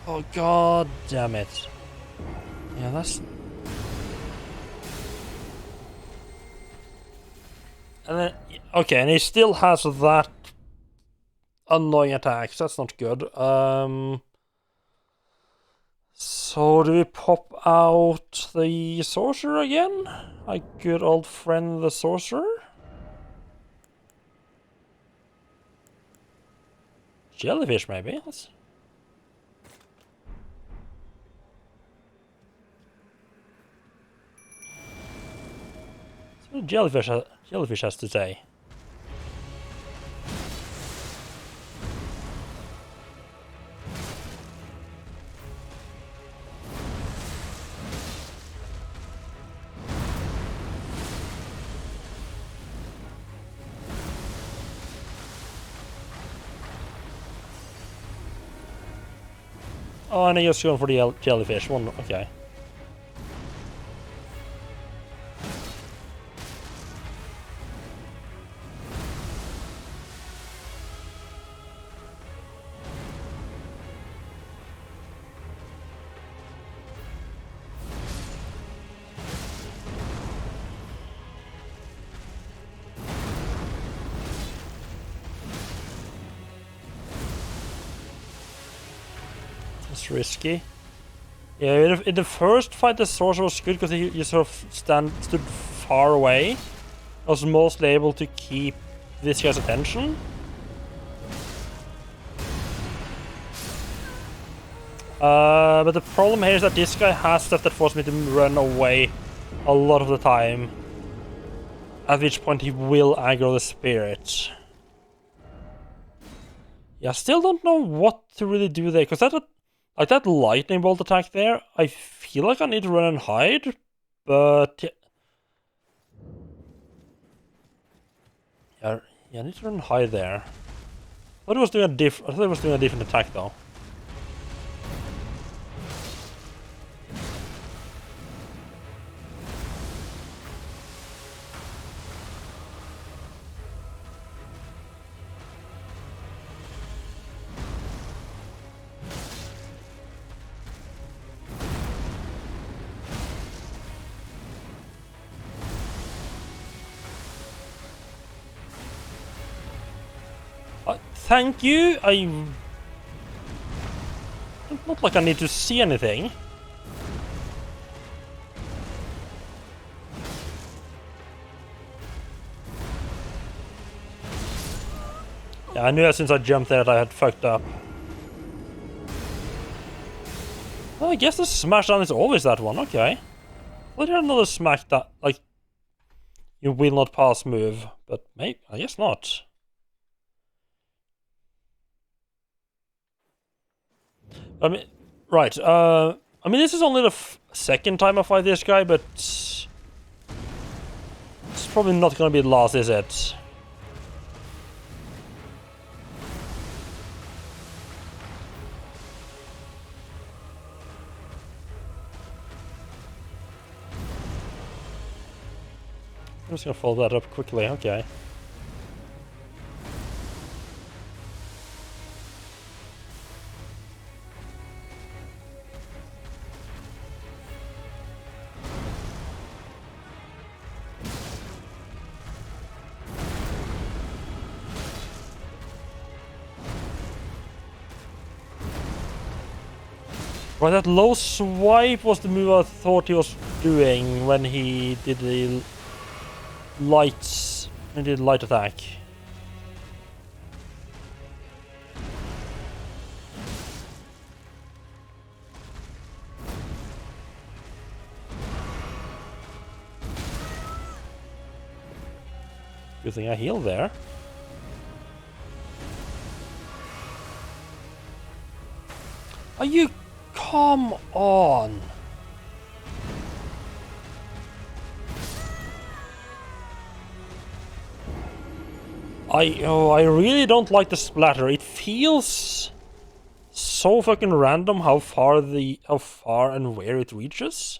Oh god damn it. Yeah, that's... And then, okay, and he still has that annoying attacks. That's not good. So do we pop out the sorcerer again? My good old friend, the sorcerer? Jellyfish, maybe? Let's... what jellyfish has to say. Oh, and I just going for the jellyfish one. Okay. It's risky. Yeah, in the first fight, the sorcerer was good because he sort of stood far away. I was mostly able to keep this guy's attention. But the problem here is that this guy has stuff that forces me to run away a lot of the time. At which point he will aggro the spirit. Yeah, I still don't know what to really do there, because that lightning bolt attack there, I feel like I need to run and hide, but yeah, I need to run and hide there. I thought it was doing a different attack though. Thank you. Not like I need to see anything. Yeah, I knew as soon as I jumped there that I had fucked up. Well, I guess the smashdown is always that one. Okay. Well, there's another smack that, like, you will not pass move, but maybe I guess not. I mean, right. I mean, this is only the second time I fight this guy, but it's probably not gonna be the last, is it? I'm just gonna follow that up quickly. Okay. Right, that low swipe was the move I thought he was doing when he did the light attack. Good thing I healed there. Are you... Come on! I really don't like the splatter. It feels so fucking random how far and where it reaches.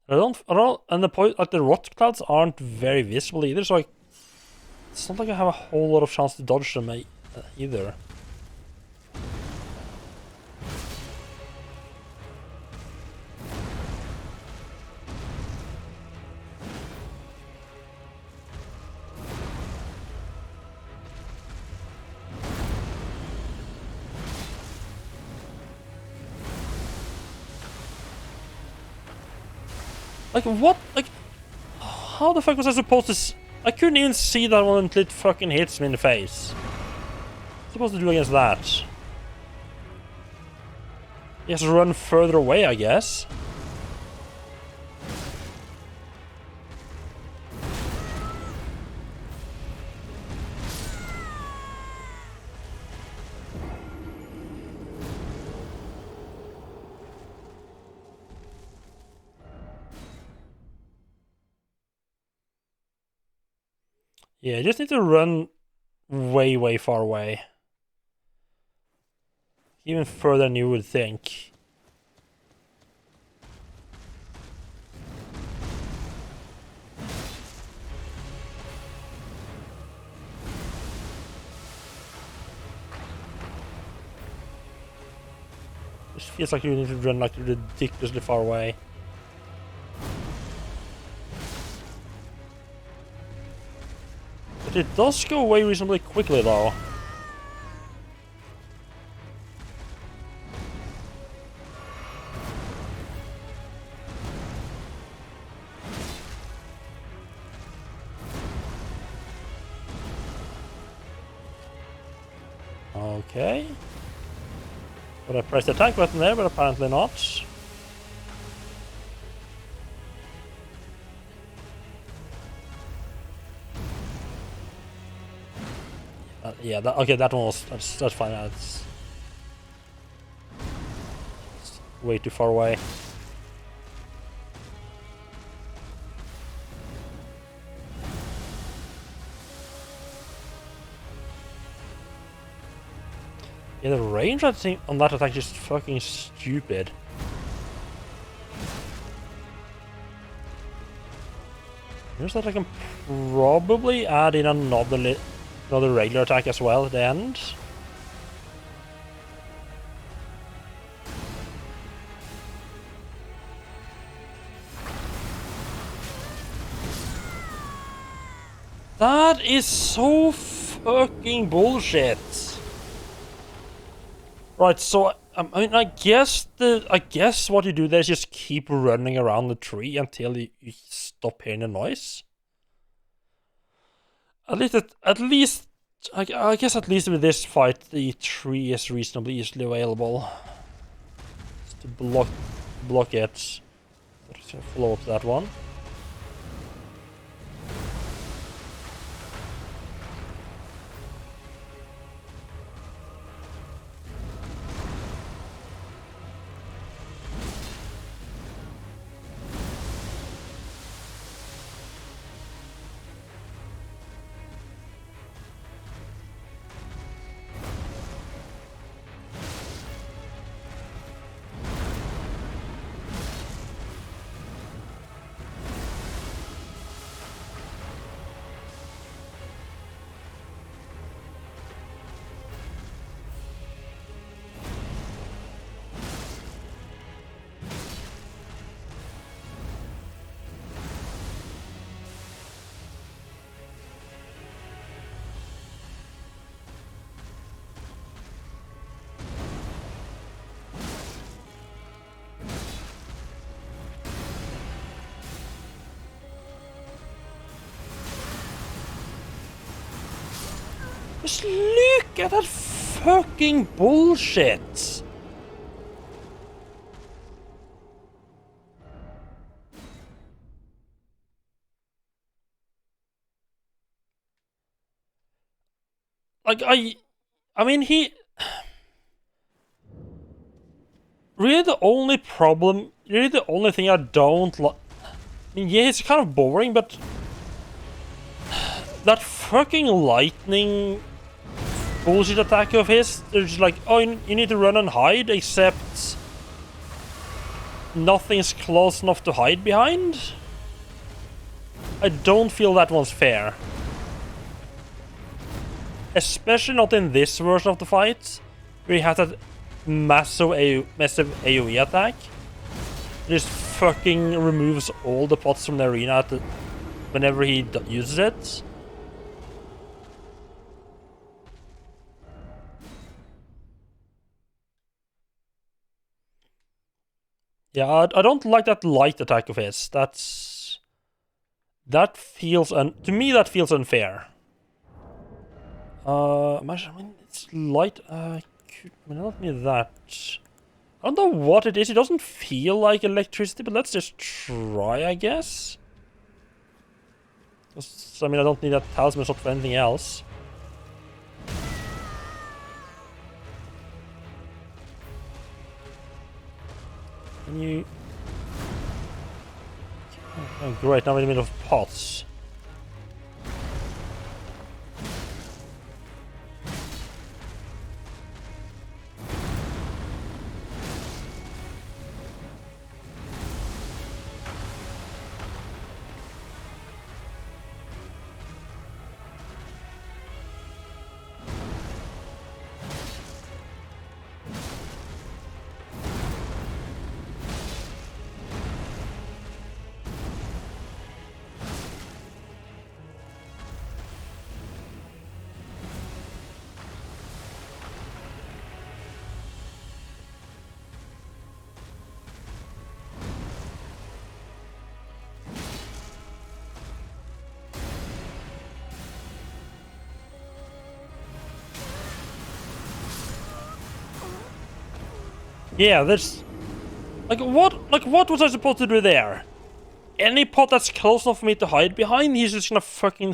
And the point, like, the rot clouds aren't very visible either, so it's not like I have a whole lot of chance to dodge them either. Like, what? Like, how the fuck was I supposed to I couldn't even see that one until it fucking hits me in the face. What's I supposed to do against that? He has to run further away, I guess. Yeah, I just need to run way, way far away. Even further than you would think. It feels like you need to run like ridiculously far away. But it does go away reasonably quickly though. Okay. But I pressed the attack button there, but apparently not. Yeah, okay, that one was... That's fine. That's way too far away. Yeah, the range I think on that attack is just fucking stupid. Here's that I can probably add in another regular attack as well at the end. That is so fucking bullshit. Right, so I mean, I guess what you do there is just keep running around the tree until you stop hearing the noise. I guess at least with this fight, the tree is reasonably easily available. Just to block it. Let's follow up that one. Just look at that fucking bullshit! Like, I mean, really the only problem, really the only thing I don't like, I mean, yeah, it's kind of boring, but that fucking lightning bullshit attack of his, they're just like, oh, you need to run and hide, except nothing's close enough to hide behind. I don't feel that one's fair. Especially not in this version of the fight, where he has that massive AoE attack. It just fucking removes all the pots from the arena whenever he uses it. Yeah, I don't like that light attack of his. That feels to me that feels unfair. I mean, it's light. I mean, not me that. I don't know what it is. It doesn't feel like electricity, but let's just try, I guess. I mean, I don't need that talisman shot for anything else. Can you... Oh, great, now we're in the middle of pots. Yeah, there's... Like, what was I supposed to do there? Any pot that's close enough for me to hide behind, he's just gonna fucking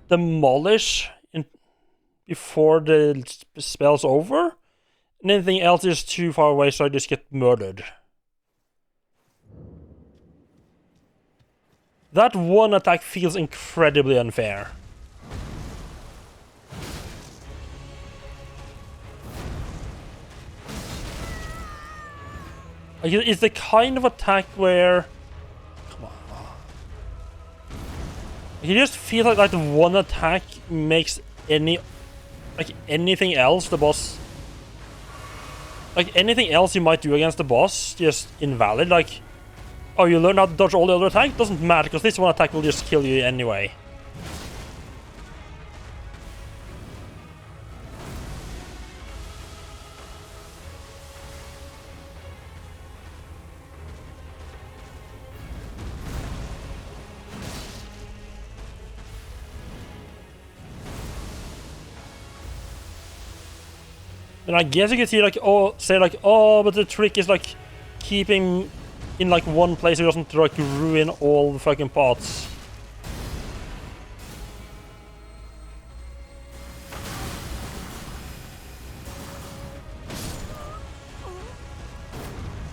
demolish before the spell's over? And anything else is too far away, so I just get murdered. That one attack feels incredibly unfair. It's the kind of attack where... Come on. You just feel like that one attack makes anything else the boss... Like, anything else you might do against the boss, just invalid. Like, oh, you learn how to dodge all the other attacks? Doesn't matter, because this one attack will just kill you anyway. And I guess you could see like, oh, but the trick is like keeping in like one place so it doesn't like ruin all the fucking pots.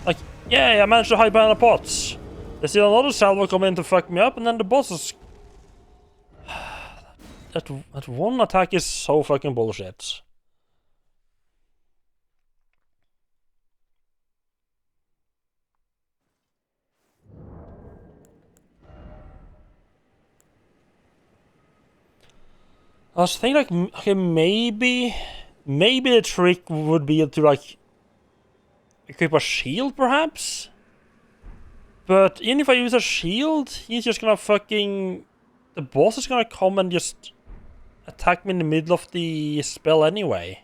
Like, yeah, I managed to hide behind the pots. There's still another salvo coming in to fuck me up, and then the boss is... that one attack is so fucking bullshit. I was thinking like, okay, maybe the trick would be to like equip a shield, perhaps? But even if I use a shield, he's just gonna fucking... The boss is gonna come and just attack me in the middle of the spell anyway.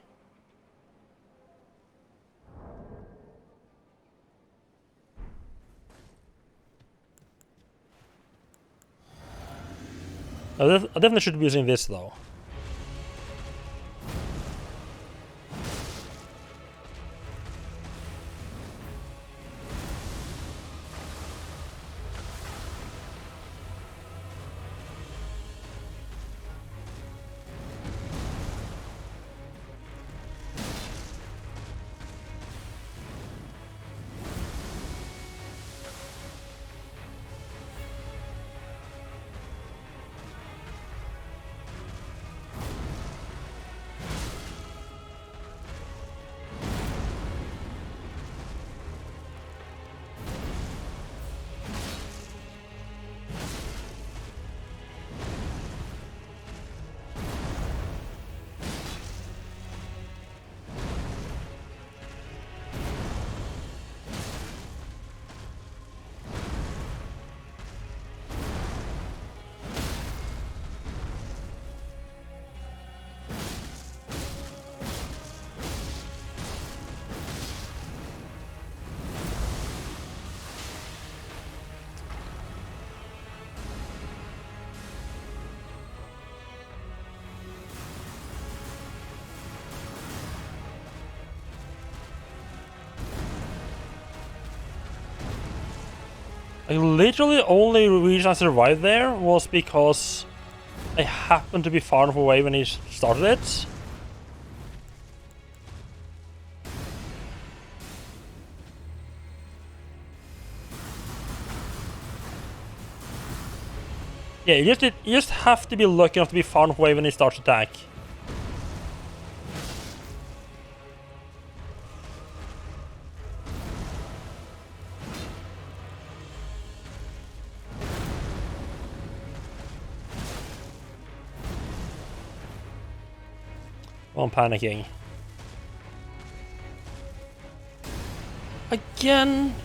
I definitely should be using this though. Like, literally only reason I survived there was because I happened to be far enough away when he started it. Yeah, you just have to be lucky enough to be far enough away when he starts attack. I'm panicking. Again?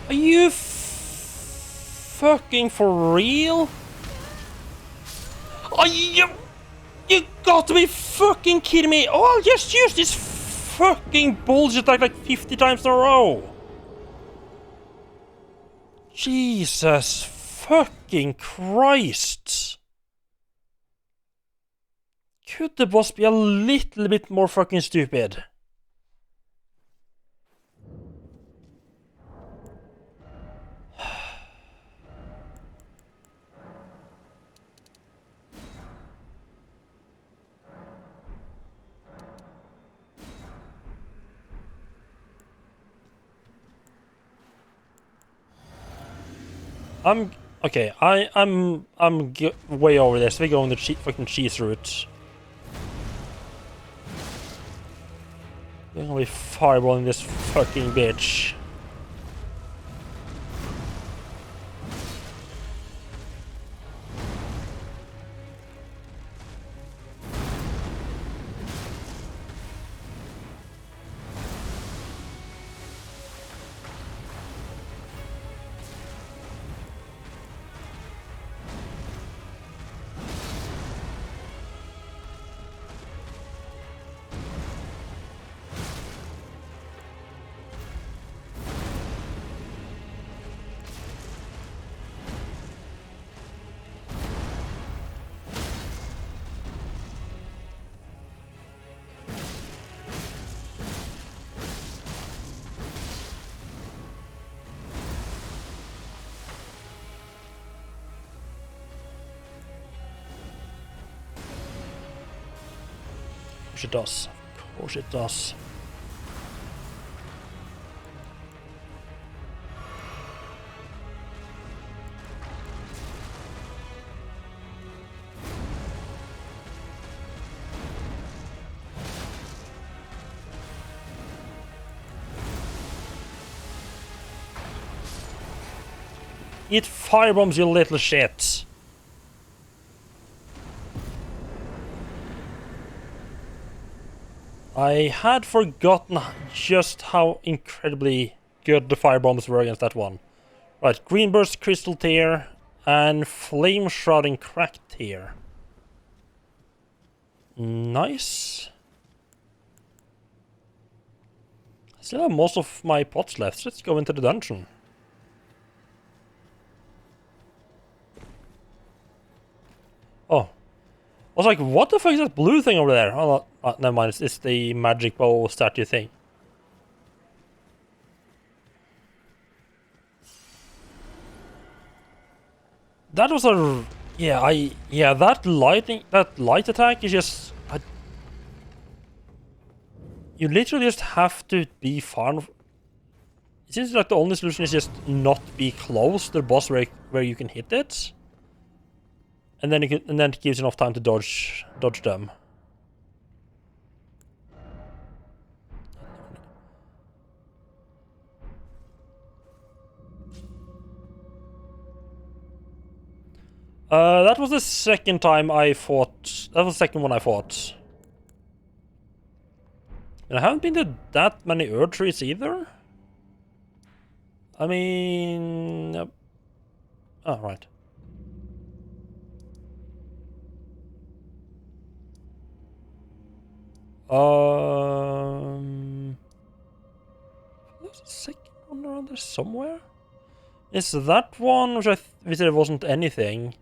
Are you fucking for real? Are you got to be fucking kidding me! Oh, I'll just use this fucking bullshit like 50 times in a row! Jesus fucking Christ! Could the boss be a little bit more fucking stupid? I'm okay. I'm way over this. We're going the fucking cheese route. We're gonna be fireballing this fucking bitch. Of course it does. Of course it does. Eat firebombs, you little shit! I had forgotten just how incredibly good the firebombs were against that one. Right, Green Burst, Crystal Tear, and Flame Shrouding Crack Tear. Nice. I still have most of my pots left, so let's go into the dungeon. Oh. I was like, what the fuck is that blue thing over there? Oh, never mind, it's the magic bow statue thing. That was a... Yeah, that light attack is just... you literally just have to be far... It seems like the only solution is just not be close to the boss where you can hit it. And then it gives enough time to dodge them. That was the second time I fought. That was the second one I fought. And I haven't been to that many Earth trees either. I mean... Oh, right. There's a second one around there somewhere? Is that one which which there wasn't anything?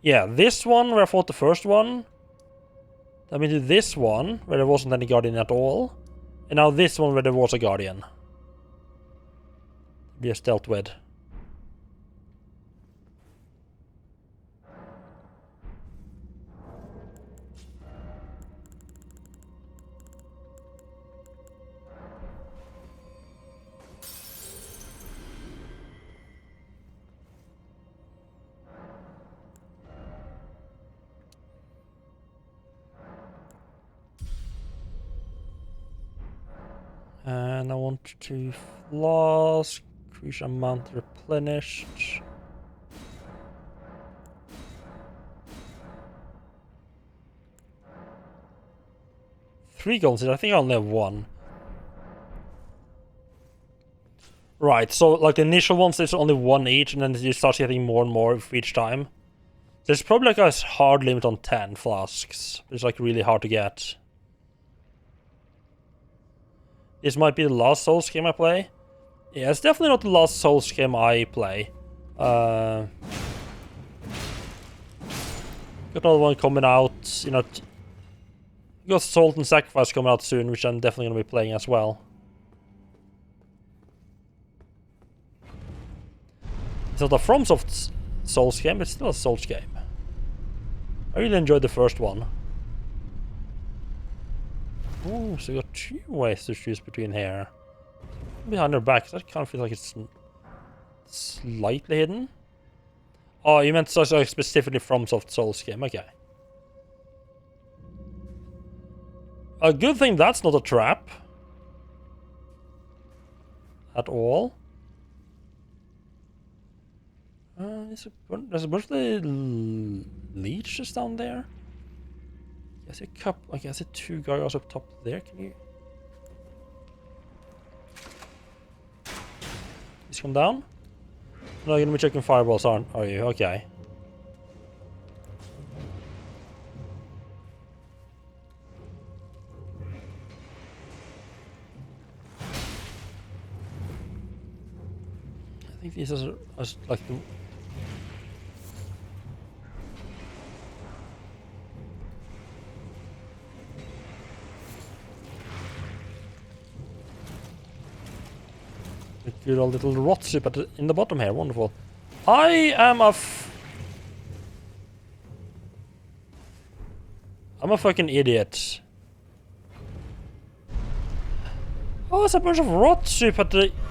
Yeah, this one where I fought the first one. I've been to this one where there wasn't any guardian at all. And now this one where there was a guardian. Just dealt with. And I want to flask, increase amount replenished. Three guns, I think I only have one. Right, so like the initial ones, there's only one each, and then you start getting more and more for each time. There's probably like a hard limit on 10 flasks. It's like really hard to get. This might be the last Souls game I play. Yeah, it's definitely not the last Souls game I play. Got another one coming out, you know. Got Salt and Sacrifice coming out soon, which I'm definitely going to be playing as well. It's not a FromSoft Souls game, but it's still a Souls game. I really enjoyed the first one. Oh, so you got two ways to choose between here. Behind her back, that kind of feels like it's slightly hidden. Oh, you meant specifically FromSoft Souls game, okay. A good thing that's not a trap. At all. There's a bunch of the leeches down there. I guess a two guys up top there. Can you? Please come down. No, you're gonna be checking fireballs, are you? Okay. I think these are like the. Good old little rot soup in the bottom here, wonderful. I'm a fucking idiot. Oh, there's a bunch of rot soup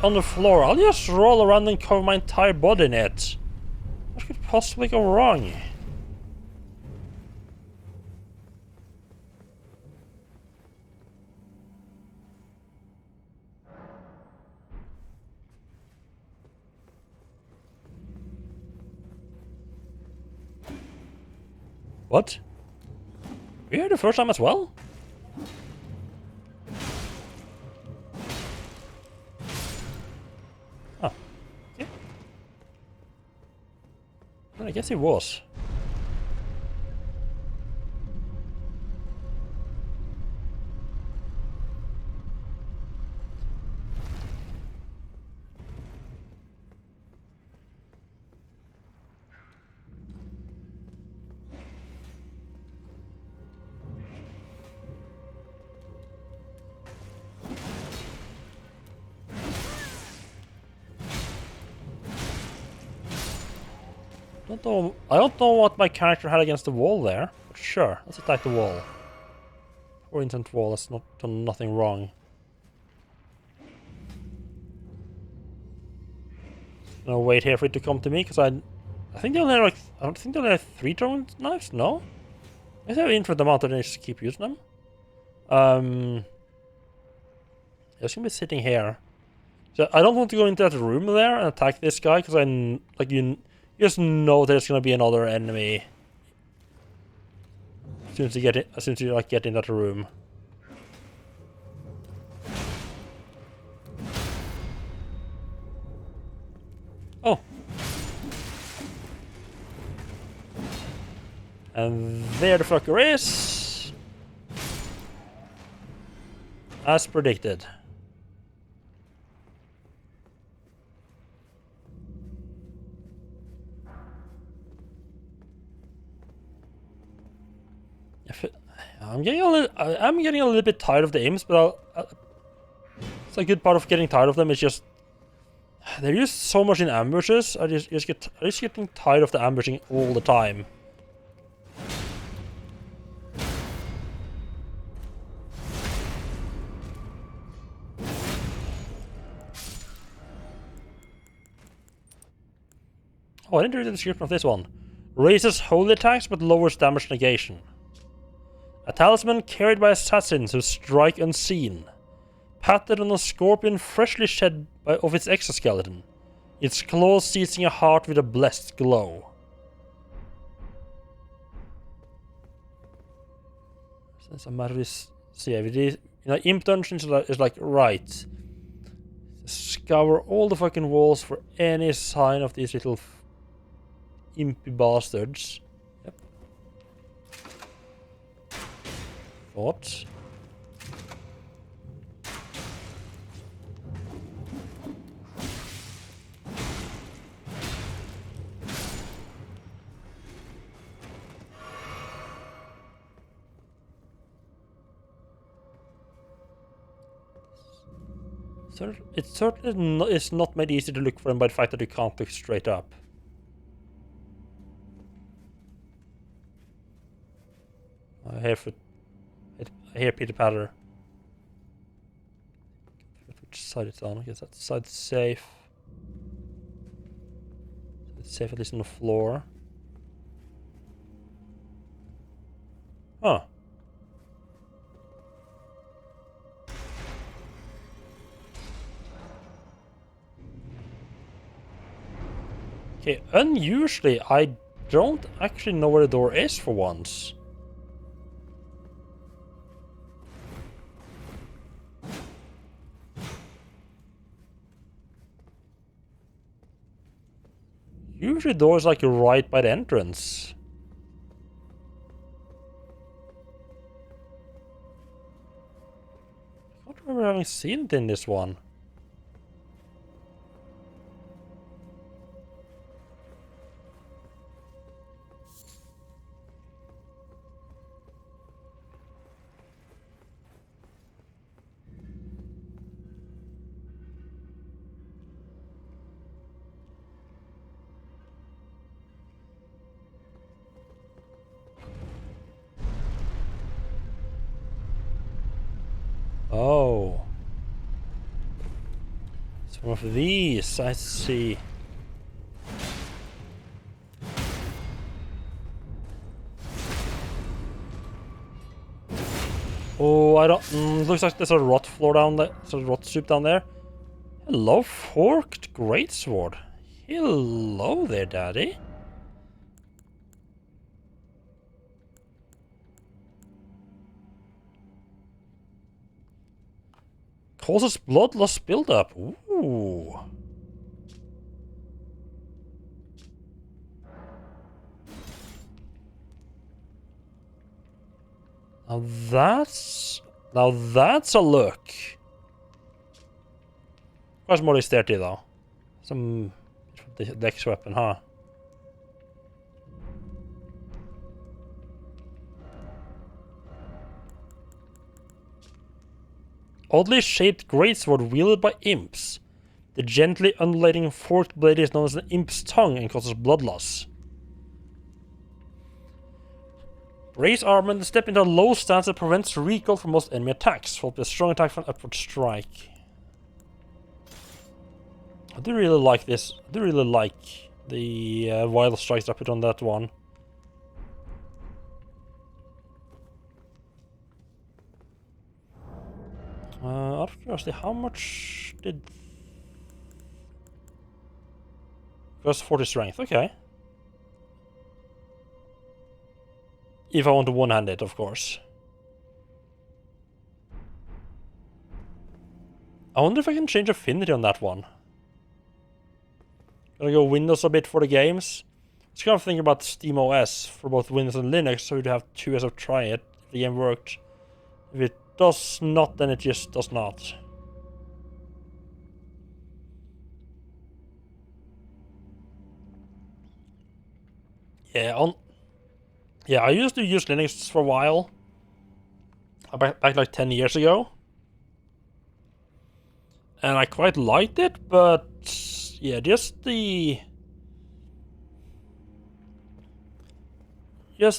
on the floor. I'll just roll around and cover my entire body in it. What could possibly go wrong? What? Were you here the first time as well? Oh. Yeah. Well, I guess he was. I don't know what my character had against the wall there, but sure, let's attack the wall. Poor instant wall has not done nothing wrong. No, wait here for it to come to me, because I think they only have like, I don't think they only have 3 throwing knives, no? I have an infinite amount and I just keep using them. Just gonna be sitting here. So I don't want to go into that room there and attack this guy, because you just know there's gonna be another enemy as soon as you get in that room. And there the fucker is. As predicted. I'm getting a little bit tired of the imps, but it's a good part of getting tired of them. It's just they're used so much in ambushes. I just getting tired of the ambushing all the time. Oh, I didn't read the description of this one. Raises holy attacks but lowers damage negation. A talisman carried by assassins who strike unseen. Patted on a scorpion freshly shed of its exoskeleton. Its claws seizing a heart with a blessed glow. Since I'm at this, imp dungeons is like, right. Scour all the fucking walls for any sign of these little impy bastards. Yep. Thoughts? It certainly is not made easy to look for them by the fact that you can't look straight up. I hear Peter Patter. Which side it's on? I guess that side's safe. It's safe at least on the floor. Huh. Okay, unusually, I don't actually know where the door is for once. Usually the door is like right by the entrance. I don't remember having seen it in this one. Oh. It's one of these, I see. Oh, I don't... looks like there's a rot floor down there. There's a rot soup down there. Hello, forked greatsword. Hello there, daddy. Causes blood loss buildup. Ooh. Now that's a look. Where's more is 30 though? Some dex weapon, huh? Oddly shaped greatsword wielded by imps. The gently undulating forked blade is known as an imp's tongue and causes blood loss. Raise armor and step into a low stance that prevents recoil from most enemy attacks, followed by a strong attack for an upward strike. I do really like this. I do really like the wild strikes I put on that one. Out of curiosity, how much did... Plus 40 strength, okay. If I want to one-hand it, of course. I wonder if I can change affinity on that one. Gonna go Windows a bit for the games. It's kind of thinking about Steam OS for both Windows and Linux, so you'd have 2 years of trying it if the game worked. If it does not, then it just does not. Yeah, I used to use Linux for a while. Back like 10 years ago. And I quite liked it, but yeah, just the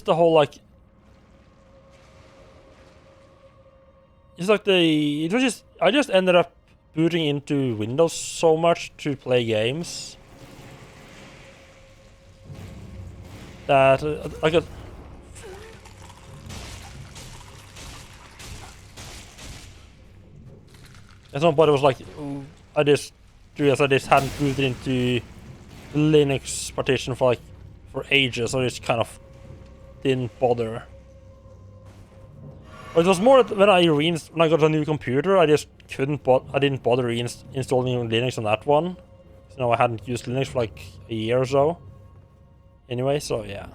whole like it's like it was just I just ended up booting into Windows so much to play games that I got. And somebody was like, I just hadn't booted into the Linux partition for ages, so I just kind of didn't bother. But it was more that when I got a new computer, I just didn't bother reinstalling Linux on that one. So now I hadn't used Linux for like a year or so. Anyway, so yeah.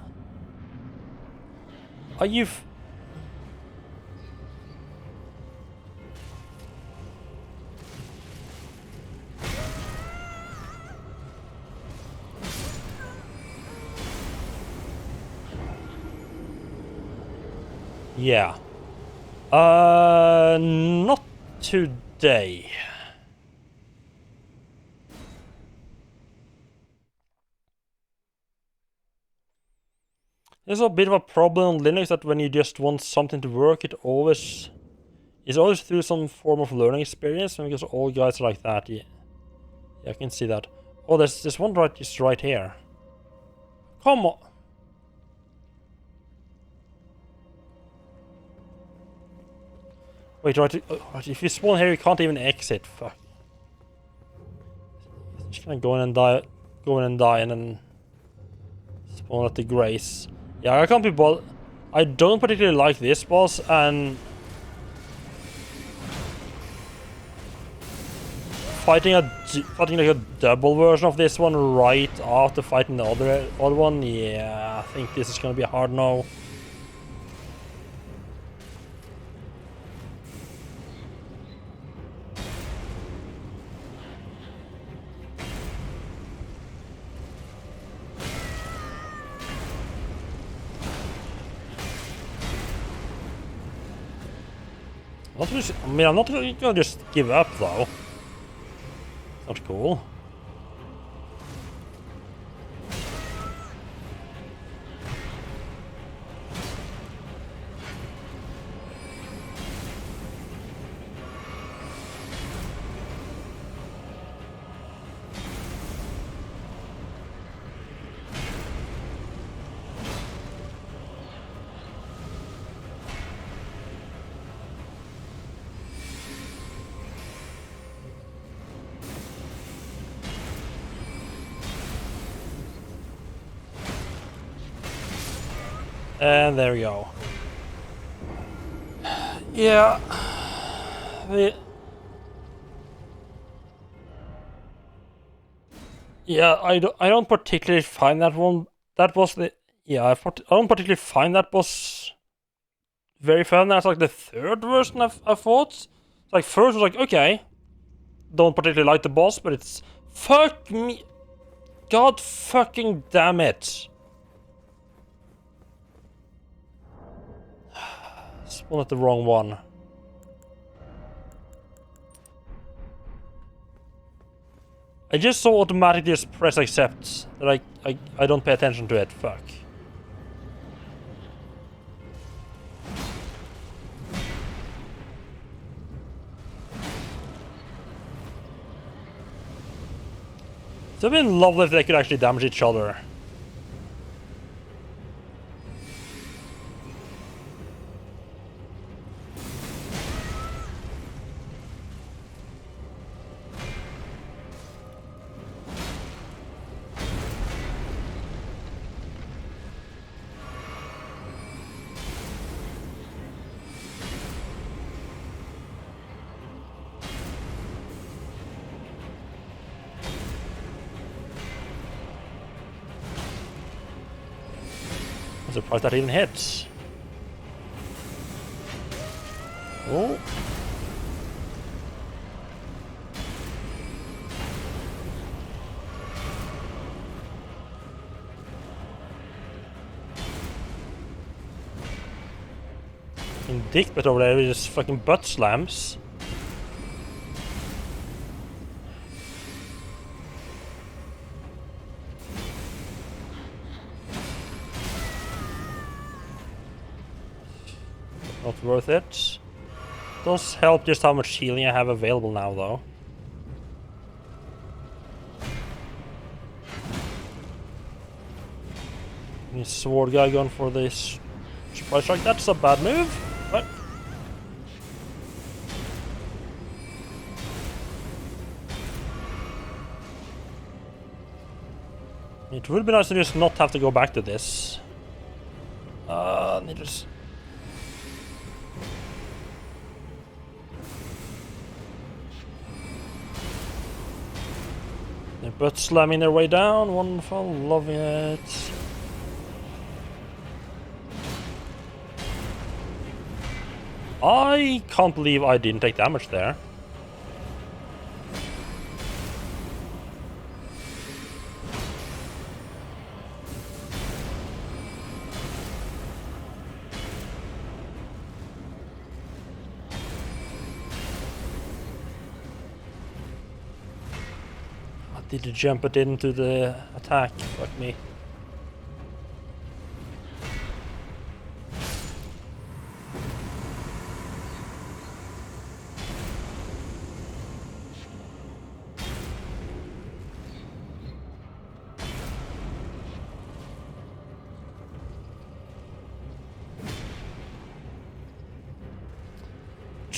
Yeah. Not today. There's a bit of a problem on Linux that when you just want something to work, it's always through some form of learning experience, because all guys are like that. Yeah, I can see that. Oh, there's this one just right here. Come on. Wait, right? If you spawn here, you can't even exit. Fuck. Just gonna go in and die, and then spawn at the grace. Yeah, I can't be bothered. I don't particularly like this boss, and fighting like a double version of this one right after fighting the other one. Yeah, I think this is gonna be a hard no. I'm not gonna just give up though. Not cool. And there we go. Yeah. Yeah, I don't particularly find that one. That was the I don't particularly find that boss very fun. That's like the third version I fought. Like first was like okay, don't particularly like the boss, but it's fuck me, god fucking damn it. Spawned at the wrong one. I just saw automatically just press accept that I don't pay attention to it. Fuck. It would have been lovely if they could actually damage each other. I'm surprised that even hits. Oh. Fucking dickbit over there with just fucking butt slams. Not worth it. Does help just how much healing I have available now, though. Sword guy going for this surprise strike. That's a bad move. What? It would be nice to just not have to go back to this. Need to they're butt slamming their way down. Wonderful, loving it. I can't believe I didn't take damage there. I did the jump it into the attack. Fuck me.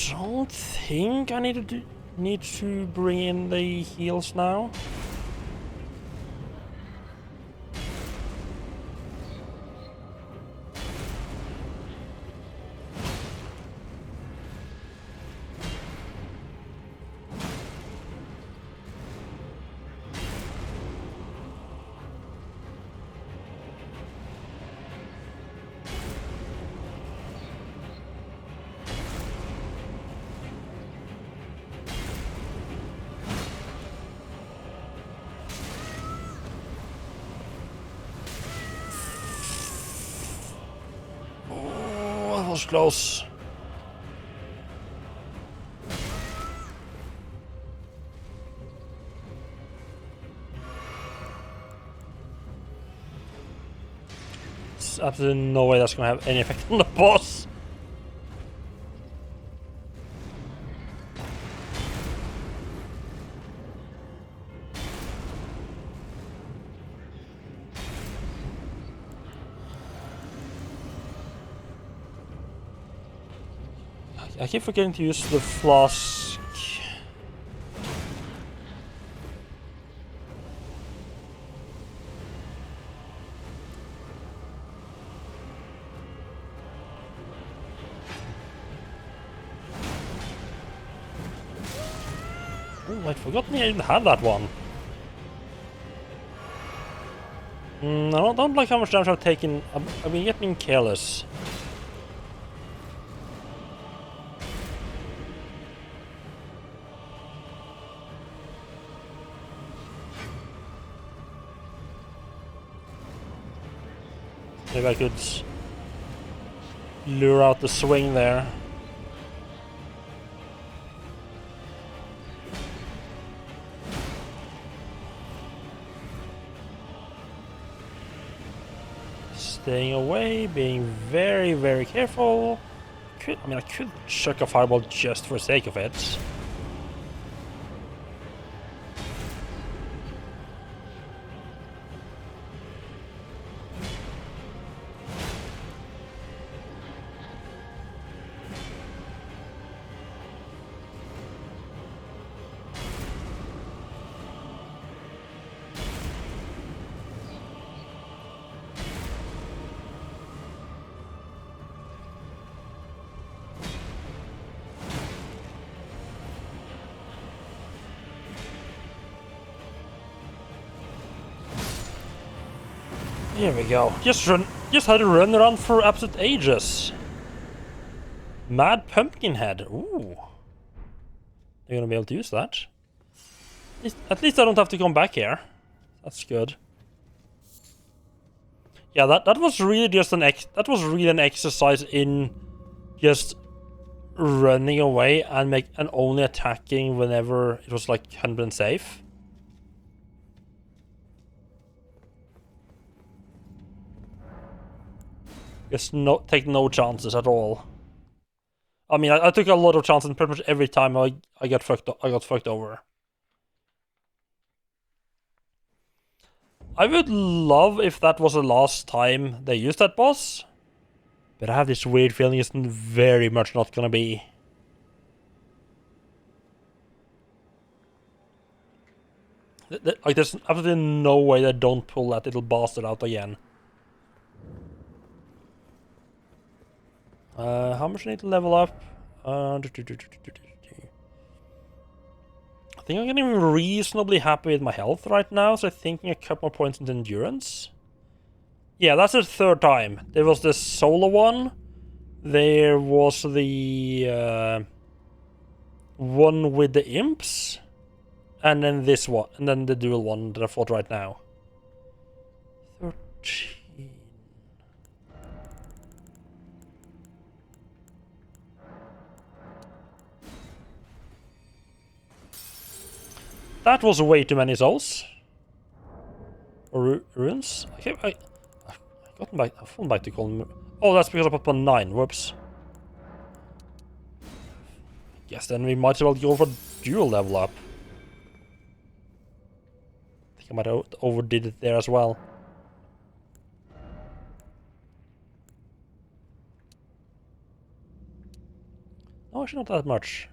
Don't think I need to bring in the heals now. That was close. There's absolutely no way that's gonna have any effect on the boss. I keep forgetting to use the flask. Oh, I'd forgotten I even had that one. I don't like how much damage I've taken. I've been getting careless. Maybe I could lure out the swing there. Staying away, being very, very careful. I could chuck a fireball just for the sake of it. Here we go. Just had to run around for absolute ages. Mad Pumpkinhead. Ooh. They're gonna be able to use that. At least I don't have to come back here. That's good. Yeah, that was really just that was really an exercise in just running away and only attacking whenever it was like 100% safe. Just take no chances at all. I mean, I took a lot of chances pretty much every time I got fucked over. I would love if that was the last time they used that boss, but I have this weird feeling it's very much not gonna be. Like, there's absolutely no way they don't pull that little bastard out again. How much I need to level up? I think I'm getting reasonably happy with my health right now, so I'm thinking a couple more points into endurance. Yeah, that's the third time. There was the solo one. There was the one with the imps. And then this one. And then the dual one that I fought right now. 13. That was way too many souls. Or runes? Okay, I've fallen back to call them. Oh, that's because I put on 9. Whoops. Guess then we might as well go for dual level up. I think I might have overdid it there as well. No, actually not that much.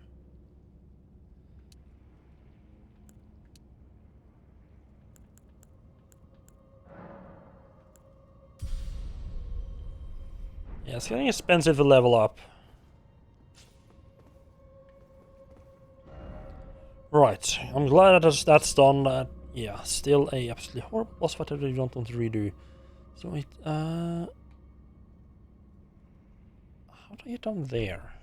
Yeah, it's getting expensive to level up. Right, I'm glad that's done. Yeah, still a absolutely horrible boss fight that I don't want to redo. So wait, how do I get down there?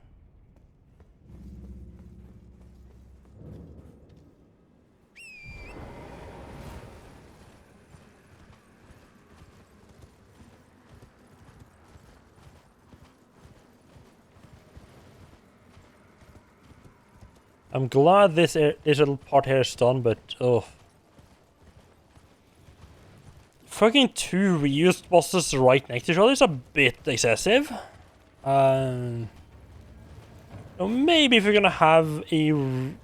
I'm glad this little part here is done, but oh. Fucking 2 reused bosses right next to each other is a bit excessive. Maybe if you're gonna have an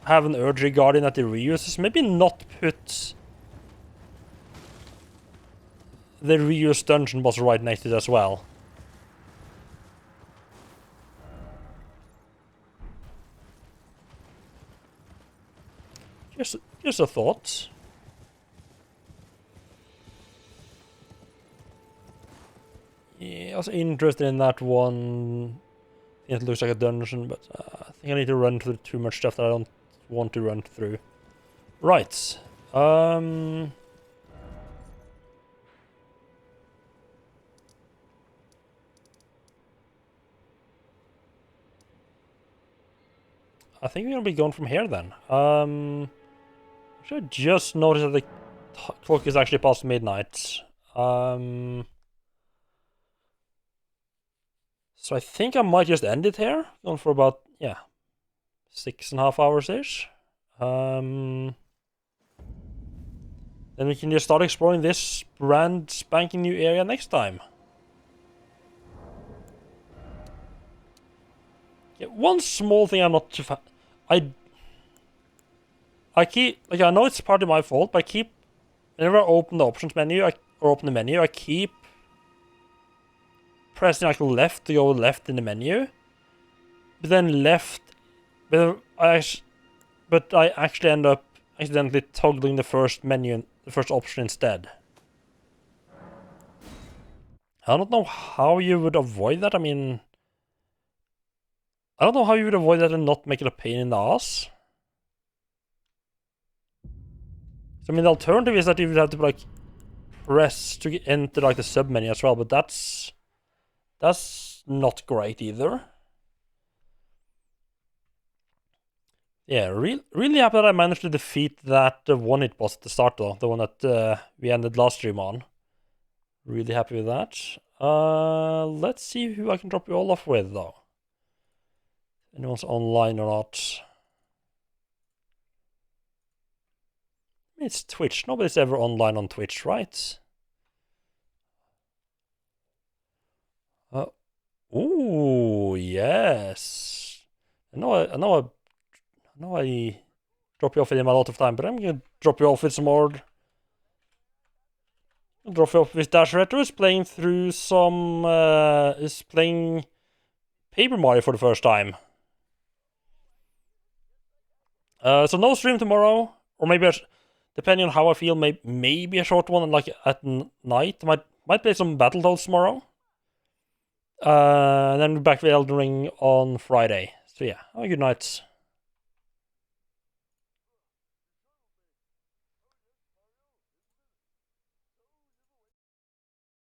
Urge Guardian that they reuses, maybe not put the reused dungeon boss right next to it as well. Just a thought. Yeah, I was interested in that one. It looks like a dungeon, but I think I need to run through too much stuff that I don't want to run through. Right. I think we're gonna be going from here then. Should I just notice that the clock is actually past midnight. So I think I might just end it here. Going for about, yeah, 6.5 hours-ish. Then we can just start exploring this brand spanking new area next time. Yeah, one small thing I'm not too I keep, like, I know it's partly my fault, but whenever I open the options menu, or open the menu, I keep pressing like left to go left in the menu, but then I actually end up accidentally toggling the first option instead. I don't know how you would avoid that. I mean, I don't know how you would avoid that and not make it a pain in the ass. So, I mean, the alternative is that you would have to like press to enter like the sub menu as well, but that's not great either. Yeah, really happy that I managed to defeat that one-hit boss at the start, though. The one that we ended last stream on. Really happy with that. Let's see who I can drop you all off with, though. Anyone's online or not. It's Twitch. Nobody's ever online on Twitch, right? Ooh, yes. I know I drop you off with him a lot of time, but I'm gonna drop you off with some more. I'll drop you off with Dash Retro. Is playing through some. Is playing Paper Mario for the first time. So no stream tomorrow, or maybe depending on how I feel, maybe a short one, like at night. Might play some Battletoads tomorrow. And then we're back with Elden Ring on Friday. So yeah, have a good night.